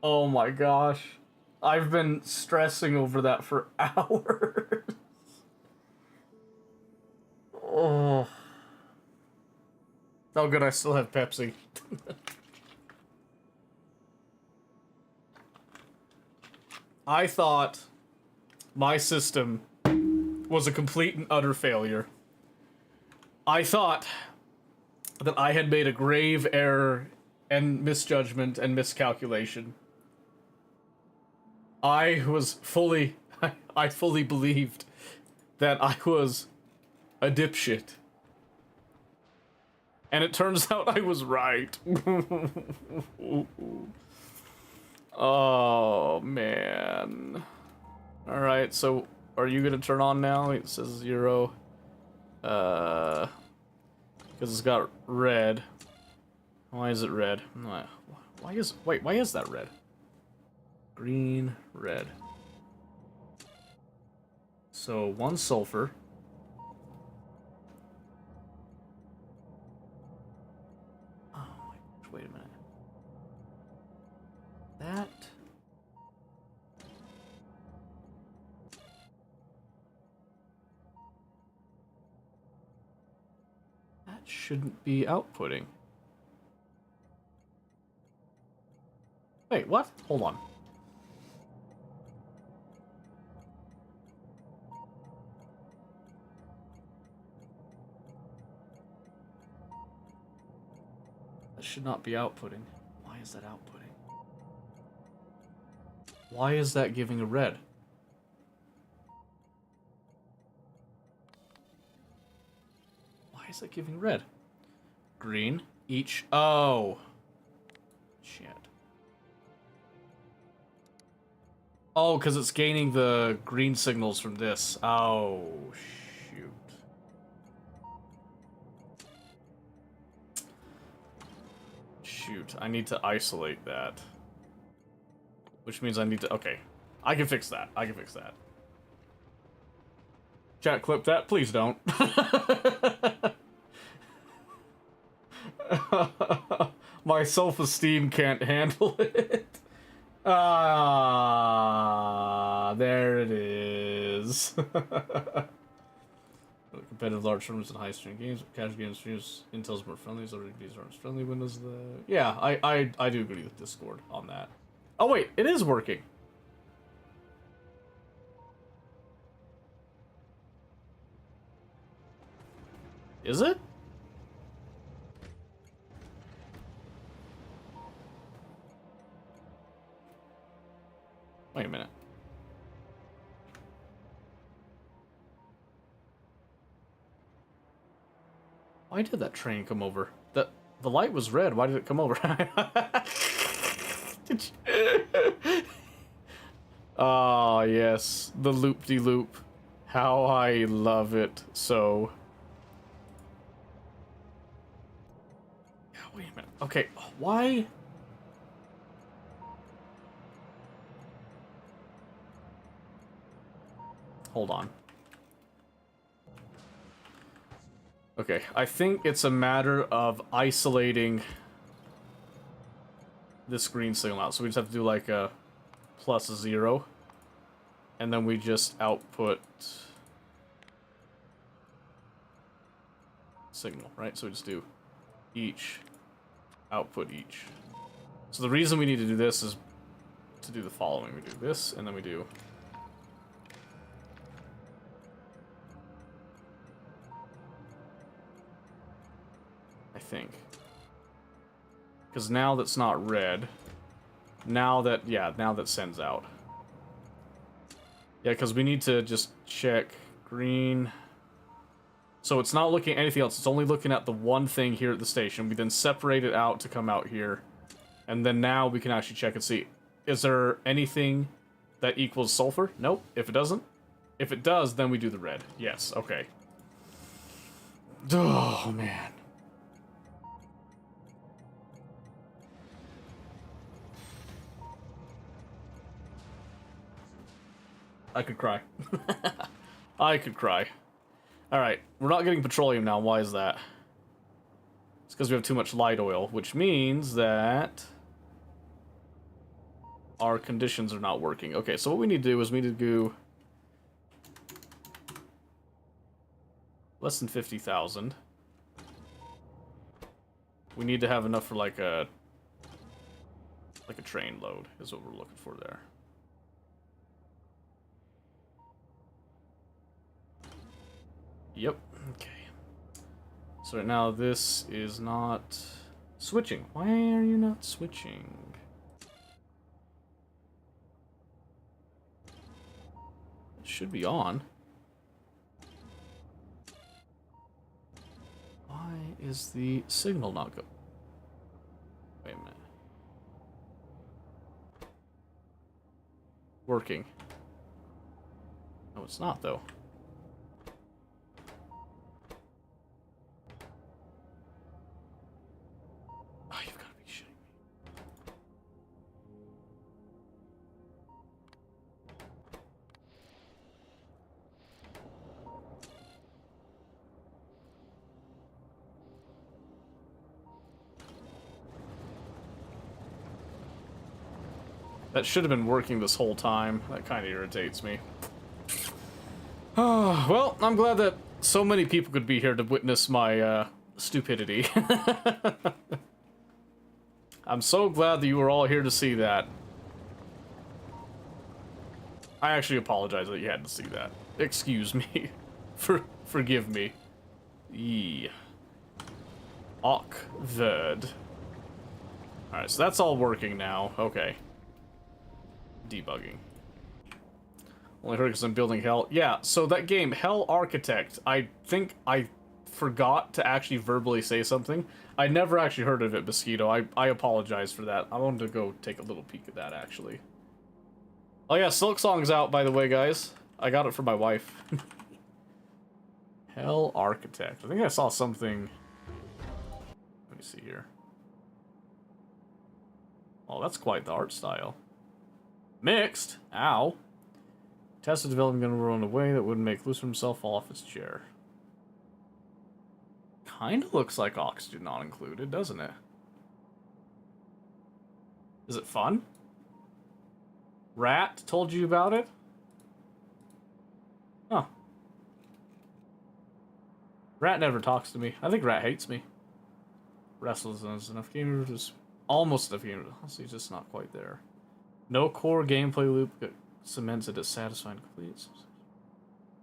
Oh my gosh. I've been stressing over that for hours. Oh. Oh good, I still have Pepsi. I thought my system was a complete and utter failure. I thought that I had made a grave error and misjudgment and miscalculation. I fully believed that I was a dipshit. And it turns out I was right. Oh, man. Alright, so are you gonna turn on now? It says 0. Because it's got red. Why is it red? Why is that red? Green, red. So 1 sulfur. Oh my gosh, wait a minute. That shouldn't be outputting. Wait, what? Hold on. should not be outputting. Why is that outputting? Why is that giving a red? Why is that giving red? Green, each. Oh. Shit. Oh, because it's gaining the green signals from this. Oh, shoot. Shoot, I need to isolate that. Which means I need to... Okay, I can fix that. I can fix that. Chat, clip that. Please don't. My self-esteem can't handle it. Ah, there it is. Competitive large tournaments and high-stream games, casual games streams, Intel's more friendly, so these aren't friendly. Windows the... Yeah, I do agree with Discord on that. Oh wait, it is working. Is it? Wait a minute. Why did that train come over? The light was red. Why did it come over? Ah, yes. The loop-de-loop. How I love it so. Yeah, wait a minute. Okay, why? Hold on. Okay, I think it's a matter of isolating this green signal out. So we just have to do like a +0. And then we just output signal, right? So we just do each, output each. So the reason we need to do this is to do the following. We do this, and then we do... I think. Because now that's not red. Now that, yeah, now that sends out. Yeah, because we need to just check green. So it's not looking at anything else. It's only looking at the one thing here at the station. We then separate it out to come out here. And then now we can actually check and see. Is there anything that equals sulfur? Nope. If it doesn't. If it does, then we do the red. Yes, okay. Oh, man. I could cry. I could cry. Alright, we're not getting petroleum now. Why is that? It's because we have too much light oil, which means that our conditions are not working. Okay, so what we need to do is we need to do less than 50,000. We need to have enough for like a train load is what we're looking for there. Yep, okay. So right now this is not switching. Why are you not switching? It should be on. Why is the signal not go? Wait a minute. Working. No, it's not though. That should have been working this whole time. That kind of irritates me. Oh, well, I'm glad that so many people could be here to witness my stupidity. I'm so glad that you were all here to see that. I actually apologize that you had to see that. Excuse me. Forgive me. Awkward. Alright, so that's all working now. Okay. Debugging. Only heard because I'm building Hell. Yeah, so that game, Hell Architect, I think I forgot to actually verbally say something. I never actually heard of it, Mosquito. I apologize for that. I wanted to go take a little peek at that, actually. Oh yeah, Silk Song's out, by the way, guys. I got it for my wife. Hell Architect. I think I saw something... Let me see here. Oh, that's quite the art style. Mixed? Ow. Tesla development gun roll in a way that wouldn't make Lucifer himself fall off his chair. Kinda looks like oxygen not included, doesn't it? Is it fun? Rat told you about it? Huh. Rat never talks to me. I think Rat hates me. Restless enough gamers, just almost enough gamers. Honestly, just not quite there. No core gameplay loop that cements it as satisfying complete.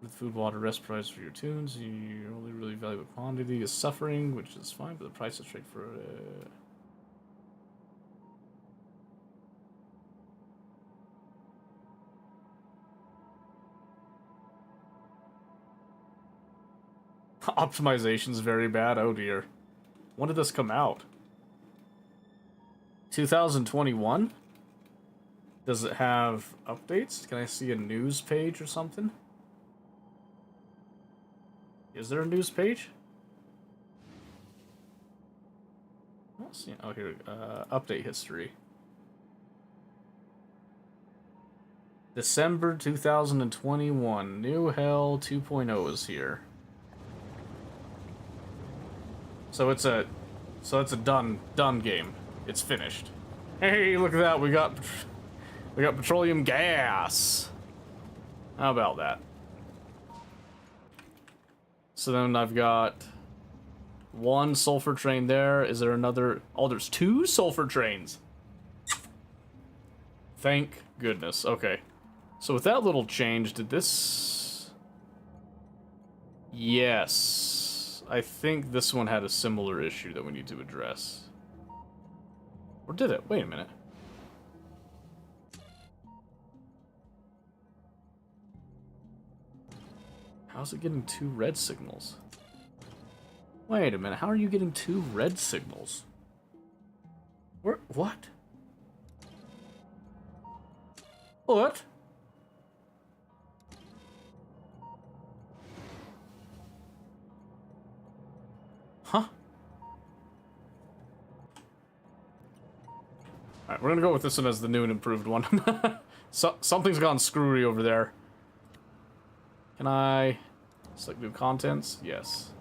With food, water, rest price for your tunes, your only really valuable quantity is suffering, which is fine, but the price is straight for Optimization's very bad. Oh dear. When did this come out? 2021? Does it have updates? Can I see a news page or something? Is there a news page? I don't see. Oh, here. Update history. December 2021. New Hell 2.0 is here. So it's a done game. It's finished. Hey, look at that. We got petroleum gas. How about that? So then I've got one sulfur train there. Is there another? Oh, there's two sulfur trains. Thank goodness. Okay. So with that little change, did this... Yes. I think this one had a similar issue that we need to address. Or did it? Wait a minute. How's it getting two red signals? Wait a minute, how are you getting two red signals? Where, what? What? Huh? Alright, we're gonna go with this one as the new and improved one. So, something's gone screwy over there. Can I select new contents? Yes.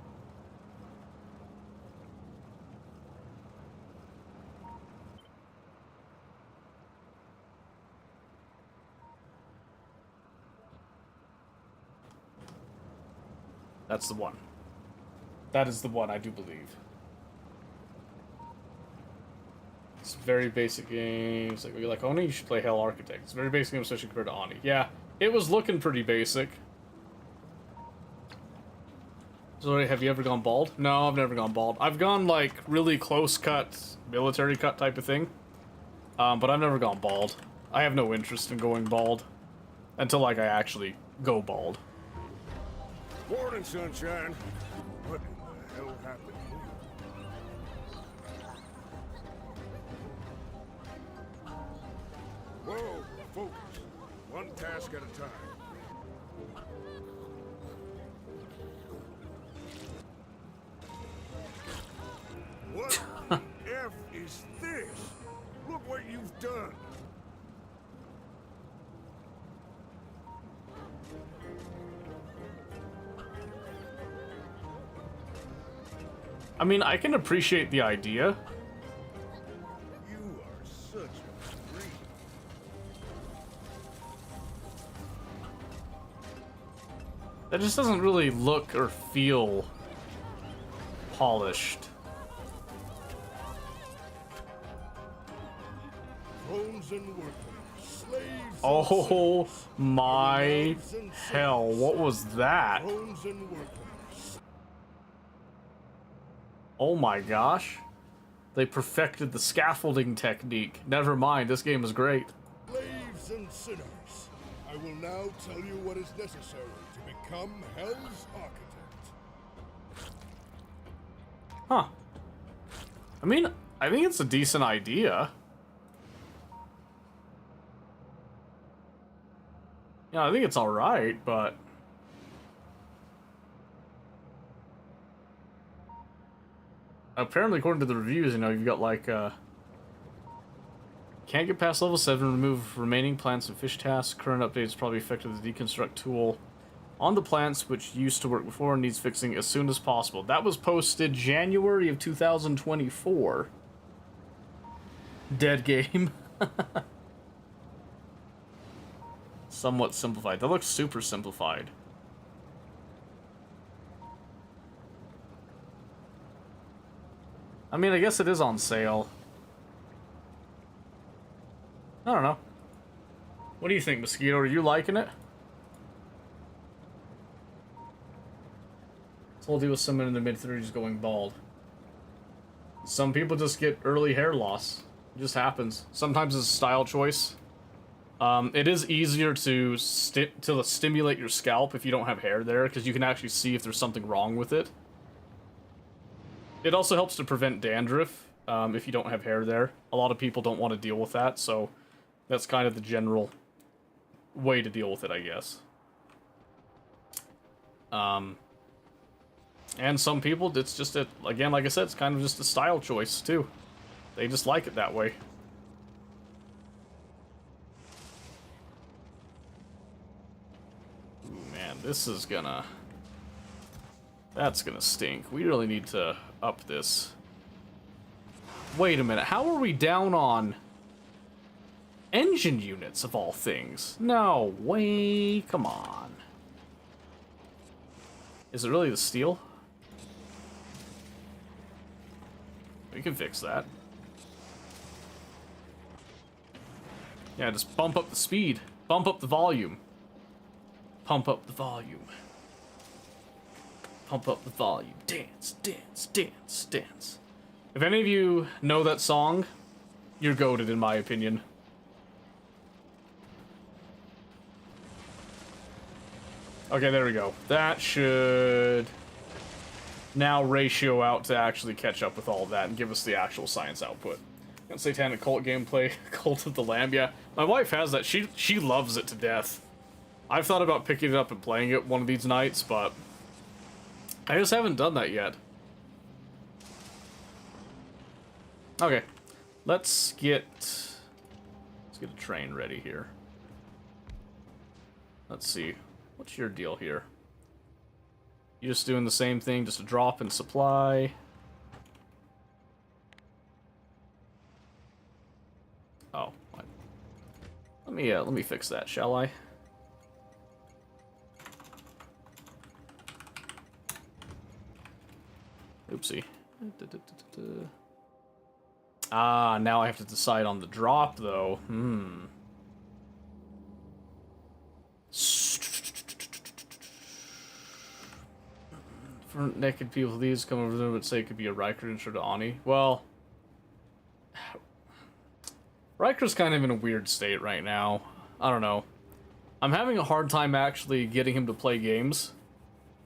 That's the one. That is the one, I do believe. It's very basic games. Like, like Oni, you should play Hell Architect. It's a very basic game, especially compared to Oni. Yeah, it was looking pretty basic. So, have you ever gone bald? No, I've never gone bald. I've gone, like, really close cut, military cut type of thing. But I've never gone bald. I have no interest in going bald. Until, like, I actually go bald. Morning, sunshine. What in the hell happened here? Whoa, focus. One task at a time. What the F is this? Look what you've done. I mean, I can appreciate the idea. You are such a freak. That just doesn't really look or feel polished. Drones and workers, slaves and Oh servants, my loves and hell, servants, what was that? drones and workers. Oh my gosh. They perfected the scaffolding technique. Never mind, this game is great. Slaves and sinners, I will now tell you what is necessary to become Hell's Architect. Huh. I mean, I think it's a decent idea. Yeah, I think it's alright, but... apparently, according to the reviews, you know, you've got like, can't get past level 7, remove remaining plants and fish tasks. Current updates probably affected the deconstruct tool on the plants, which used to work before and needs fixing as soon as possible. That was posted January of 2024. Dead game. Somewhat simplified. That looks super simplified. I mean, I guess it is on sale. I don't know. What do you think, Mosquito? Are you liking it? Told you with someone in their mid-30s going bald. Some people just get early hair loss. It just happens. Sometimes it's a style choice. It is easier to stimulate your scalp if you don't have hair there, because you can actually see if there's something wrong with it. It also helps to prevent dandruff if you don't have hair there. A lot of people don't want to deal with that, so that's kind of the general way to deal with it, I guess. And some people, it's just, again, like I said, it's kind of just a style choice, too. They just like it that way. Ooh, man, this is gonna... that's gonna stink. We really need to up this. Wait a minute, how are we down on engine units, of all things? No way, come on. Is it really the steel? We can fix that. Yeah, just bump up the speed. Bump up the volume. Pump up the volume. Pump up the volume. Dance, dance, dance, dance. If any of you know that song, you're goated, in my opinion. Okay, there we go. That should now ratio out to actually catch up with all of that and give us the actual science output. And Satanic Cult gameplay, Cult of the Lamb. Yeah, my wife has that. She loves it to death. I've thought about picking it up and playing it one of these nights, but I just haven't done that yet. Okay, let's get a train ready here. Let's see. What's your deal here? You just doing the same thing, just a drop in supply. Oh, what? Let me fix that, shall I? Oopsie. Ah, now I have to decide on the drop, though. For naked people, these come over there and say it could be a Riker intro to Ani. Well, Riker's kind of in a weird state right now. I don't know. I'm having a hard time actually getting him to play games.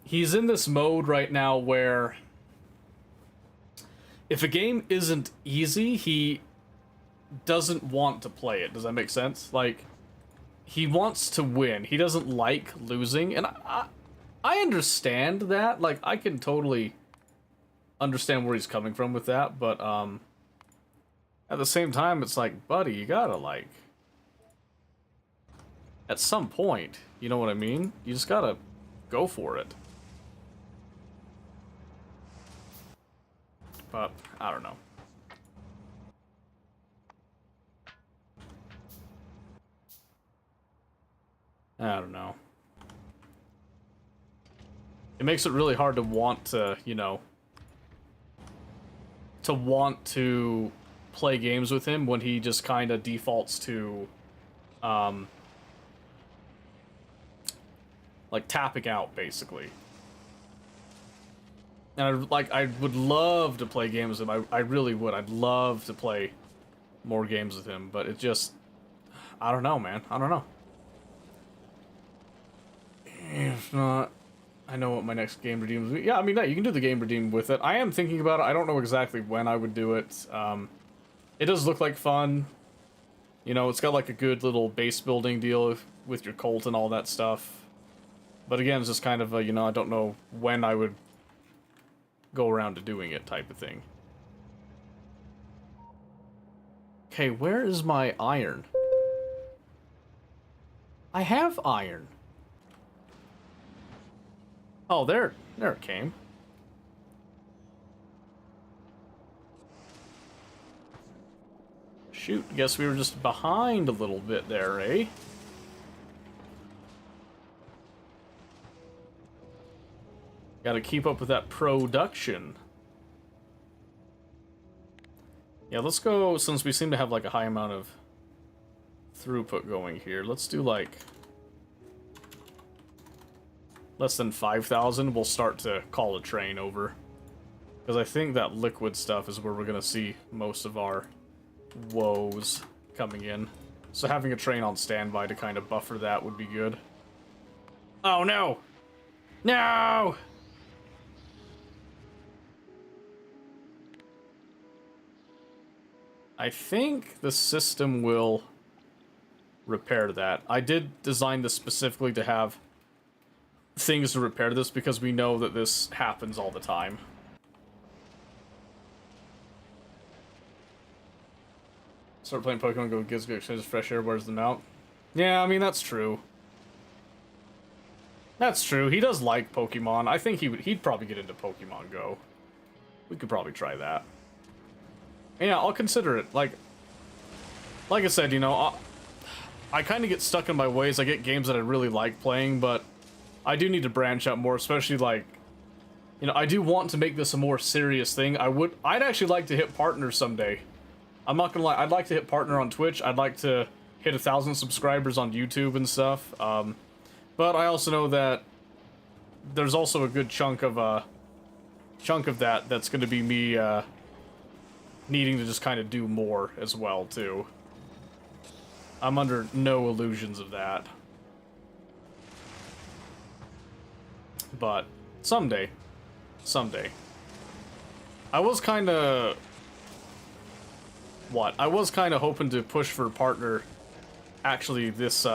He's in this mode right now where if a game isn't easy, he doesn't want to play it. Does that make sense? Like, he wants to win. He doesn't like losing, and I understand that. Like, I can totally understand where he's coming from with that, but at the same time, it's like, buddy, you gotta, like, at some point, you know what I mean? You just gotta go for it. But, I don't know. I don't know. It makes it really hard to want to, you know, to want to play games with him when he just kind of defaults to, like, tapping out, basically. And I would love to play games with him. I really would. I'd love to play more games with him, but it just, I don't know, man. I don't know. If not, I know what my next game redeem is. Yeah, I mean, you can do the game redeem with it. I am thinking about it. I don't know exactly when I would do it. It does look like fun. You know, it's got like a good little base building deal with your Colt and all that stuff. But again, it's just kind of a, you know, I don't know when I would go around to doing it type of thing. Okay, where is my iron? I have iron. Oh, there it came. Shoot, guess we were just behind a little bit there, eh? Gotta keep up with that production. Yeah, let's go, since we seem to have like a high amount of throughput going here, let's do like less than 5,000. We'll start to call a train over. Because I think that liquid stuff is where we're gonna see most of our woes coming in. So having a train on standby to kind of buffer that would be good. Oh no! No! I think the system will repair that. I did design this specifically to have things to repair this because we know that this happens all the time. Start playing Pokemon Go gives good exchanges fresh air, wears them out. Yeah, I mean, that's true. That's true. He does like Pokemon. I think he'd probably get into Pokemon Go. We could probably try that. Yeah, I'll consider it. Like I said, you know, I kind of get stuck in my ways. I get games that I really like playing, but I do need to branch out more, especially like, you know, I do want to make this a more serious thing. I'd actually like to hit partner someday. I'm not gonna lie, I'd like to hit partner on Twitch. I'd like to hit 1,000 subscribers on YouTube and stuff. But I also know that there's also a good chunk of that that's gonna be me, needing to just kind of do more as well, too. I'm under no illusions of that. But someday. Someday. I was kind of... What? I was kind of hoping to push for partner actually this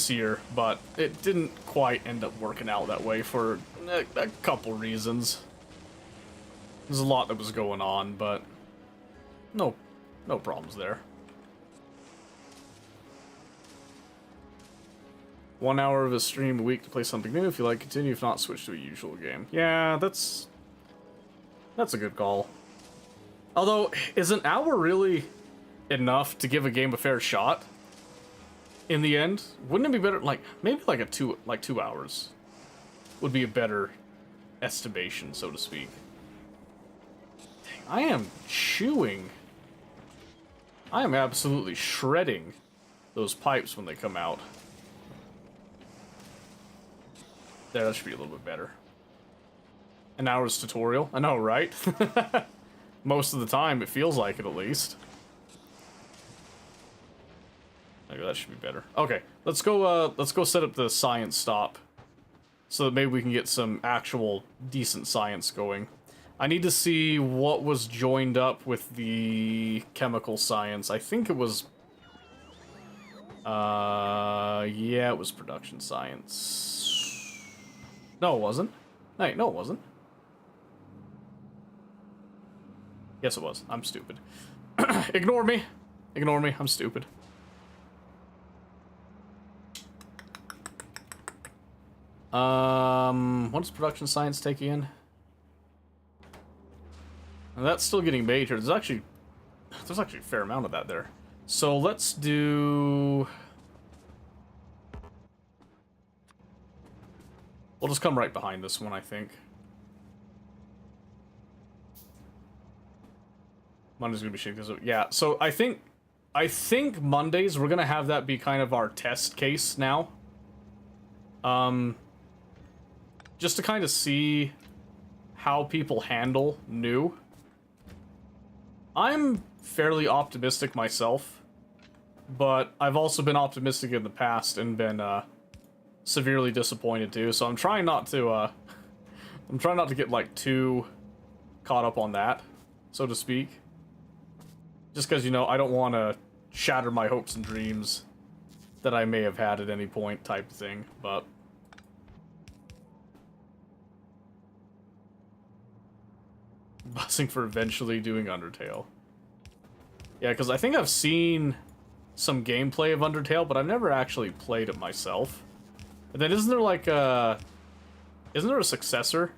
year, but it didn't quite end up working out that way for a couple reasons. There's a lot that was going on, but no problems there. 1 hour of a stream a week to play something new. If you like, continue. If not, switch to a usual game. Yeah, that's a good call. Although, is an hour really enough to give a game a fair shot? In the end, wouldn't it be better, like maybe like 2 hours would be a better estimation, so to speak. Dang, I am chewing. I am absolutely shredding those pipes when they come out. There, that should be a little bit better. An hour's tutorial. I know, right? Most of the time, it feels like it, at least. Okay, that should be better. Okay, let's go set up the science stop. So that maybe we can get some actual decent science going. I need to see what was joined up with the chemical science. I think it was... yeah, it was production science. No, it wasn't. Hey, no, it wasn't. Yes, it was. I'm stupid. Ignore me. Ignore me. I'm stupid. What does production science take in? And that's still getting major. There's actually a fair amount of that there. So let's do... We'll just come right behind this one, I think. Monday's gonna be shit because yeah. So I think Mondays we're gonna have that be kind of our test case now. just to kind of see how people handle new. I'm fairly optimistic myself, but I've also been optimistic in the past and been severely disappointed too. So I'm trying not to get like too caught up on that, so to speak. Just because, you know, I don't want to shatter my hopes and dreams that I may have had at any point type of thing, but buzzing for eventually doing Undertale. Yeah, because I think I've seen some gameplay of Undertale, but I've never actually played it myself. And then isn't there like a... Isn't there a successor?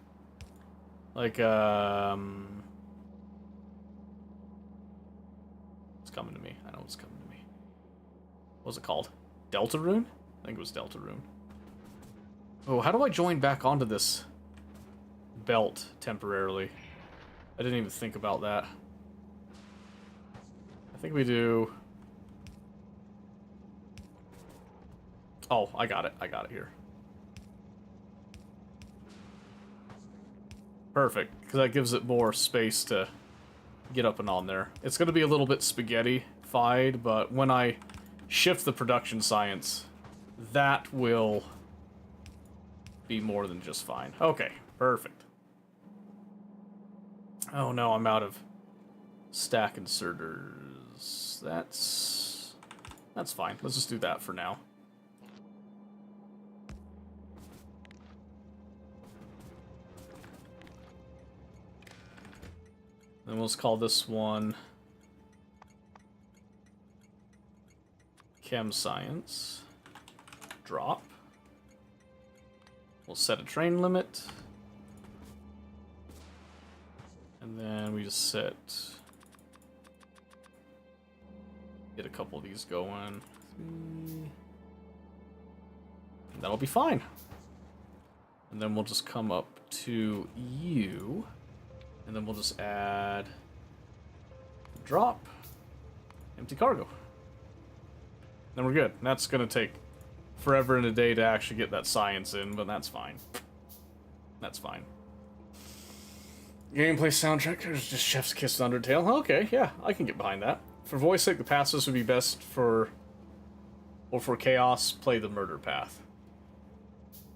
Like, it's coming to me. I know it's coming to me. What was it called? Deltarune? I think it was Deltarune. Oh, how do I join back onto this belt temporarily? I didn't even think about that. I think we do... Oh, I got it. I got it here. Perfect, because that gives it more space to get up and on there. It's going to be a little bit spaghetti-fied, but when I shift the production science, that will be more than just fine. Okay, perfect. Oh no, I'm out of stack inserters. That's fine. Let's just do that for now. Then we'll just call this one Chem Science. Drop. We'll set a train limit. And then we just set... Get a couple of these going. And that'll be fine. And then we'll just come up to you. And then we'll just add... Drop. Empty cargo. Then we're good. And that's going to take forever and a day to actually get that science in, but that's fine. That's fine. Gameplay soundtrack, there's just Chef's Kiss Undertale. Okay, yeah, I can get behind that. For voice sake, the pacifist would be best for... Or for chaos, play the murder path.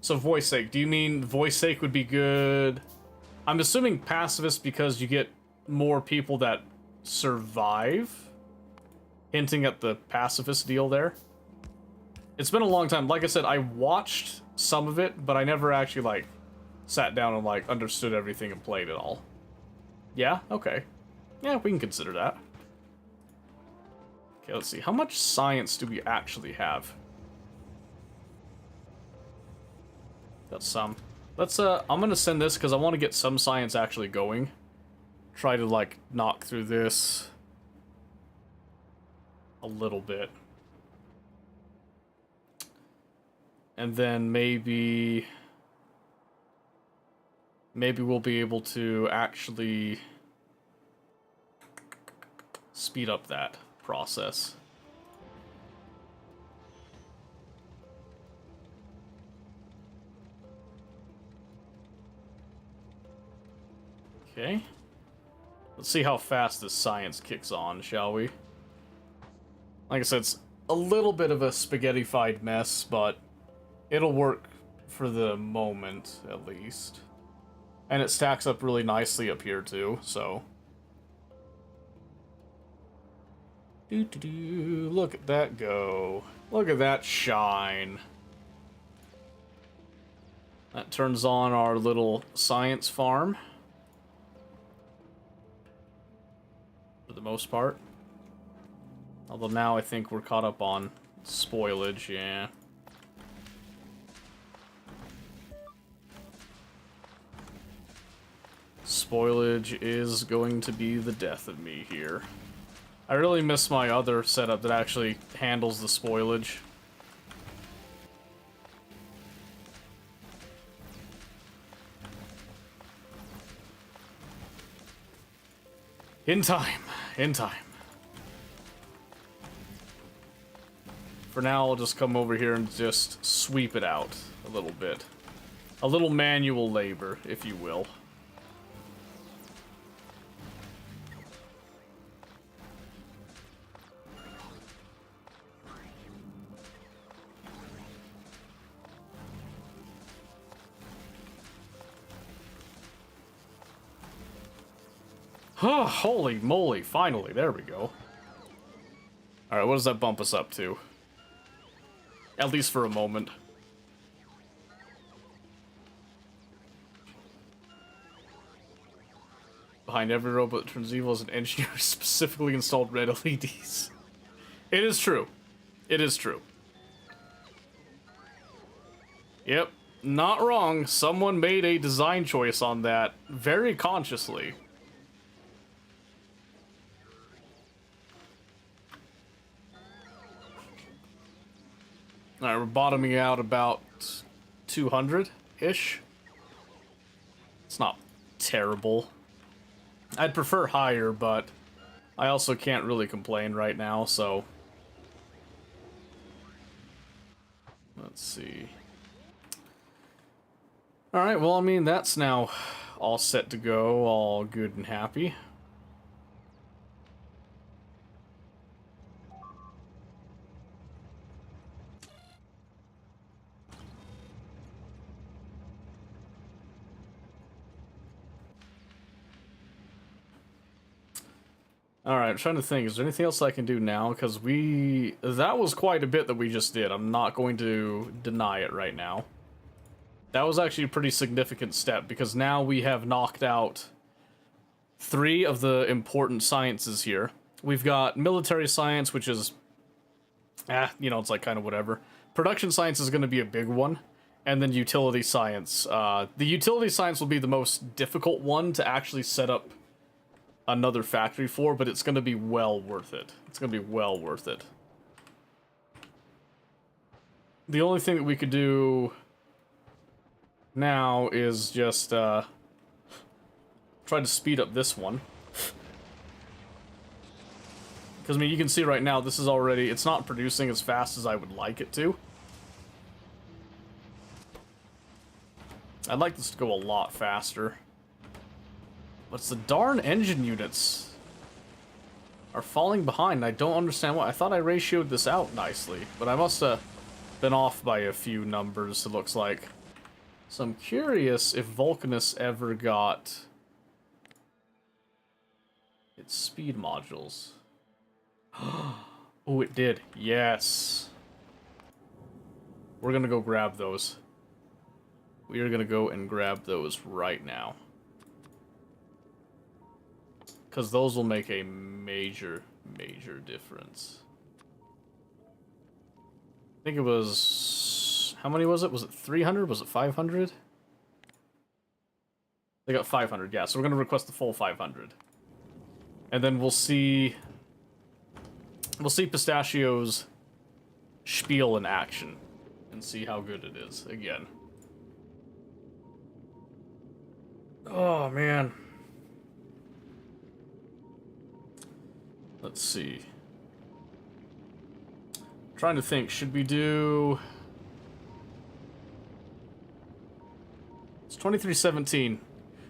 So voice sake, do you mean voice sake would be good? I'm assuming pacifist because you get more people that survive. Hinting at the pacifist deal there. It's been a long time. Like I said, I watched some of it, but I never actually, like, sat down and, like, understood everything and played it all. Yeah? Okay. Yeah, we can consider that. Okay, let's see. How much science do we actually have? Got some. Let's, I'm gonna send this because I want to get some science actually going. Try to, like, knock through this a little bit. And then maybe we'll be able to actually speed up that process. Okay. Let's see how fast this science kicks on, shall we? Like I said, it's a little bit of a spaghetti-fied mess, but it'll work for the moment, at least. And it stacks up really nicely up here, too, so... Doo-doo-doo. Look at that go. Look at that shine. That turns on our little science farm. For the most part. Although now I think we're caught up on spoilage, yeah. Spoilage is going to be the death of me here. I really miss my other setup that actually handles the spoilage. In time. In time. For now, I'll just come over here and just sweep it out a little bit. A little manual labor, if you will. Oh, holy moly, finally, there we go. Alright, what does that bump us up to? At least for a moment. Behind every robot that turns evil is an engineer who specifically installed red LEDs. It is true. It is true. Yep, not wrong. Someone made a design choice on that very consciously. Alright, we're bottoming out about 200-ish. It's not terrible. I'd prefer higher, but I also can't really complain right now, so... Let's see. Alright, well, I mean, that's now all set to go, all good and happy. Alright, I'm trying to think, is there anything else I can do now? Because that was quite a bit that we just did. I'm not going to deny it right now. That was actually a pretty significant step, because now we have knocked out 3 of the important sciences here. We've got military science, which is, you know, it's like kind of whatever. Production science is going to be a big one, and then utility science. The utility science will be the most difficult one to actually set up another factory for, but it's going to be well worth it. It's going to be well worth it. The only thing that we could do now is just try to speed up this one. Because, I mean, you can see right now, this is already, it's not producing as fast as I would like it to. I'd like this to go a lot faster. But the darn engine units are falling behind. I don't understand why. I thought I ratioed this out nicely, but I must have been off by a few numbers, it looks like. So I'm curious if Vulcanus ever got its speed modules. Oh, it did. Yes. We're gonna go grab those. We are gonna go and grab those right now. Because those will make a major, major difference. I think it was... How many was it? Was it 300? Was it 500? They got 500, yeah. So we're going to request the full 500. And then we'll see... We'll see Pistachio's spiel in action. And see how good it is, again. Oh, man. Let's see. I'm trying to think, should we do... It's 2317.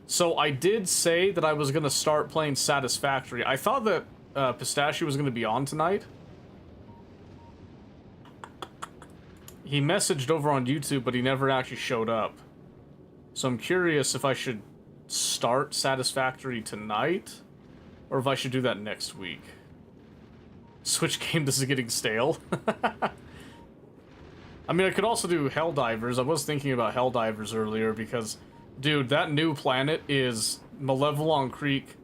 So I did say that I was going to start playing Satisfactory. I thought that Pistachio was going to be on tonight. He messaged over on YouTube, but he never actually showed up. So I'm curious if I should start Satisfactory tonight, or if I should do that next week. Switch game is getting stale. I mean, I could also do Helldivers. I was thinking about Helldivers earlier because, dude, that new planet is Malevelon Creek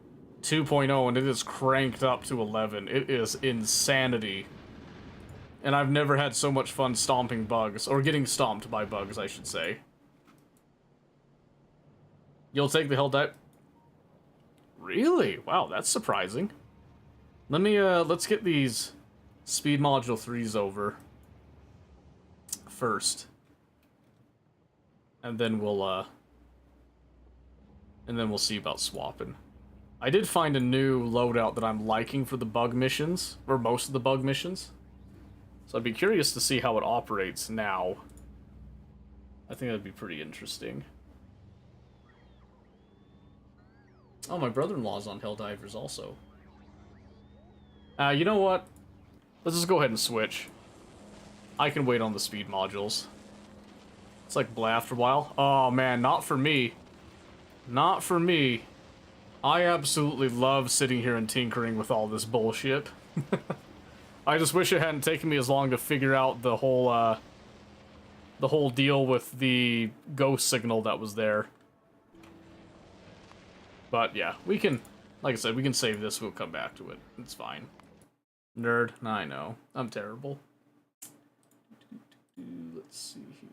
2.0, and it is cranked up to 11. It is insanity. And I've never had so much fun stomping bugs, or getting stomped by bugs, I should say. You'll take the Helldive? Really? Wow, that's surprising. Let me, let's get these Speed Module 3s over first. And then we'll see about swapping. I did find a new loadout that I'm liking for the bug missions, or most of the bug missions. So I'd be curious to see how it operates now. I think that'd be pretty interesting. Oh, my brother-in-law's on Helldivers also. You know what? Let's just go ahead and switch. I can wait on the speed modules. It's like blah after a while. Oh man, not for me. Not for me. I absolutely love sitting here and tinkering with all this bullshit. I just wish it hadn't taken me as long to figure out the whole deal with the ghost signal that was there. But yeah, we can, like I said, we can save this, we'll come back to it. It's fine. Nerd, I know. I'm terrible. Let's see here.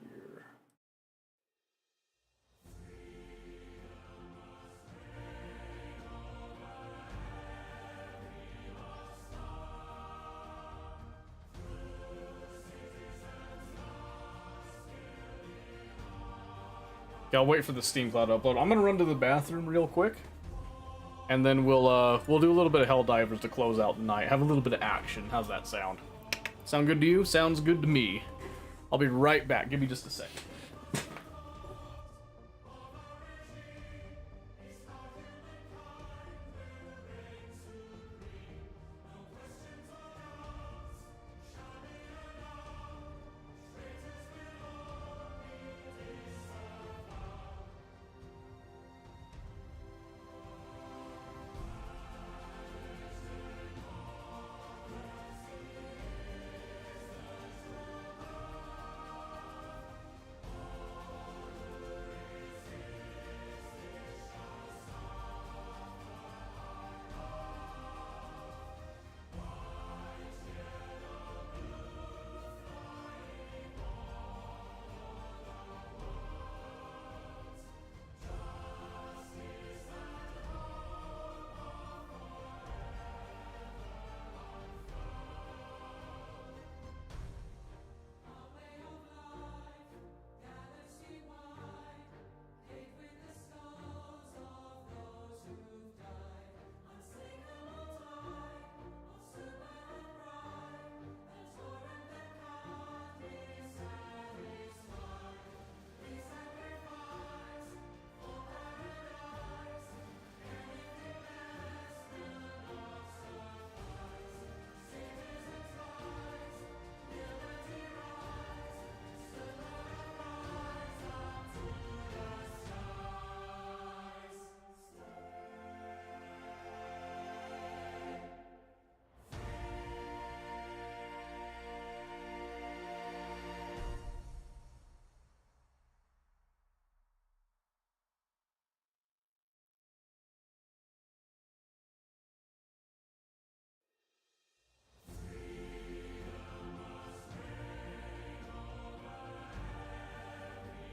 Yeah, I'll wait for the Steam Cloud upload. I'm gonna run to the bathroom real quick, and then we'll do a little bit of Helldivers to close out the night. Have a little bit of action. How's that sound? Sound good to you? Sounds good to me. I'll be right back. Give me just a sec.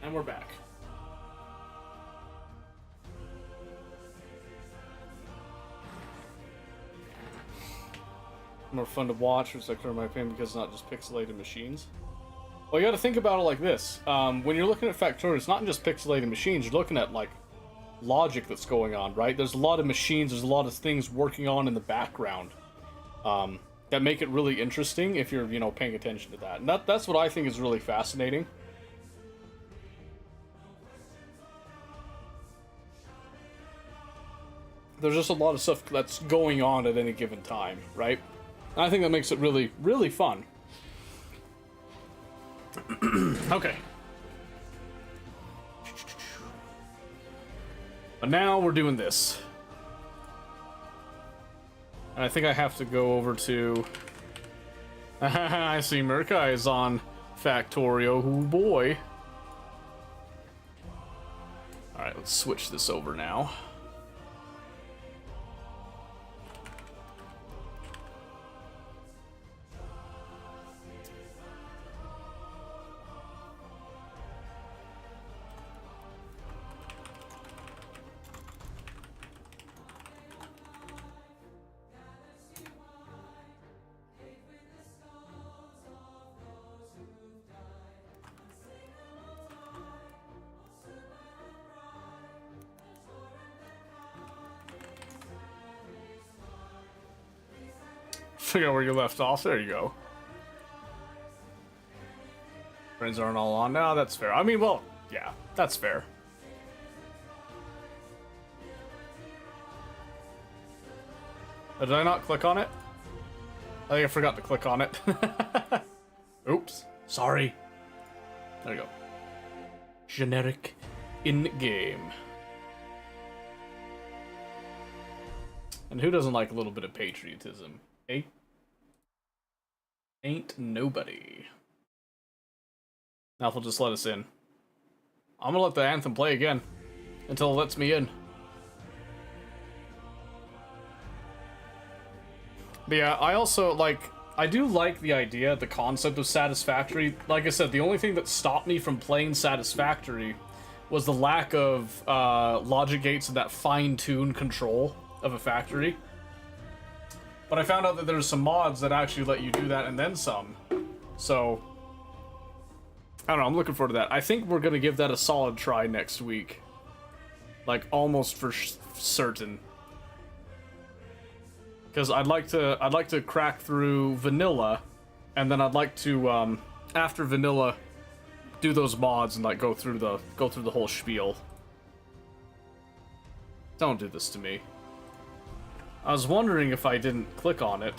And we're back. More fun to watch, which in my opinion, because it's not just pixelated machines. Well, you got to think about it like this. When you're looking at Factorio, it's not just pixelated machines. You're looking at, like, logic that's going on, right? There's a lot of machines, there's a lot of things working on in the background that make it really interesting if you're, you know, paying attention to that. And that's what I think is really fascinating. There's just a lot of stuff that's going on at any given time, right? And I think that makes it really, really fun. Okay. But now we're doing this. And I think I have to go over to... I see Murkai is on Factorio. Oh boy. Alright, let's switch this over now. Figure out where you left off. There you go. Friends aren't all on. No, that's fair. I mean, well, yeah, that's fair. Did I not click on it? I think I forgot to click on it. Oops. Sorry. There you go. Generic in-game. And who doesn't like a little bit of patriotism? Eh? Ain't nobody. Now if will just let us in. I'm gonna let the anthem play again until it lets me in. But yeah, I also, like, I do like the idea, the concept of Satisfactory. Like I said, the only thing that stopped me from playing Satisfactory was the lack of logic gates and that fine-tuned control of a factory. But I found out that there's some mods that actually let you do that and then some. So, I don't know, I'm looking forward to that. I think we're gonna give that a solid try next week. Like, almost for certain. Because I'd like to crack through vanilla, and then I'd like to after vanilla do those mods and like go through the whole spiel. Don't do this to me. I was wondering if I didn't click on it.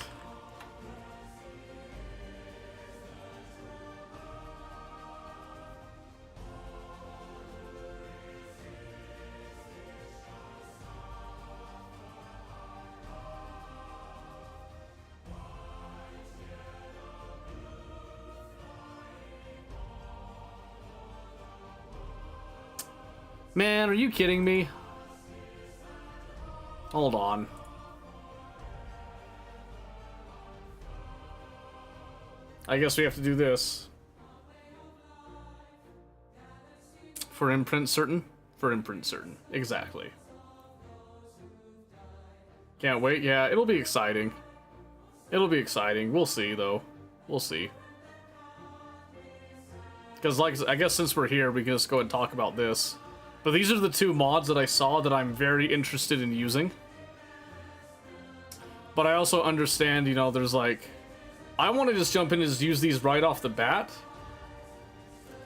Man, are you kidding me? Hold on. I guess we have to do this. For imprint certain? For imprint certain. Exactly. Can't wait. Yeah, it'll be exciting. It'll be exciting. We'll see, though. We'll see. Because, like, I guess since we're here, we can just go ahead and talk about this. But these are the two mods that I saw that I'm very interested in using. But I also understand, you know, there's like... I want to just jump in and just use these right off the bat.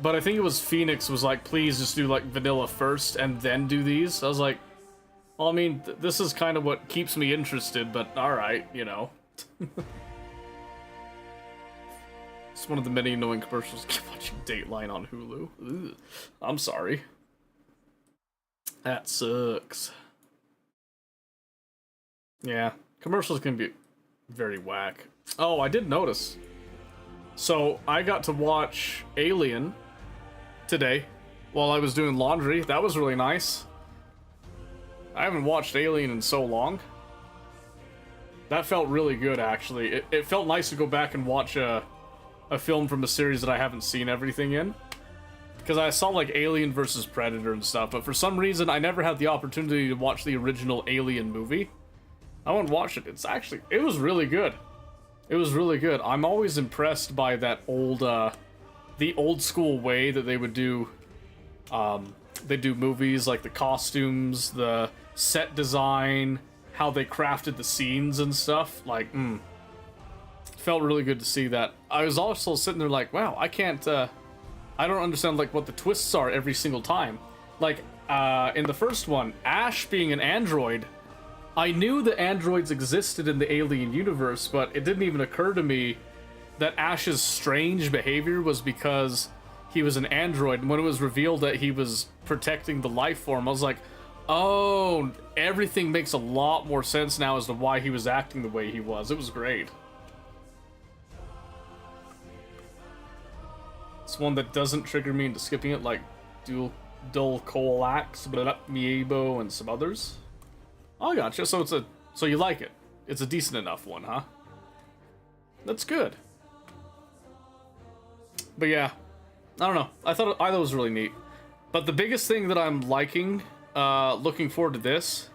But I think it was Phoenix was like, please just do like vanilla first and then do these. I was like, well, I mean, this is kind of what keeps me interested, but alright, you know. It's one of the many annoying commercials. Keep watching Dateline on Hulu. Ugh. I'm sorry. That sucks. Yeah, commercials can be very whack. Oh, I did notice. So, I got to watch Alien today while I was doing laundry. That was really nice. I haven't watched Alien in so long. That felt really good, actually. It felt nice to go back and watch a film from a series that I haven't seen everything in. Because I saw, like, Alien vs. Predator and stuff, but for some reason, I never had the opportunity to watch the original Alien movie. I went and watched it. It was really good. It was really good. I'm always impressed by that old, the old school way that they would do, they do movies, like the costumes, the set design, how they crafted the scenes and stuff. Like, felt really good to see that. I was also sitting there like, wow, I don't understand, like, what the twists are every single time. Like, in the first one, Ash being an android, I knew the androids existed in the Alien universe, but it didn't even occur to me that Ash's strange behavior was because he was an android. And when it was revealed that he was protecting the life form, I was like, oh, everything makes a lot more sense now as to why he was acting the way he was. It was great. It's one that doesn't trigger me into skipping it, like Dual Colax, Miebo, and some others. Oh, gotcha. So you like it? It's a decent enough one, huh? That's good. But yeah, I don't know. I thought it was really neat. But the biggest thing that I'm liking, looking forward to this,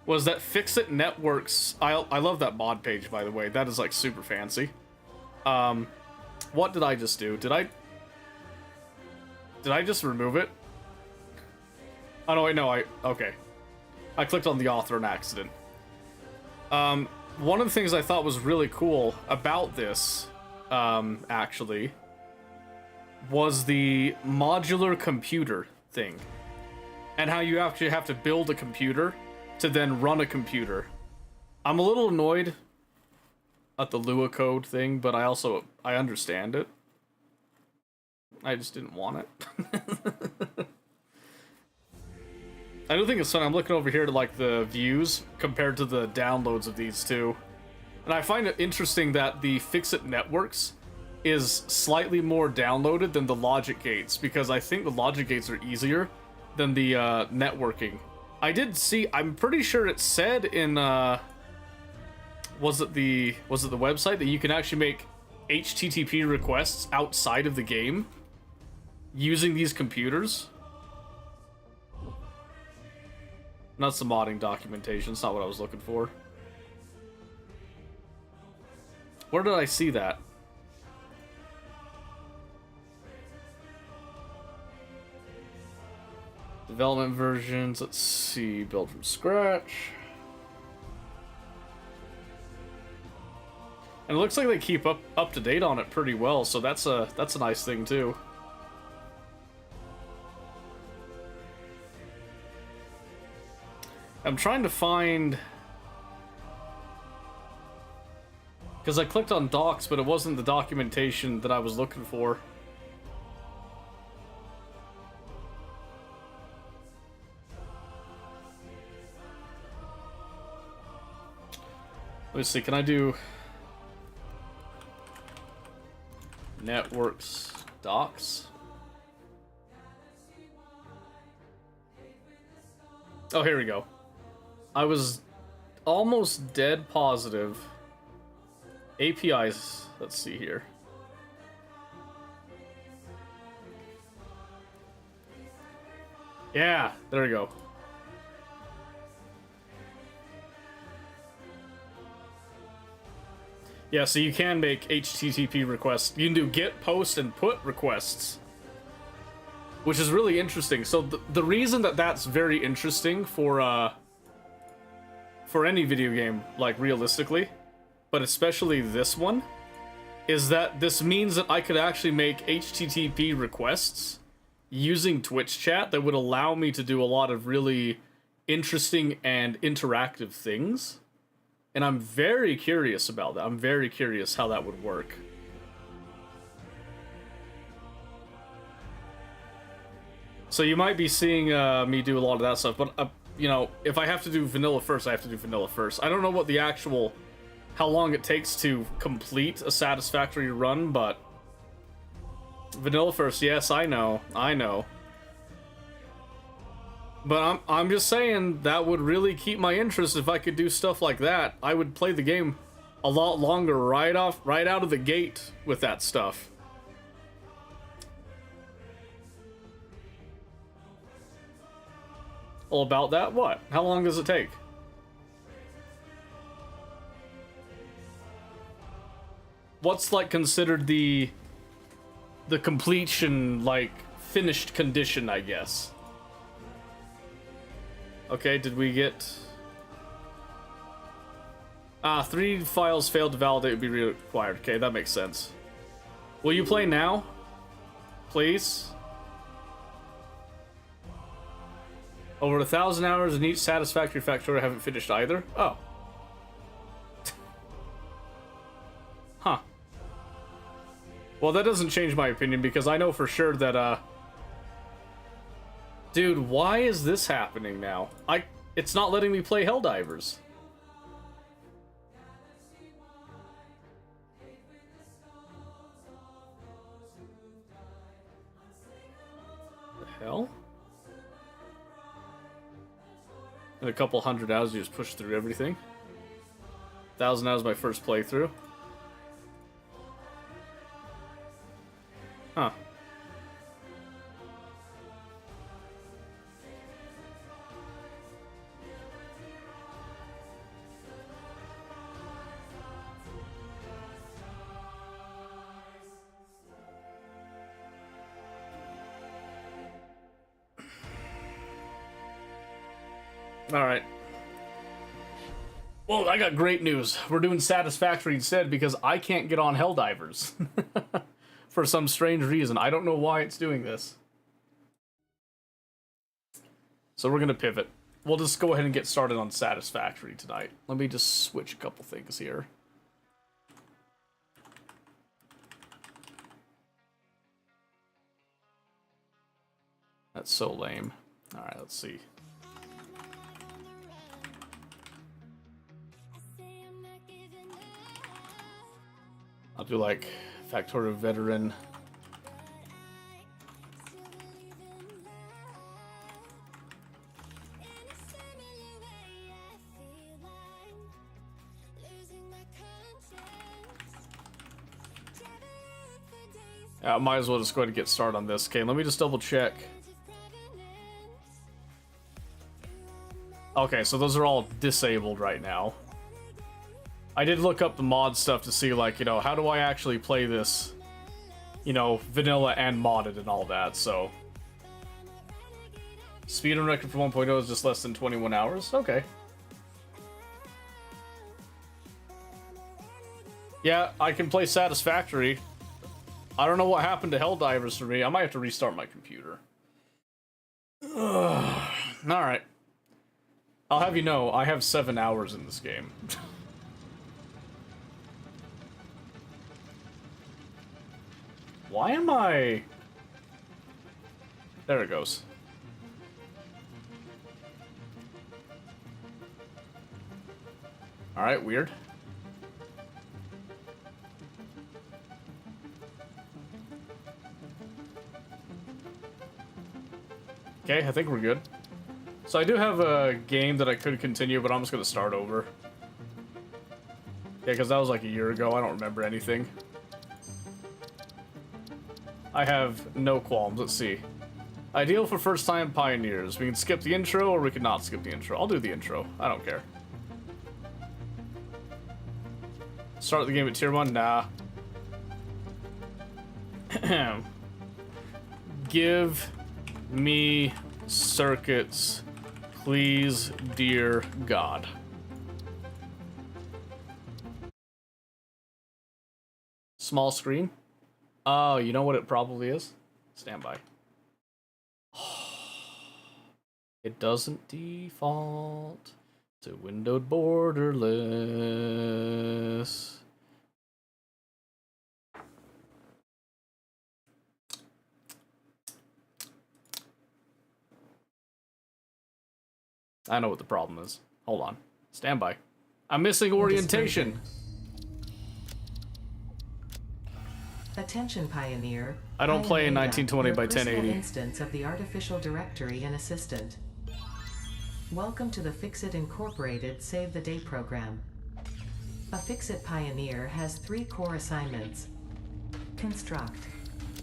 was that Fixit Networks. I love that mod page, by the way. That is like super fancy. What did I just do? Did I just remove it? Oh no, wait, no, okay. I clicked on the author on accident. One of the things I thought was really cool about this, actually, was the modular computer thing. And how you actually have to build a computer to then run a computer. I'm a little annoyed at the Lua code thing, but I understand it. I just didn't want it. I do think it's fun. I'm looking over here to like the views compared to the downloads of these two. And I find it interesting that the Fixit Networks is slightly more downloaded than the Logic Gates, because I think the Logic Gates are easier than the networking. I did see, I'm pretty sure it said in was it the website that you can actually make HTTP requests outside of the game using these computers. That's the modding documentation. It's not what I was looking for. Where did I see that? Development versions. Let's see. Build from scratch. And it looks like they keep up to date on it pretty well, so that's a nice thing too. I'm trying to find, because I clicked on docs, but it wasn't the documentation that I was looking for. Let me see, can I do networks docs? Oh, here we go. I was almost dead positive. APIs, let's see here. Yeah, there we go. Yeah, so you can make HTTP requests. You can do get, post, and put requests, which is really interesting. So the reason that that's very interesting for any video game, like realistically, but especially this one, is that this means that I could actually make HTTP requests using Twitch chat that would allow me to do a lot of really interesting and interactive things. And I'm very curious about that. I'm very curious how that would work. So you might be seeing me do a lot of that stuff, but you know, if I have to do vanilla first, I have to do vanilla first. I don't know what the actual, how long it takes to complete a satisfactory run, but vanilla first, yes, I know. But I'm just saying that would really keep my interest if I could do stuff like that. I would play the game a lot longer right out of the gate with that stuff. Well, about that, what? How long does it take? What's like considered the completion, like finished condition, I guess? Okay, did we get... 3 files failed to validate would be required. Okay, that makes sense. Will you play now? Please? Over 1,000 hours in each satisfactory factor. I haven't finished either. Oh. Huh. Well, that doesn't change my opinion, because I know for sure that, dude, why is this happening now? It's not letting me play Helldivers. The hell? In a couple hundred hours, you just push through everything. 1,000 hours my first playthrough. Huh. Alright. Well, I got great news. We're doing Satisfactory instead because I can't get on Helldivers. for some strange reason. I don't know why it's doing this. So we're gonna pivot. We'll just go ahead and get started on Satisfactory tonight. Let me just switch a couple things here. That's so lame. Alright, let's see. I'll do like Factorio Veteran. I might as well just go ahead and get started on this. Okay, let me just double check. Okay, so those are all disabled right now. I did look up the mod stuff to see, like, you know, how do I actually play this, you know, vanilla and modded and all that, so. Speedrun record for 1.0 is just less than 21 hours? Okay. Yeah, I can play Satisfactory. I don't know what happened to Helldivers for me. I might have to restart my computer. Alright. I'll have you know, I have 7 hours in this game. Why am I... There it goes. Alright, weird. Okay, I think we're good. So I do have a game that I could continue, but I'm just going to start over. Yeah, because that was like a year ago. I don't remember anything. I have no qualms. Let's see. Ideal for first-time pioneers. We can skip the intro, or we can not skip the intro. I'll do the intro. I don't care. Start the game at tier 1? Nah. Give me circuits, please, dear God. Small screen? Oh, you know what it probably is? Stand by. It doesn't default to windowed borderless. I know what the problem is. Hold on. Stand by. I'm missing orientation. Attention, Pioneer. I don't play in Pioneer, 1920 by your personal 1080. Instance of the artificial directory and assistant. Welcome to the Fixit Incorporated Save the Day program. A Fixit Pioneer has 3 core assignments. Construct.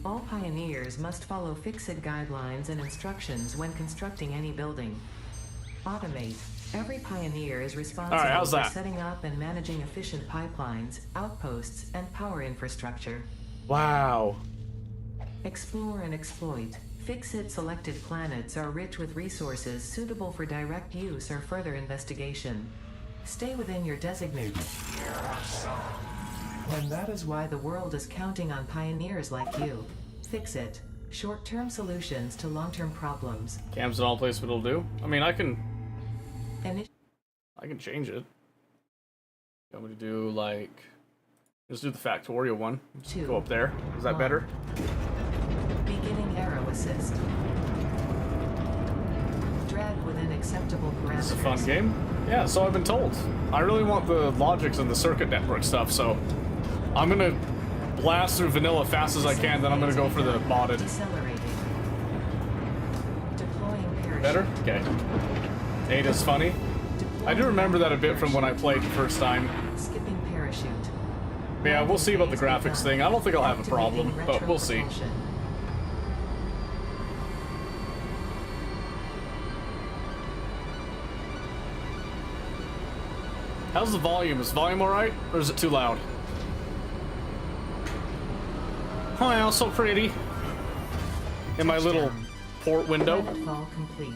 All Pioneers must follow Fixit guidelines and instructions when constructing any building. Automate. Every Pioneer is responsible how's for that? setting up and managing efficient pipelines, outposts, and power infrastructure. Wow. Explore and exploit. Fixit selected planets are rich with resources suitable for direct use or further investigation. Stay within your designated. And that is why the world is counting on pioneers like you. Fixit. Short-term solutions to long-term problems. Cams in all places will do. I mean, I can Init- change it. I'm gonna do like, just do the Factorio one. Just go up there. Is that better? Beginning arrow assist. Drag within acceptable parameters. It's a fun game. Yeah, so I've been told. I really want the logics and the circuit network stuff, so I'm gonna blast through vanilla fast as I can, then I'm gonna go for the modded. Decelerating. Deploying parachute. Better? Okay. Ada's funny. I do remember that a bit from when I played the first time. Skipping parachute. But yeah, we'll see about the graphics thing. I don't think I'll have a problem, but we'll see. How's the volume? Is volume alright? Or is it too loud? Oh, yeah, so pretty. In my little port window. Planetfall complete.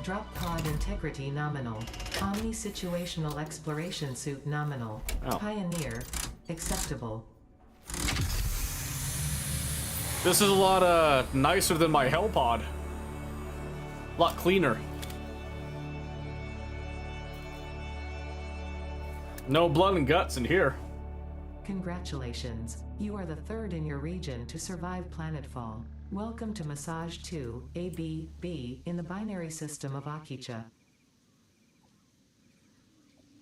Drop pod integrity nominal. Omni situational exploration suit nominal. Oh. Pioneer acceptable. This is a lot nicer than my Hell Pod. A lot cleaner. No blood and guts in here. Congratulations, you are the third in your region to survive planetfall. Welcome to Massage 2, AB-B, in the binary system of Akicha.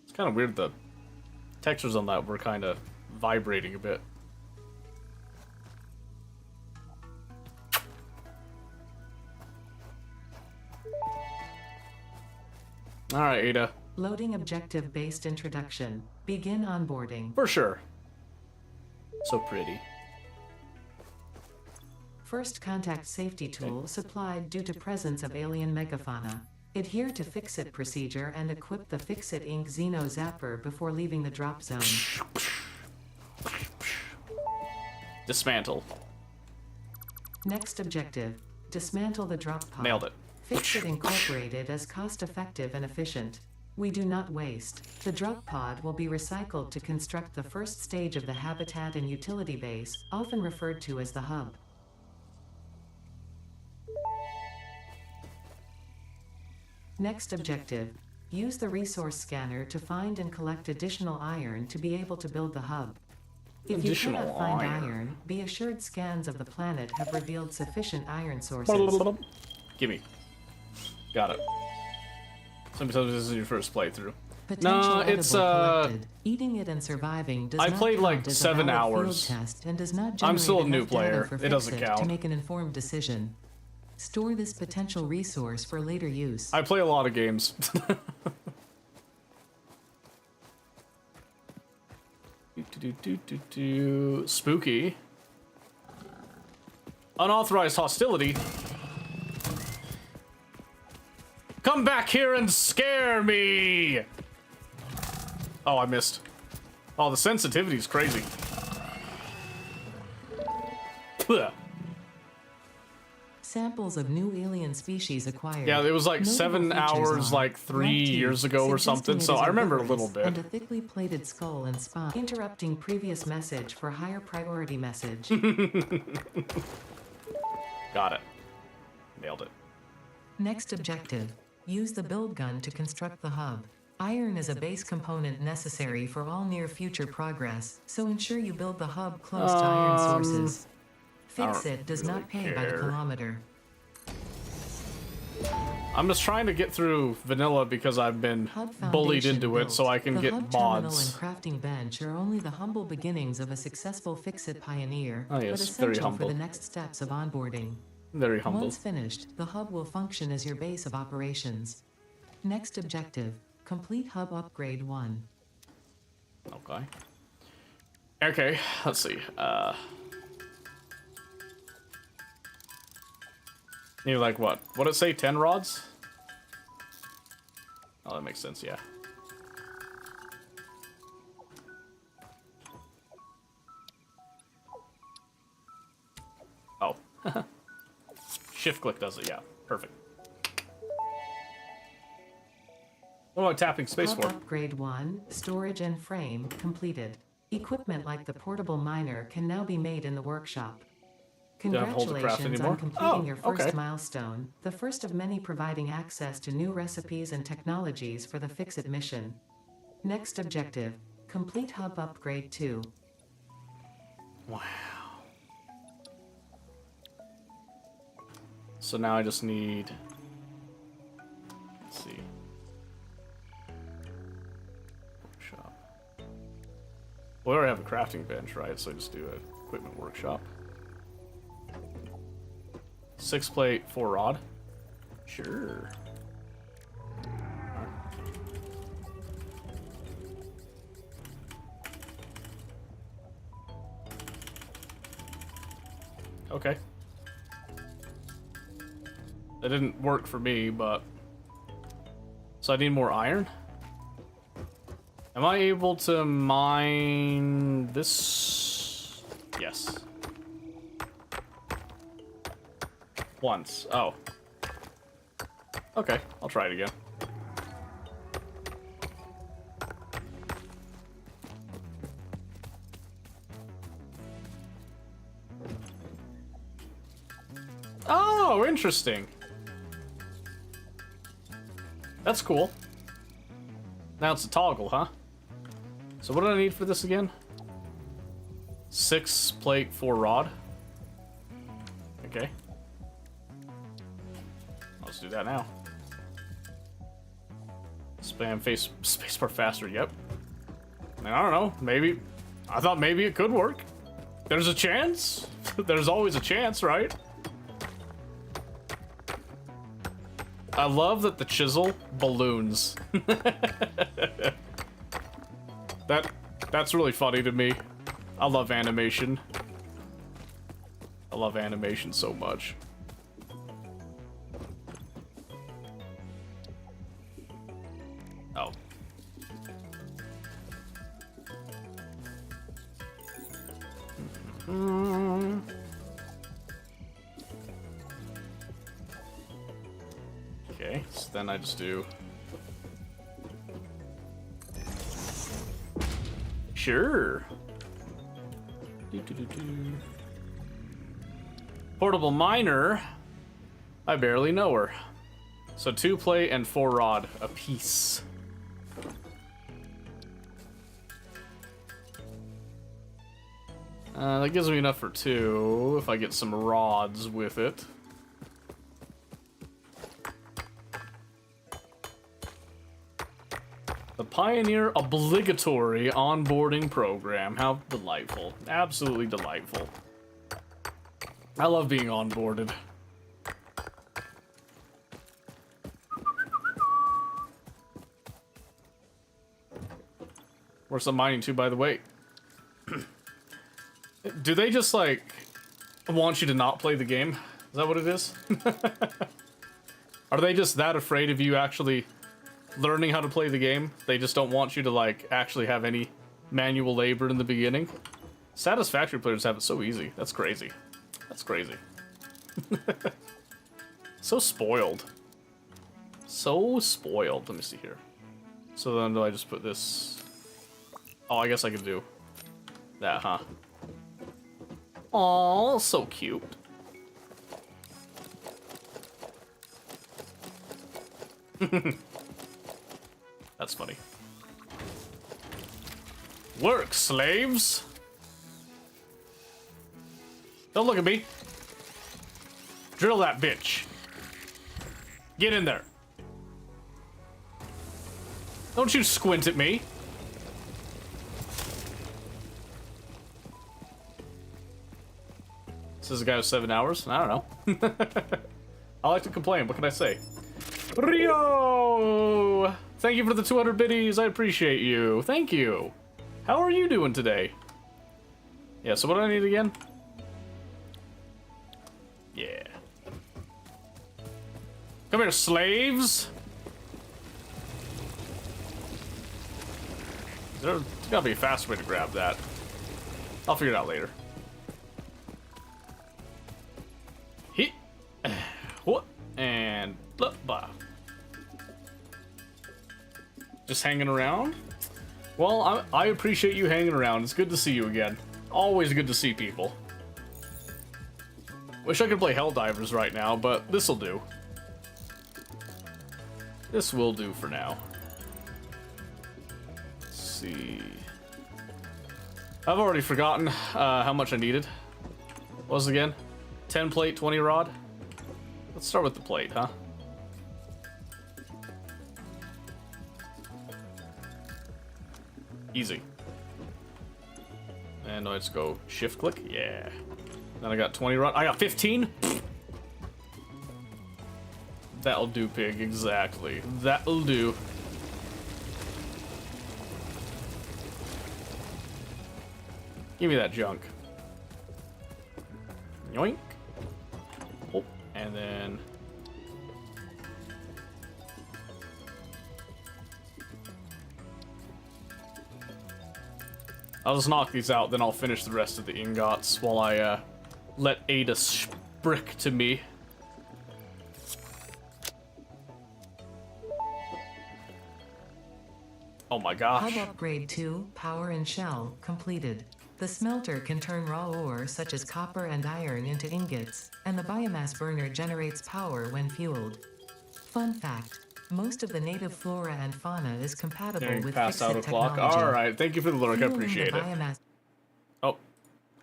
It's kind of weird, the textures on that were kind of vibrating a bit. Alright, Ada. Loading objective-based introduction. Begin onboarding. For sure. So pretty. First contact safety tool supplied due to presence of alien megafauna. Adhere to Fix-It procedure and equip the Fix-It Inc. Xeno Zapper before leaving the drop zone. Dismantle. Next objective. Dismantle the drop pod. Nailed it. Fix-It Incorporated is cost-effective and efficient. We do not waste. The drop pod will be recycled to construct the first stage of the habitat and utility base, often referred to as the hub. Next objective. Use the resource scanner to find and collect additional iron to be able to build the hub. If you Additional cannot find iron. iron, be assured scans of the planet have revealed sufficient iron sources. Gimme. Got it. Somebody tells me this is your first playthrough. Potential it's, edible collected. Eating it and surviving does I not played, count like, as a 7 valid hours. field test and does not I'm still a generate new enough data player. for It doesn't Fix-It count. to make an informed decision. Store this potential resource for later use. I play a lot of games. Spooky. Unauthorized hostility. Come back here and scare me! Oh, I missed. Oh, the sensitivity is crazy. Blech. Samples of new alien species acquired. Yeah, it was like Notable 7 features hours, are like 3 black teeth, years ago or suggesting something, it so is I remember a herbivorous, little bit. And a thickly plated skull and spine. Interrupting previous message for higher priority message. Got it. Nailed it. Next objective. Use the build gun to construct the hub. Iron is a base component necessary for all near future progress, so ensure you build the hub close to iron sources. Fix-It does really not pay by the care. kilometer. I'm just trying to get through vanilla because I've been Hub bullied foundation into it built. so I can the get hub terminal and mods. crafting bench are only the humble beginnings of a successful Fix-It pioneer, Oh, yes, but very essential humble. for the next steps of onboarding. Very humble. Once finished, the hub will function as your base of operations. Next objective. Complete hub upgrade 1. Okay. Okay, let's see. Need like what? What'd it say? 10 rods? Oh, that makes sense, yeah. Oh. Shift click does it, yeah. Perfect. What am I tapping space Hub for? upgrade 1, storage and frame, completed. Equipment like the portable miner can now be made in the workshop. Don't have to hold the craft Congratulations anymore? on completing Oh, your first okay. milestone, the first of many providing access to new recipes and technologies for the Fix-It mission. Next objective, complete hub upgrade 2. Wow. So now I just need... Let's see. Workshop. Well, we already have a crafting bench, right? So I just do a equipment workshop. 6 plate, 4 rod. Sure. Okay. That didn't work for me, but... So I need more iron? Am I able to mine this? Yes. Once. Oh. Okay, I'll try it again. Oh, interesting. That's cool. Now it's a toggle, huh? So what do I need for this again? 6 plate, 4 rod. Okay. Let's do that now. Spam spacebar faster, yep. I don't know, maybe... I thought maybe it could work. There's a chance. There's always a chance, right? I love that the chisel balloons. That's really funny to me. I love animation. I love animation so much. Oh. Okay, so then I just do... Sure. Portable miner. I barely know her. So 2 plate and 4 rod a piece. That gives me enough for 2 if I get some rods with it. The Pioneer obligatory onboarding program. How delightful. Absolutely delightful. I love being onboarded. Where's the mining too, by the way? Do they just, like, want you to not play the game? Is that what it is? Are they just that afraid of you actually learning how to play the game? They just don't want you to, like, actually have any manual labor in the beginning? Satisfactory players have it so easy. That's crazy. That's crazy. So spoiled. So spoiled. Let me see here. So then do I just put this... Oh, I guess I could do that, huh? Aw, so cute. That's funny. Work, slaves! Don't look at me. Drill that bitch. Get in there. Don't you squint at me. This is a guy with 7 hours? I don't know. I like to complain. What can I say? Rio! Thank you for the 200 biddies. I appreciate you. Thank you. How are you doing today? Yeah, so what do I need again? Yeah. Come here, slaves. There's gotta be a faster way to grab that. I'll figure it out later. Hit. What? And blah. Just hanging around? Well, I appreciate you hanging around. It's good to see you again. Always good to see people. Wish I could play Helldivers right now, but this'll do. This will do for now. Let's see. I've already forgotten how much I needed. What was it again? 10 plate, 20 rod? Let's start with the plate, huh? Easy. And let's go shift click. Yeah. Then I got 20 rod. I got 15? That'll do, pig. Exactly. That'll do. Give me that junk. Yoink. Oh, and then... I'll just knock these out, then I'll finish the rest of the ingots while I let Ada sprick to me. Oh my gosh. Hub upgrade 2, power and shell, completed. The smelter can turn raw ore such as copper and iron into ingots, and the biomass burner generates power when fueled. Fun fact, most of the native flora and fauna is compatible Getting with past Fixit out o'clock. technology. Alright, thank you for the lurk, I Fueling appreciate the it. biomass Oh,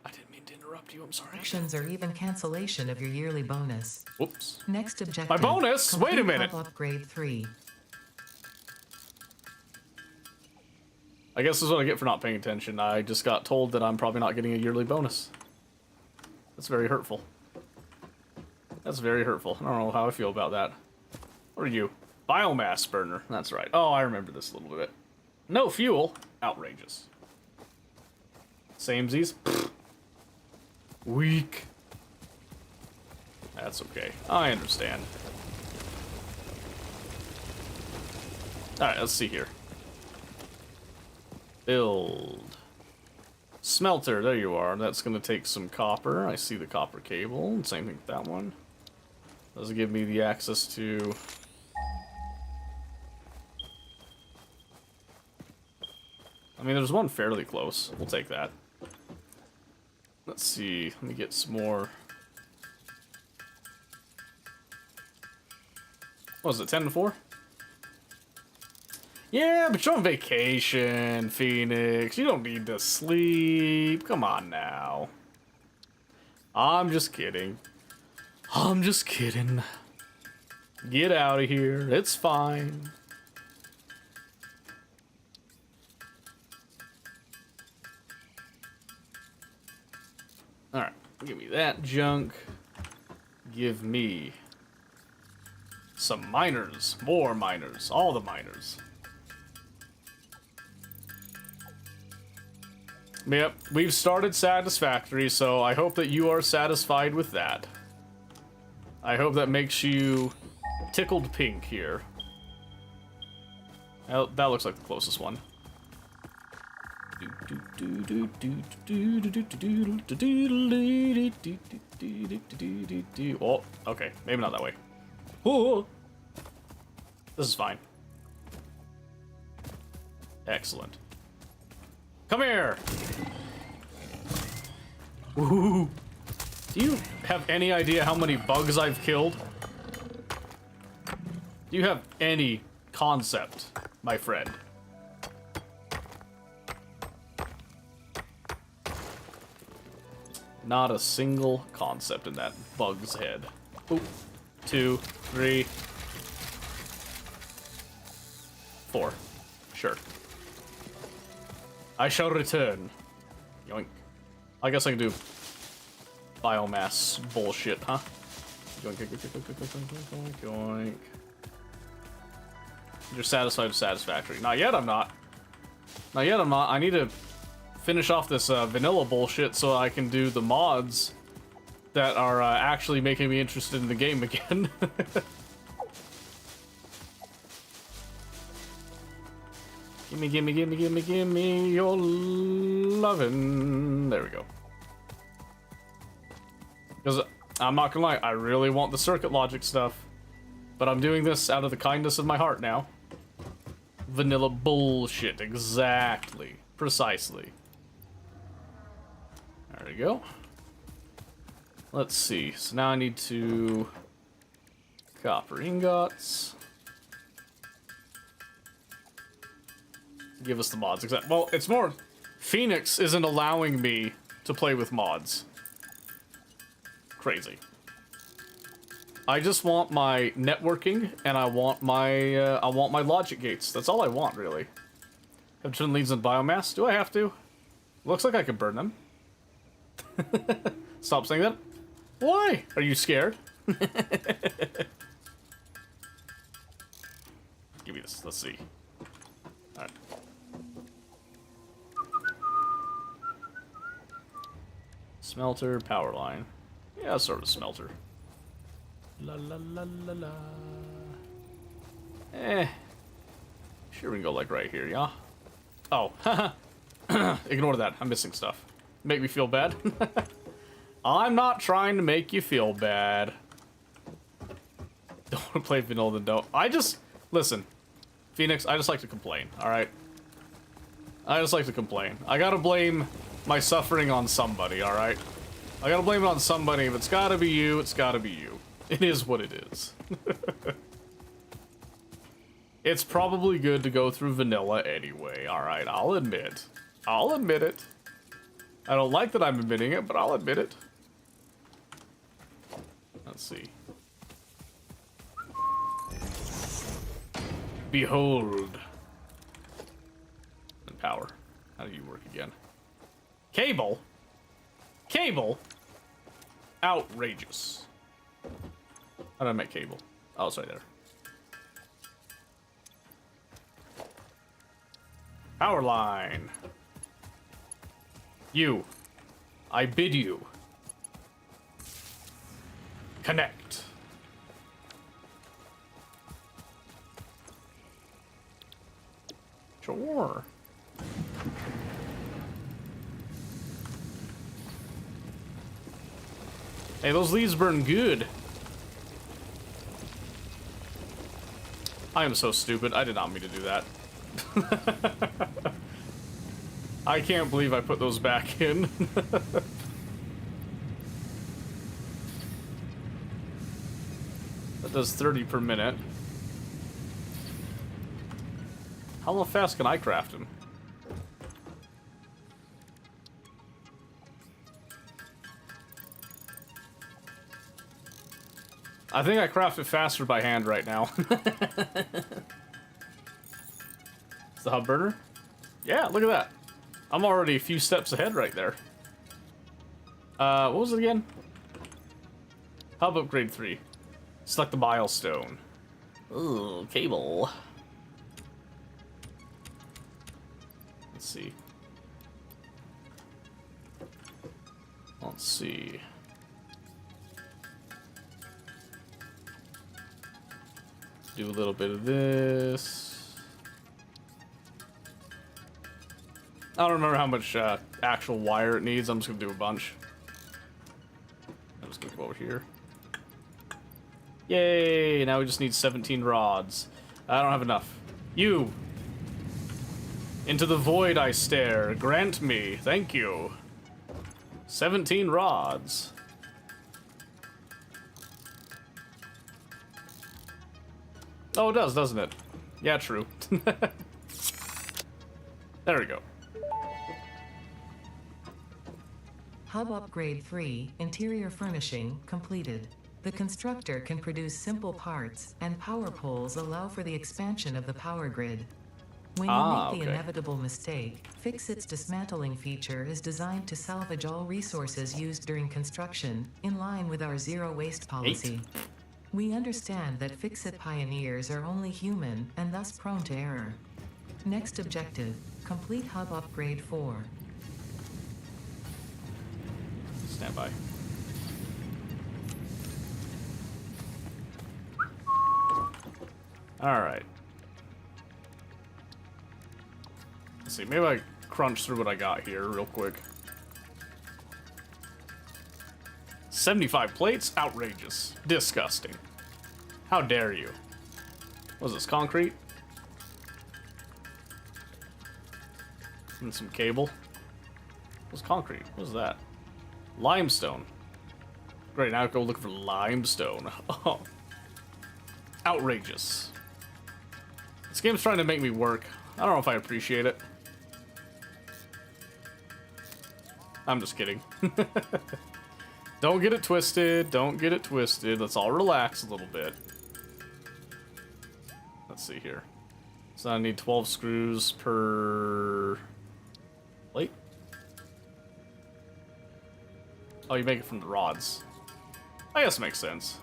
I didn't mean to interrupt you, I'm sorry. actions or even cancellation of your yearly bonus. Whoops. Next objective. My bonus? Wait a complete minute. hub upgrade 3. I guess this is what I get for not paying attention. I just got told that I'm probably not getting a yearly bonus. That's very hurtful. That's very hurtful. I don't know how I feel about that. What are you? Biomass burner. That's right. Oh, I remember this a little bit. No fuel. Outrageous. Samesies. Weak. That's okay. I understand. Alright, let's see here. Build. Smelter, there you are. That's going to take some copper. I see the copper cable. Same thing with that one. Doesn't give me the access to... I mean, there's one fairly close. We'll take that. Let's see. Let me get some more... What was it, 10 to 4? Yeah, but you're on vacation, Phoenix. You don't need to sleep. Come on now. I'm just kidding. I'm just kidding. Get out of here. It's fine. Alright, give me that junk. Give me some miners. More miners. All the miners. Yep, we've started Satisfactory, so I hope that you are satisfied with that. I hope that makes you tickled pink here. That looks like the closest one. Oh, okay, maybe not that way. Oh, this is fine. Excellent. Come here! Ooh. Do you have any idea how many bugs I've killed? Do you have any concept, my friend? Not a single concept in that bug's head. Ooh. 2, 3, 4. Sure. I shall return. Yoink. I guess I can do biomass bullshit, huh? Yoink, yoink, yoink, yoink, yoink, yoink, yoink. You're satisfied with Satisfactory. Not yet, I'm not. Not yet, I'm not. I need to finish off this vanilla bullshit so I can do the mods that are actually making me interested in the game again. Gimme, gimme, gimme, gimme, gimme your lovin'. There we go. Because I'm not gonna lie, I really want the circuit logic stuff. But I'm doing this out of the kindness of my heart now. Vanilla bullshit, exactly. Precisely. There we go. Let's see, so now I need to... Copper ingots. Give us the mods. Well, it's more... Phoenix isn't allowing me to play with mods. Crazy. I just want my networking, and I want my logic gates. That's all I want, really. Have twin leads in biomass? Do I have to? Looks like I could burn them. Stop saying that. Why? Are you scared? Give me this. Let's see. All right. Smelter, power line. Yeah, sort of smelter. La la la la la. Sure, we can go like right here, yeah? Oh, ignore that. I'm missing stuff. Make me feel bad? I'm not trying to make you feel bad. Don't want to play vanilla, then don't. Listen, Phoenix, I just like to complain, alright? I just like to complain. I gotta blame my suffering on somebody, alright? I gotta blame it on somebody. If it's gotta be you, it's gotta be you. It is what it is. It's probably good to go through vanilla anyway, alright? I'll admit. I'll admit it. I don't like that I'm admitting it, but I'll admit it. Let's see. Behold. And power. How do you work again? Cable? Cable? Outrageous. How did I make cable? Oh, it's right there. Power line. You. I bid you. Connect. Sure. Hey, those leaves burn good. I am so stupid. I did not mean to do that. I can't believe I put those back in. That does 30 per minute. How fast can I craft him? I think I craft it faster by hand right now. It's the hub burner? Yeah, look at that. I'm already a few steps ahead right there. What was it again? Hub upgrade 3. Select the milestone. Ooh, cable. Let's see. Let's see. Do a little bit of this. I don't remember how much actual wire it needs. I'm just gonna do a bunch. I'm just gonna go over here. Yay! Now we just need 17 rods. I don't have enough. You! Into the void I stare. Grant me. Thank you. 17 rods. Oh, it does, doesn't it? Yeah, true. There we go. Hub Upgrade 3, Interior Furnishing, completed. The constructor can produce simple parts, and power poles allow for the expansion of the power grid. When you make the okay. inevitable mistake, Fixit's dismantling feature is designed to salvage all resources used during construction, in line with our zero waste policy. We understand that Fixit pioneers are only human, and thus prone to error. Next objective, complete Hub Upgrade 4. Stand by. Alright. Let's see, maybe I crunch through what I got here real quick. 75 plates? Outrageous. Disgusting. How dare you? What is this, concrete? And some cable. What's concrete? What is that? Limestone. Great, now I go look for limestone. Oh. Outrageous. This game's trying to make me work. I don't know if I appreciate it. I'm just kidding. Don't get it twisted. Don't get it twisted. Let's all relax a little bit. Let's see here. So I need 12 screws per plate. Oh, you make it from the rods. I guess it makes sense.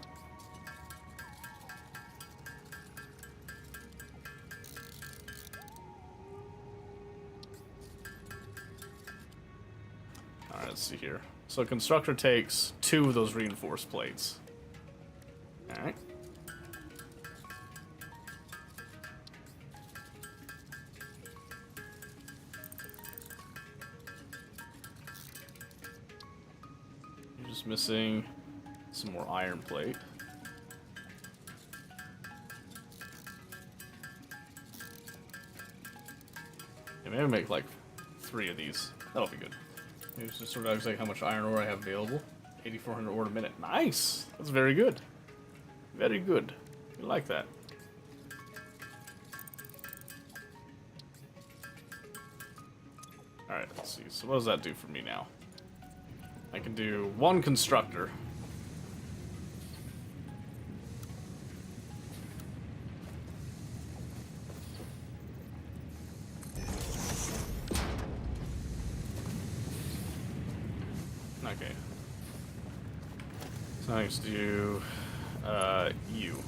Alright, let's see here. So constructor takes 2 of those reinforced plates. Alright. You're just missing some more iron plate. Yeah, maybe make like 3 of these. That'll be good. Maybe just sort of like how much iron ore I have available. 8,400 ore a minute. Nice! That's very good. Very good. I like that. Alright, let's see. So what does that do for me now? I can do 1 constructor. Okay. So I just do you.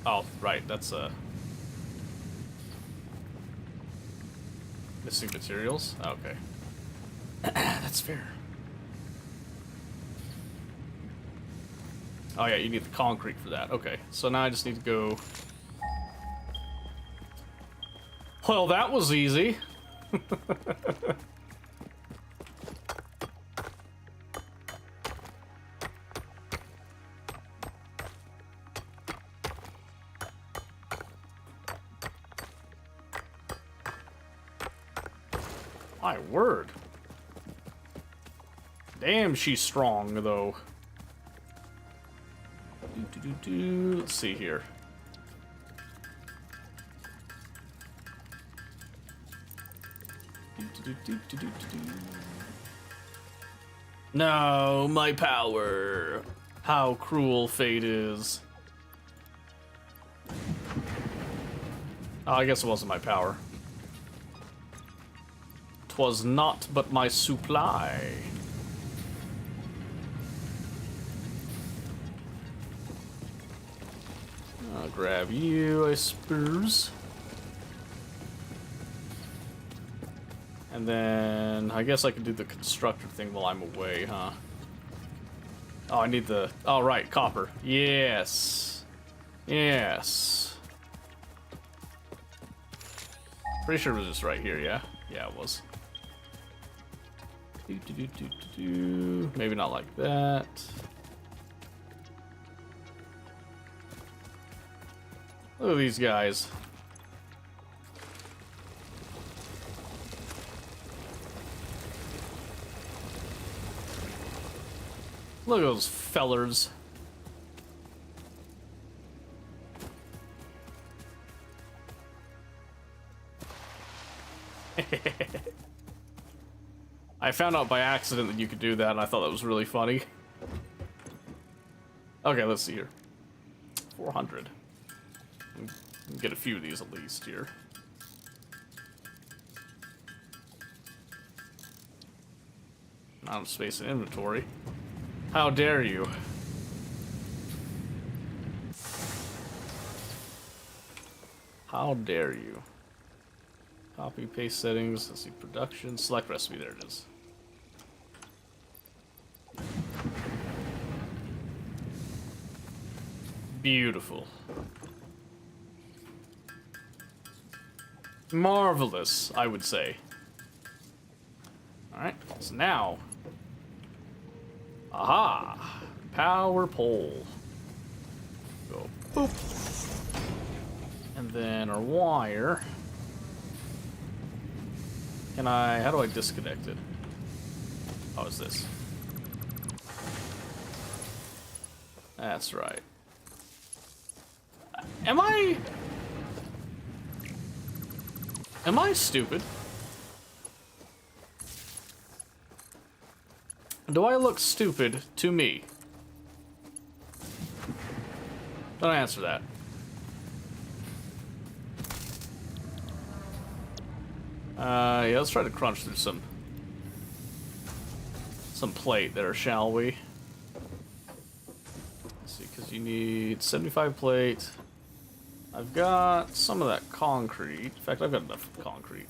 Oh, right, that's missing materials? Okay. That's fair. Oh yeah, you need the concrete for that. Okay, so now I just need to go... Well, that was easy. My word. Damn, she's strong, though. Let's see here. No, my power. How cruel fate is. Oh, I guess it wasn't my power. 'Twas not but my supply. I'll grab you, I suppose. And then I guess I can do the constructor thing while I'm away, huh? Oh, I need the... Oh, right, copper. Yes. Yes. Pretty sure it was just right here, yeah? Yeah, it was. Maybe not like that. Look at these guys. Look at those fellers. I found out by accident that you could do that, and I thought that was really funny. Okay, let's see here. 400. Get a few of these at least here. Not of space in inventory. How dare you? How dare you? Copy, paste settings, let's see, production, select recipe, there it is. Beautiful. Marvelous, I would say. Alright, so now... Aha! Power pole. Go boop. And then our wire... Can I... How do I disconnect it? Oh, it's this. That's right. Am I stupid? Do I look stupid to me? Don't answer that. Yeah, let's try to crunch through some plate there, shall we? Let's see, because you need 75 plate. I've got some of that concrete. In fact, I've got enough concrete.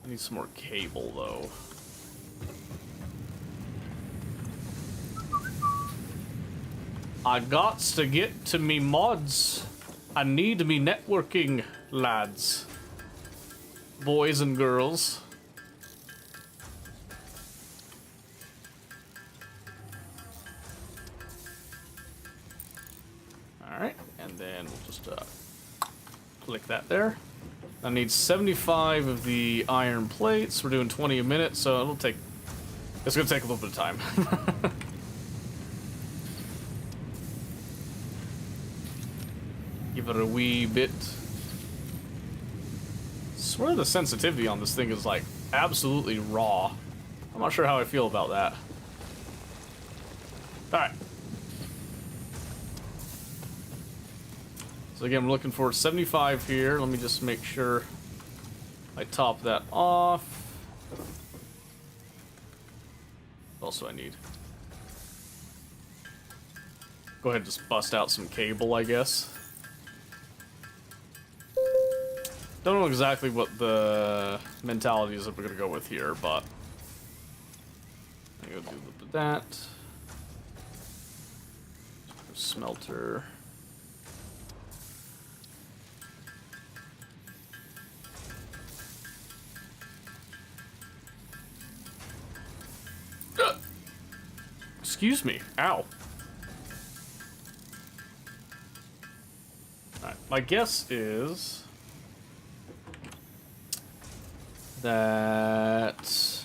I need some more cable, though. I gots to get to me mods. I need me networking, lads. Boys and girls. Alright, and then we'll just Click that there. I need 75 of the iron plates. We're doing 20 a minute, so it's gonna take a little bit of time. Give it a wee bit. I swear the sensitivity on this thing is like absolutely raw. I'm not sure how I feel about that. Alright. So again, we're looking for 75 here. Let me just make sure I top that off. What else do I need? Go ahead and just bust out some cable, I guess. Don't know exactly what the mentality is that we're gonna go with here, but I'm gonna do a little bit of that. Smelter. Excuse me. Ow. Alright, my guess is that...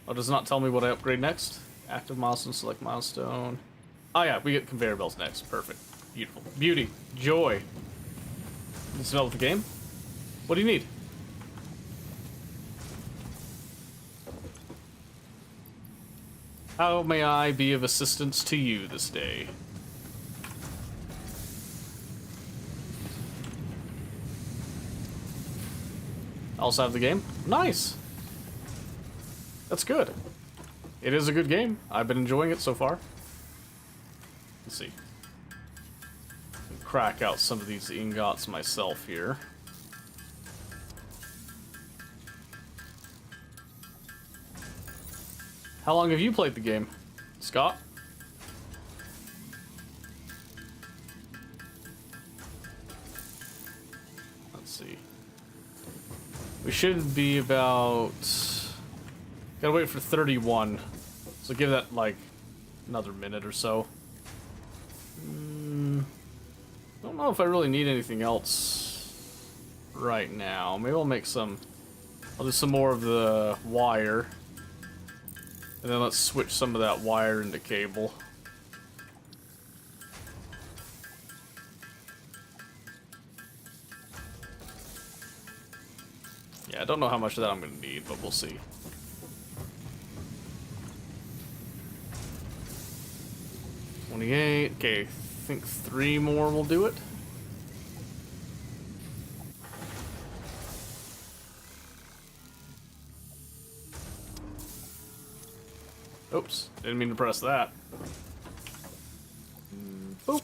Oh, does it not tell me what I upgrade next? Active milestone, select milestone. Oh yeah, we get conveyor belts next. Perfect. Beautiful. Beauty. Joy. You smell the game? What do you need? How may I be of assistance to you this day? Also have the game? Nice! That's good. It is a good game. I've been enjoying it so far. Let's see. Crack out some of these ingots myself here. How long have you played the game, Scott? Let's see. We should be about... Gotta wait for 31. So give that, like, another minute or so. Don't know if I really need anything else right now. Maybe I'll make some... I'll do some more of the wire. And then let's switch some of that wire into cable. Yeah, I don't know how much of that I'm gonna need, but we'll see. $28. Okay, I think 3 more will do it. Oops, didn't mean to press that. Boop.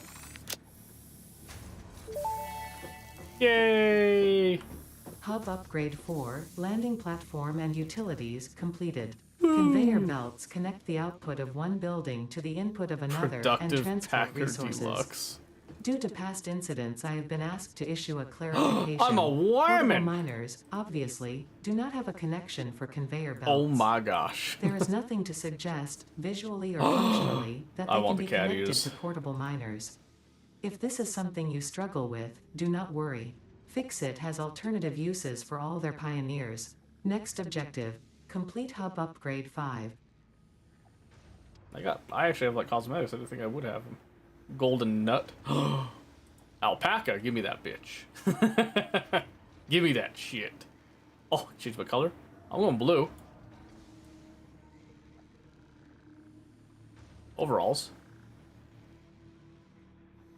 Yay! Hub upgrade 4, landing platform and utilities completed. Conveyor belts connect the output of one building to the input of another and Productive transport Packer resources. Deluxe. Due to past incidents, I have been asked to issue a clarification. I'm a Portable woman! miners, obviously, do not have a connection for conveyor belts. Oh my gosh. There is nothing to suggest, visually or functionally, that I they can want be the cat connected ears. to portable miners. If this is something you struggle with, do not worry. Fixit has alternative uses for all their pioneers. Next objective, complete hub upgrade 5. I actually have like cosmetics. I didn't think I would have them. Golden nut. Alpaca, give me that bitch. Give me that shit. Oh, change my color. I'm going blue. Overalls.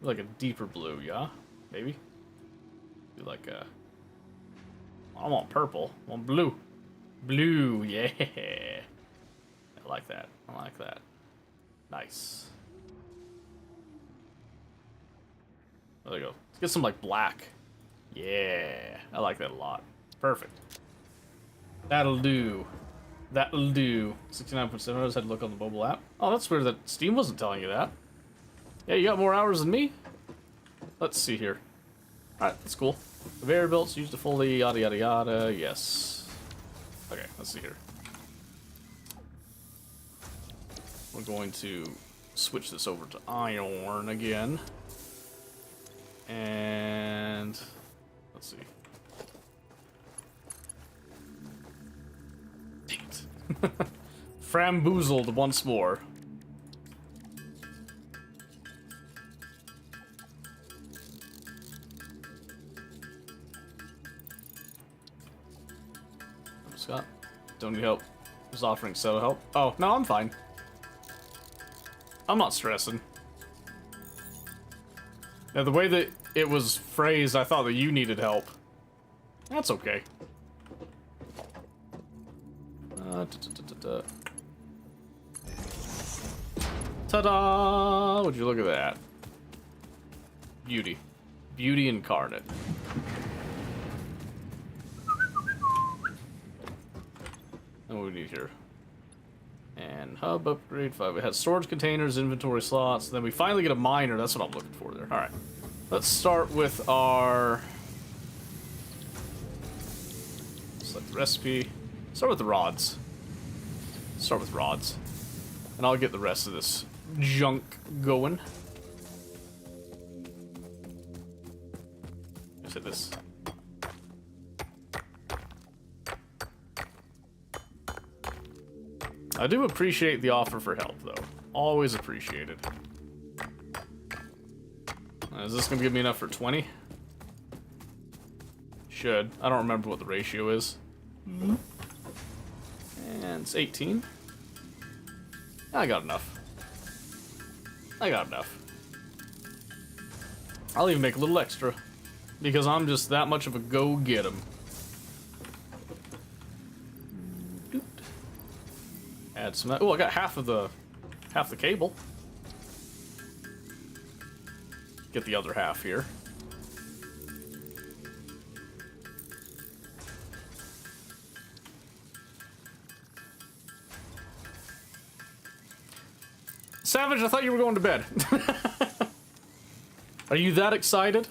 Like a deeper blue, yeah? Maybe? Do like a... I want purple. I want blue. Blue, yeah. I like that. I like that. Nice. There we go. Let's get some like black. Yeah, I like that a lot. Perfect. That'll do. That'll do. 69%. I just had to look on the mobile app. Oh, that's weird that Steam wasn't telling you that. Yeah, you got more hours than me? Let's see here. Alright, that's cool. Conveyor belts used to fully yada yada yada. Yes. Okay, let's see here. We're going to switch this over to iron again. And let's Let's see. Dang it. Framboozled once more. Scott, don't need help. Just offering so help. Oh, no, I'm fine. I'm not stressing. Now, the way that it was phrased, I thought that you needed help. That's okay. Ta-da! Would you look at that? Beauty. Beauty incarnate. And what do we need here? And hub upgrade 5. We had storage containers, inventory slots. Then we finally get a miner. That's what I'm looking for there. Alright. Let's start with our... select the recipe. Start with the rods. Start with rods. And I'll get the rest of this junk going. Just hit this. I do appreciate the offer for help, though. Always appreciated. Is this gonna give me enough for 20? Should. I don't remember what the ratio is. And it's 18. I got enough. I got enough. I'll even make a little extra. Because I'm just that much of a go-get-em. Add some... oh, I got half the cable. Get the other half here. Savage, I thought you were going to bed. Are you that excited?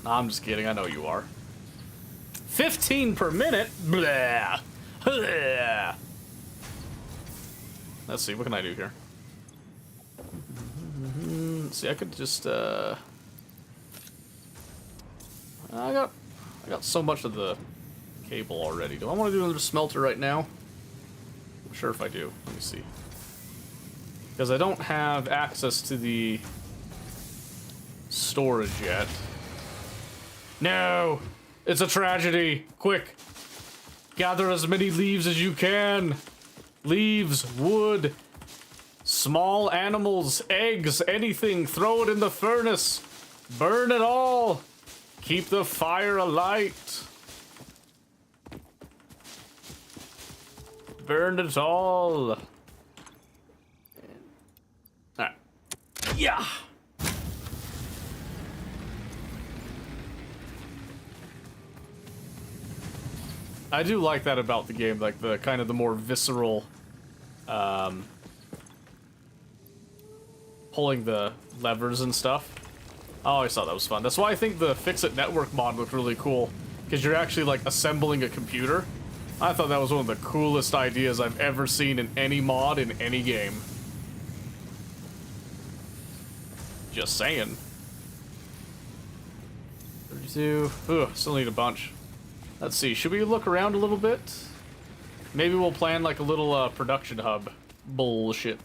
Nah, I'm just kidding. I know you are. 15 per minute? Blah. Blah. Let's see, what can I do here? Let's see, I could just, I got so much of the cable already. Do I want to do another smelter right now? I'm sure if I do. Let me see. Because I don't have access to the storage yet. No! It's a tragedy! Quick! Gather as many leaves as you can! Leaves, wood, small animals, eggs, anything, throw it in the furnace. Burn it all. Keep the fire alight. Burn it all. Alright. Yeah. I do like that about the game, like the kind of the more visceral, pulling the levers and stuff. I always thought that was fun. That's why I think the Fix-It Network mod looked really cool, because you're actually like assembling a computer. I thought that was one of the coolest ideas I've ever seen in any mod in any game. Just saying. 32. Ugh, still need a bunch. Let's see, should we look around a little bit? Maybe we'll plan like a little production hub. Bullshit.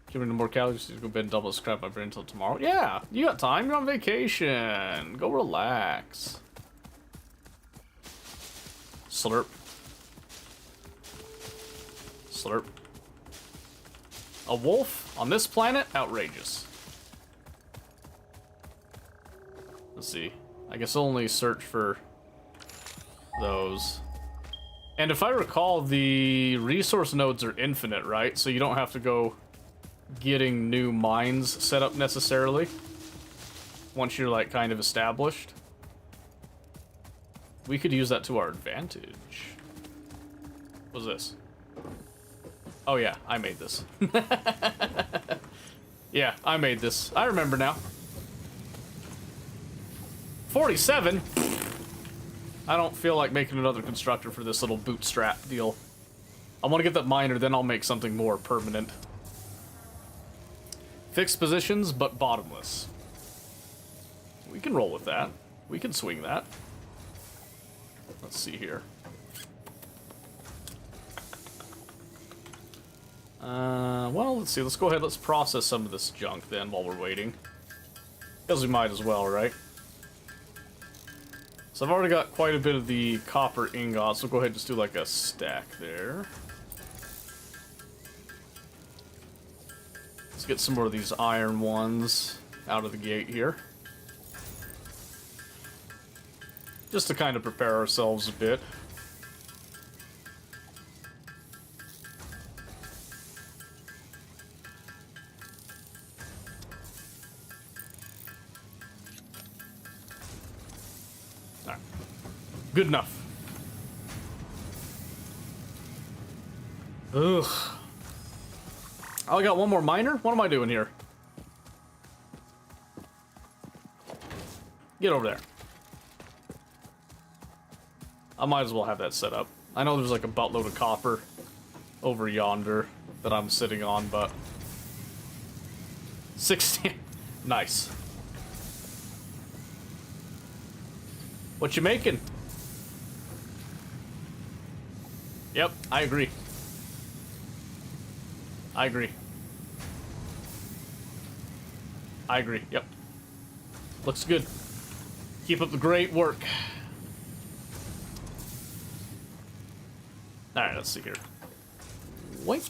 Give me more calories to go to bed and double scrap my brain until tomorrow. Yeah, you got time, you're on vacation. Go relax. Slurp. Slurp. A wolf on this planet? Outrageous. Let's see. I guess I'll only search for those. And if I recall, the resource nodes are infinite, right? So you don't have to go getting new mines set up necessarily once you're like kind of established. We could use that to our advantage. What's this? Oh yeah, I made this. Yeah, I made this. I remember now. 47? I don't feel like making another constructor for this little bootstrap deal. I want to get that miner, then I'll make something more permanent. Fixed positions, but bottomless. We can roll with that. We can swing that. Let's see here. Well, let's see. Let's go ahead. Let's process some of this junk then while we're waiting. Because we might as well, right? So I've already got quite a bit of the copper ingots. So we'll go ahead and just do like a stack there. Let's get some more of these iron ones out of the gate here. Just to kind of prepare ourselves a bit. Alright. Good enough. Ugh. Oh, I got one more miner? What am I doing here? Get over there. I might as well have that set up. I know there's like a buttload of copper over yonder that I'm sitting on, but 16. Nice. What you making? Yep, I agree. I agree. I agree, yep. Looks good. Keep up the great work. Alright, let's see here. Wait.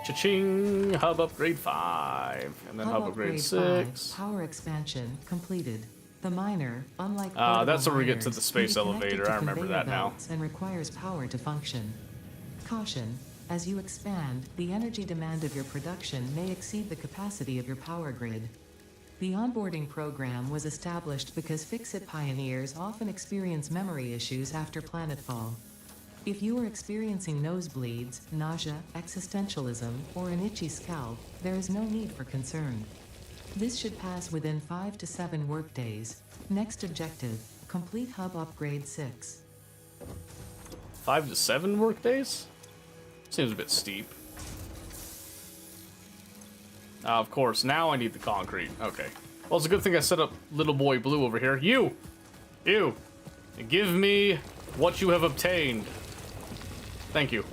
Cha-ching! Hub upgrade 5. And then hub upgrade 6. 5, power expansion completed. The miner, unlike that's where we get to miners, the space can be connected elevator. to I remember conveyor that now. belts and requires power to function. Caution. As you expand, the energy demand of your production may exceed the capacity of your power grid. The onboarding program was established because Fix-It pioneers often experience memory issues after planetfall. If you are experiencing nosebleeds, nausea, existentialism, or an itchy scalp, there is no need for concern. This should pass within 5 to 7 workdays. Next objective, complete hub upgrade 6. 5 to 7 work days? Seems a bit steep. Of course, now I need the concrete. Okay. Well, it's a good thing I set up Little Boy Blue over here. You! Give me what you have obtained. Thank you.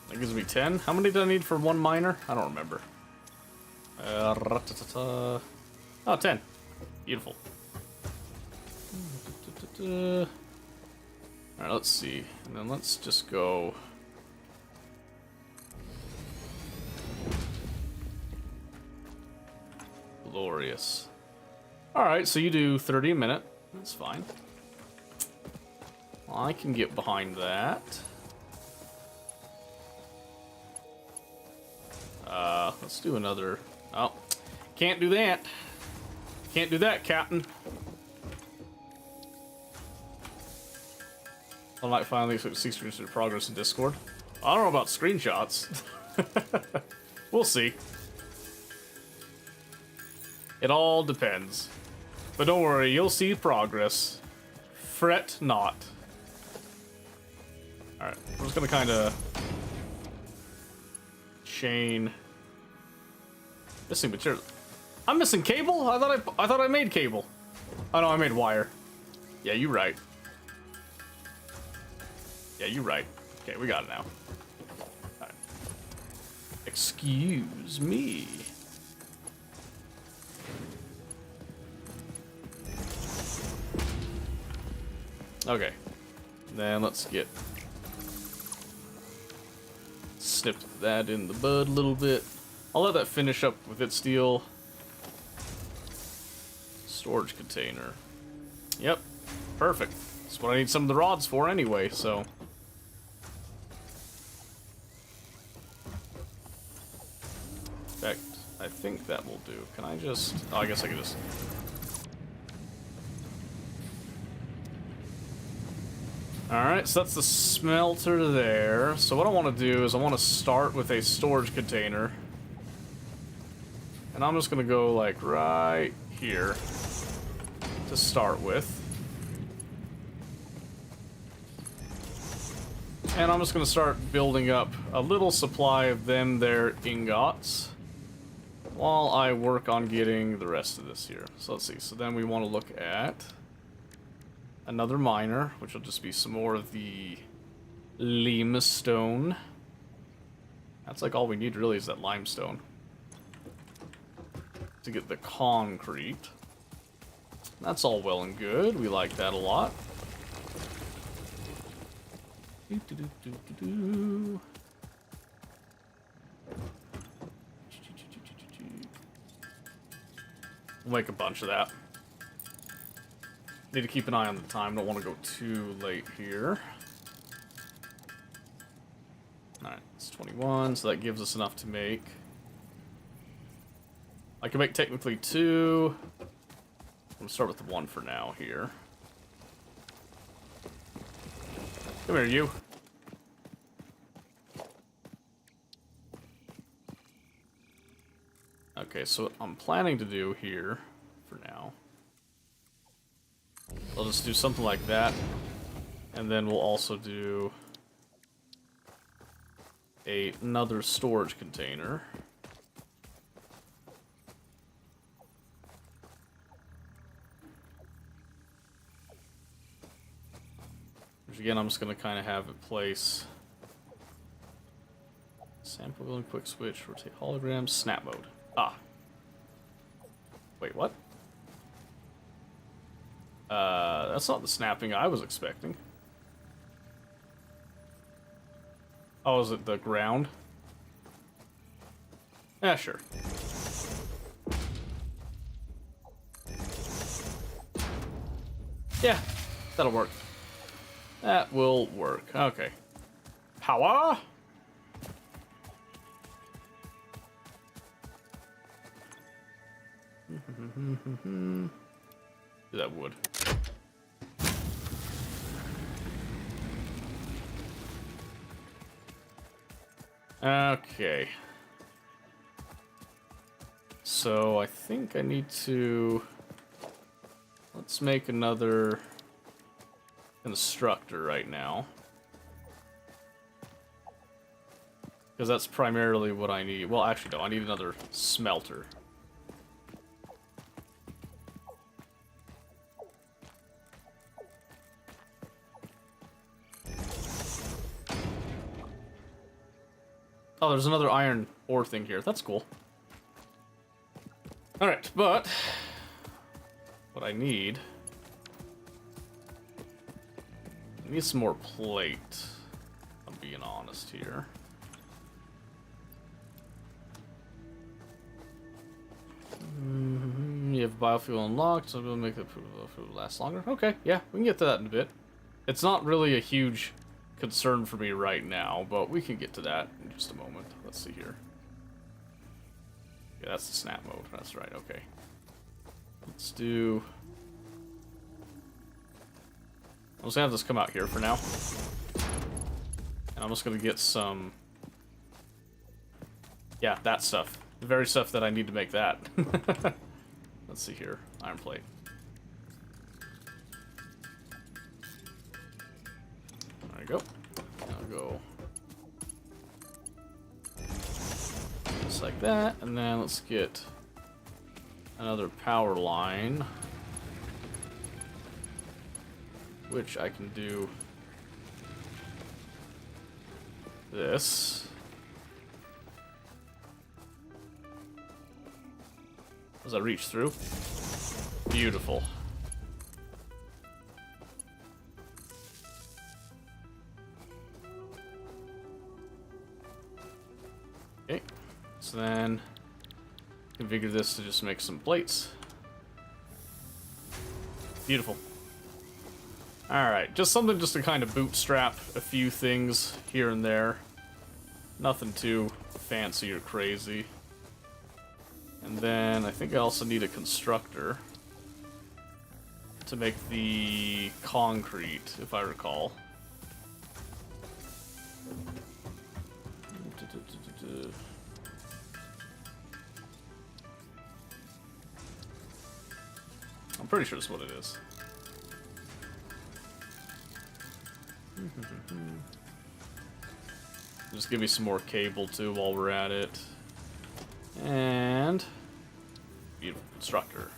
That gives me 10. How many do I need for one miner? I don't remember. Oh, 10. Beautiful. Alright, let's see. And then let's just go... Glorious. Alright, so you do 30 a minute. That's fine. I can get behind that. Let's do another... Oh, can't do that. Can't do that, Captain. I might finally see screenshots of progress in Discord. I don't know about screenshots. We'll see. It all depends. But don't worry, you'll see progress. Fret not. Alright, we're just gonna kinda... chain... Missing material. I'm missing cable? I thought I made cable. Oh no, I made wire. Yeah, you right. Yeah, you right. Okay, we got it now. Alright. Excuse me. Okay. Then let's get... snip that in the bud a little bit. I'll let that finish up with its steel. Storage container. Yep. Perfect. That's what I need some of the rods for anyway, so... In fact, I think that will do. Can I just... Oh, I guess I can just... Alright, so that's the smelter there. So what I want to do is I want to start with a storage container. And I'm just going to go, like, right here to start with. And I'm just going to start building up a little supply of them there ingots while I work on getting the rest of this here. So let's see. So then we want to look at another miner, which will just be some more of the limestone. That's like all we need really is that limestone to get the concrete. That's all well and good. We like that a lot. We'll make a bunch of that. Need to keep an eye on the time. Don't want to go too late here. Alright, it's 21, so that gives us enough to make. I can make technically 2. I'm going to start with the 1 for now here. Come here, you. Okay, so what I'm planning to do here for now, I'll just do something like that, and then we'll also do another storage container. Which again, I'm just going to kind of have it place sample building, quick switch, rotate holograms, snap mode. Ah. Wait, what? That's not the snapping I was expecting. Oh, is it the ground? Yeah, sure. Yeah, that'll work. That will work. Okay. Power! Do that wood. Okay. So I think I need to... Let's make another constructor right now. Because that's primarily what I need. Well, actually, no, I need another smelter. Oh, there's another iron ore thing here. That's cool. Alright, but what I need some more plate. I'm being honest here. You have biofuel unlocked, so we'll make the food last longer. Okay, yeah, we can get to that in a bit. It's not really a huge concern for me right now, but we can get to that in just a moment. Let's see here. Yeah, that's the snap mode. That's right, okay. Let's do... I'll just have this come out here for now. And I'm just gonna get some... Yeah, that stuff. The very stuff that I need to make that. Let's see here. Iron plate. There we go. I'll go just like that, and then let's get another power line, which I can do this. Does that reach through? Beautiful. Okay, so then configure this to just make some plates. Beautiful. Alright, just something just to kind of bootstrap a few things here and there. Nothing too fancy or crazy. And then I think I also need a constructor to make the concrete, if I recall. I'm pretty sure that's what it is. Just give me some more cable too while we're at it. And beautiful constructor.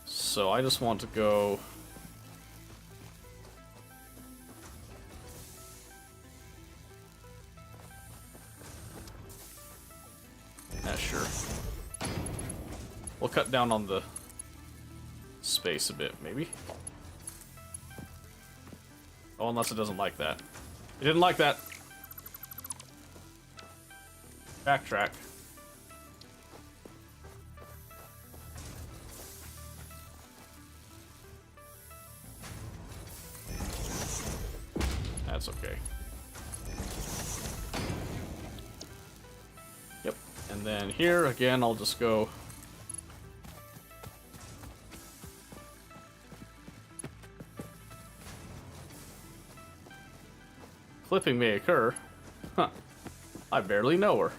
So I just want to go. Yeah, sure. We'll cut down on the space a bit, maybe. Oh, unless it doesn't like that. It didn't like that. Backtrack. That's okay. Yep. And then here, again, I'll just go... Clipping may occur. Huh. I barely know her.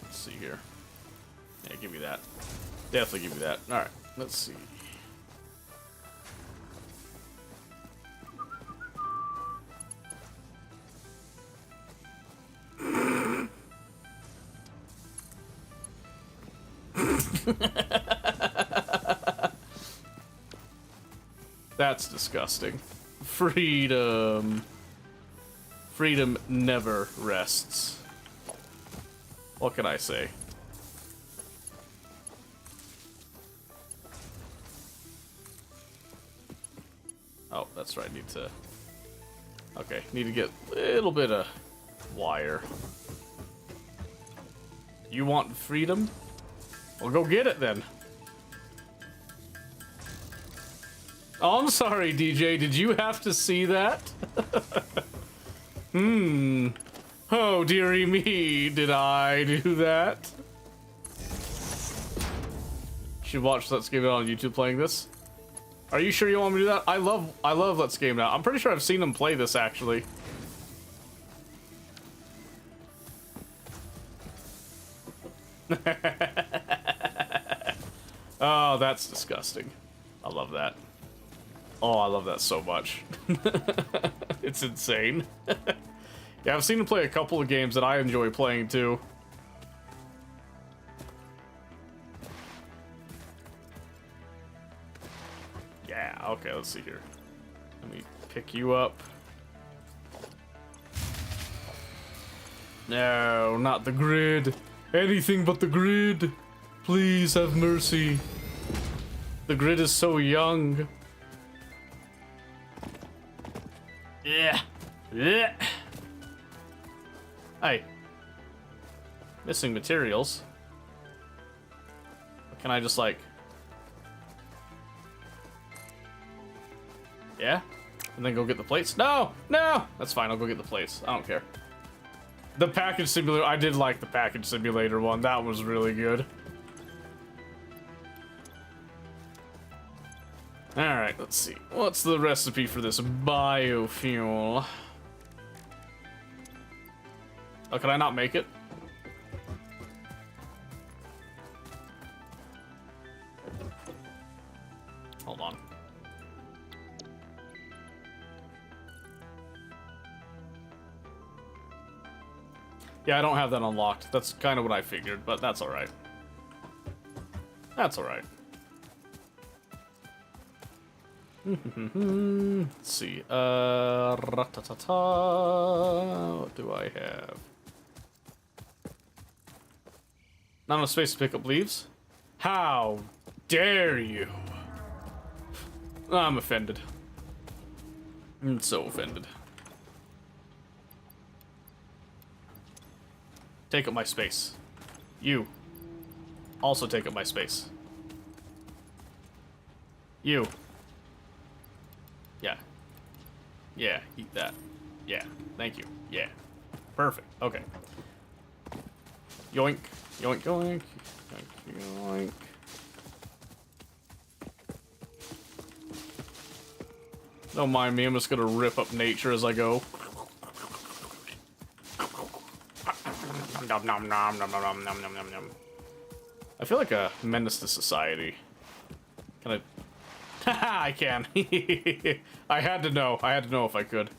Let's see here. Yeah, give me that. Definitely give me that. Alright, let's see. That's disgusting. Freedom. Freedom never rests. What can I say? Oh, that's right. Need to... Okay, need to get a little bit of wire. You want freedom? Well, go get it then. Oh, I'm sorry, DJ. Did you have to see that? Oh, dearie me. Did I do that? Should watch Let's Game It on YouTube playing this. Are you sure you want me to do that? I love Let's Game It Out. I'm pretty sure I've seen them play this, actually. Oh, that's disgusting. I love that. Oh, I love that so much. It's insane. Yeah, I've seen him play a couple of games that I enjoy playing too. Yeah, okay, let's see here. Let me pick you up. No, not the grid. Anything but the grid. Please have mercy. The grid is so young. Yeah. Yeah. Hey. Missing materials. Can I just like... Yeah? And then go get the plates? No! No! That's fine, I'll go get the plates. I don't care. The package simulator, I did like the package simulator one. That was really good. Alright, let's see. What's the recipe for this biofuel? Oh, can I not make it? Hold on. Yeah, I don't have that unlocked. That's kind of what I figured, but that's alright. That's alright. Let's see. Ratatata. What do I have? Not enough space to pick up leaves? How dare you? I'm offended. I'm so offended. Take up my space. You. Also take up my space. You. Yeah. Yeah, eat that. Yeah, thank you. Yeah. Perfect. Okay. Yoink. Yoink, yoink. Yoink, yoink. Don't mind me, I'm just gonna rip up nature as I go. Nom nom nom nom nom nom nom nom nom. I feel like a menace to society. Can I I can. I had to know. I had to know if I could.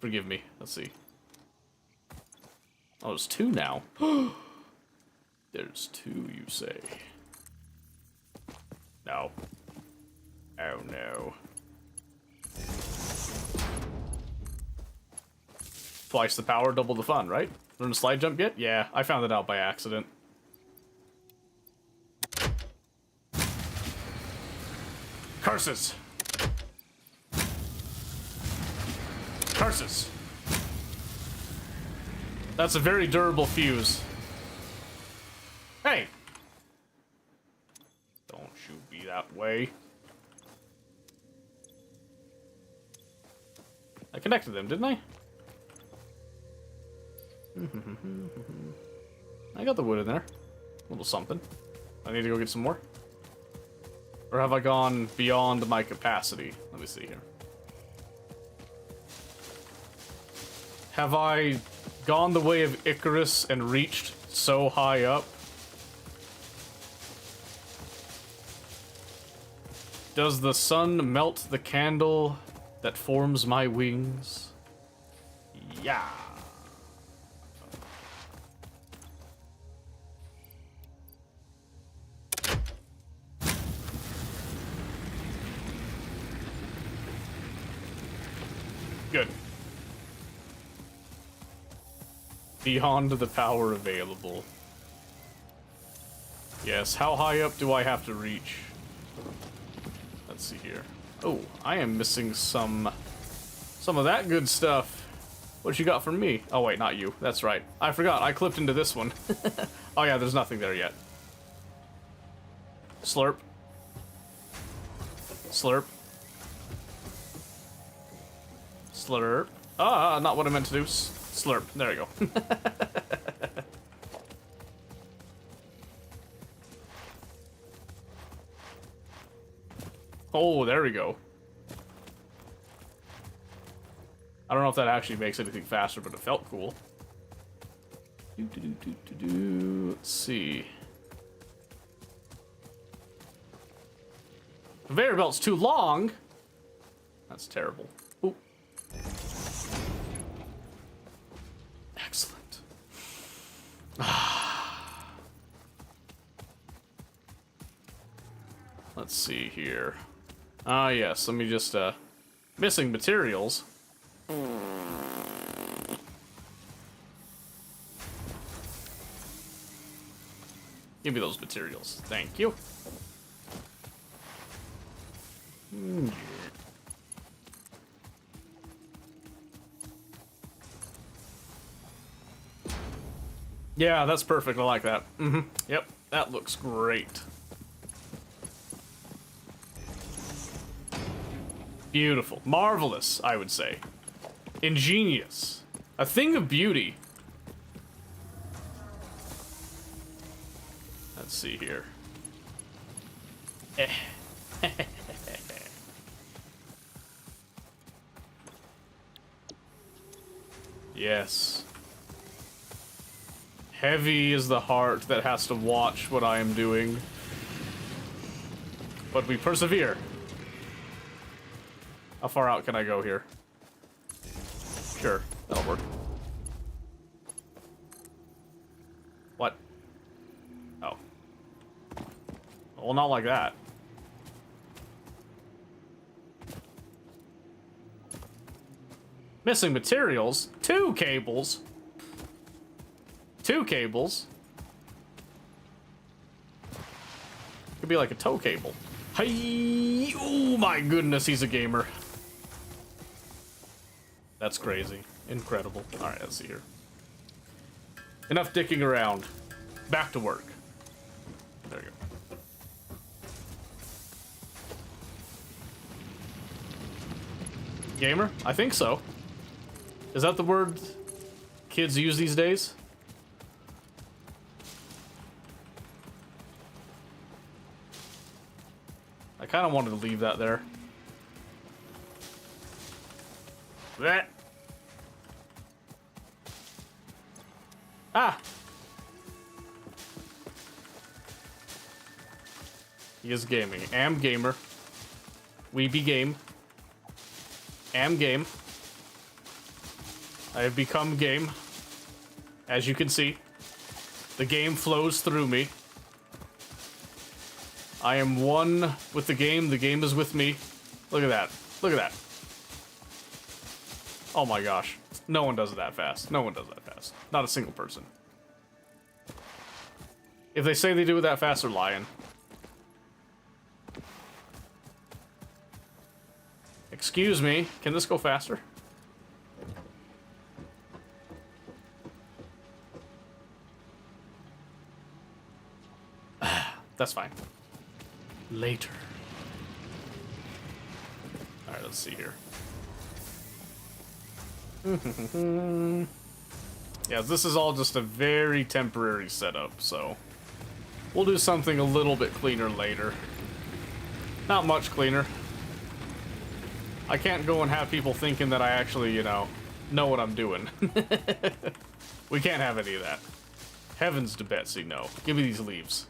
Forgive me. Let's see. Oh, there's 2 now. There's 2, you say. No. Oh, no. Twice the power, double the fun, right? Learn a slide jump yet? Yeah, I found it out by accident. Curses! Curses! That's a very durable fuse. Hey! Don't you be that way. I connected them, didn't I? I got the wood in there. A little something. I need to go get some more. Or have I gone beyond my capacity? Let me see here. Have I gone the way of Icarus and reached so high up? Does the sun melt the candle that forms my wings? Yeah. Good. Beyond the power available. Yes, how high up do I have to reach? Let's see here. Oh, I am missing some of that good stuff. What you got from me? Oh wait, not you. That's right. I forgot. I clipped into this one. Oh yeah, there's nothing there yet. Slurp. Slurp. Slurp. Ah, not what I meant to do. Slurp. There we go. Oh, there we go. I don't know if that actually makes anything faster, but it felt cool. Let's see. Conveyor belt's too long. That's terrible. Ooh. Excellent. Let's see here. Ah, yes. Let me just, missing materials. Give me those materials. Thank you. Yeah, that's perfect. I like that. Yep, that looks great. Beautiful. Marvelous, I would say. Ingenious. A thing of beauty. Let's see here. Yes. Heavy is the heart that has to watch what I am doing. But we persevere. How far out can I go here? Sure, that'll work. What? Oh. Well, not like that. Missing materials? 2 cables? 2 cables? Could be like a tow cable. Hey! Oh my goodness, he's a gamer. That's crazy. Incredible. Alright, let's see here. Enough dicking around. Back to work. There you go. Gamer? I think so. Is that the word kids use these days? I kind of wanted to leave that there. Blech. Ah! He is gaming. Am gamer. We be game. Am game. I have become game. As you can see, the game flows through me. I am one with the game is with me. Look at that. Look at that. Oh my gosh. No one does it that fast. No one does that fast. Not a single person. If they say they do it that fast, they're lying. Excuse me, can this go faster? That's fine. Later. Alright, let's see here. Yeah, this is all just a very temporary setup, so we'll do something a little bit cleaner later. Not much cleaner. I can't go and have people thinking that I actually, you know what I'm doing. We can't have any of that. Heavens to Betsy, no. Give me these leaves.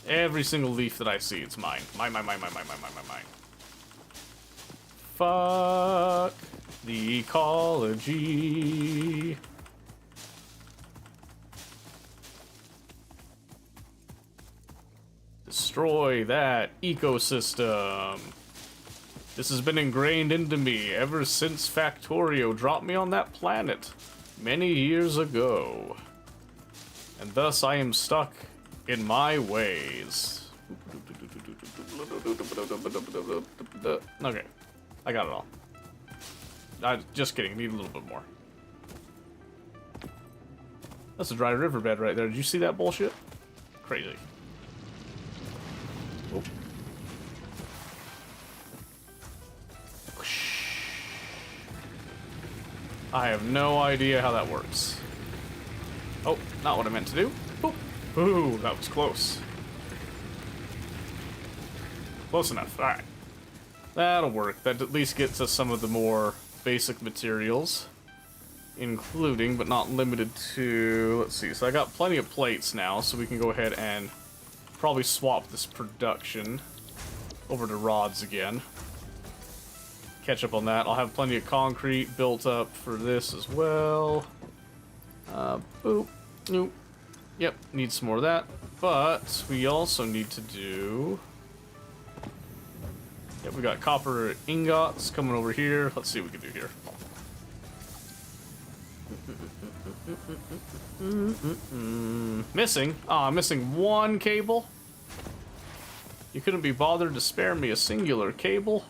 Every single leaf that I see, it's mine. Mine. Fuck the ecology. Destroy that ecosystem. This has been ingrained into me ever since Factorio dropped me on that planet many years ago. And thus I am stuck in my ways. Okay, I got it all. Just kidding, need a little bit more. That's a dry riverbed right there. Did you see that bullshit? Crazy. Oh. I have no idea how that works. Oh, not what I meant to do. Boop. Ooh, that was close. Close enough. Alright. That'll work. That at least gets us some of the more basic materials. Including, but not limited to... Let's see. So I got plenty of plates now, so we can go ahead and probably swap this production over to rods again. Catch up on that. I'll have plenty of concrete built up for this as well. Boop. Nope. Yep, need some more of that. But we also need to do... Yep, we got copper ingots coming over here. Let's see what we can do here. Missing? Ah, I'm missing one cable. You couldn't be bothered to spare me a singular cable?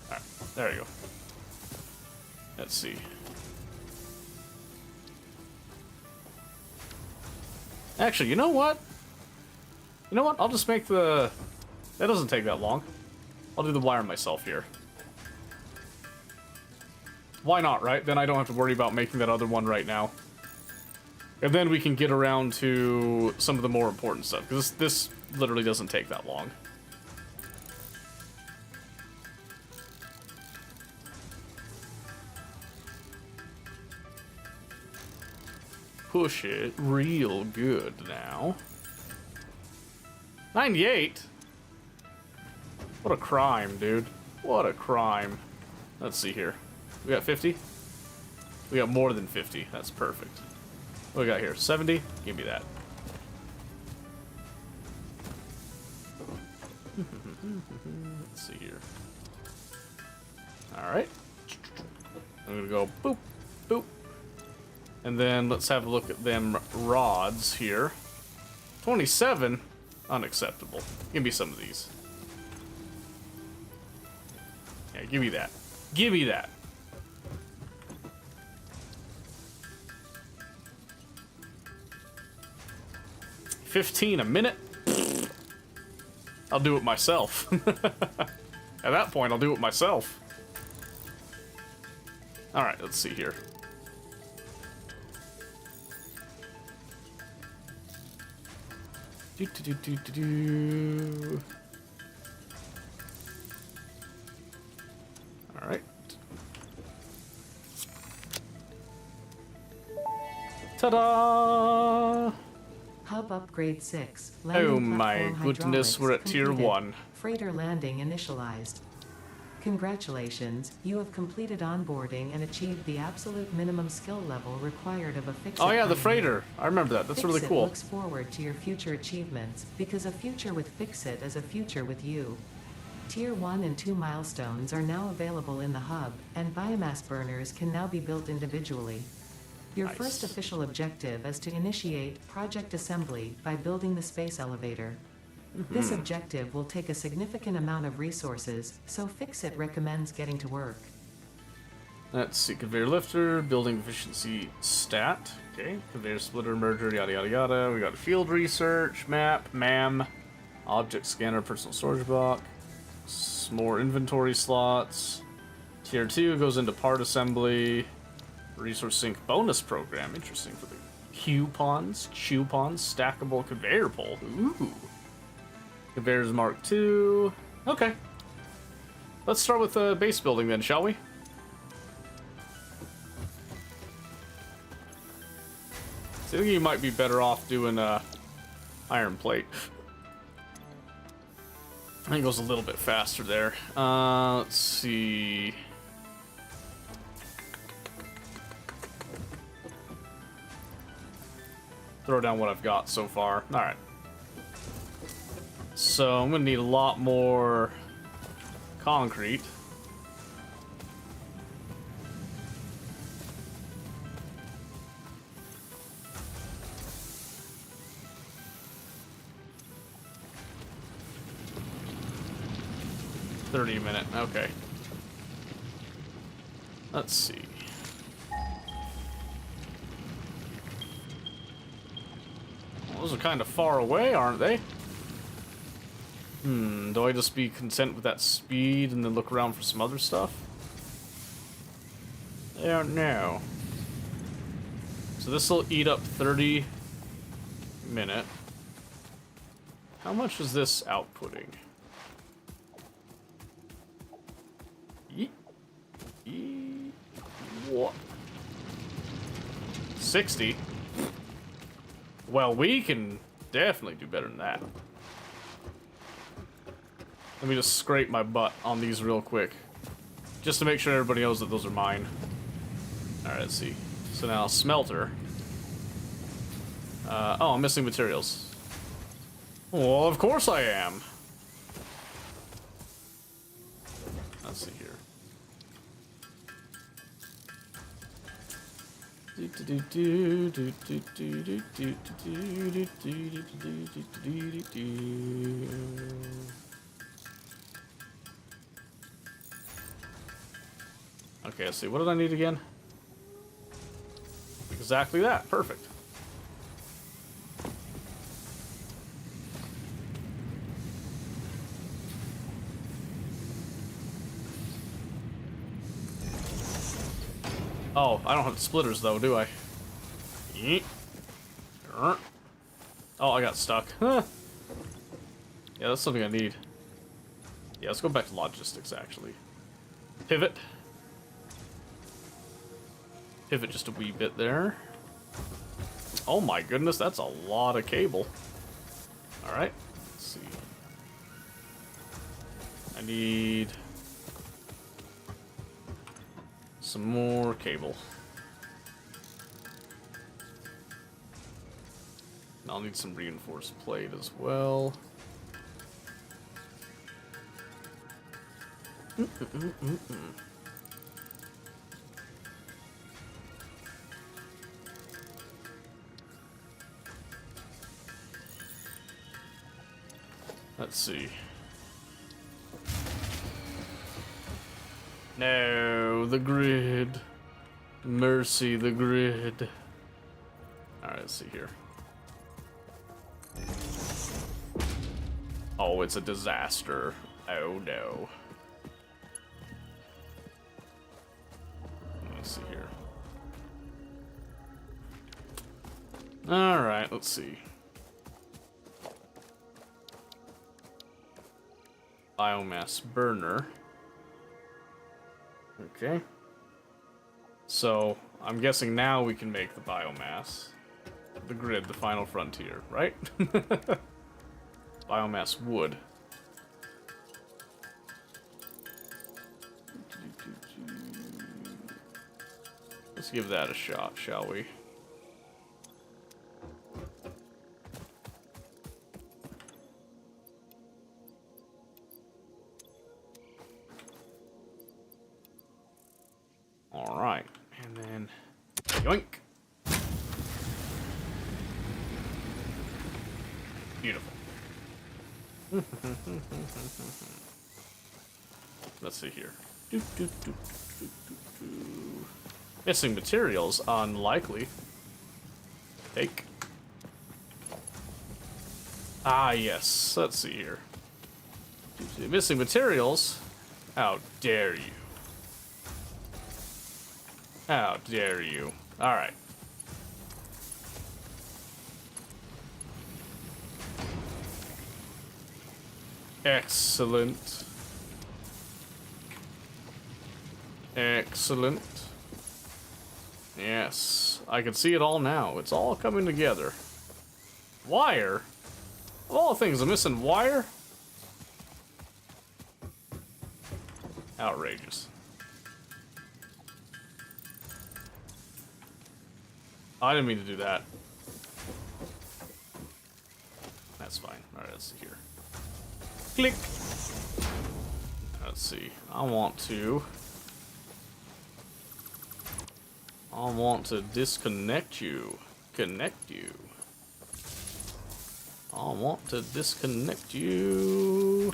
Alright, there you go. Let's see. Actually, you know what? You know what? I'll just make the... That doesn't take that long. I'll do the wire myself here. Why not, right? Then I don't have to worry about making that other one right now. And then we can get around to some of the more important stuff, because this literally doesn't take that long. Push it real good now. 98? What a crime, dude. What a crime. Let's see here. We got 50? We got more than 50. That's perfect. What we got here? 70? Give me that. Let's see here. Alright. I'm gonna go boop, boop. And then let's have a look at them rods here. 27? Unacceptable. Give me some of these. Yeah, give me that. Give me that. $15 a minute? I'll do it myself. At that point, I'll do it myself. Alright, let's see here. Alright. Ta-da! Hub upgrade 6. Oh Landing my platform goodness, hydraulics we're at tier completed. 1. Freighter landing initialized. Congratulations, you have completed onboarding and achieved the absolute minimum skill level required of a Fixit Oh yeah, the Pioneer. freighter. I remember that. That's really Fixit cool. looks forward to your future achievements, because a future with Fixit is a future with you. Tier 1 and 2 milestones are now available in the hub, and biomass burners can now be built individually. Your Nice. first official objective is to initiate Project Assembly by building the space elevator. This objective will take a significant amount of resources, so Fixit recommends getting to work. Let's see, conveyor lifter, building efficiency stat. Okay, conveyor splitter, merger, yada yada yada. We got field research, map, MAM, object scanner, personal storage box, more inventory slots. Tier 2 goes into part assembly, resource sync bonus program. Interesting for the coupons, stackable conveyor pole. Ooh. Conveyors Mark II. Okay. Let's start with base building then, shall we? So I think you might be better off doing iron plate. I think it goes a little bit faster there. Let's see. Throw down what I've got so far. All right. So I'm gonna need a lot more concrete. $30-minute, okay. Let's see. Well, those are kind of far away, aren't they? Do I just be content with that speed and then look around for some other stuff? I don't know. So this will eat up 30-minute. How much is this outputting? What? 60? Well, we can definitely do better than that. Let me just scrape my butt on these real quick. Just to make sure everybody knows that those are mine. Alright, let's see. So now, smelter. Oh, I'm missing materials. Well, of course I am. Let's see here. Okay, let's see. What did I need again? Exactly that. Perfect. Oh, I don't have splitters though, do I? Yeet. Oh, I got stuck. Huh. Yeah, that's something I need. Yeah, let's go back to logistics, actually. Pivot. Pivot just a wee bit there. Oh my goodness, that's a lot of cable. Alright, let's see. I need some more cable. I'll need some reinforced plate as well. Let's see. No, the grid. Mercy, the grid. Alright, let's see here. Oh, it's a disaster. Oh no. Let's see here. Alright, let's see. Biomass burner. Okay. So, I'm guessing now we can make the biomass. The grid, the final frontier, right? Biomass wood. Let's give that a shot, shall we? Alright, and then yoink. Beautiful. Let's see here. Missing materials, unlikely. Take. Ah, yes. Let's see here. Missing materials? How dare you? How dare you? Alright. Excellent. Excellent. Yes, I can see it all now. It's all coming together. Wire? Of all things, I'm missing wire? Outrageous. I didn't mean to do that. That's fine. Alright, let's see here. Click! Let's see. I want to disconnect you. Connect you. I want to disconnect you.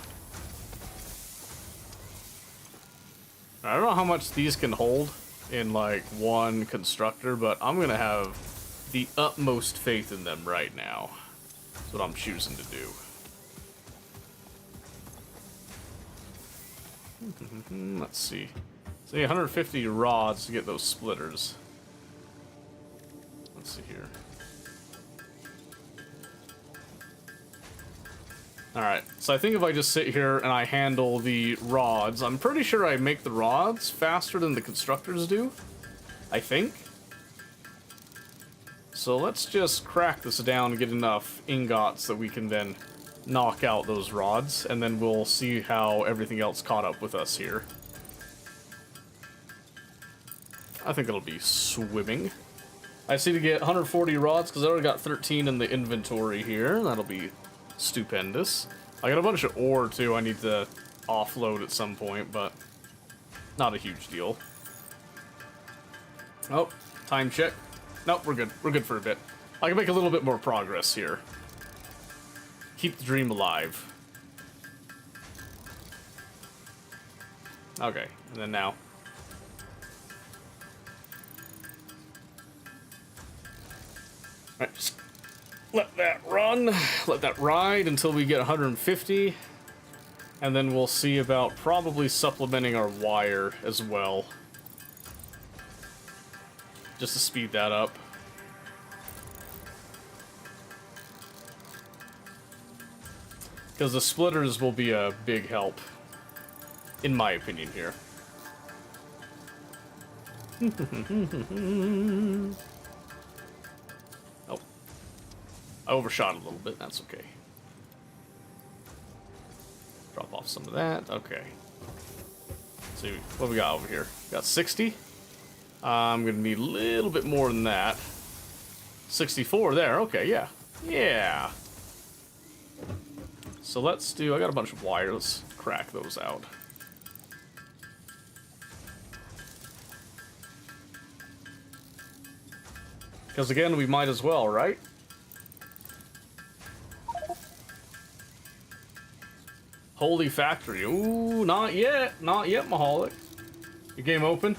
I don't know how much these can hold in like one constructor, but I'm gonna have the utmost faith in them right now. That's what I'm choosing to do. Let's see. So 150 rods to get those splitters. Let's see here. Alright, so I think if I just sit here and I handle the rods, I'm pretty sure I make the rods faster than the constructors do. I think. So let's just crack this down and get enough ingots that we can then knock out those rods, and then we'll see how everything else caught up with us here. I think it'll be swimming. I see to get 140 rods because I already got 13 in the inventory here. That'll be stupendous. I got a bunch of ore too I need to offload at some point, but not a huge deal. Oh, time check. Nope, we're good. We're good for a bit. I can make a little bit more progress here. Keep the dream alive. Okay, and then now. Alright, just let that run. Let that ride until we get 150. And then we'll see about probably supplementing our wire as well. Just to speed that up. Because the splitters will be a big help, in my opinion here. Oh. I overshot a little bit, that's okay. Drop off some of that, okay. Let's see, what do we got over here? We got 60. I'm gonna need a little bit more than that. 64 there, okay, yeah. Yeah. So let's do, I got a bunch of wire, let's crack those out. Because again, we might as well, right? Holy factory, ooh, not yet, Maholic. Your game open?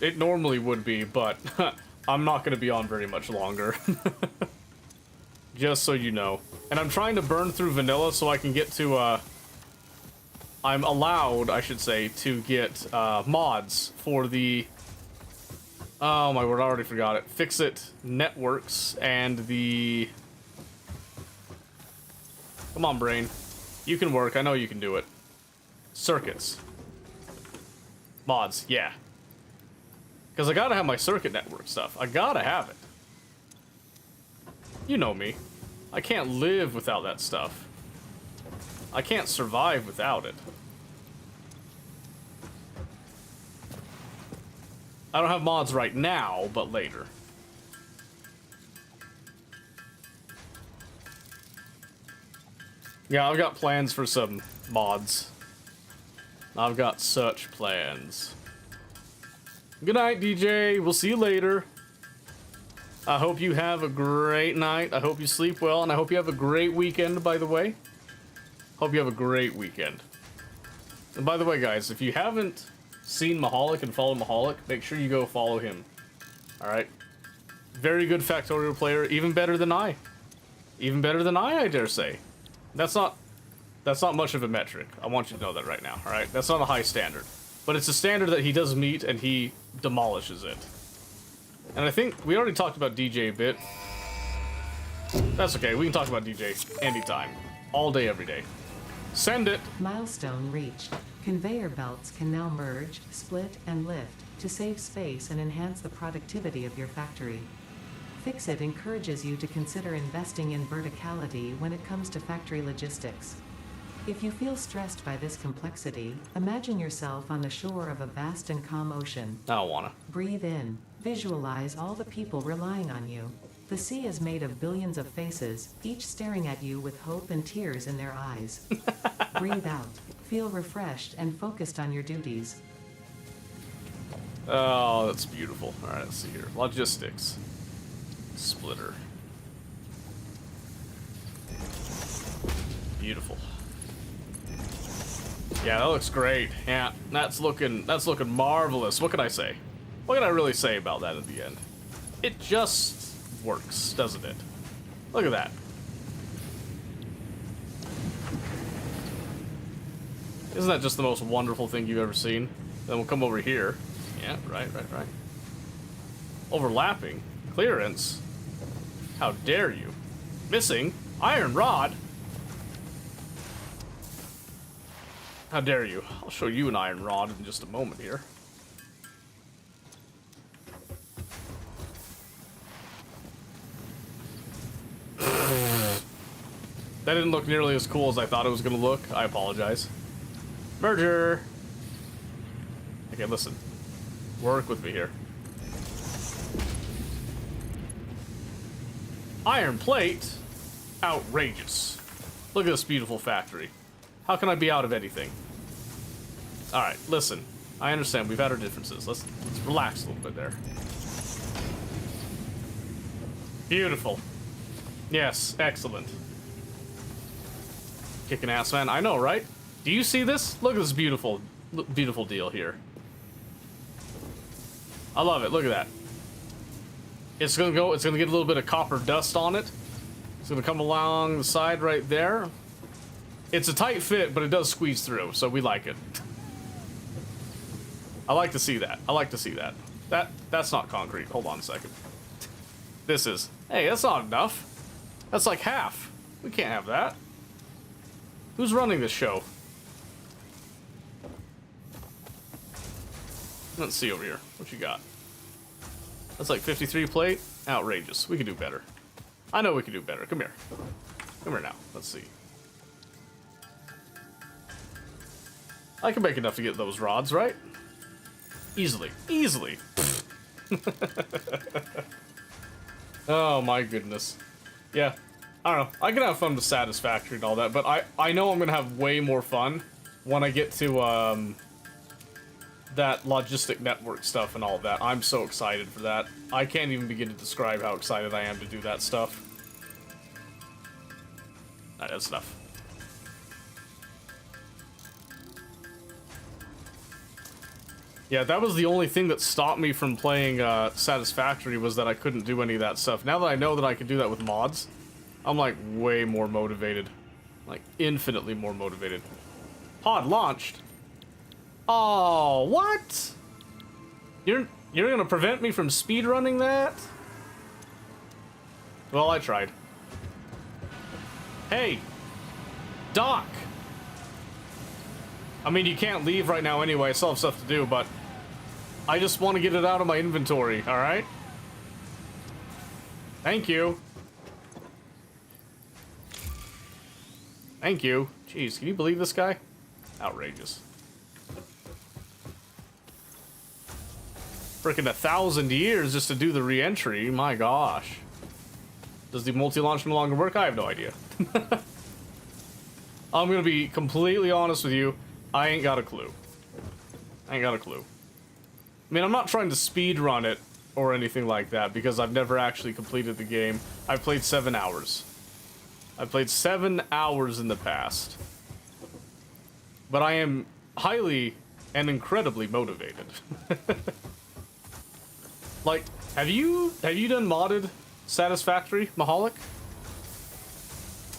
It normally would be, but I'm not gonna be on very much longer. Just so you know. And I'm trying to burn through vanilla so I can get to, I'm allowed, I should say, to get, mods for the... Oh my word, I already forgot it. Fix-It Networks and the... Come on, brain. You can work, I know you can do it. Circuits. Mods, yeah. Because I gotta have my circuit network stuff. I gotta have it. You know me. I can't live without that stuff. I can't survive without it. I don't have mods right now, but later. Yeah, I've got plans for some mods. I've got such plans. Good night, DJ. We'll see you later. I hope you have a great night. I hope you sleep well, and I hope you have a great weekend, by the way. Hope you have a great weekend. And by the way, guys, if you haven't seen Maholic and follow Maholic, make sure you go follow him. Alright? Very good Factorio player, even better than I. Even better than I dare say. That's not much of a metric. I want you to know that right now, alright? That's not a high standard. But it's a standard that he does meet, and he demolishes it. And I think we already talked about DJ a bit. That's okay, we can talk about DJ anytime. All day, every day. Send it! Milestone reached. Conveyor belts can now merge, split, and lift to save space and enhance the productivity of your factory. Fixit encourages you to consider investing in verticality when it comes to factory logistics. If you feel stressed by this complexity, imagine yourself on the shore of a vast and calm ocean. I don't wanna. Breathe in. Visualize all the people relying on you. The sea is made of billions of faces, each staring at you with hope and tears in their eyes. Breathe out. Feel refreshed and focused on your duties. Oh, that's beautiful. Alright, let's see here. Logistics. Splitter. Beautiful. Yeah, that looks great. Yeah, that's looking marvelous. What can I say? What can I really say about that at the end? It just works, doesn't it? Look at that. Isn't that just the most wonderful thing you've ever seen? Then we'll come over here. Yeah, right. Overlapping. Clearance. How dare you? Missing. Iron rod. How dare you? I'll show you an iron rod in just a moment here. That didn't look nearly as cool as I thought it was gonna look. I apologize. Merger! Okay, listen. Work with me here. Iron plate? Outrageous. Look at this beautiful factory. How can I be out of anything? Alright, listen. I understand, we've had our differences. Let's relax a little bit there. Beautiful. Yes, excellent. Kicking ass, man. I know, right? Do you see this? Look at this beautiful deal here. I love it. Look at that. It's gonna get a little bit of copper dust on it. It's gonna come along the side right there. It's a tight fit, but it does squeeze through, so we like it. I like to see that. I like to see that. That's not concrete. Hold on a second. This is. Hey, that's not enough. That's like half. We can't have that. Who's running this show? Let's see over here. What you got? That's like 53 plate. Outrageous. We can do better. I know we can do better. Come here. Come here now. Let's see. I can make enough to get those rods, right? Easily. Easily. Oh my goodness. Yeah. I don't know. I can have fun with Satisfactory and all that, but I know I'm gonna have way more fun when I get to that logistic network stuff and all that. I'm so excited for that. I can't even begin to describe how excited I am to do that stuff. Alright, that's enough. Yeah, that was the only thing that stopped me from playing Satisfactory, was that I couldn't do any of that stuff. Now that I know that I can do that with mods, I'm like way more motivated. Like infinitely more motivated. Pod launched? Oh, what? You're gonna prevent me from speedrunning that? Well, I tried. Hey! Doc! I mean, you can't leave right now anyway, I still have stuff to do, but I just want to get it out of my inventory, alright? Thank you. Thank you. Jeez, can you believe this guy? Outrageous. Frickin' 1,000 years just to do the re-entry, my gosh. Does the multi-launch no longer work? I have no idea. I'm gonna be completely honest with you, I ain't got a clue. I ain't got a clue. I mean, I'm not trying to speed run it or anything like that because I've never actually completed the game. I've played 7 hours. I played 7 hours in the past. But I am highly and incredibly motivated. Like, have you done modded Satisfactory, Mahalik?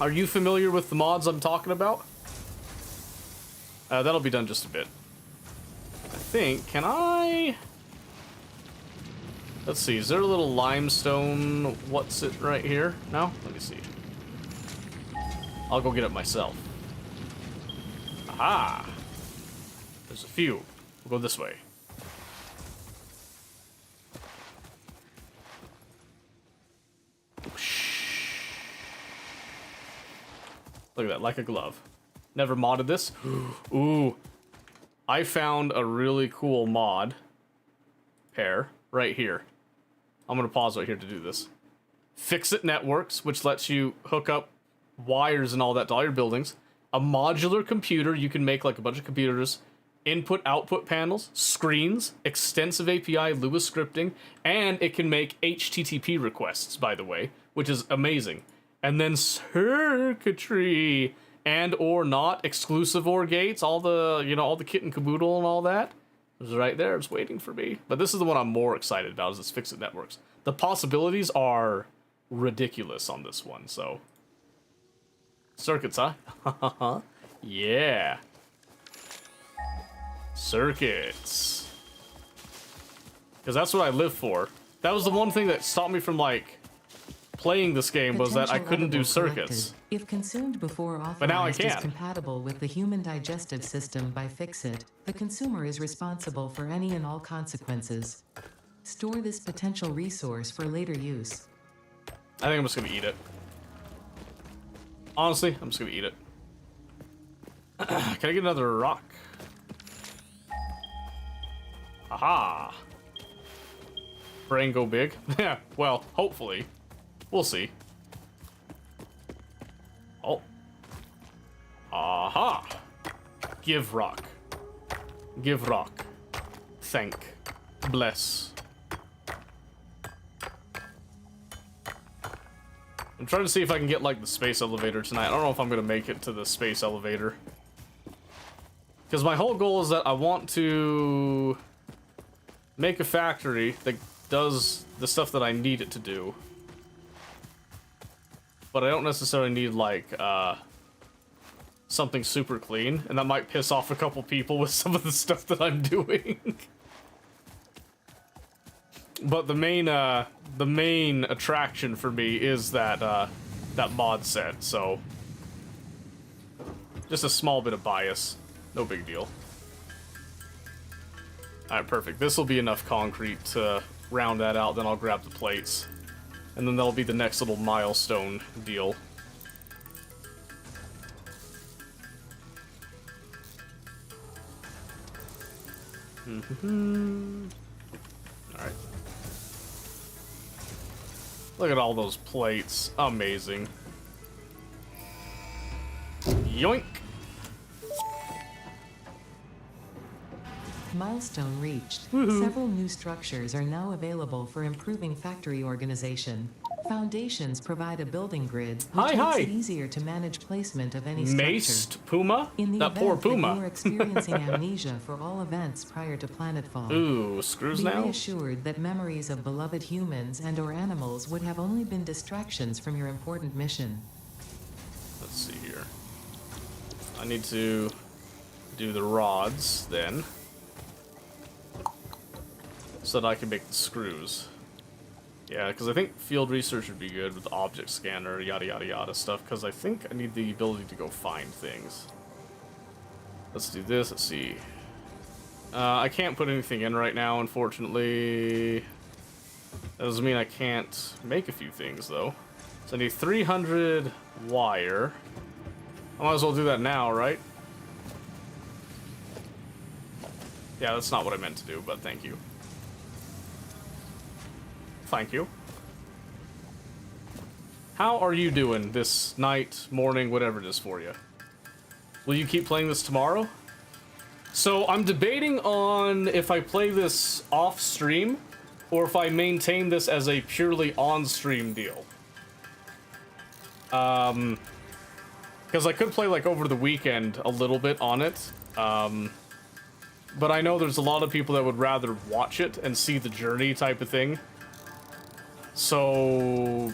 Are you familiar with the mods I'm talking about? That'll be done just a bit. I think, can I... Let's see, is there a little limestone, what's it right here? No? Let me see. I'll go get it myself. Aha! There's a few. We'll go this way. Look at that, like a glove. Never modded this. Ooh. I found a really cool mod pair right here. I'm gonna pause right here to do this. Fixit Networks, which lets you hook up wires and all that to all your buildings. A modular computer, you can make like a bunch of computers. Input-output panels, screens, extensive API, Lua scripting, and it can make HTTP requests, by the way, which is amazing. And then circuitry and or not exclusive OR gates, all the, you know, all the kit and caboodle and all that. It was right there, it's waiting for me. But this is the one I'm more excited about, is this Fixit Networks. The possibilities are ridiculous on this one, so. Circuits, huh? Yeah. Circuits. Because that's what I live for. That was the one thing that stopped me from, like, playing this game, was that I couldn't do circuits. If consumed before But now I authorized is can. compatible with the human digestive system by Fixit, the consumer is responsible for any and all consequences. Store this potential resource for later use. I think I'm just gonna eat it. Honestly, I'm just gonna eat it. Can I get another rock? Aha! Brain go big? Yeah, well, hopefully. We'll see. Oh. Aha! Give rock. Give rock. Thank. Bless. I'm trying to see if I can get, like, the space elevator tonight. I don't know if I'm gonna make it to the space elevator. Because my whole goal is that I want to make a factory that does the stuff that I need it to do. But I don't necessarily need, like, something super clean. And that might piss off a couple people with some of the stuff that I'm doing. But the main attraction for me is that, that mod set, so. Just a small bit of bias. No big deal. Alright, perfect. This will be enough concrete to round that out, then I'll grab the plates. And then that'll be the next little milestone deal. Alright. Look at all those plates. Amazing. Yoink! Milestone reached. Several new structures are now available for improving factory organization. Foundations provide a building grid, which makes it easier to manage placement of any structure. Maced Puma? In the That event poor that Puma. you are experiencing amnesia for all events prior to planetfall, Ooh, screws be now? reassured that memories of beloved humans and or animals would have only been distractions from your important mission. Let's see here. I need to do the rods, then. So that I can make the screws. Yeah, because I think field research would be good with the object scanner, yada yada yada stuff, because I think I need the ability to go find things. Let's do this, let's see. I can't put anything in right now, unfortunately. That doesn't mean I can't make a few things, though. So I need 300 wire. I might as well do that now, right? Yeah, that's not what I meant to do, but thank you. Thank you. How are you doing this night, morning, whatever it is for you? Will you keep playing this tomorrow? So I'm debating on if I play this off stream or if I maintain this as a purely on stream deal. Because I could play like over the weekend a little bit on it. But I know there's a lot of people that would rather watch it and see the journey type of thing. So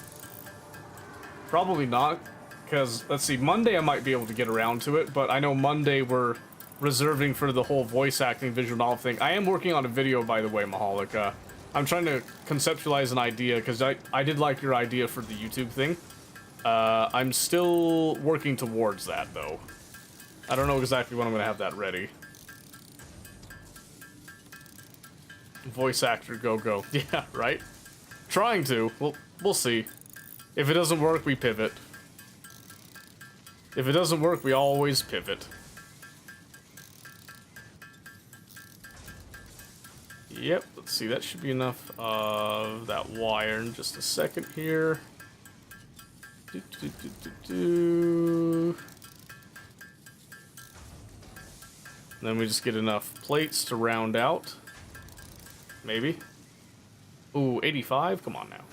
probably not. Because, let's see, Monday I might be able to get around to it, but I know Monday we're reserving for the whole voice acting visual novel thing. I am working on a video, by the way, Mahalik. I'm trying to conceptualize an idea, because I did like your idea for the YouTube thing. I'm still working towards that, though. I don't know exactly when I'm going to have that ready. Voice actor, go. Yeah, right? Trying to. We'll see. If it doesn't work, we pivot. If it doesn't work, we always pivot. Yep, let's see, that should be enough of that wire in just a second here. Then we just get enough plates to round out. Maybe. Ooh, 85? Come on now.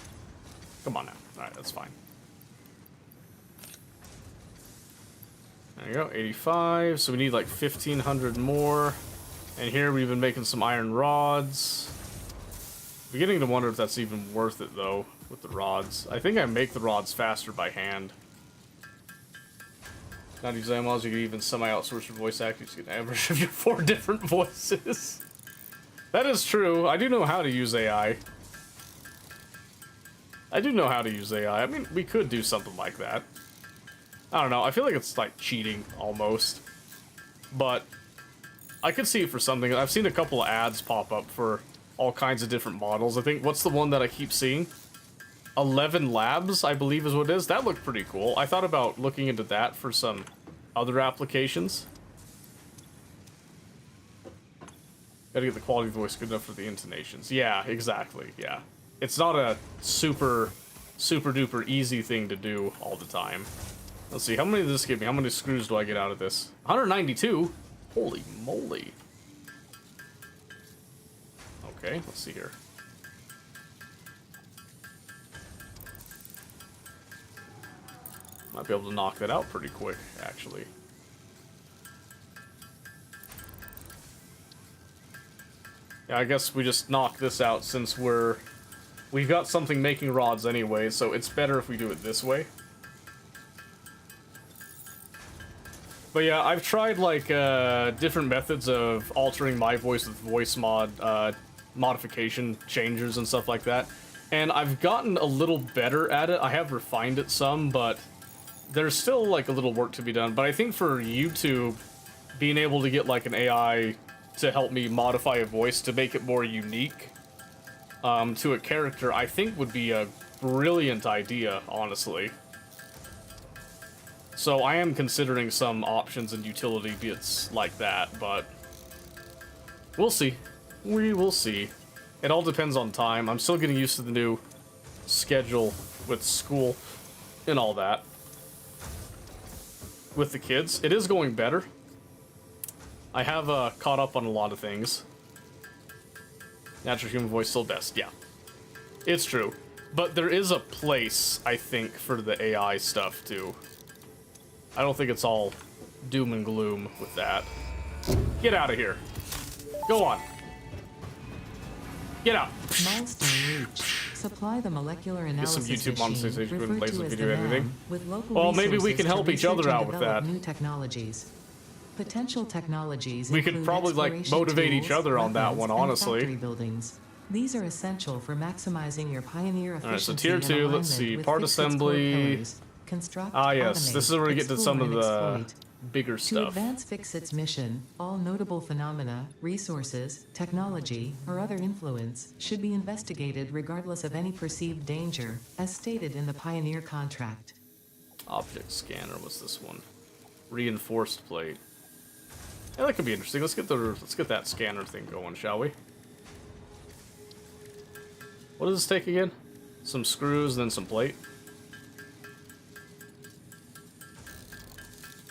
Come on now. Alright, that's fine. There you go, 85. So we need like 1,500 more. And here we've been making some iron rods. Beginning to wonder if that's even worth it, though, with the rods. I think I make the rods faster by hand. Not using animals, you can even semi-outsource your voice acting to get an average of your 4 different voices. That is true. I do know how to use AI. I do know how to use AI. I mean, we could do something like that. I don't know. I feel like it's like cheating almost. But I could see it for something. I've seen a couple of ads pop up for all kinds of different models. I think, what's the one that I keep seeing? 11 Labs, I believe is what it is. That looked pretty cool. I thought about looking into that for some other applications. Gotta get the quality of the voice good enough for the intonations. Yeah, exactly, yeah. It's not a super duper easy thing to do all the time. Let's see, how many does this give me? How many screws do I get out of this? 192? Holy moly. Okay, let's see here. Might be able to knock that out pretty quick, actually. Yeah, I guess we just knock this out since we've got something making rods anyway, so it's better if we do it this way. But yeah, I've tried like different methods of altering my voice with voice modification changers and stuff like that. And I've gotten a little better at it. I have refined it some, but there's still like a little work to be done. But I think for YouTube, being able to get like an AI to help me modify a voice to make it more unique to a character, I think would be a brilliant idea, honestly. So I am considering some options and utility bits like that, but we'll see. We will see. It all depends on time. I'm still getting used to the new schedule with school and all that. With the kids, it is going better. I have caught up on a lot of things. Natural human voice still best, yeah. It's true. But there is a place, I think, for the AI stuff, too. I don't think it's all doom and gloom with that. Get out of here. Go on. Get out. Milestone reached. Supply the molecular analysis Get some YouTube machine, monetization referred plays to a as video the editing. NAM, with local Well, maybe we resources can to help each research other and out with develop that. New technologies. Potential technologies We could include probably, like, exploration motivate each tools, other on that weapons, one, and honestly. factory buildings. These are essential for maximizing your pioneer efficiency. Alright, so tier and 2, let's alignment see, with part Fixit's core assembly. pillars. Construct, Ah, yes, automate, this is where we get to some explore, of and the exploit. bigger To stuff. advance Fixit's mission, all notable phenomena, resources, technology, or other influence should be investigated regardless of any perceived danger, as stated in the Pioneer contract. Object scanner, what's this one? Reinforced plate. Yeah, that could be interesting. Let's get that scanner thing going, shall we? What does this take again? Some screws, then some plate.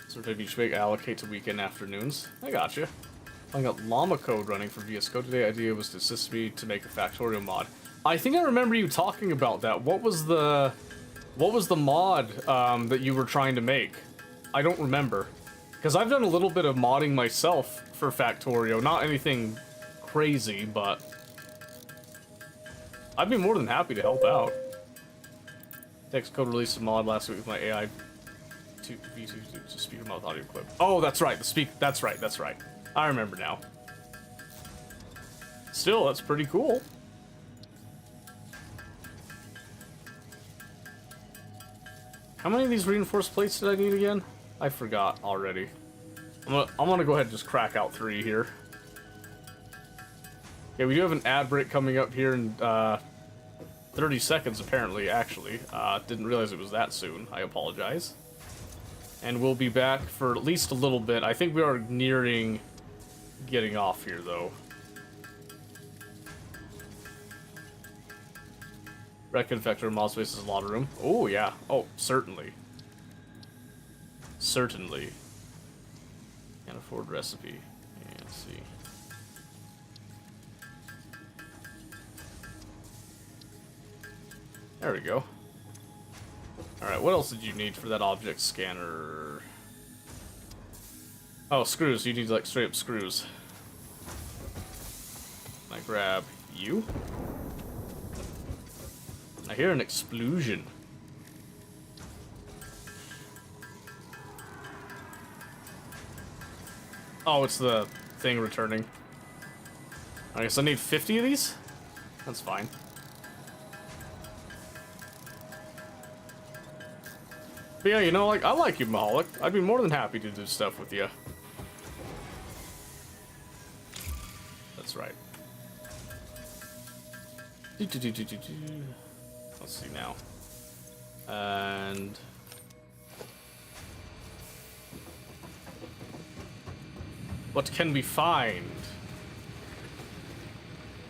Sort of each week allocate to weekend afternoons. I got you. I got llama code running for VS Code today. Idea was to assist me to make a Factorio mod. I think I remember you talking about that. What was the mod that you were trying to make? I don't remember. Because I've done a little bit of modding myself for Factorio. Not anything crazy, but I'd be more than happy to help out. Text code released a mod last week with my AI V2 to speaker mouth audio clip. Oh, that's right. That's right. I remember now. Still, that's pretty cool. How many of these reinforced plates did I need again? I forgot already. I'm gonna go ahead and just crack out 3 here. Yeah, we do have an ad break coming up here in 30 seconds, apparently, actually. Didn't realize it was that soon. I apologize. And we'll be back for at least a little bit. I think we are nearing getting off here, though. Reckon Vector mod space is a lot of room. Oh, yeah. Oh, certainly. Certainly. Can't afford recipe. Yeah, let's see. There we go. Alright, what else did you need for that object scanner? Oh, screws. You need, like, straight up screws. Can I grab you? I hear an explosion. Oh, it's the thing returning. I guess I need 50 of these? That's fine. But yeah, you know, like, I like you, Mahalik. I'd be more than happy to do stuff with you. That's right. Let's see now. And... what can we find?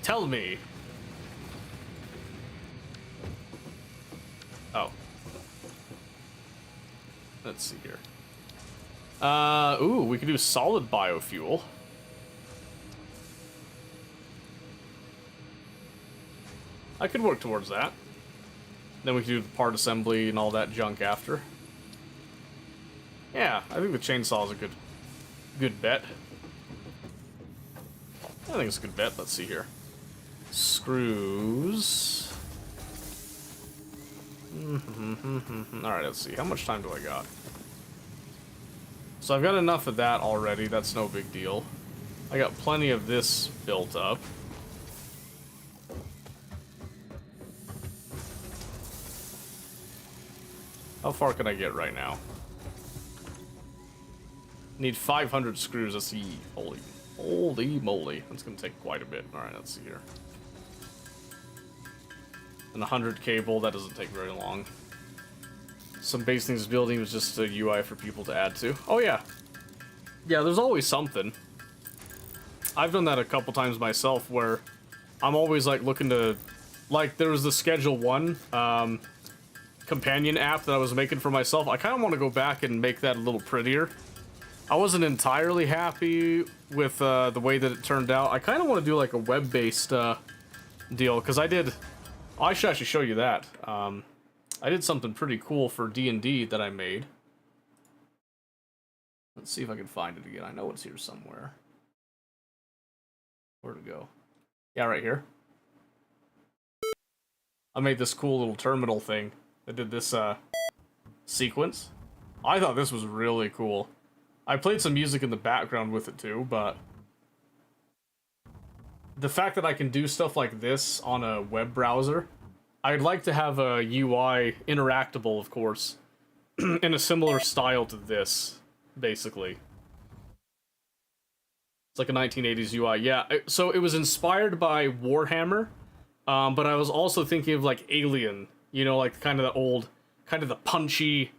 Tell me. Oh. Let's see here. Ooh, we could do solid biofuel. I could work towards that. Then we could do the part assembly and all that junk after. Yeah, I think the chainsaw is a good bet. I think it's a good bet. Let's see here. Screws. Alright, let's see. How much time do I got? So I've got enough of that already. That's no big deal. I got plenty of this built up. How far can I get right now? Need 500 screws. Let's see. Holy moly. That's going to take quite a bit. Alright, let's see here. And 100 cable. That doesn't take very long. Some base things building was just a UI for people to add to. Oh, yeah. Yeah, there's always something. I've done that a couple times myself where I'm always, like, looking to... like, there was the Schedule 1, companion app that I was making for myself. I kind of want to go back and make that a little prettier. I wasn't entirely happy with the way that it turned out. I kind of want to do like a web-based deal, because I should actually show you that. I did something pretty cool for D&D that I made. Let's see if I can find it again. I know it's here somewhere. Where'd it go? Yeah, right here. I made this cool little terminal thing that did this sequence. I thought this was really cool. I played some music in the background with it too, but the fact that I can do stuff like this on a web browser, I'd like to have a UI interactable, of course, in a similar style to this. basically. It's like a 1980s UI. Yeah, so it was inspired by Warhammer, but I was also thinking of like Alien, you know, like kind of the old, kind of the punchy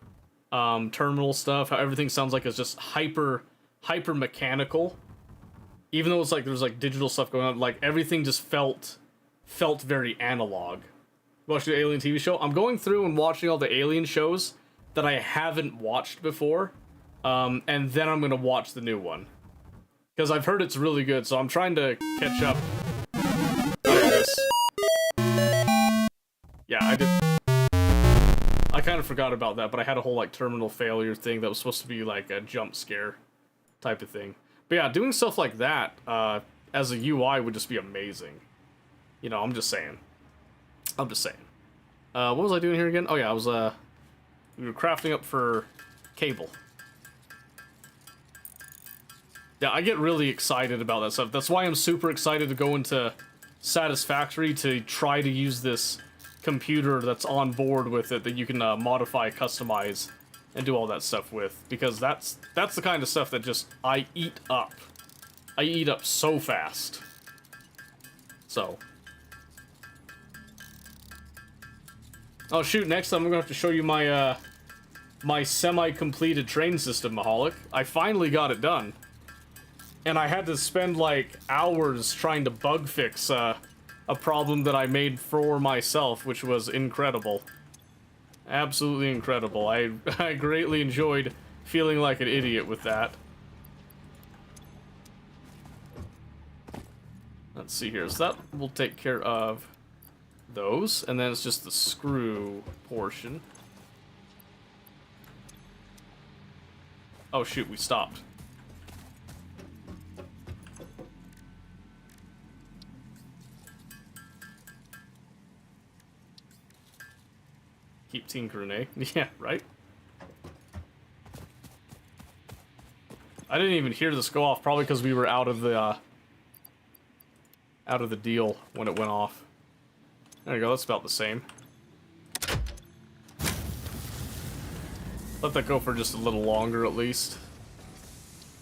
terminal stuff, how everything sounds like it's just hyper mechanical. Even though it's like there's like digital stuff going on, like everything just felt very analog. Watching the Alien TV show, I'm going through and watching all the Alien shows that I haven't watched before, and then I'm gonna watch the new one because I've heard it's really good. So I'm trying to catch up. Yeah, I did. I kind of forgot about that, but I had a whole like terminal failure thing that was supposed to be like a jump scare type of thing. But yeah, doing stuff like that as a UI would just be amazing. You know, I'm just saying. What was I doing here again? Oh yeah, I was we were crafting up for cable. Yeah, I get really excited about that stuff. That's why I'm super excited to go into Satisfactory to try to use this computer that's on board with it that you can modify, customize, and do all that stuff with. Because that's the kind of stuff that just I eat up. I eat up so fast. So. Oh shoot, next time I'm gonna have to show you my my semi-completed train system, Maholic. I finally got it done. And I had to spend like hours trying to bug fix a problem that I made for myself, which was incredible. Absolutely incredible. I greatly enjoyed feeling like an idiot with that. Let's see here, so that will take care of those, and then it's just the screw portion. Oh shoot, we stopped. Keep tinkering, eh? Yeah, right? I didn't even hear this go off, probably because we were out of the deal when it went off. There you go, that's about the same. Let that go for just a little longer at least.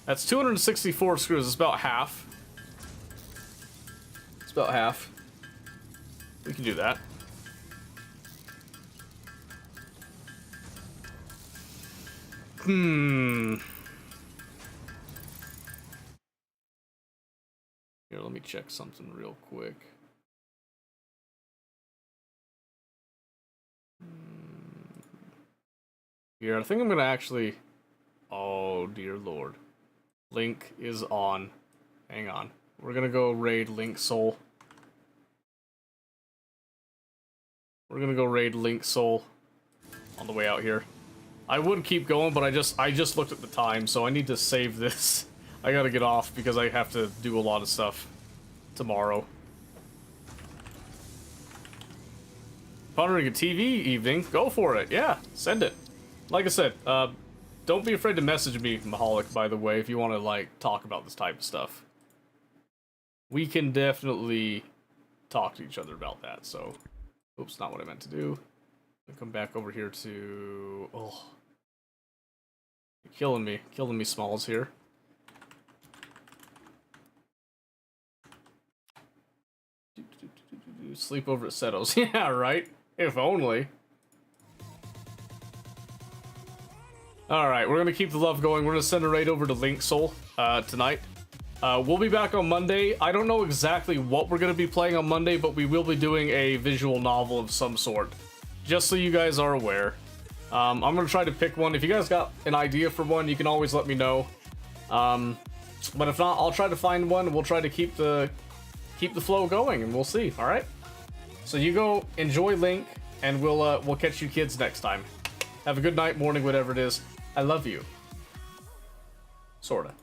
That's 264 screws, it's about half. It's about half. We can do that. Here, let me check something real quick. Here, I think I'm gonna actually... Oh, dear lord. Link is on. Hang on. We're gonna go raid Link Soul. We're gonna go raid Link Soul on the way out here. I would keep going, but I just looked at the time, so I need to save this. I gotta get off because I have to do a lot of stuff tomorrow. Pondering a TV evening? Go for it, yeah, send it. Like I said, don't be afraid to message me, Maholic, by the way, if you want to, like, talk about this type of stuff. We can definitely talk to each other about that, so... Oops, not what I meant to do. I'll come back over here to... Oh. You're killing me, Smalls, here. Sleep over at Seto's. Yeah, right? If only. Alright, we're gonna keep the love going. We're gonna send a raid over to Link Soul tonight. We'll be back on Monday. I don't know exactly what we're gonna be playing on Monday, but we will be doing a visual novel of some sort. Just so you guys are aware. I'm gonna try to pick one. If you guys got an idea for one, you can always let me know. But if not, I'll try to find one. We'll try to keep the flow going, and we'll see. All right. So you go enjoy Link, and we'll catch you kids next time. Have a good night, morning, whatever it is. I love you. Sorta.